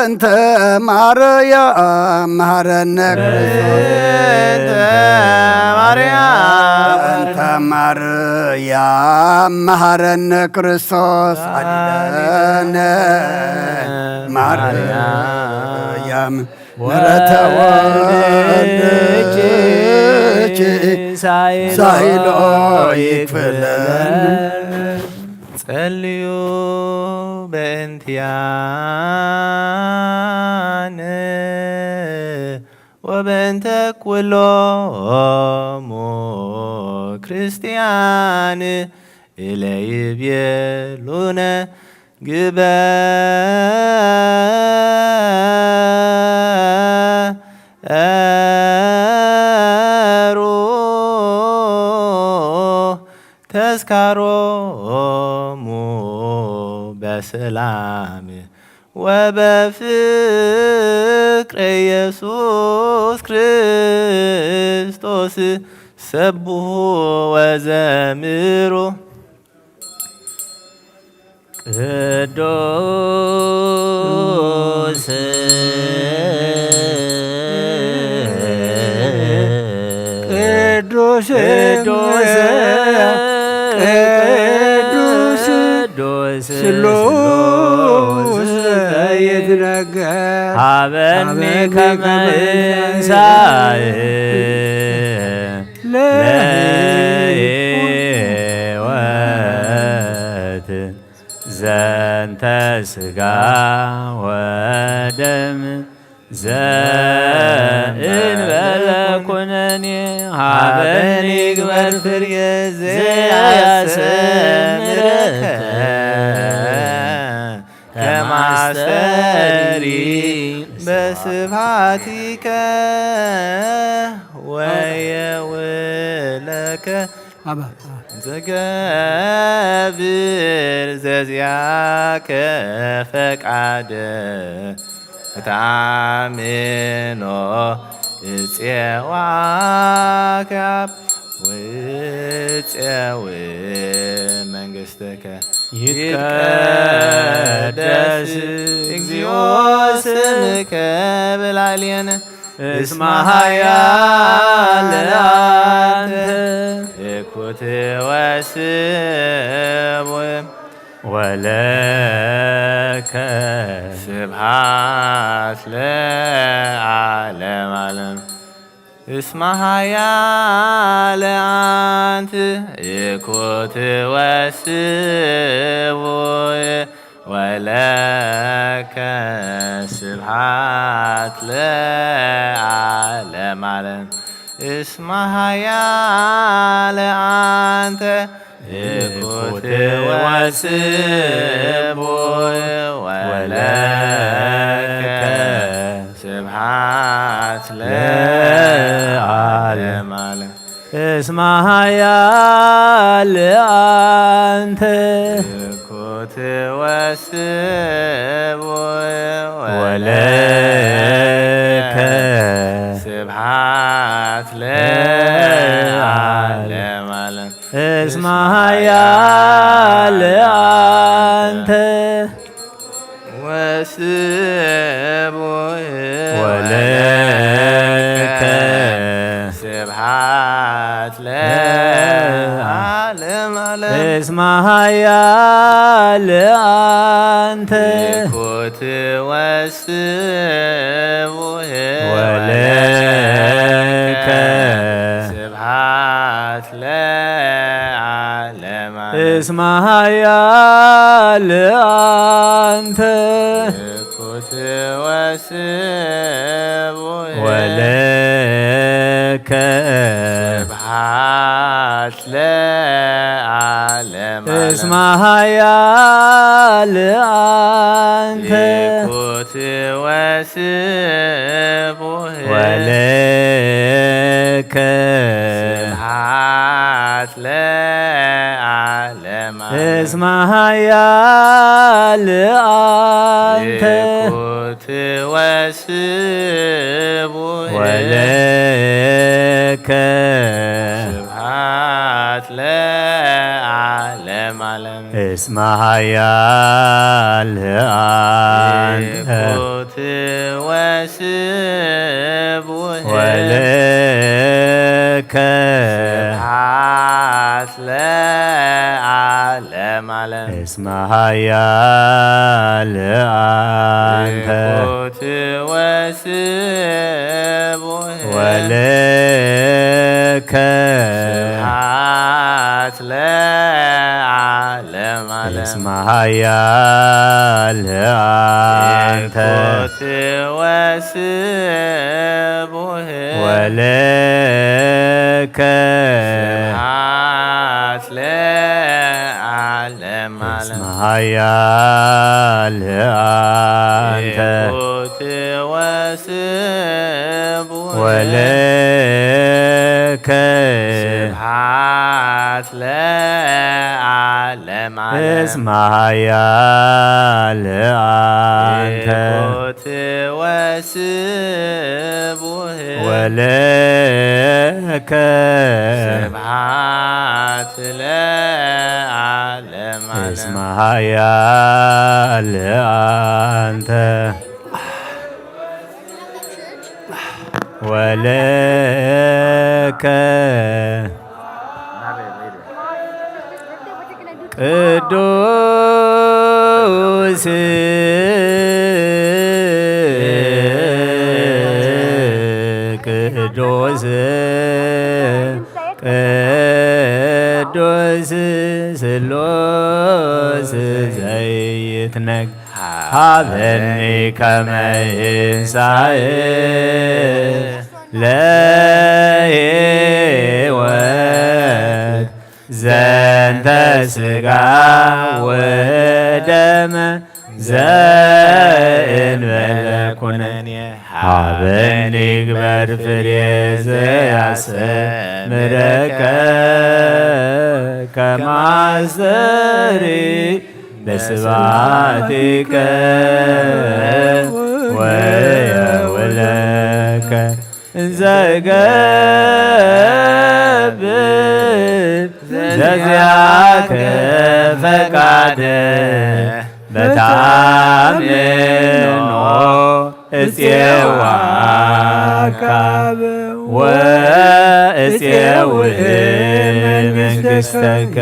እንተ ማርያም መሐረነ እንተ ማርያም መሐረነ ክርስቶስ አድነነ ማርያም ምሕረተ ወልድኪ ሳይሎ ይክፈለን ጸልዩ በእንቲአነ ወበእንተ ኩሎሙ ክርስቲያን ኢለይቤሉነ ግበሩ ተስካሮሙ በሰላም ወበፍቅረ ኢየሱስ ክርስቶስ ሰብሑ ወዘምሩ ቅዱስ ቅዱስ ቅዱስ ስሉስ ይትነገር ሀበኒ ከመ እንሳእ ለሕይወት ዘንተ ሥጋ ወደም ዘእንበለ ኩነኔ ሀበኒ ግበር ፍርየ ዘያሰምረከ ከማስተሪ በስብሐቲከ ወየውለከ ዘገብር ዘዚአከ ፈቃደ ታምኖ እፄዋከ ወእፄው መንግሥትከ ይትቀደስ እግዚኦ ስምከ በላዕሌነ እስመ ኃያል አንተ እኩት ወስብ ወለከ ስብሐት ለዓለመ ዓለም እስመ ኃያል አንተ እኩት ወስብ ወለከ ስብሐት ለዓለመ ዓለም እስመ ኃያል አንተ እኩት ወስብ ወለከ ስብሐት ለዓለመ ዓለም እስመ ኃያል አንተ እኩት ወስብ ወለከ ስብሐት ለዓለመ ዓለም እስመ ኃያል አንተ ወስብ ወለከ ስብሐት ለዓለመ ዓለም እስመ ኃያል አንተ እኩት ወስብ ወለከ ስብሐት ለዓለመ እስመ ኃያል አንተ እኩት ወስብ ወለከ ስብሐት ለዓለመ እስመ ኃያል አንተ እኩት ወስብ ወለከ ስብሐት ለዓለመ እስመ ኃያል አንተ እኩት ወስብ ወለከ ስብሐት ለዓለመ ዓለም እስመ ኃያል አንተ እኩት ወስብ ወለከ ስብሐት ለዓለመ ዓለም እስመ ኃያል አንተ እኩት ወስብ ወለከ ስብሐት ለዓለመ ዓለም ኃያል አንተ ወስቡህ ወለከ ስብሐት ለዓለም ዓለም ኃያል አንተ ወስቡህ ወለከ ስብሐት ለዓለም ዓለም እስመ ኃያል አንተ ወስቡህ ወለከ ስብሐት ለዓለም እስመ ዓለም ኃያል አንተ ወለከ ቅዱስ ቅዱስ ቅዱስ ስሉስ ዘይትነግ ሀበኒ ከመ ይንሣእ ለሕይወት ዘንተ ሥጋ ወደመ ዘእንበለ ኩነኔ ሀበኒ ግበር ፍሬ ዘያስተምረከ ከመ አስተሪ በስብሐቲከ ወየውለከ እንዘ እገብር ዘዚአከ ፈቃደ በታምኖ እፄዋከ ወእፄውእ መንግሥተከ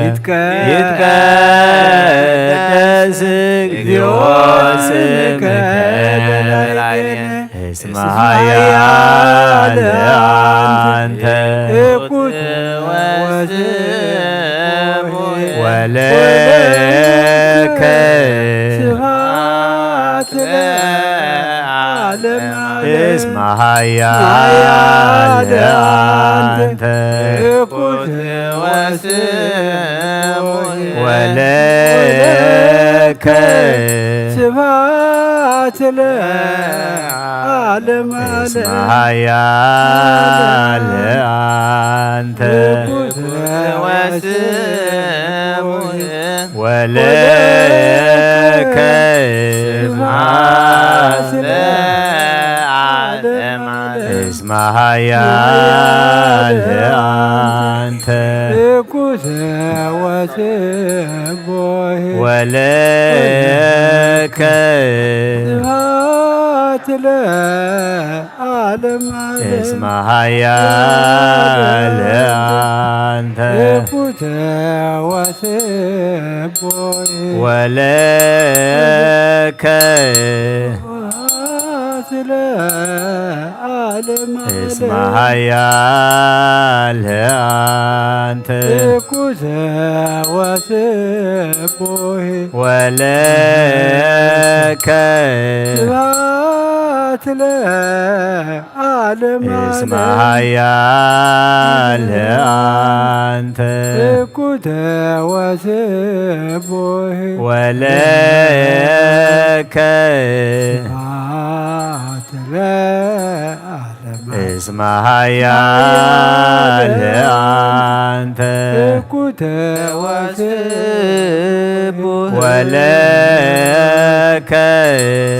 ይትቀደስ እግዚኦ ስምከ እስመ ኃያል አንተ ወለከ ስብሐት ለዓለም እስመ ኃያል አንተ ወለከ ስብሐት ለዓለም እስመ ኃያል አንተ ወለከ ስብሐት ለዓለም ዓለም እስመ ኃያል አንተ ወለከ ስብሐት ለዓለም እስመ ኃያል አንተ ወለከ እስመ ኃያል አንተ ወለከ ስብሐት ለዓለም እስመ ኃያል አንተ ወለከ እስመ ኃያል አንተ ወለከ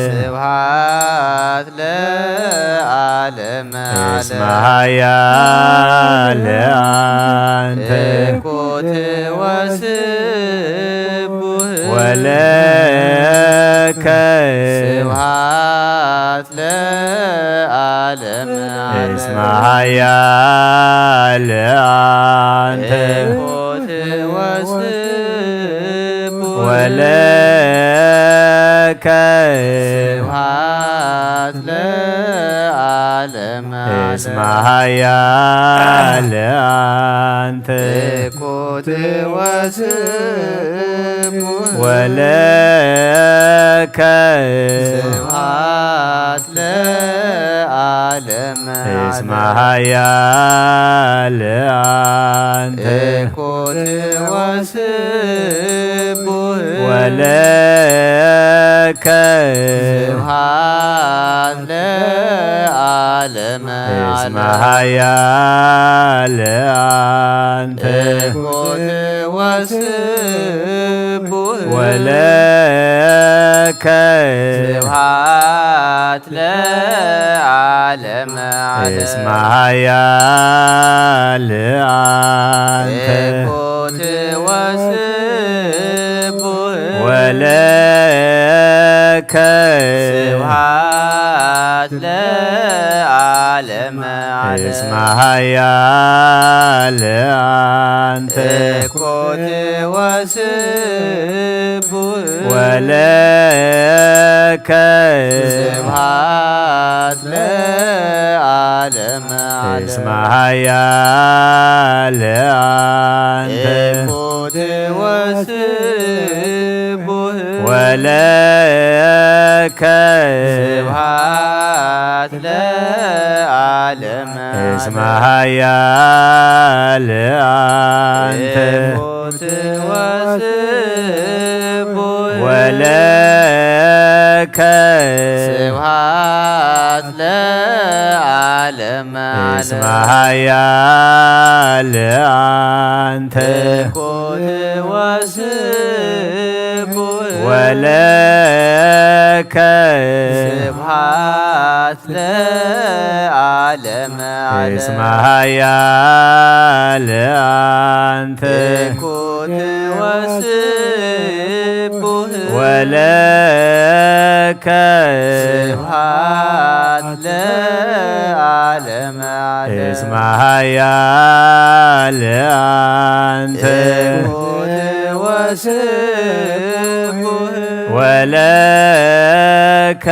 ስብሐት ለዓለም እስመ ኃያል አንተ ወለከ ስብሐት ለዓለም እስመ ኃያል አንተ ወለከ ወለከ ስብሐት ለዓለመ እስመ ኃያል አንተ እኩት ወስቡሕ ወለከ ስብሐት ለዓለመ እስመ ኃያል አንተ እኩት ወስቡሕ ወለከ ስብሐት ለዓለመ እስመ ኃያል አንተ እኩት ወስቡሕ ወለከ ስብሐት ለዓለመ እስመ ኃያል አንተ እኩት ወስቡሕ ወለከ ስብሐት ለዓለመ እስመ ኃያል አንተ እኩት ወስቡሕ ወለከ ስብሐት ለዓለመ እስመ ኃያል አንተ እኩት ወስቡሕ ወለከ ስብሐት ለዓለመ እስመ ኃያል አንተ እኩት ወስቡሕ ወለከ ስብሐት ለዓለመ እስመ ኃያል አንተ እኩት ወስቡሕ ወለከ ስብሐት ለዓለመ እስመ ኃያል አንተ እኩት ወስቡሕ ወለከ ስብሐት ለዓለመ እስመ ኃያል አንተ እኩት ወስቡሕ ወለከ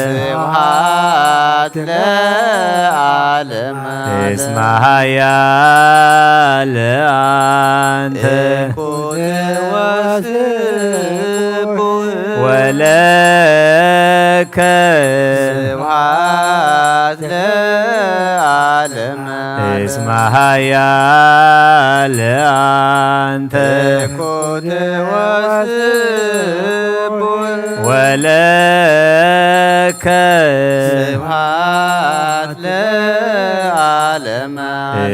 ስብሐት ለዓለመ እስመ ኃያል አንተ እኩት ወስቡሕ ወለከ ስብሐት ለዓለመ እስመ ኃያል አንተ እኩት ወስቡሕ ወለከ ስብሐት ለዓለመ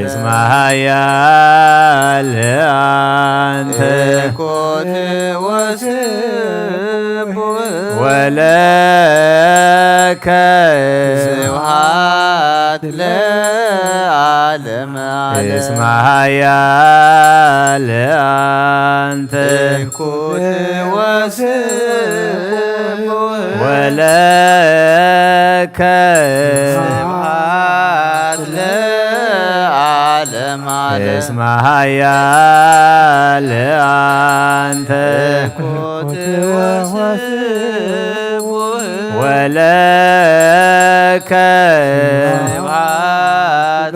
እስመ ኃያል አንተ እኩት ወስቡሕ ወለከ ስብሐት ለዓለመ እስመ ኃያል አንተ እኩት ወስቡሕ ወለከ ስብሐት ለዓለመ እስመ ኃያል አንተ እኩት ወስቡሕ ወለከ ስብሐት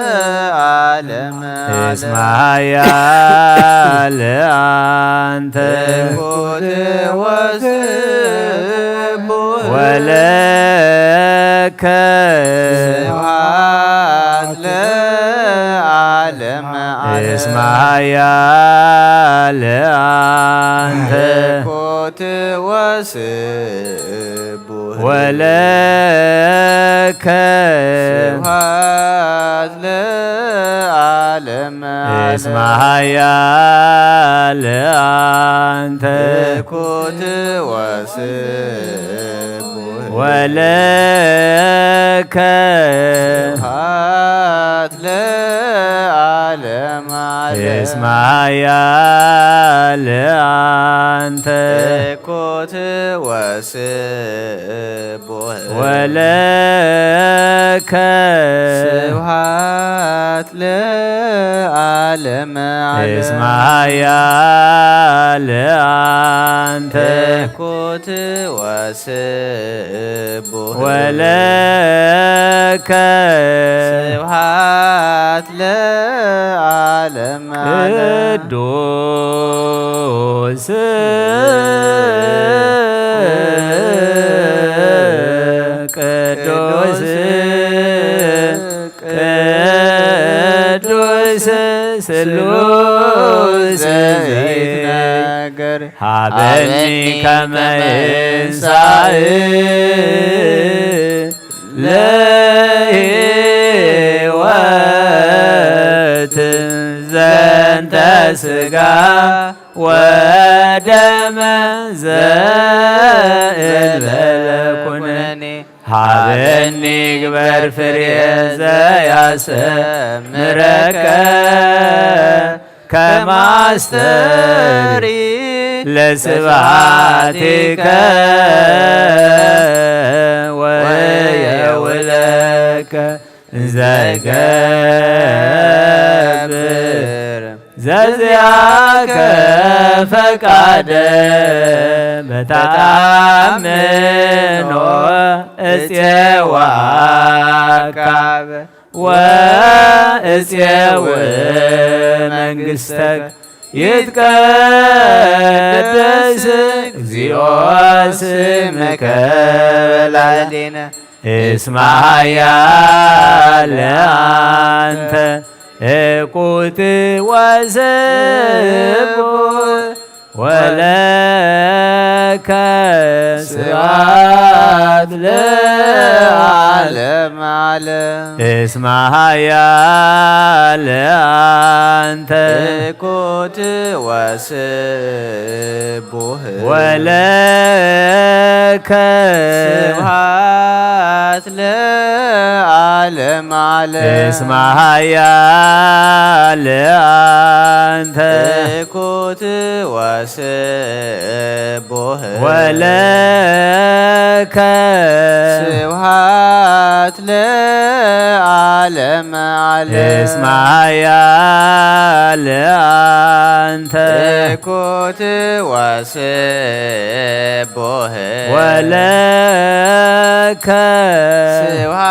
ለዓለመ እስመ ኃያል አንተ እኩት ወስቡሕ ወለከ ስብሐት ለዓለመ እስመ ኃያል አንተ እኩት ወስቡሕ ወለከ ስብሐት ለዓለመ እስመ ኃያል አንተ እኩት ወስቡሕ ወለከ ስብሐት ለዓለመ እስመ ኃያል አንተ እኩት ወስቡሕ ወለከ ስብሐት ለዓለመ ለዓለመ ዓለም እስመ ኃያል አንተ እኩት ወስቡህ ወለከ ስብሐት ለዓለመ ዓለም ቅዱስ ቅዱስ ቅዱስ ስሉስ ዘይትናገር ሀበኒ ከመ ይንሣእ ለሕይወት ዘንተ ሥጋ ወደመ ዘእንበለ ኩነኔ ሀበኒ ግበር ፍሬ ዘያሰምረከ ከማስተሪ ለስብሐቲከ ወየውለከ ዘገብር ዘዚአከ ፈቃደ በተአምኖ እፄወ አካበ ወእፄው መንግሥተከ ይትቀደስ እግዚኦ ስምከ በላዕሌነ እስመ ኃያል አንተ እኩት ወስቡህ ወለከ ስብሐት ለዓለመ ዓለም እስመ ኃያል አንተ እኩት ወስቡህ ወለከ ስብሐት ለዓለመ ዓለም እስመ ኃያል አንተ እኩት ወስቡህ ወለከ ስብሐት ለዓለመ ዓለም እስመ ኃያል አንተ እኩት ወስቡህ ወለከ ስብሐት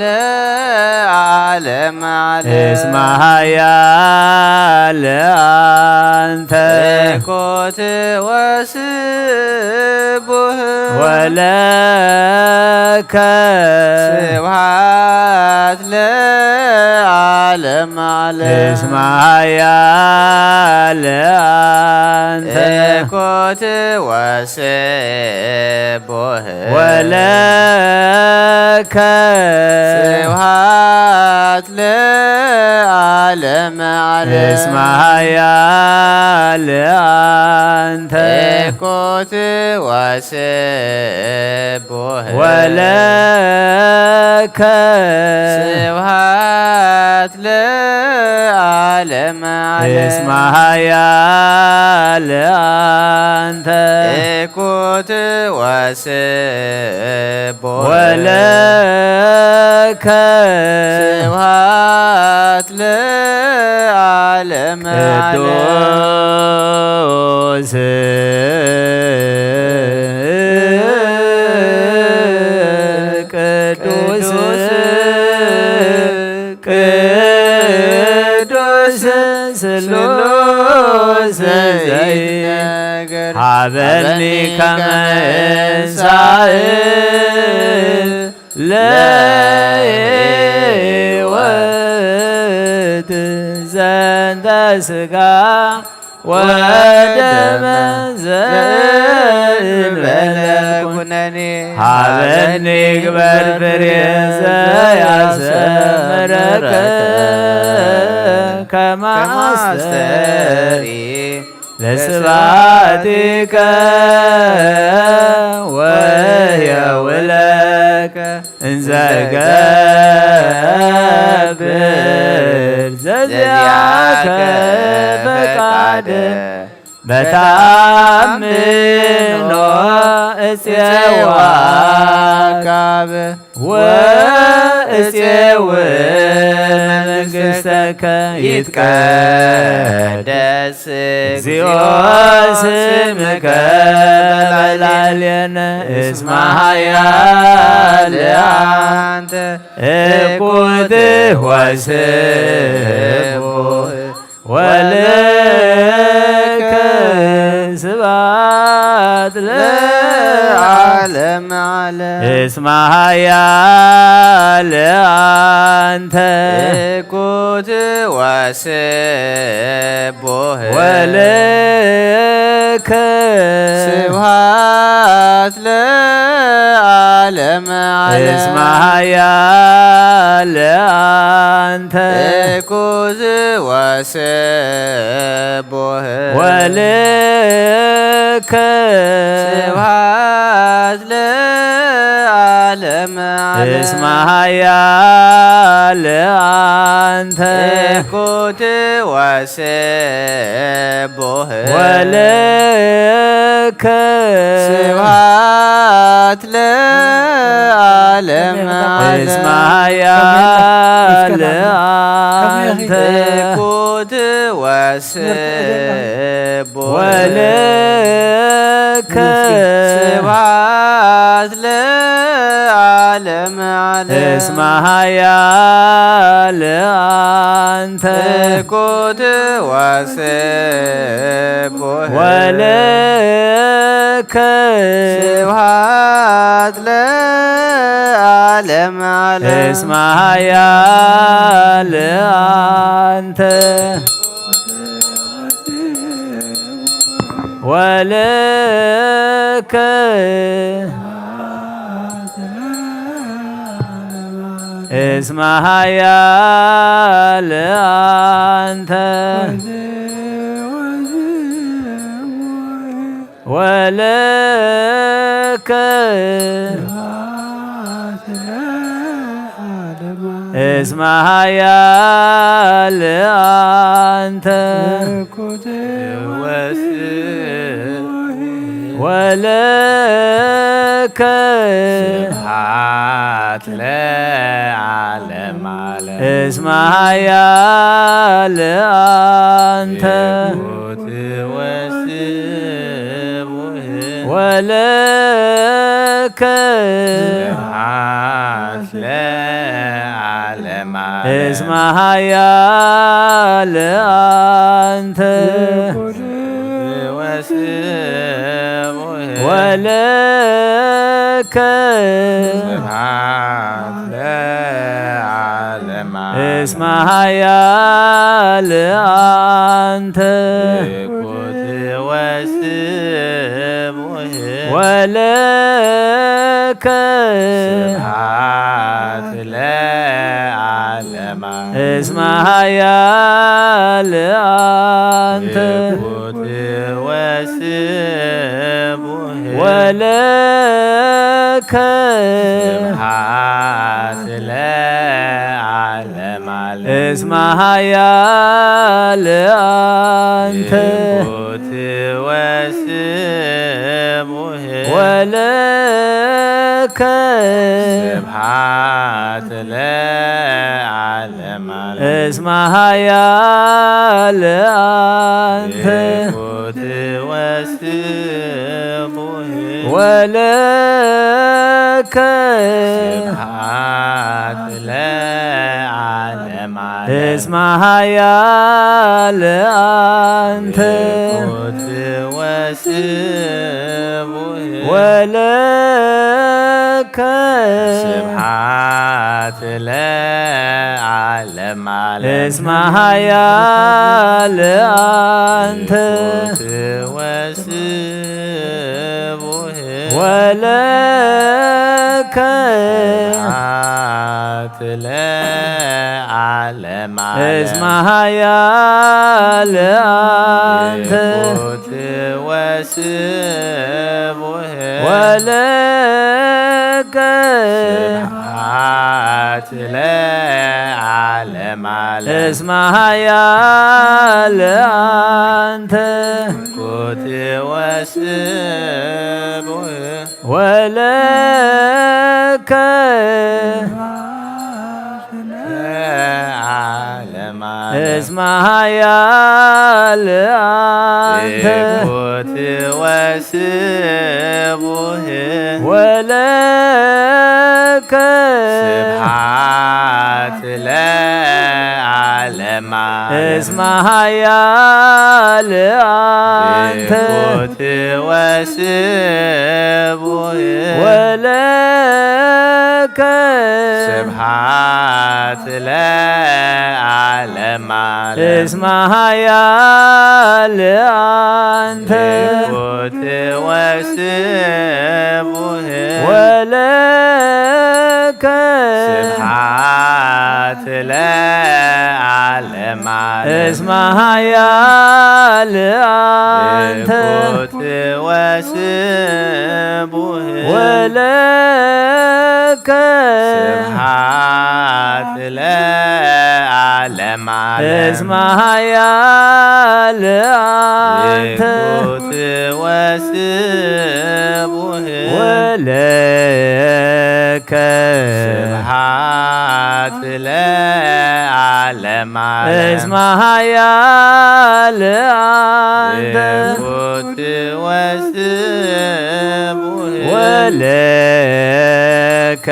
ለዓለመ ዓለም እስመ ኃያል አንተ እኩት ወስቡህ ወለከ ስብሐት ለዓለመ ዓለም እስመ ኃያል አንተ እኩት ወስቡህ ወለከ ስብሐት ለዓለመ ዓለም እስመ ኃያል አንተ እኩት ወስቡህ ወለከ ስብሐት ለዓለመ ዓለም እስመ ኃያል አንተ እኩት ወስቡህ ወለከ ስብሐት ለዓለመ ቅዱስ ቅዱስ ቅዱስ ስሉስ ዘይትናገር ሀበኒ ከመ ይንሣእ ለሕይወት ዘንተ ሥጋ ወደመ ዘእንበለ ኩነኔ ሀበኒ ግበር ፍሬ ዘያሰምረከ ከማስተሪ ለስብሐቲከ ወየውለከ እንዘ ገብር ዘዚአከ ፈቃደ በተአምኖ እፄወ አካበ ወእፄው መንግሥተ መንግሥተከ ይትቀደስ እግዚኦ ስምከ በላዕሌነ እስመ ኃያል አንተ እኩት ወስቡሕ ወልከ ስብሐት ለዓለመ ዓለም እስመ ኃያል አንተ እኩት ወስቡሕ ወልከ ስብሐት ለዓለመ እስመ ዓለም ኃያል አንተ እኩት ወስቡሕ ወልከ ስብሐት ለዓለመ እስመ ዓለም ኃያል አንተ እኩት ወስቡሕ ወልከ ስብሐት ለዓለመ እስመ ዓለም ኃያል አንተ እኩት ወስቡሕ ወልከ ስብሐት ለዓለመ ዓለም እስመ ኃያል አንተ እኩት ወስቡሕ ወልከ ስብሐት ለዓለመ ዓለም እስመ ኃያል አንተ ወልከ እስመ ኃያል አንተ ወልከ እስመ ኃያል አንተ ወልከ ስብሐት ለዓለመ ዓለም እስመ ኃያል አንተ እኩት ወስቡሕ ወልከ ስብሐት ለዓለመ እስመ ዓለም ኃያል አንተ ወስቡሕ ወልከ ስብሐት ለዓለመ እስመ ኃያል አንተ እኩት ወስቡሕ ወልከ ስብሐት ለዓለመ እስመ ኃያል አንተ እኩት ወስቡሕ ወልከ ስብሐት ለዓለመ ዓለም እስመ ኃያል አንተ እኩት ወስቡሕ ወልከ ስብሐት ለዓለመ ዓለም እስመ ኃያል አንተ እኩት ወስቡሕ ወልከ ስብሐት ለዓለመ ዓለም እስመ ኃያል አንተ እኩት ወስቡሕ ወልከ ስብሐት ለዓለመ ዓለም እስመ ኃያል አንተ እኩት ወስቡሕ ወልከ ስብሐት ለዓለመ እስመ ዓለም ኃያል አንተ እኩት ወስቡሕ ወልከ ስብሐት ለዓለመ ዓለም እስመ ኃያል አንተ እኩት ወስቡሕ ወልከ ለዓለመ እስመ ኃያል አንተ እኩት ወስቡህ ወለከ ስብሐት ለዓለመ እስመ ኃያል አንተ እኩት ወስቡህ ወለከ ስብሐት ለዓለመ እስመ ኃያል አንተ እኩት ወስቡህ ወለከ ስብሐት ለዓለመ እስመ ኃያል አንተ እኩት ወስቡህ ወለከ ስብሐት ለዓለመ እስመ ኃያል አንተ እኩት ወስቡህ ወለከ ስብሐት ለዓለመ እስመ ኃያል አንተ እኩት ወስቡህ ወለከ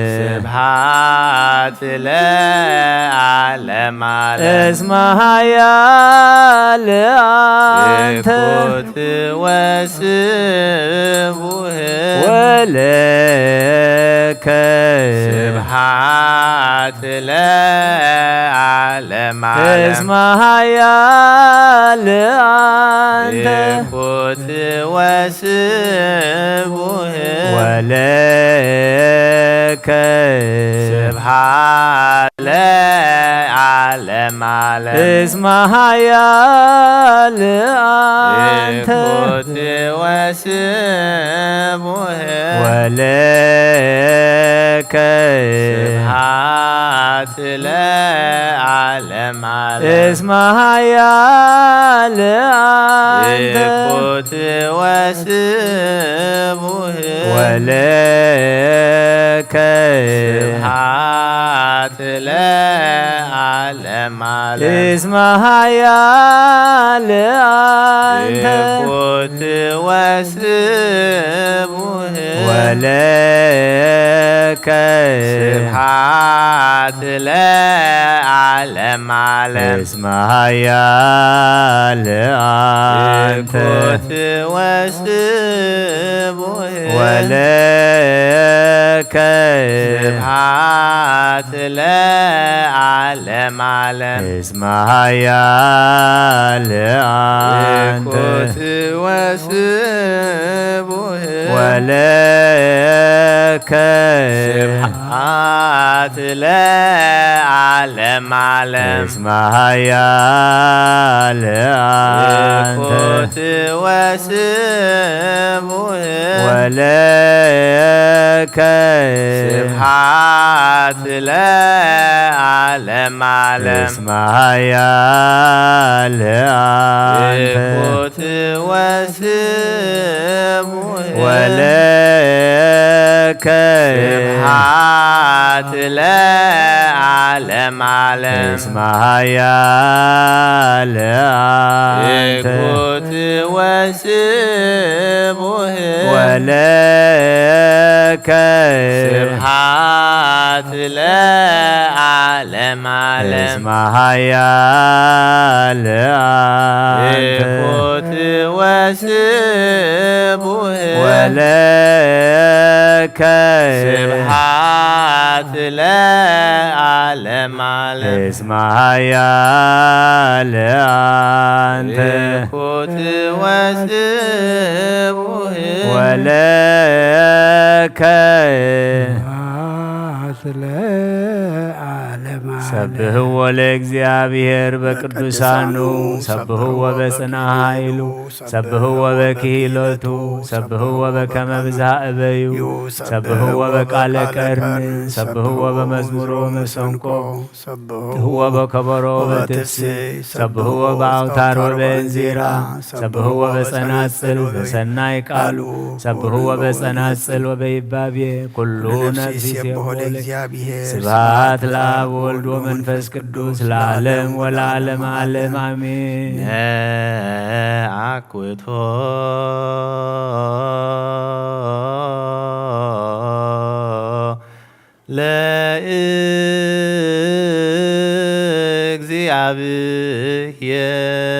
ስብሐት ለዓለመ እስመ ኃያል አንተ እኩት ወስቡህ ወለከ ስብሐት ለዓለመ እስመ ኃያል አንተ እኩት ወስቡህ ወለከ ስብሐት ለዓለመ እስመ ኃያል አንተ እኩት ወስቡህ ወለከ ስብሐት ለዓለመ እስመ ኃያል አንተ እኩት ወስቡህ ወለከ ስብሐት ለዓለመ እስመ ኃያል አንተ እኩት ወስቡህ ወለከ ስብሐት ለዓለመ እስመ ኃያል አንተ እኩት ወስቡህ ወለከ ስብሐት ለዓለመ እስመ ኃያል አንተ እኩት ወስቡህ ወለከ ስብሐት ለዓለመ እስመ ኃያል አንተ እኩት ወስቡህ ወለከ ስብሐት ለዓለመ እስመ ኃያል አንተ እኩት ወስቡህ ወለከ ስብሐት ለዓለመ እስመ ኃያል አንተ እኩት ወስቡህ ወለከ ስብሐት ለዓለመ እስመ ኃያል አንተ እኩት ወስቡህ ወለከ ስብሐት ለዓለመ እስመ ኃያል አንተ እኩት ወስቡህ ወለከ ሰብህዎ ለእግዚአብሔር በቅዱሳኑ ሰብህዎ በጽና ኃይሉ ሰብህዎ በክሂሎቱ ሰብህዎ በከመ ብዝሃ እበዩ ሰብህዎ በቃለ ቀርን ሰብህዎ በመዝሙሮ መሰንቆ ሰብህዎ በከበሮ በትፍስሕ ሰብህዎ በአውታር ወበእንዚራ ሰብህዎ በጸናጽል በሰናይ ቃሉ ሰብህዎ በጸናጽል ወበይባቤ ኩሉ ነፍስ ይሴብሖ እግዚአብሔር ስብሐት ለአብ ወልድ ወመንፈስ ቅዱስ ለዓለም ወለዓለመ ዓለም አሜን። አኩቶ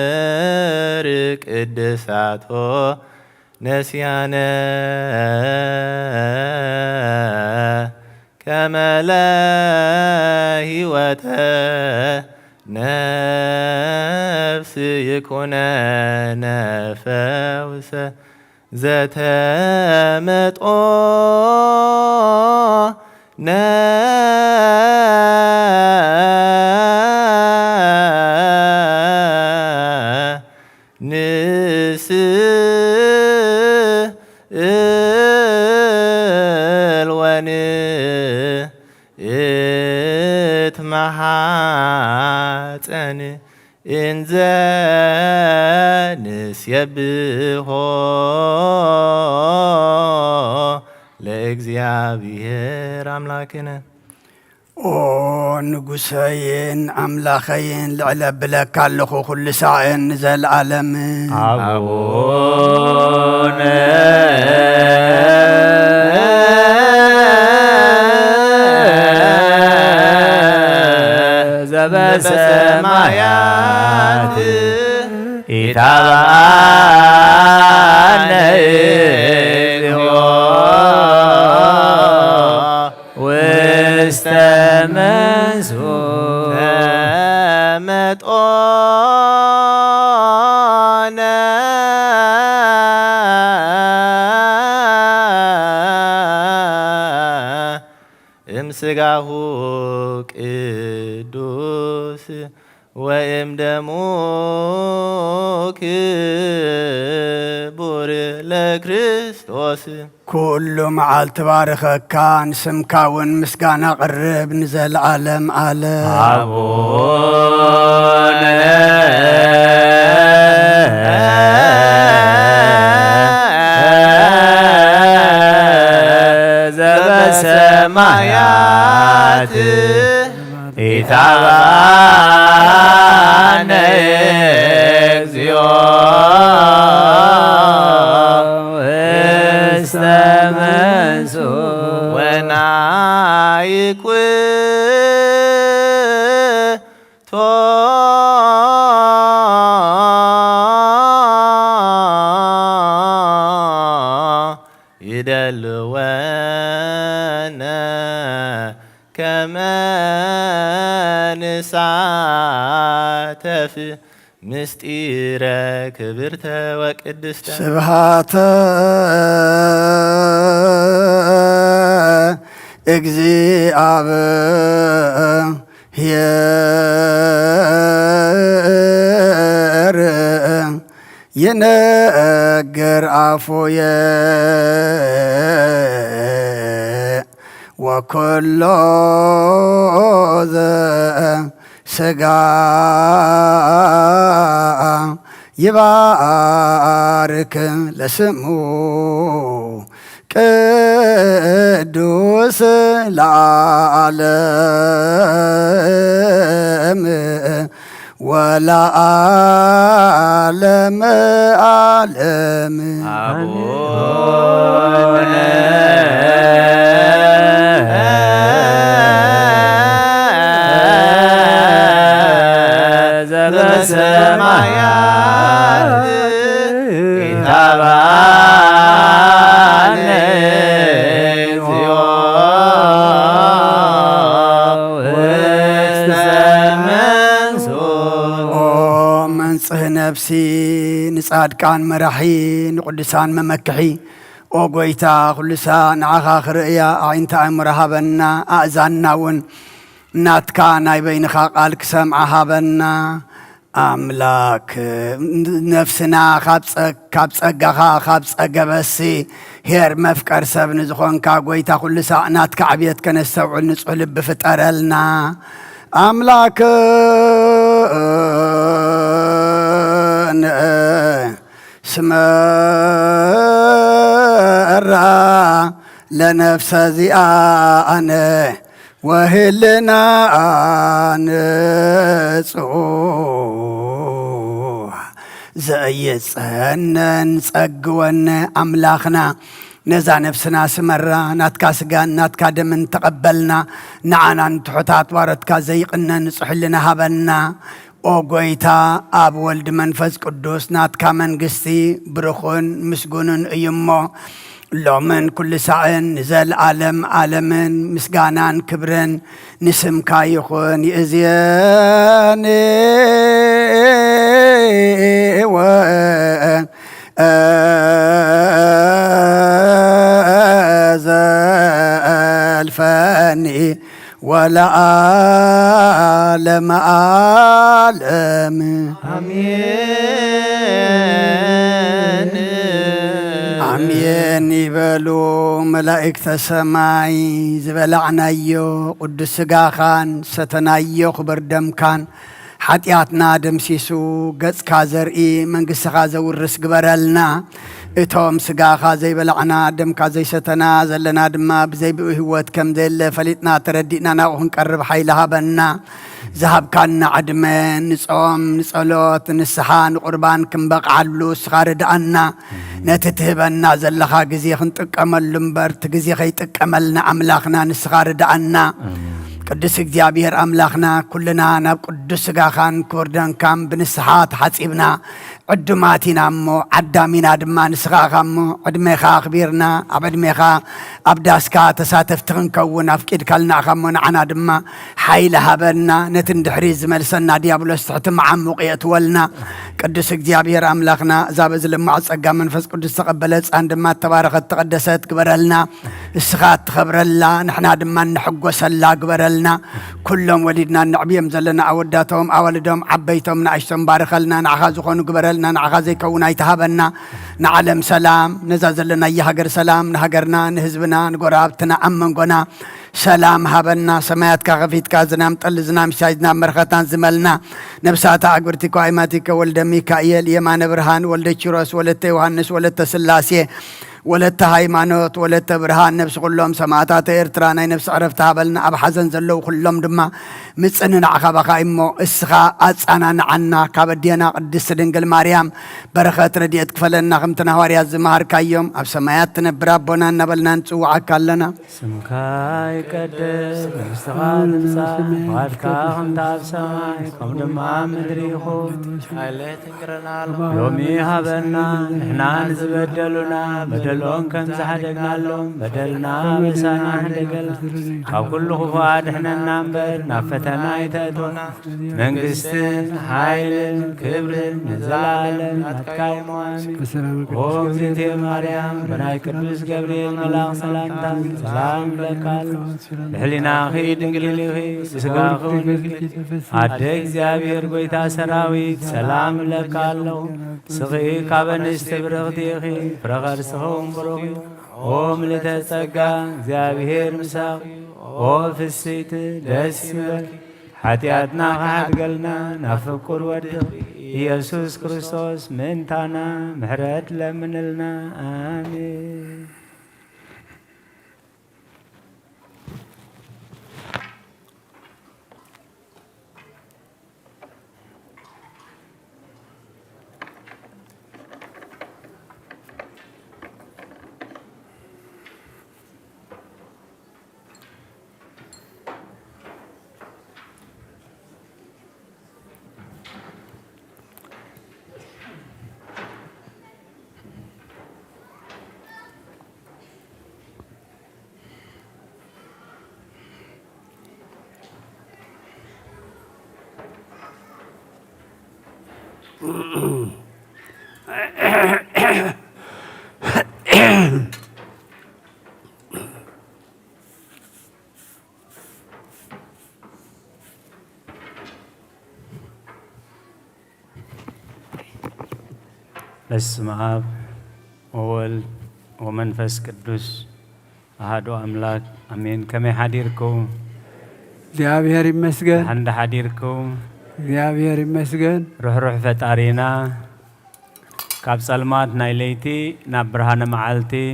ለእግዚአብሔር ቅድሳቶ ነስያነ ከመለ ሕይወተ ነፍስ ይኩነነ ፈውሰ ዘተመጦ ንስእልወን እትመሃፀን እንዘ ንስየብሖ ለእግዚአብሔር አምላክነ። ኦ ንጉሰይን አምላኸይን ልዕለ ብለካ ኣለኹ ኩሉ ሳዕን ዘለዓለም አቡነ ዘበሰማያት ኢታብአነ እግዚኦ ውስተ መንሱት ተመጦነ እምስጋሁ ቅዱስ ወእም ደሙ ክቡር ለክርስቶስ ኩሉ መዓልቲ ባረኸካ ንስምካ እውን ምስጋና ቅርብ ንዘለዓለም ኣለ አቡነ ዘበሰማያት ኢታብአነ እግዚኦ ውስተ መንሱት ወናይኩቶ ይደልወነ ከመ ንሳተፍ ምስጢረ ክብርተ ወቅድስተ ስብሃተ እግዚአብሔር ይነግር አፉየ ወኩሎ ዘሥጋ ይባርክ ለስሙ ቅዱስ ለዓለም ወለዓለመ ዓለም አቡነ ዘበሰማያት ኢታብአነ እግዚኦ ውስተ መንሱት ኦ መንጽህ ነፍሲ ንጻድቃን መራሒ ንቅዱሳን መመክሒ ኦ ጎይታ ኩሉሳ ንዓኻ ክርእያ ኣዒንታ ኣእምሮ ሃበና ኣእዛና እውን ናትካ ናይ በይንኻ ቃል ክሰምዓ ሃበና ኣምላክ ነፍስና ካብ ጸጋኻ ካብ ጸገበሲ ሄር መፍቀር ሰብ ንዝኾንካ ጎይታ ኩሉ ሳዕ ናትካ ዕብየት ከነስተውዕል ንጹሕ ልቢ ፍጠረልና ኣምላክ ስመራ ለነፍሰ ዚኣነ وهلنا نصوح زي سنن صقون أملاخنا نزا نفسنا سمرة ناتكا سقان ناتكا دمن تقبلنا نعنا نتحطات واردكا زيقنا نصحلنا هبلنا أوغويتا أب ولد منفس قدوس ناتكا منقستي برخون مسقونن أيمو لومن كل ساعة نزل عالمن مسقانان كبرن نسم كايخون يزياني الفاني ولا عالم آمين آمين يبلو ملائكة السماء زبلعنا يو قدس سقاخان ستنايو خبر دم كان حتياتنا دم سيسو قدس كازرئي من قس خازو الرسق برلنا اتهم سقاخا زي بلعنا دم كازي ستنا زلنا دما بزي بوهوات كم دل فليتنا تردينا ناوهن قرب حيلها بنا ذهب كان عدمين نصوم نصلوت نسحان قربان كم بقى علو سخارد عنا نتتهبنا زلخا قزي خنطق أمل لنبر تقزي خيطق أملنا أملاخنا نسخارد عنا قدس እግዚአብሔር أملاخنا كلنا ناب قدس غاخان كوردان كام بنسحات حصيبنا عدماتنا مو عدامينا دما نسخاخمو عدميخا خبيرنا عبدميخا أبداسكا تساتفتن كون أفكيد كلنا خمو نعنا دما حيل هبنا نتندحريز ملسنا ديابلوس تحتم عمق يتولنا قدس እግዚአብሔር أملاخنا زابز لما عصقا منفس قدس تقبلت عندما تبارخت تقدست قبرلنا السخات تخبرلا نحنا دما نحقوسلا قبرلنا كلهم ولدنا نعبيهم زلنا أوداتهم أولدهم عبيتهم نعشتهم بارخلنا نعخازو خونو قبرلنا نعخازي كونا يتهبنا نعلم سلام نزازلنا يهجر سلام نهجرنا نهزبنا نقرابتنا أمنقنا سلام هبنا سمايات كغفيت كازنام طلزنام شايدنا مرختان زملنا نفساتا عقبرتك وعيماتك ولد ميكائيل يمان برهان ولد تشيروس ولد يوحنس ولد سلاسي ولت هايمانوت ولت برهان نفس كلهم سماعات إرترانا نفس عرفتها بلنا أب حزن زلوا كلهم دما متسنن عقبك إمو إسخا أتسانا عنا كابدينا قدس دنقل مريم برخة رديت كفلنا خمتنا واريا الزمهر كايوم أب سمايات نبرابونا نبلنا نسوع كلنا سمكاي قدس مستغال نسا واركا خمتاب سماي كم دما مدريخو لومي هبنا نحنا نزبدلنا بدلون كم زحدقنا لهم بدلنا بسانا هندقل خاب كل خفاد احنا ننبر نفتنا يتأتونا منقستن حيل كبرن نزلالن متكاي موامي وغزيتي مريم بناي كدوس قبريل ملاق سلامتا سلام لكال لحلنا خيد انقليلي خي سسقاخون عدك زيابير قويتا سراويت سلام لكالو سغي كابن استبرغتي خي فرغر سخون بروخي اوم لتسقى زيابير مساقي وفسيت دسمك حتياتنا خاد قلنا نفكر ودخ يسوس كريستوس منتانا محرت لمن لنا آمين بسم آب وولد ومنفس قدوس أحد أملاك أمين كم حديركم እግዚአብሔር ይመስገን عند حديركم እግዚአብሔር ይመስገን روح فتارينا كاب سلمات نايليتي نبرهان معالتي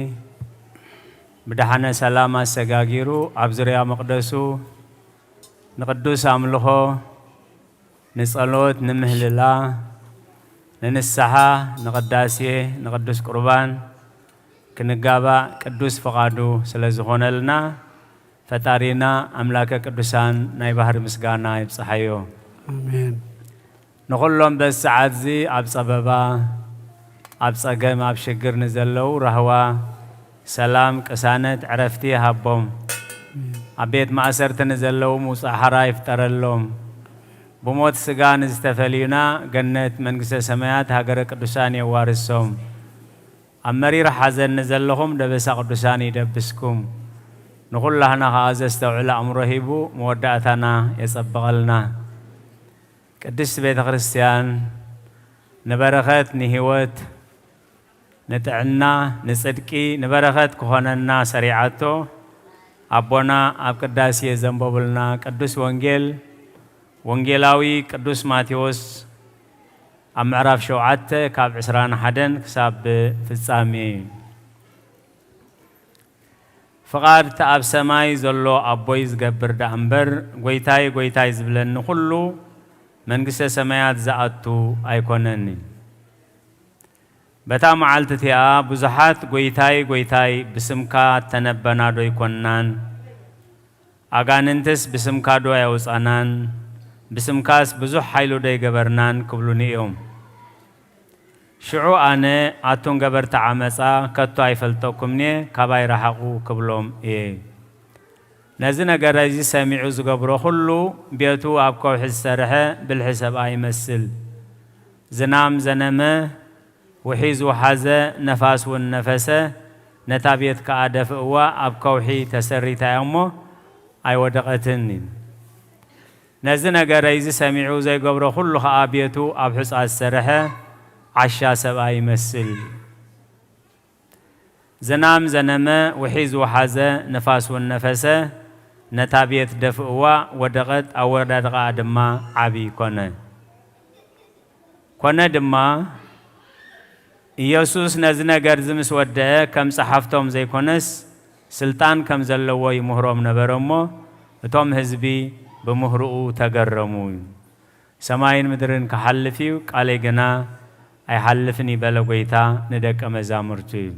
بدحنا سلامة سجاجيرو أبزريا مقدسو نقدس أملخو نسألوت نمهللا ننسحا نقداسيه نقدس قربان كنقابا قدوس فقادو سلازخون لنا فتارينا أملاك قدوسان ناي بحر مسقانا يبصحيو آمين. نقول لهم بس عادزي أبص أبابا أبص أقام أبشقر نزلو رهوا سلام كسانت عرفتي هابهم أبيت ما أسرت نزلو موسى حرايف ترلهم بموت سقان استفلينا جنة منقسة سمايات هاجر قدوسان يوارسهم أمري رح حزن نزلهم دبس قدوسان يدبسكم نقول لهنا هذا استوعلا أمرهيبو مودعتنا يسبغلنا قدس بيت كريستيان نبرخت نهوت نتعنا نصدقي نبرخت كهوننا سريعته أبونا أب قداسي زنبوبلنا قدس وانجيلاوي قدس ماتيوس أمعرف شوعت كاب عسران حدن كساب فصامي فقار تاب سماي زلو أبويز قبر دأمبر قويتاي زبلن كله منقسة سمايات زعتو أيكونني بتا معالتتيا بزحات قويتاي بسمكا تنبنا دو يكونان أغاننتس بسمكا دو يوصانان بسمكاس بزح حيلو دي قبرنان كبلوني يوم شعو أنا أتون قبر تعامسا كتو أيفلتوكمني كباي رحقو كبلوم نزنا قرازي سامعو زقبرو خلو بيتو أبكو حسرها بالحساب أي مسل زنام زنمه وحيز وحازة نفاس والنفسة نتابيت كأدف أوا أبكوحي تسري تأمو أي ودقتني نزنا قرازي سامعو زي قبرو خلو خابيتو أبحس السرحة عشا سبا يمثل زنام زنمه وحيز وحازة نفاس والنفسة نتابيت دفئوا ودقت أو ودقا دما عبي كونه دما يسوس نزنا قرزمس ودعه كم صحفتهم زي كونس سلطان كم زلوه مهرم نبرمو توم هزبي بمهرؤو تقرمو سماين مدرن كحلفيو قالي قنا أي حلفني بلغويتا ندك أمزامرتي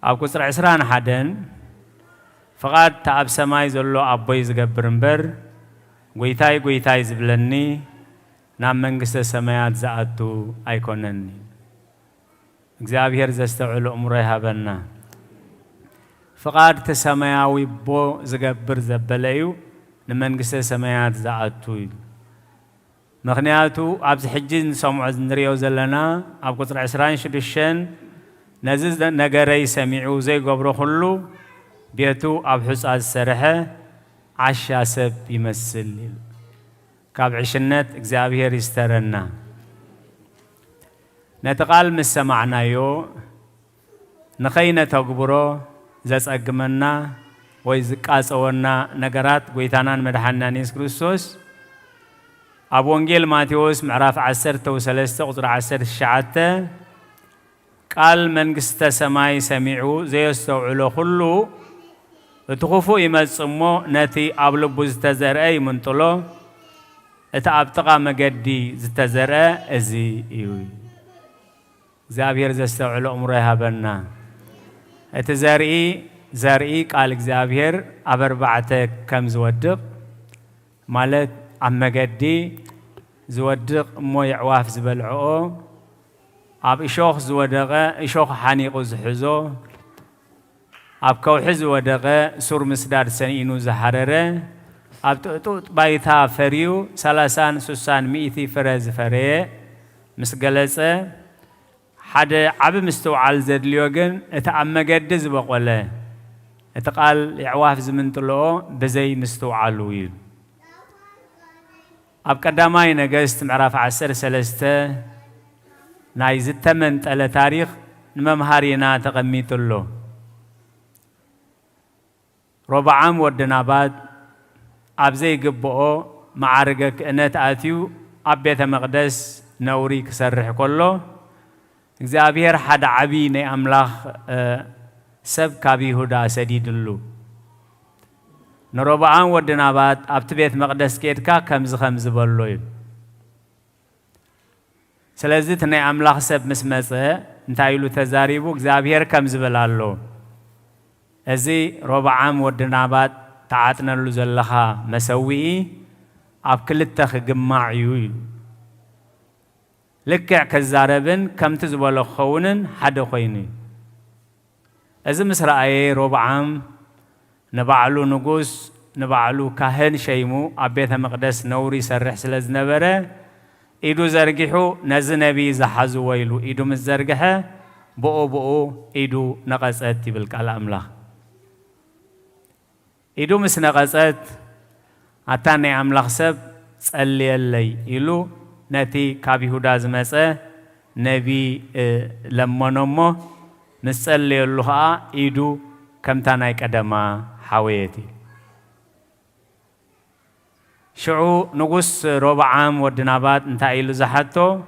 أو كسر عسران حدن فقط تاب سماي زلو أبويز قبرنبر قويتاي زبلني نام منقسة سمايات زعتو أيكونني እግዚአብሔር ዘስተውዕሉ እምሮ ይሃበና فقط تسماياوي بو زقبر زبليو نمنقسة سمايات زعتو مغنياتو أبز حجين سمع زنريو زلنا أب قطر عسران شدشن نزز نقري سميعو زي قبرو خلو بيتو أب حساء السرحة عشا سب يمثل كاب عشنت اكزابير يسترنا نتقال مسمعنا يو نخينا تقبرو زاس أقمنا ويزقاس أورنا نقرات قويتانان مدحنا نيس كريستوس أبو انجيل ماتيوس معراف 10 قطر 10 الشعاتة قال من قست سماي سميعو زي يستوعلو خلو تخوفو يمصمو نتي أبلبو زتزرأي منطلو اتعبتقى مقدي زتزرأ ازي ايوي زابير زستوعلو امرها بنا زارئي قال زابير أبربعتك كم زودق مالت عم قدي زودق مو يعواف زبلعو أب إشوخ زودقة إشوخ حانيق زحزو أب كوحز زودقة سور مسدار سنينو زحرره أب تؤتوت بايتها فريو 300 فرز فريه مسقلسة حدا عب مستوعل زد ليوغن اتعم قد زبقوله اتقال يعواف زمنتلو بزي مستوعلو يل أب قداماي نقست معراف 10 نايز التمنت على تاريخ نممهارينا تقميت له ربع عام ودنابات أبزي قبقو معارقك انت آتيو أبيت مقدس نوري كسرح كله እግዚአብሔር ሓደ ዓቢ ናይ ኣምላኽ ሰብ ካብ ይሁዳ ሰዲድሉ نروبعام ودنابات أبتبيت مقدس كيدكا كمز بلوين سلازت ني أملاخ سب مسمسة انتايلو تزاريبو እግዚአብሔር كمز بلالو ازي ربعام ودنابات تعاتنا له زلخا مسوي أب كلتخ جماعيو لكع كزاربن كم تزبل خونن حد خويني إذا مسرائي ربعام نبعلو نجوس نبعلو كهن شيمو أبيت مقدس نوري سرح سلز نبره إيدو زرقحو نزنبي زحزو ويلو إيدو مزرقحه بقو إيدو نقصت بالكلام له إيدو مسنقصت أتاني أملاخ سب صلي اللي إلو نتي كابي هودا زمسه نبي لما نمو نصلي اللها إيدو كم تاناي قدما حويتي شعو نقص ربعام ودنابات انتا إلو زحطو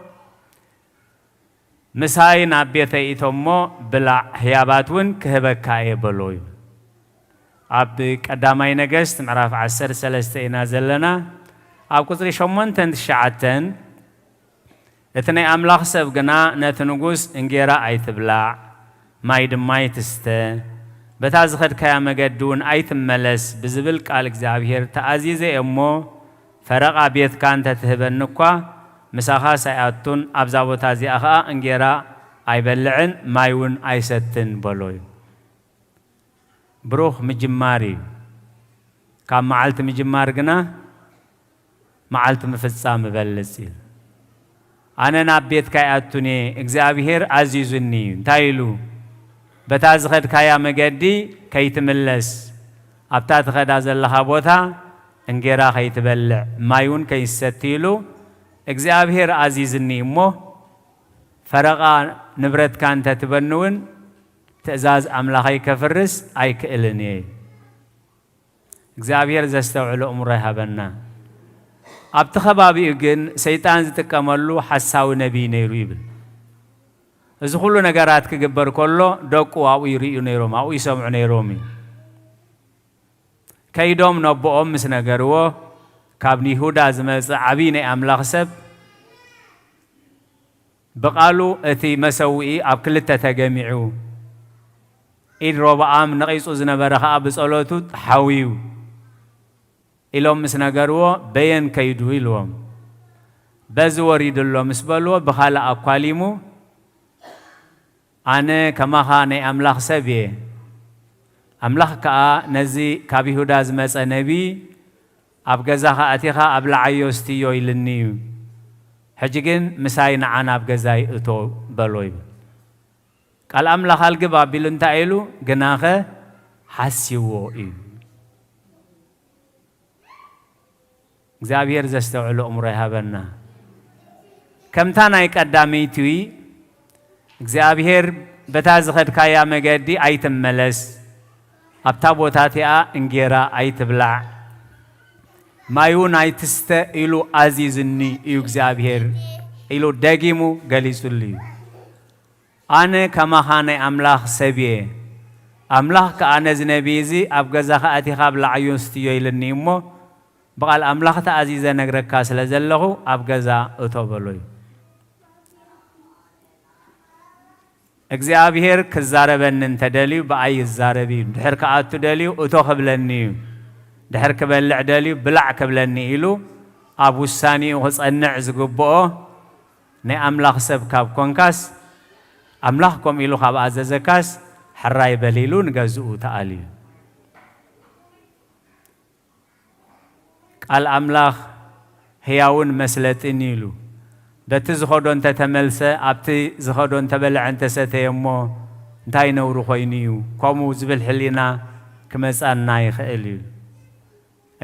مساي نابيتي إتومو بلا حياباتون كهبكاي بلوي عبد قداماي نغست معرف 10 3 نازلنا اب قصري شمون تنشعتن اثني املاخ سب غنا نتنغوس انجيرا ايتبلا مايد مايتست بتازخد كيا مگدون ايتملس بزبل قال እግዚአብሔር ተአዚዘ እሞ ፈረቃ ቤት ካንተ ትህበንኳ ምሳኻ ሳያቱን አብዛ ቦታ ዚአኻ እንጌራ አይበልዕን ማይውን አይሰትን በሎይ بروخ مجماري كان معلت مجمار قنا معلت مفصام بلسيل أنا نبيت كاياتوني إغزابيهر عزيزني تايلو بتازخد كايا مجدي كي تملس أبتات خد الله بوتا انجرا كي تبلع مايون كي ستيلو إغزابيهر عزيزني مو فرقا نبرت كان تتبنون تأزاز أملاخي كفرس أي كإلني እግዚአብሔር ዘስተውዕሎ እምሮ ይሃበና ኣብቲ ከባቢ ግን ሰይጣን ዝጥቀመሉ ሐሳው ነብይ ነይሩ ይብል እዚ ሁሉ ነገራት ክግበር ከሎ ደቁ አው ይሪኡ ነይሮም አው ይሰምዑ ነይሮም ከይዶም ነቦኦም ምስ ነገርዎ ካብ ይሁዳ ዝመጽእ ዓቢ ናይ ኣምላኽ ሰብ በቃሉ እቲ መሰውኢ ኣብ ክልተ ተገሚዑ ኢድ ሮብዓም ነቂጹ ዝነበረ ኸኣ ብጸሎቱ ሓዊዩ ኢሎም ምስ ነገርዎ በየን ከይዱ ኢልዎም በዚ ወሪድሎ ምስ በልዎ ብኻልእ ኣኳሊሙ ኣነ ከማኻ ናይ ኣምላኽ ሰብ እየ ኣምላኽ ከዓ ነዚ ካብ ይሁዳ ዝመጸ ነቢ ኣብ ገዛኻ ኣቲኻ ኣብ ላዓዮ ስትዮ ኢልኒ እዩ ሕጂ ግን ምሳይ ንዓና ኣብ ገዛይ እቶ በሎ ይብል ቃል ኣምላኽ ኣልግባ ቢሉ እንታይ ኢሉ ግናኸ ሓሲዎ እዩ እግዚአብሔር ዘስተውዕሎ እምሮ ይሃበና ከምታ ናይ ቀዳመይቲ እግዚአብሔር በታ ዝኸድካያ መገዲ ኣይትመለስ ኣብታ ቦታትያ እንጌራ ኣይትብላዕ ማዩን ኣይትስተ ኢሉ ኣዚዝኒ እዩ እግዚአብሔር ኢሉ ደጊሙ ገሊጹልዩ ኣነ ከማኻ ናይ ኣምላኽ ሰብ እየ ኣምላኽ ከዓ ነዚ ነቢይ እዚ ኣብ ገዛኻ ኣቲኻ ኣብ ላዕዮ ስትዮ ኢልኒ እሞ بقال أملاك تعزيزة نجرك كاسل زلله أبجزا أتوبلوي. إجزابير كزاربن نتدليو بأي الزاربين دحرك أتدليو أتوخبلنيو دحرك بالعدليو بلع كبلني إلو أبو الثاني وهس النعز جبوه نه أملاك سب كاب كونكاس أملاككم إلو خاب عززكاس حراي بليلون جزء تعالي. الأملاخ هياون مسلت إنيلو بتزخدون تتملسه أبتي زخدون تبلع أنت ستيمو داينو روحينيو كمو زبل حلينا كمس النايخ إليل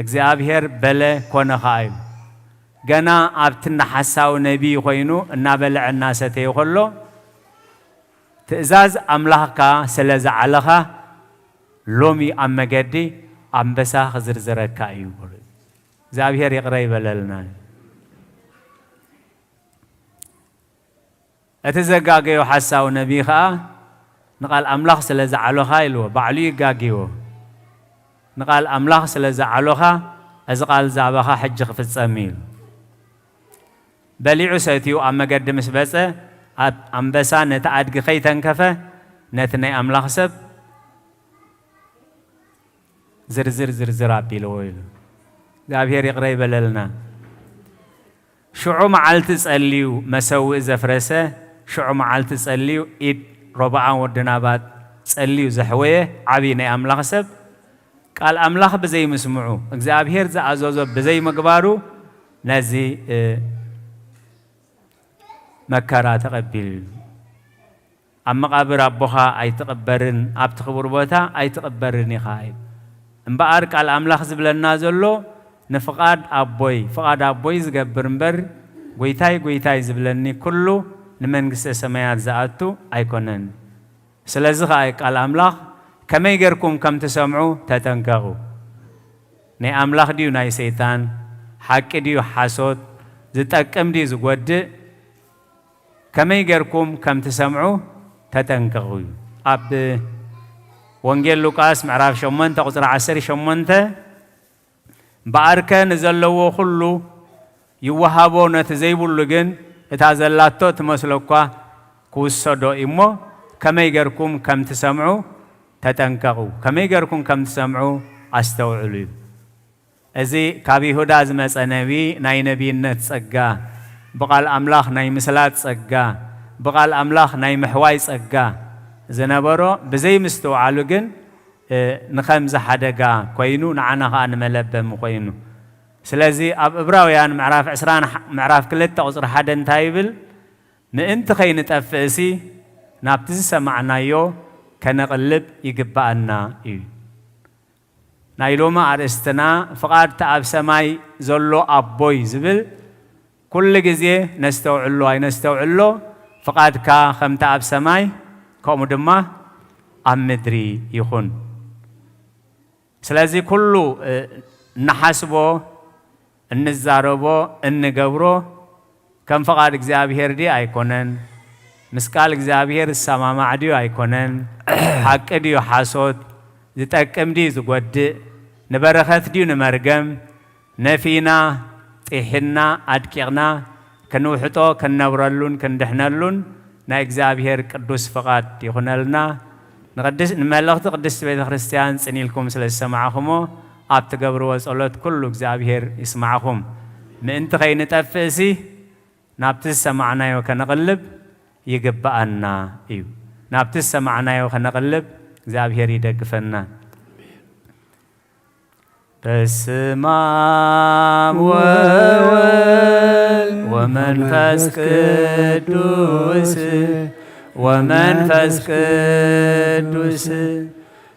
እግዚአብሔር በለ ኮነ ኻይል ገና ኣብትና ሐሳው ነብይ ኮይኑ እና በልዕና ሰተይ ኸሎ ትእዛዝ ኣምላኽካ ስለዝዓለኻ ሎሚ ኣብ መገዲ ኣንበሳ ዝርዝረካ እዩ እግዚአብሔር ይቅረ ይበለልና እተዘጋገዮ ሐሳው ነብይ ኻ ንቃል ኣምላኽ ስለዝዓለኻ ኢልዎ ባዕሉ ይጋገዮ نقال أملاخ سلزعلوها أزقال زعبها حج خفتصميل بليعو سيتيو أما قد مسبسة أمبسا نتعاد خيتن كفة نتني أملاخ سب زر عبيلويل قابير يقريب لنا شعو معالت تسأليو مسوي زفرسة شعو معالت تسأليو إيد ربعا ودنابات تسأليو زحوية عبيني أملاخ سب قال أملاخ بزي مسمعو እግዚአብሔር زعزوزو بزي مقبارو نزي مكارا تقبل أما قابر أبوها أي تقبرن أب تخبر بوتا أي تقبرن يخايب انبقار قال أملاخ زبلنا زلو نفقاد أبوي زقبرنبر قويتاي زبلني كله نمنقس سمايات زعاتو أيكونن سلازخ أي قال أملاخ كما يقركم كم تسمعوا تتنكغوا ني أملاخ ديو ناي سيطان حق ديو حاسود زتأكم دي زقود كما يقركم كم تسمعوا تتنكغوا أب وانجيل لوكاس معراف شمونتا قصر عسري شمونتا باركا نزلوا خلو يوهابو نتزيبو اللغن اتازلاتو تمسلوكا كوسودو إمو كما يقركم كم تسمعوا تتنكغوا كما يقركم كم تسمعوا استوعلوا ازي كابي هدا زمس انبي ناي نبينت صقا بقال املاخ ناي مسلات صقا بقال املاخ ناي محواي صقا زنبرو بزي مستوعلو جن نخمز حدقا كوينو نعنا خان ملبم كوينو سلازي اب ابراويان معراف عسران معراف كلتا قصر حدن تايبل ننت خين تفسي نابتز سمعنايو كنقلب يقبأنا نايلوما أرستنا فقاد تأب سماي زلو أبوي زبل كل جزية نستوعلو فقاد كا خم تأب سماي كومدما أمدري يخون سلازي كله نحسبو النزاربو النجبرو كم فقاد إجزابير دي أيكونن مسكال إجزابير السماء عديو أيكونن حق ديو حاسود زتأكم دي زقود نبرخت ديو نمرقم نفينا تحنا أدكيغنا كنوحطو كنورلون كندحنلون نا إجزابير قدوس فقط يخونلنا نقدس نملغت قدس بيت خريستيان سنيلكم سلسمعكمو أبتقبروا وصولت كله إجزابير يسمعكم من تخين تفسي نابتس سمعنا وكنقلب يقبأنا نابتس سمعنا وكنقلب إجزابير يدقفنا بسمام ومنفس قدوس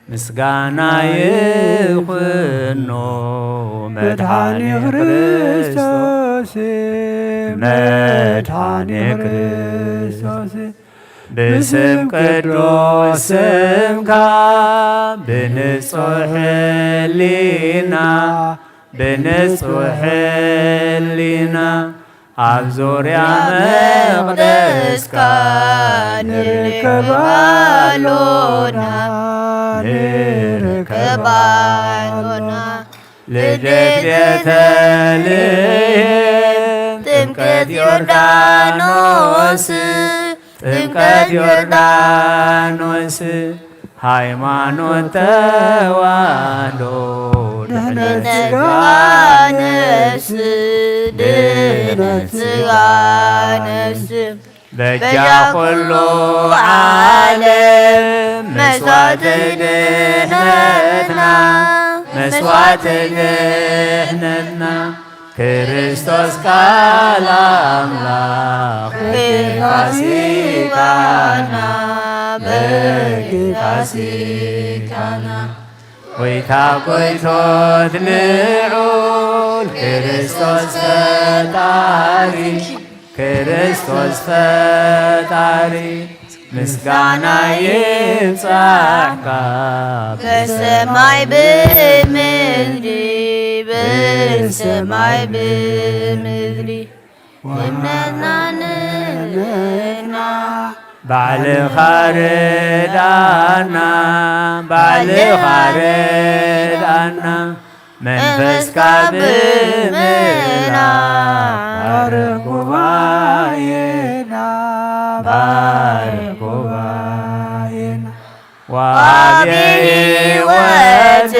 مسغانا يخنو مدحاني كريستوس بسم قدوس سمكا بنصح لنا عبزوريا مقدسك نركبالونا لديك يتليم تمكت يوردانوس ሃይማኖት ተዋህዶ ድህነት ሥጋ ነፍስ በእጃ ኩሉ ዓለም መስዋዕት ድህነትና ክርስቶስ ቃል አምላክ በጌታሲካና ወይታ ቆይቶት ልዑል ክርስቶስ ፈጣሪ ምስጋና ይብጻሕካ በሰማይ በምድሪ ወመናንና ባዕልኻ ርዳእና ባዕልኻ ርዳእና መንፈስካ ብምልኣክ ባርክ ጉባኤና ባርክ ጉባኤና ወሃብ ሕይወት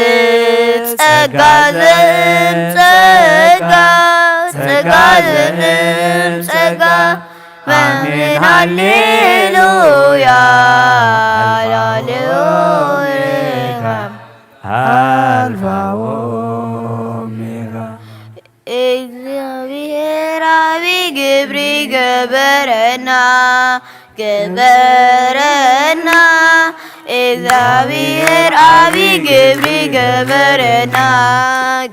ጸጋ ዘእምጸጋ ጸጋ ዘእምጸጋ አሜን ሃሌሉያ ሃሌሉያ አልፋ ወኦሜጋ እግዚአብሔር አብ ግብሪ ገበረና ገበረና እግዚአብሔር አብ ግብሪ ገበረና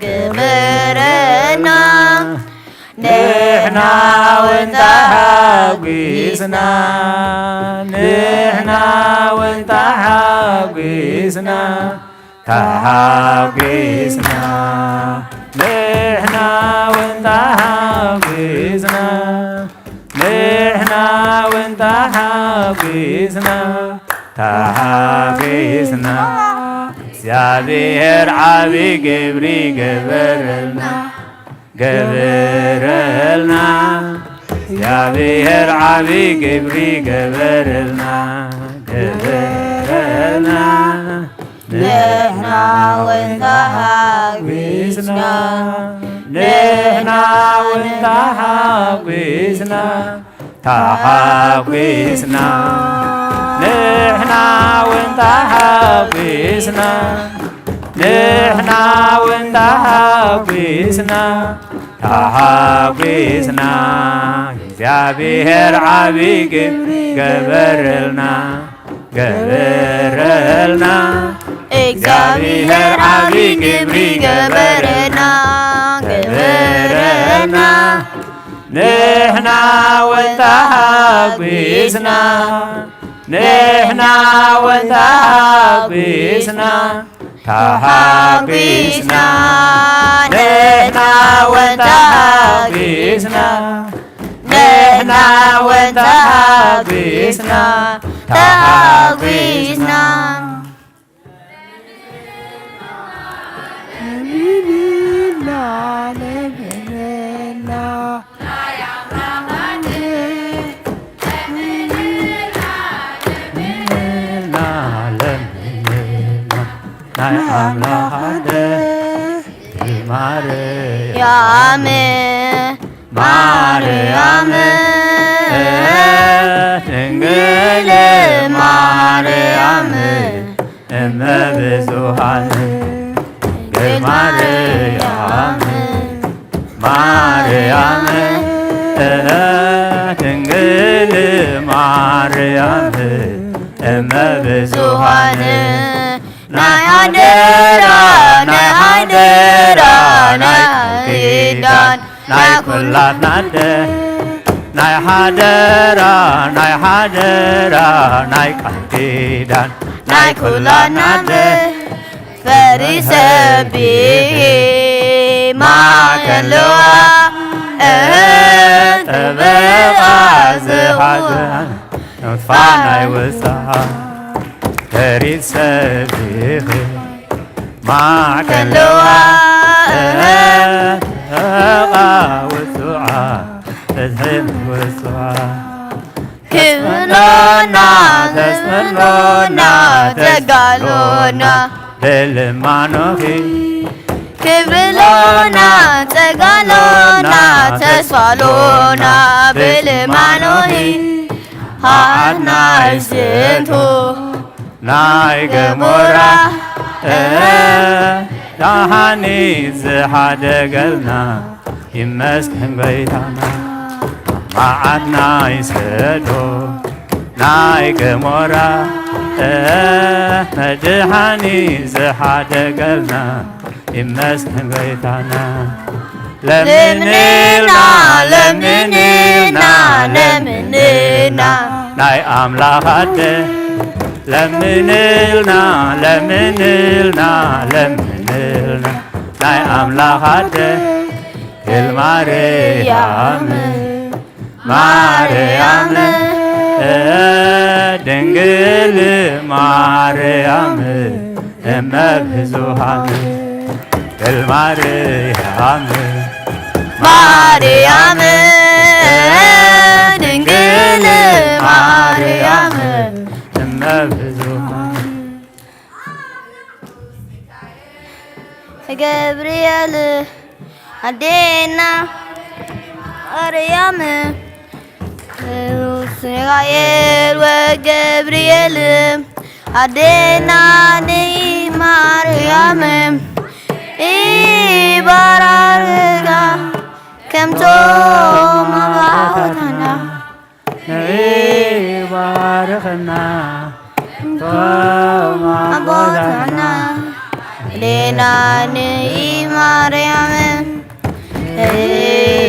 ገበረና ንሕና እውን ተሓጒስና ንሕና እውን ተሓጒስና ተሓጒስና ንሕና እውን ተሓጒስና ንሕና እውን ተሓጒስና ተሓጒስና እግዚአብሔር ዓብይ ግብሪ ገበረልና ገበረልና እግዚአብሔር ዓብይ ግብሪ ገበረልና ገበረልና ንሕና እውን ተሓጒስና ንሕና እውን ተሓጒስና ተሓጒስና ንሕና እውን ተሓጒስና ንሕና እውን ተሓጒስና ተሓጒስና እግዚአብሔር ዓብይ ግብሪ ገበረልና ገበረልና እግዚአብሔር ዓብይ ግብሪ ገበረና ገበረና ንሕና እውን ተሓጒስና ንሕና እውን ተሓጒስና ተሓጒስና ንሕና እውን ተሓጒስና ንሕና እውን ተሓጒስና ተሓጒስና ናይ ኣምላኽ ሓደ ማርያም ማርያም ድንግል ማርያም እመ ብዙኃን ድንግል ማርያም ማርያም ድንግል ማርያም እመ ብዙኃን ናይ ሃደራ ናይ ሃደራ ናይ ኪዳን ናይ ኲላትና ደ ናይ ሃደራ ናይ ሃደራ ናይ ቃል ኪዳን ናይ ኲላትና ደ ፈሪሰቢሕ ማከልዋ ጠበቓ ዝሓዘን ነጥፋ ናይ ወፃ ፈሪድ ሰቢኽ ማዕከልዋ ጠበቓ ወፅዓ ፍትሕን ወፅዓ ክብሎና ተስመሎና ተጋሎና ብልማኖኺ ክብሎና ተጋሎና ተስፋሎና ብልማኖኺ ሃናይ ዝንቱ ናይ ገሞራ ዳሃኒት ዝሓደገልና ይመስገን ጎይታና መዓት ናይ ሰዶም ናይ ገሞራ መድኃኒት ዝሓደገልና ይመስገን ጎይታና ለምንና ለምንና ለምንና ናይ ኣምላኽ ኣደ ለምንልና ለምንልና ለምንልና ናይ ኣምላኽ ኣደ ኢል ማርያም ማርያም ድንግል ማርያም እመ ብዙኃን ድንግል ማርያም ማርያም ድንግል ማርያም እመ ብዙኃን ገብርኤል አዴና ማርያም ሚካኤል ወገብርኤል አዴና ማርያም ይባረካ ከምቶ ማባታና ይባረክና ማባታና ሌና ማርያም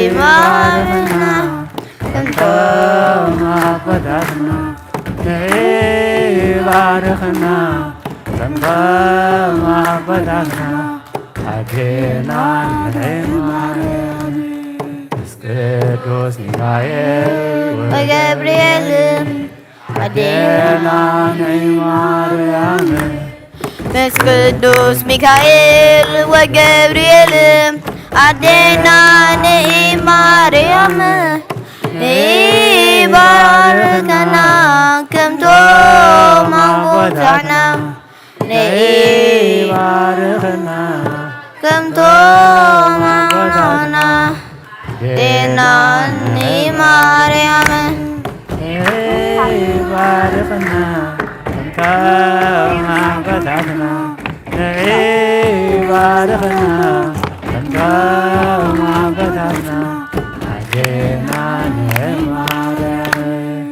ይባረክና ከምቶ ማባታና ይባረክና ከምቶ ማባታና አዴና ማርያም ቅዱስ ሚካኤል ወገብርኤል አዴና ማርያም ቅዱስ ሚካኤል ወገብርኤል አዴና ማርያም ይባረከና ከምቶ ማቦታና ይባረክና ከምቶ ማቦታና ዴና ማርያም ይባረክና ከምቶ ማቦታና ይባረክና ከምቶ ማቦታና አዴና ማርያም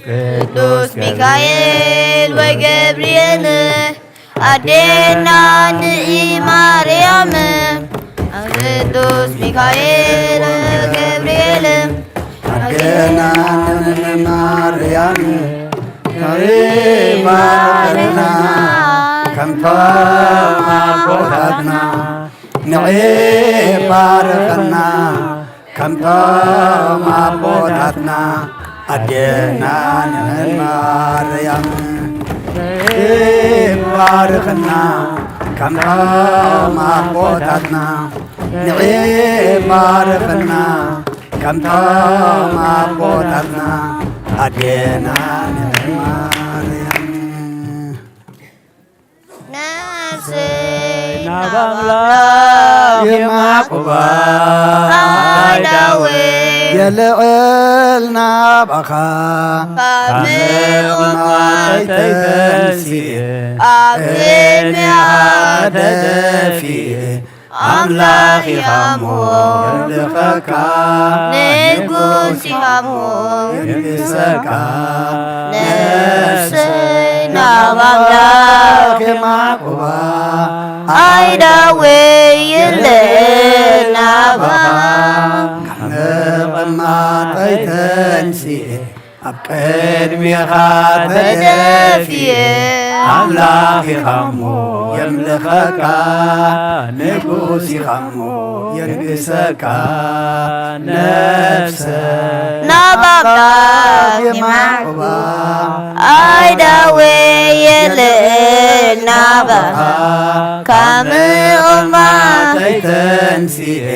ቅዱስ ሚካኤል ወገብርኤል አዴና ማርያም ቅዱስ ሚካኤል ወገብርኤል አዴና ማርያም ይባረክና ከምቶ ማቦታትና ይባረክና ከምቶ ማቦታትና አዴና ማርያም ይባረክና ከምቶ ማቦታትና ይባረክና ከምቶ ማቦታትና አዴና ማርያም ነፍሴና በአምላክ የማቁባ አይዳዌ የልዕልና ባኻ ተይተንሲእ አብንያ ተደፊእ አምላኽ ኢኻሞ የምልኸካ ንጉስ ኢኻሞ የምልሰካ ነፍሰይ ናብ ኣምላኽ የማቁባ ኣይዳዌ የለና ባኻ መቐማጠይ ተንሲእ ኣብ ቅድሚኻ ተደፊየ አምላኽ ኢኻሞ የምልኸካ ንጉስ ኢኻሞ የንግሰካ ነፍሰይ ናብ ኣምላኽ የማቁባ ኣይዳዌ የለና ባኻ ከምኡማ ተንሲእ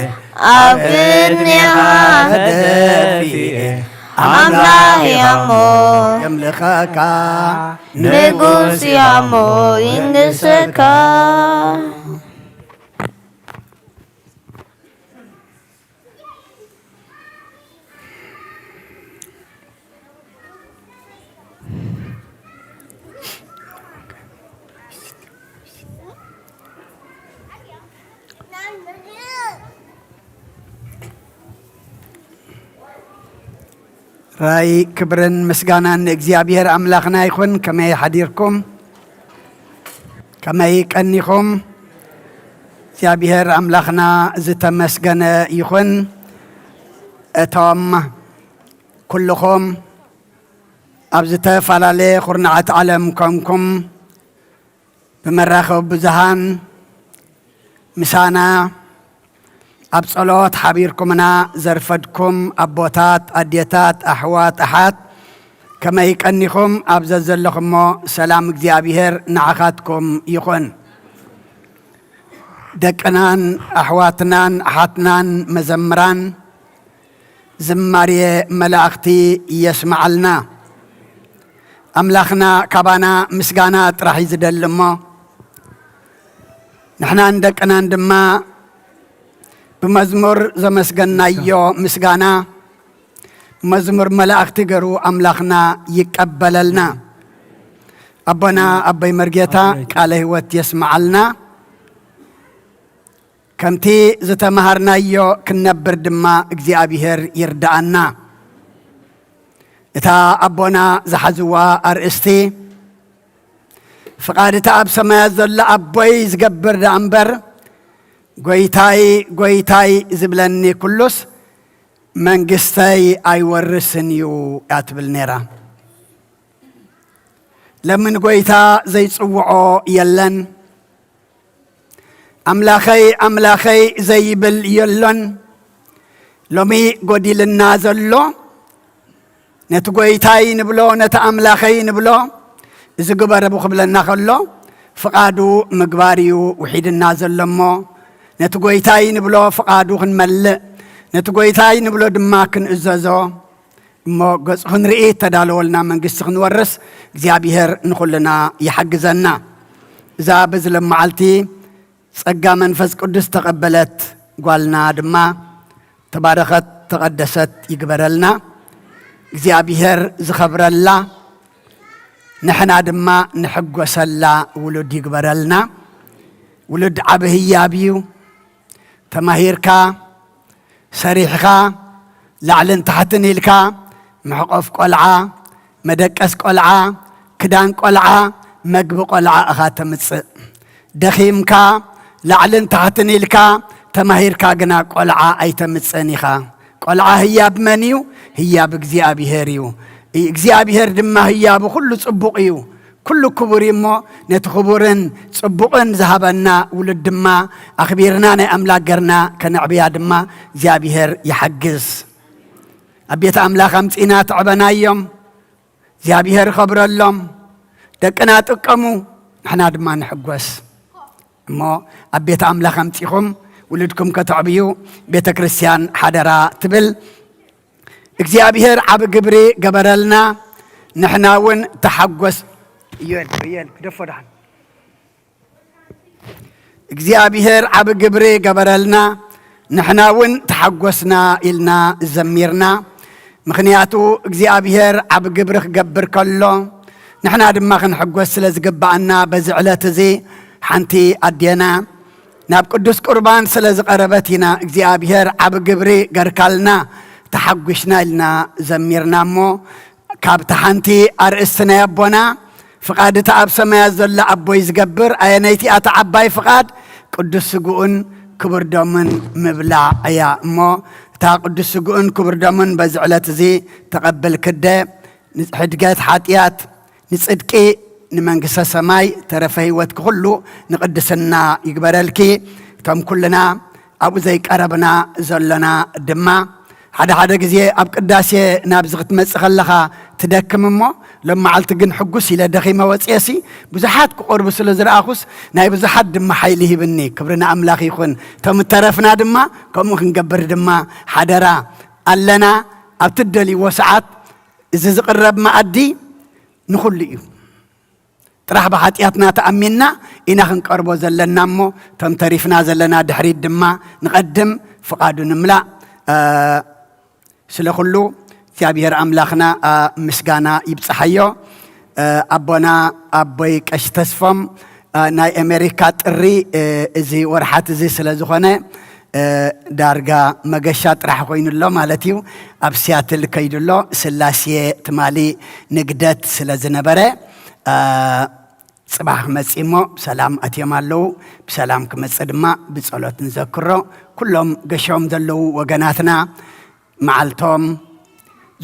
ኣብ ቅድሚኻ ተደፊእ ኣምላኽ ኢኻሞ የምልኸካ ንጉስ ኢኻሞ ይንግሰካ ራይ ክብርን ምስጋናን እግዚአብሔር አምላኽና ይኹን። ከመይ ሓዲርኩም ከመይ ቀኒኹም? እግዚአብሔር አምላኽና ዝተመስገነ ይኹን። እቶም ኩልኹም ኣብ ዝተፈላለየ ኩርናዓት ዓለም ኮንኩም ብመራኸቢ ብዙሃን ምሳና ኣብ ጸሎት ሓቢርኩምና ዘርፈድኩም ኣቦታት፣ ኣዴታት፣ ኣሕዋት፣ ኣሓት كما يكنيكم أبزز لكم سلام እግዚአብሔር نعخاتكم يخون دكنان أحواتنان أحاتنان مزمران زماري ملاختي يسمع لنا أملاخنا كبانا مسقانات راح يزدل ما نحنا عندك أنا عندما بمزمور زمسقنا يو مسقانا مزمور ملاختي قرو أملاخنا يقبل لنا أبنا أبي مرقيتا قال هو يسمع لنا كمتي زتمهرنا يو كنبر دما እግዚአብሔር ይርዳአና እታ አቦና ዘሐዝዋ አርእስቲ ፍቃድታ ኣብ ሰማያት ዘሎ ኣቦይ ዝገብር ዳእምበር ጎይታይ ጎይታይ ዝብለኒ ኩሉስ መንግስተይ ኣይወርስን እዩ ያትብል ነራ ለምን ጎይታ ዘይጽውዖ የለን أملاخي زي باليلون لومي قدي لنا زلو نتقويتاي نبلو نتأملاخي نبلو إذا قبر أبو خبلنا خلو فقادو مقباريو وحيد النازل لمو نتقويتاي نبلو فقادو خنمل نتقويتاي نبلو دماكن إزازو مو قصخن رئيت تدالولنا من قصخن ورس እግዚአብሔር نخلنا يحقزنا إذا بزلم معلتي ጸጋ መንፈስ ቅዱስ ተቀበለት ጓልና ድማ ተባረከት ተቀደሰት ይግበረልና እግዚአብሔር ዝኸብረላ ንሕና ድማ ንሕጎሰላ ውሉድ ይግበረልና ውሉድ ዓብህያብዩ ተማሂርካ ሰሪሕካ ላዕልን ታሕትን ኢልካ ምሕቆፍ ቆልዓ መደቀስ ቆልዓ ክዳን ቆልዓ መግቢ ቆልዓ እኻ ተምጽእ ደኺምካ ላዕልን ታሕትን ኢልካ ተማሂርካ ግና ቆልዓ ኣይተምፀኒኻ ቆልዓ ህያብ መን እዩ ህያብ እግዚአብሔር እዩ እግዚአብሔር ድማ ህያብ ኩሉ ጽቡቕ እዩ ኩሉ ክቡር እሞ ነቲ ክቡርን ጽቡቕን ዝሃበና ውሉድ ድማ ኣኽቢርና ናይ ኣምላክ ገርና ከነዕብያ ድማ እግዚአብሔር ይሓግዝ ኣብ ቤተ ኣምላኽ ኣምፂና ትዕበናዮም እግዚአብሔር ኸብረሎም ደቅና ጥቀሙ ንሕና ድማ ንሕጐስ እሞ ኣብ ቤተ ኣምላኽ ኣምፂኹም ውሉድኩም ከተዕብዩ ቤተ ክርስቲያን ሓደራ ትብል እግዚአብሔር ዓብ ግብሪ ገበረልና ንሕና እውን ተሓጐስ ይል ደፈዳን እግዚአብሔር ዓብ ግብሪ ገበረልና ንሕና እውን ተሓጐስና ኢልና ዘሚርና ምክንያቱ እግዚአብሔር ዓብ ግብሪ ክገብር ከሎ ንሕና ድማ ክንሕጐስ ስለ ዝግባአና በዚ ዕለት እዚ ሓንቲ ኣዴና ናብ ቅዱስ ቁርባን ስለ ዝቐረበት ኢና እግዚአብሔር ዓብ ግብሪ ገርካልና ተሓጒሽና ኢልና ዘሚርና እሞ ካብቲ ሓንቲ ኣርእስቲ ናይ ኣቦና ፍቓድታ ኣብ ሰማያት ዘሎ ኣቦይ ዝገብር ኣየነይቲ እታ ዓባይ ፍቓድ ቅዱስ ስጉኡን ክቡር ደሙን ምብላዕ እያ እሞ እታ ቅዱስ ስጉኡን ክቡር ደሙን በዚ ዕለት እዚ ተቐብል ክደ ንሕድገት ሓጢአት ንጽድቂ ንመንግሥተ ሰማይ ተረፈ ህይወት ኩሉ ንቅድስና ይግበረልኪ እቶም ኩልና ኣብኡ ዘይቀረብና ዘለና ድማ ሓደ ግዜ ኣብ ቅዳሴ ናብ ዝኽትመጽእ ከለኻ ትደክም እሞ ለመዓልቲ ግን ሕጉስ ኢለ ደኺመ ወፅየሲ ብዙሓት ክቆርቡ ስለ ዝረኣኹስ ናይ ብዙሓት ድማ ሓይሊ ሂብኒ ክብርና ኣምላኽ ይኹን እቶም ተረፍና ድማ ከምኡ ክንገብር ድማ ሓደራ ኣለና ኣብ ትደልይዎ ሰዓት እዚ ዝቕረብ መኣዲ ንኹሉ እዩ ጥራሕ ብሓጢአትና ተኣሚንና ኢና ክንቀርቦ ዘለና እሞ እቶም ተሪፍና ዘለና ድሕሪት ድማ ንቐድም ፍቓዱ ንምላእ ስለ ኩሉ እግዚአብሔር ኣምላኽና ምስጋና ይብፅሓዮ ኣቦና ኣቦይ ቀሺ ተስፎም ናይ ኣሜሪካ ጥሪ እዚ ወርሓት እዚ ስለ ዝኾነ ዳርጋ መገሻ ጥራሕ ኮይኑሎ ማለት እዩ ኣብ ሲያትል ከይዱሎ ስላሴ ትማሊ ንግደት ስለ ዝነበረ ጽባሕ መጺሞ ሰላም ኣትዮም ኣለዉ ብሰላም ክመጽእ ድማ ብጸሎት ንዘክሮ ኩሎም ገሾም ዘለዉ ወገናትና መዓልቶም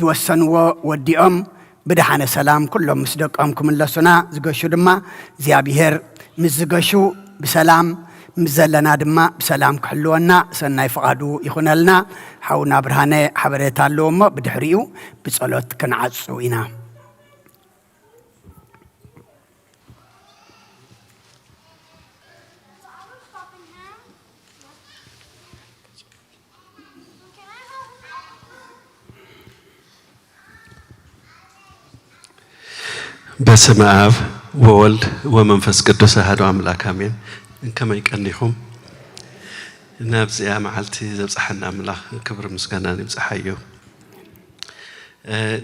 ዝወሰንዎ ወዲኦም ብድሓነ ሰላም ኩሎም ምስ ደቆም ክምለሱና ዝገሹ ድማ እግዚአብሔር ምስ ዝገሹ ብሰላም ምስ ዘለና ድማ ብሰላም ክሕልወና ሰናይ ፍቓዱ ይኹነልና ሓውና ብርሃነ ሓበሬታ ኣለዎ እሞ ብድሕሪኡ ብጸሎት ክንዓፁ ኢና በስመ አብ ወወልድ ወመንፈስ ቅዱስ አሐዱ አምላክ አሜን። ከመይ ቀኒኹም ናብዚኣ መዓልቲ ዘብፅሐና አምላኽ ክብሪ ምስጋና ይብፅሓዮ።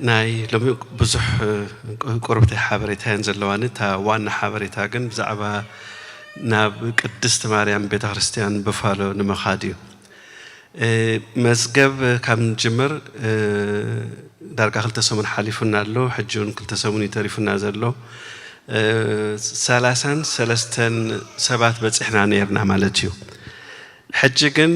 ናይ ሎሚ ብዙሕ ቁርብተይ ሓበሬታየን ዘለዋኒ እታ ዋና ሓበሬታ ግን ብዛዕባ ናብ ቅድስቲ ማርያም ቤተ ክርስቲያን ብፋሎ ንምኻድ እዩ። መዝገብ ካብ ንጅምር ዳርጋ 2 ሰሙን ሓሊፉና ኣሎ። ሕጂ እውን 2 ሰሙን ይተሪፉና ዘሎ 33 ሰባት በፂሕና ነርና ማለት እዩ። ሕጂ ግን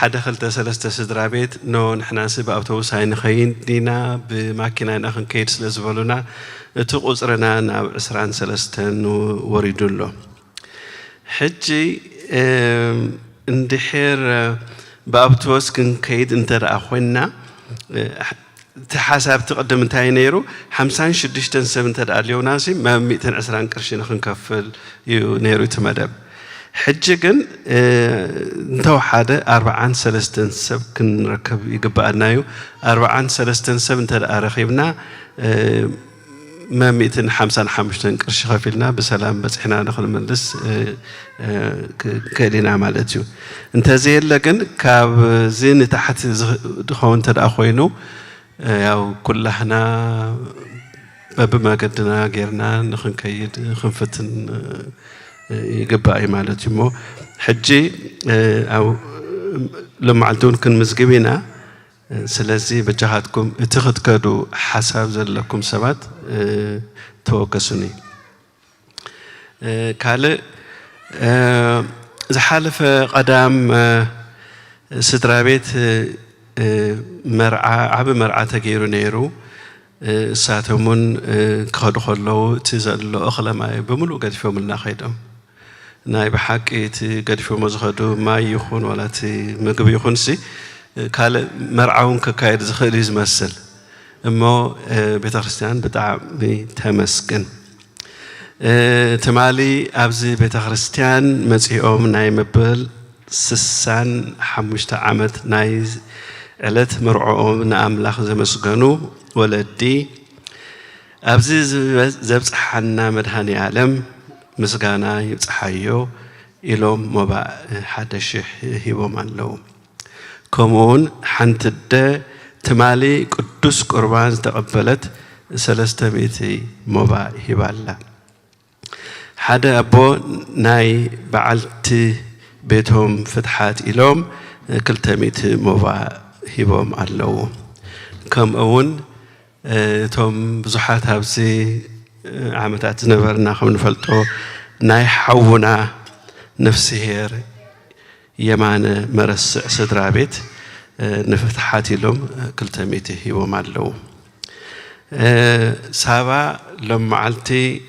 1-2-3 ስድራ ቤት ኖ ንሕናሲ ብኣውቶቡስ ኣይንኸይን ዲና ብማኪና ኢና ክንከይድ ስለ ዝበሉና እቲ ቁፅርና ናብ 23 ወሪዱ ኣሎ። ሕጂ እንድሕር بأبتوس كن كيد انترا أخونا تحسب تقدم انتهي نيرو 56 سنة ترى اليوم ناسي ما 210 قرش نخن كفل يو نيرو تمدب حجكن انتو حدا 43 سب كن ركب يقبأنا يو 43 ترى أرخيبنا ما 255 قرش خفيلنا بسلام بس احنا ندخل مجلس كلنا عملتيو انت زين لكن كاب زين تحت دخون تداخوينو ياو كلنا باب ما قدنا غيرنا نخن كيد خنفتن يقباي مالتي مو حجي او لما عندون كن مزقبينا سلازي بجهاتكم اتخذ كادو حساب زلكم سبات توقسوني كالي زحالف قدام سدرابيت مرعى عب مرعى تغيرو نيرو ساتمون كادو خلو تزلو اخلا ما بملو قد فيهم لنا خيدم ناي بحقي تي قد فيهم زخدو ما يخون ولا تي مقب يخون سي كال مرعون ككايد زخريز مسل اما بيت كريستيان بتاع بتمسكن تمالي ابزي بيت كريستيان مصيوم ناي مبل 65 عامت ناي علت مرعوم ناملاخ زمسغنو ولدي ابزي زبصحنا مدهاني عالم مسغانا يبصحيو إلهم مبا حدشح هيبوم اللو كمون حنتد تمالي قدوس قربان تقبلت 300 مبا هبالا حدا أبو ناي بعلتي بيتهم فتحات إلهم 300 مبا هبوم اللو كم أون توم بزحات هابسي عامتات نبرنا خمن فلتو ناي حونا نفسي هير يمان مرسع سدرا بيت نفتحات لهم 300 يوم علو سابا لما علتي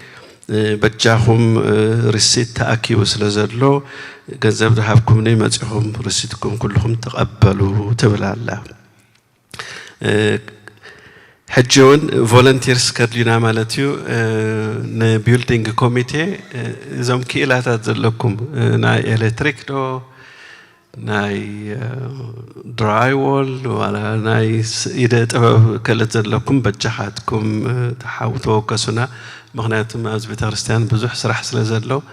بجاهم رسيت تأكي وسلزلو جذب ذهبكم ني مزحهم رسيتكم كلهم تقبلوا تبلا الله حجون volunteers كدلنا مالتيو ن building committee زم كيلا تزلكم ناي electric دو ناي دراي وول ولا ناي إذا تبغى كلت زلكم بجحاتكم تحاولوا كسنا مغنياتهم از بترستان بزح سرح سلزلو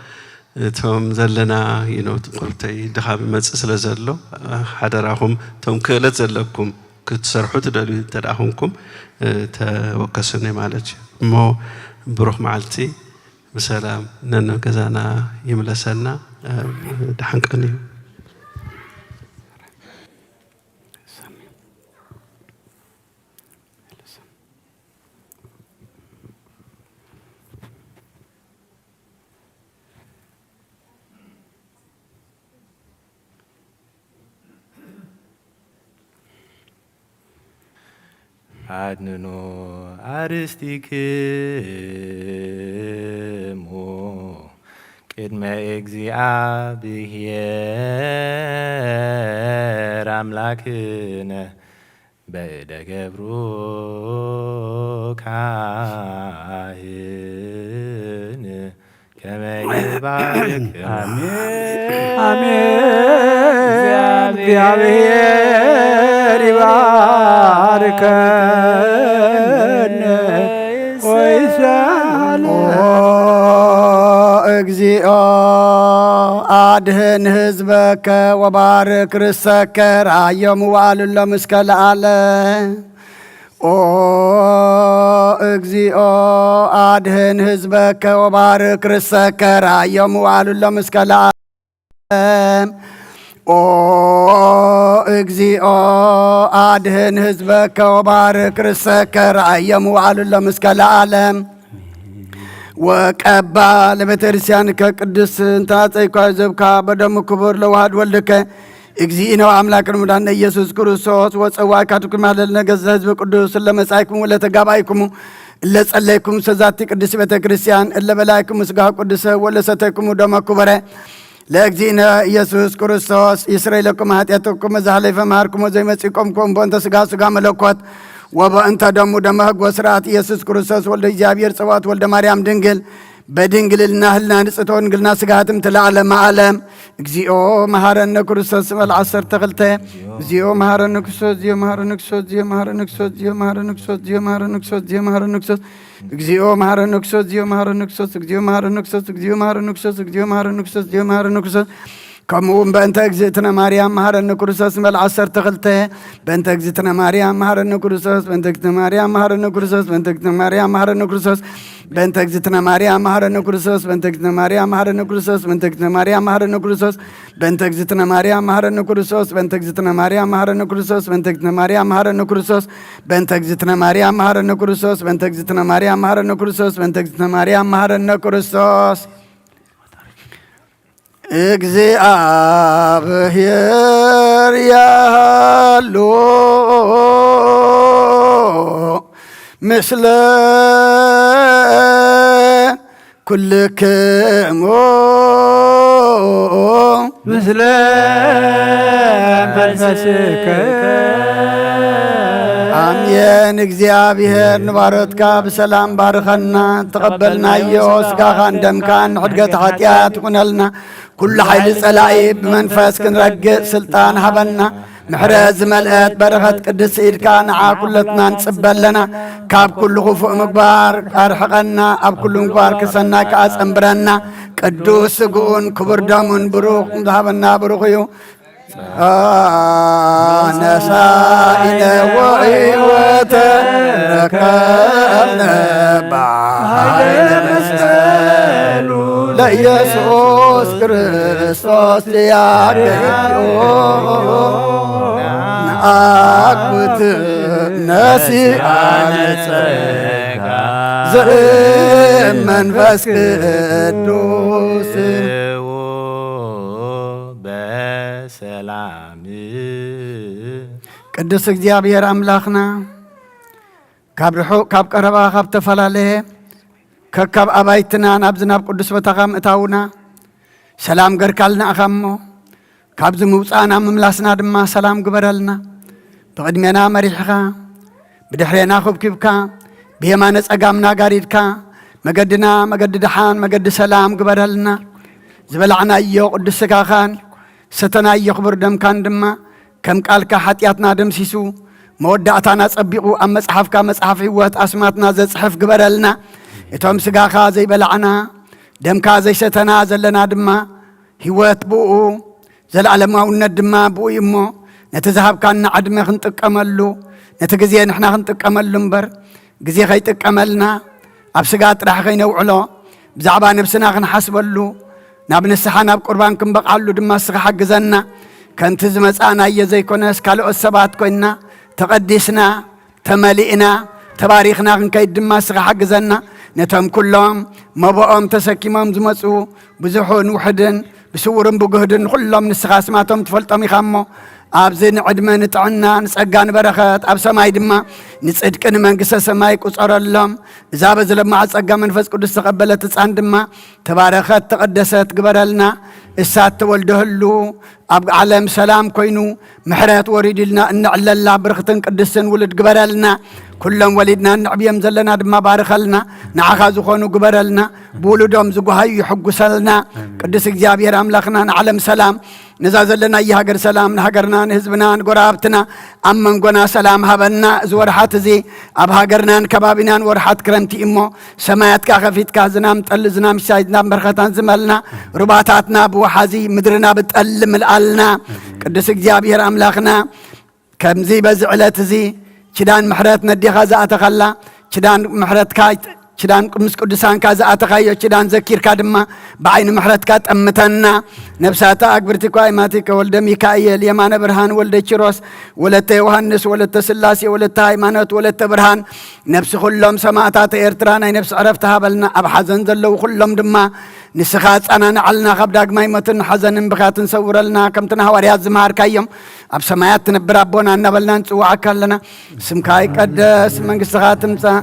توم زلنا قلتي دخاب مز سلزلو حدراهم توم كلت زلكم كتسرحوا تدلوا تداهمكم توكسوني مالتي مو بروح معلتي بسلام ننو كزانا يملسنا دحنقني አድንኖ አርስትክሙ ቅድመ እግዚአብሔር አምላክነ በእደ ገብሩ ካህን ከመ ይባርክ አሜን አሜን እግዚአብሔር ይባርከን ወይሳል أدهن حزبك وبارك رزقك رأيهم وعلى مسكال العالم او اግዚኦ አድህን ህዝበከ ወባርክ ርሰከ ራእየሙ ዋሉለ መስቀል ዓለም ኦ እግዚኦ አድህን ህዝበከ ወባርክ ርሰከ ራእየሙ ዋሉለ መስቀል ዓለም ወቀባ ለቤተክርስቲያን ከቅዱስ እንታጸይኳ ዘብካ በደሙ ክቡር ለዋህድ ወልድከ እግዚእነው አምላክን ሙዳነ ኢየሱስ ክርስቶስ ወጸዋይ ካቱኩም አለልነ ገዛ ህዝብ ቅዱስ ለመጻይኩም ወለተጋባይኩም ለጸለይኩም ሰዛቲ ቅዱስ ቤተክርስቲያን ለበላይኩም ስጋ ቅዱስ ወለሰተይኩም ደመ ክቡረ ለእግዚእነ ኢየሱስ ክርስቶስ ይስረይ ለኩም ኃጢአተኩም ዘሐለፈ ማርኩም ዘይመጽቆም ኮም በእንተ ስጋ መለኮት ወበእንተ ደሙ ደመ ሕግ ወስርዓት ኢየሱስ ክርስቶስ ወልደ እግዚአብሔር ጽባኦት ወልደ ማርያም ድንግል በድንግልና ህልና ንጽሕት ድንግልና ስጋትም ለዓለመ ዓለም እግዚኦ መሐረነ ክርስቶስ በል 12 እግዚኦ መሐረነ ክርስቶስ እግዚኦ መሐረነ ክርስቶስ እግዚኦ መሐረነ ክርስቶስ እግዚኦ መሐረነ ክርስቶስ እግዚኦ መሐረነ ክርስቶስ እግዚኦ መሐረነ ክርስቶስ እግዚኦ መሐረነ ክርስቶስ እግዚኦ መሐረነ ክርስቶስ እግዚኦ መሐረነ ክርስቶስ እግዚኦ መሐረነ ክርስቶስ እግዚኦ መሐረነ ክርስቶስ እግዚኦ መሐረነ ክርስቶስ كمون بنت اجزتنا مريم مهرن كرسوس مال 12 بنت اجزتنا مريم مهرن كرسوس بنت اجزتنا مريم مهرن كرسوس بنت اجزتنا مريم مهرن كرسوس بنت اجزتنا مريم مهرن كرسوس بنت اجزتنا مريم مهرن كرسوس بنت اجزتنا مريم مهرن كرسوس بنت اجزتنا مريم مهرن كرسوس بنت اجزتنا مريم مهرن كرسوس بنت اجزتنا مريم مهرن كرسوس بنت اجزتنا مريم مهرن كرسوس بنت اجزتنا مريم مهرن كرسوس بنت اجزتنا مريم مهرن كرسوس እግዚአብሔር ያሉ ምስለ ኩልክሙ ምስለ መንፈስከ አሜን። እግዚአብሔር ንባረትካ በሰላም ባርከና ተቀበልና የወስጋኻን ደምካን ሕድገት ኃጢአት ኩነልና كل حيل صلاي بمنفس كنرجع سلطان هبنا محرز ملأت بركة قدس إيدكان عاكلتنا نصبر لنا كاب كل خفوق مقبار أرحقنا أب كل مقبار كسنا كأس أمبرنا قدوس قون كبر دامون بروخ ذهبنا بروخيو نسائنا وعيوة ركبنا بعين مسألو ليسوس كريستوس ليعكيو نعاكبت ناسي عنسكا زئم منفس كدوس بسلام قدس እግዚአብሔር አምላክና ካብ ርሑቅ ካብ ቀረባ ካብ ተፈላለየ ከካብ አባይትና ናብ ዝናብ ቅዱስ በታኻም እታውና ሰላም ገርካልና አኻሞ ካብ ዝምውፃና ምምላስና ድማ ሰላም ግበረልና ብቅድሜና መሪሕኻ ብድሕሬና ኸብኪብካ ብየማነ ጸጋምና ጋሪድካ መገድና መገዲ ድሓን መገዲ ሰላም ግበረልና ዝበላዕናዮ ቅዱስ ስጋኻን ሰተናዮ ክቡር ደምካን ድማ ከም ቃልካ ኃጢአትና ደምሲሱ መወዳእታና ጸቢቑ ኣብ መጽሓፍካ መጽሓፍ ሕይወት ኣስማትና ዘጽሕፍ ግበረልና እቶም ስጋኻ ዘይበላዕና ደምካ ዘይሰተና ዘለና ድማ ሕይወት ብኡ ዘለዓለማውነት ድማ ብኡ እሞ ነቲ ዝሃብካና ዓድመ ክንጥቀመሉ ነቲ ግዜ ንሕና ክንጥቀመሉ እምበር ግዜ ከይጥቀመልና ኣብ ስጋ ጥራሕ ከይነውዕሎ ብዛዕባ ነብስና ክንሓስበሉ ናብ ንስሓ ናብ ቁርባን ክንበቕዓሉ ድማ ስኻ ሓግዘና ከንቲ ዝመጻእናዮ ዘይኮነስ ካልኦት ሰባት ኮይንና ተቐዲስና ተመሊእና ተባሪኽና ክንከይድ ድማ ስኻ ሓግዘና ነቶም ኩሎም መብኦም ተሰኪሞም ዝመፁ ብዙሑን ውሕድን ብስውርን ብጉህድን ኩሎም ንስኻ ስማቶም ትፈልጦም ኢኻ እሞ ኣብዚ ንዕድመ ንጥዕና ንጸጋ ንበረኸት ኣብ ሰማይ ድማ ንጽድቂ ንመንግስተ ሰማይ ቁፀረሎም እዛ በዝለማዕ ጸጋ መንፈስ ቅዱስ ተቐበለት ህፃን ድማ ተባረኸት ተቐደሰት ግበረልና እሳት ተወልደህሉ أب عالم سلام كوينو محرات وريد لنا نعلى الله برختن قدسن ولد قبرلنا كلهم ولدنا نعبيهم زلنا دما بارخ لنا نعخازو خونو قبرلنا بولدهم زقوهاي يحقو سلنا قدس اجابير أملاخنا نعلم سلام نزازل لنا يهاجر سلام نهاجرنا نهزبنا نقرابتنا أمن قنا سلام هبنا زورحات زي أب هاجرنا كبابنا ورحات كرمتي إمو سمايات كخفيت كازنام تقلزنا مشايدنا برختان زملنا رباطاتنا بوحازي مدرنا بتقلم الألنا قدس اجابير أملاخنا كم زي بزعلت زي شدان محرات ندي غازة أتخلى شدان محرات كايت شدان قمس قدسان كازا أتخيو شدان زكير كادما بعين محرت كات أمتنا نفساتا أكبرتي قائماتك ولد ميكائيل يمان برهان ولد تشيروس ولد يوهنس ولد سلاسي ولد هايمانوت ولد برهان نفس كلهم سماعتات إرترانا نفس عرفتها بلنا أبحزن ذلو كلهم دما نسخات أنا نعلنا خبداق مايمتن حزن بخات نصور لنا كم تنهواريات زمهار كايم أب سمايات نبرابونا نبلنا نسوعك لنا سمكاي قدس من قصخات مسا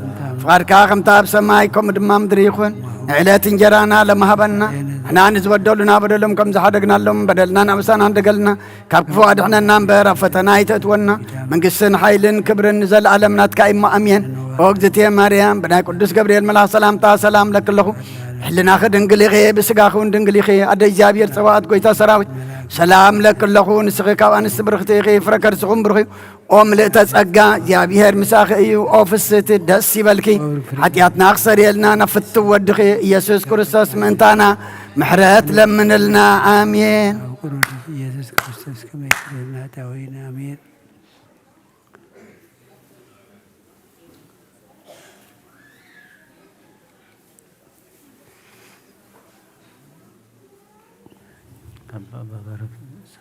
فقار كاخم تاب سمايكم دمام دريخون علات انجرانا لما هبنا احنا نزودلنا بدلهم كم زحدقنا لهم بدلنا نمسان عندقلنا كابكفو أدحنا نامبر فتنا يتتونا من قصن حيلن كبرن نزل عالمنا تكايم مؤمين وقزتي مريم بنا قدس جبريل ملا سلام تا سلام لك الله حلنا خد انقلي غي بسقاخون دنقلي خي أدى جابير سواد قويتا سراوي سلام لك الله نسخيك وانس برختي خي فركر سخون برخي أم لتسقى جابير مساخي أوفست دسي بلكي حتياتنا أخسر يلنا نفت ودخي يسوس كريستوس منتانا محرات لمن لنا آمين يسوس كريستوس كما يسلمنا تاوينا آمين أبا بارك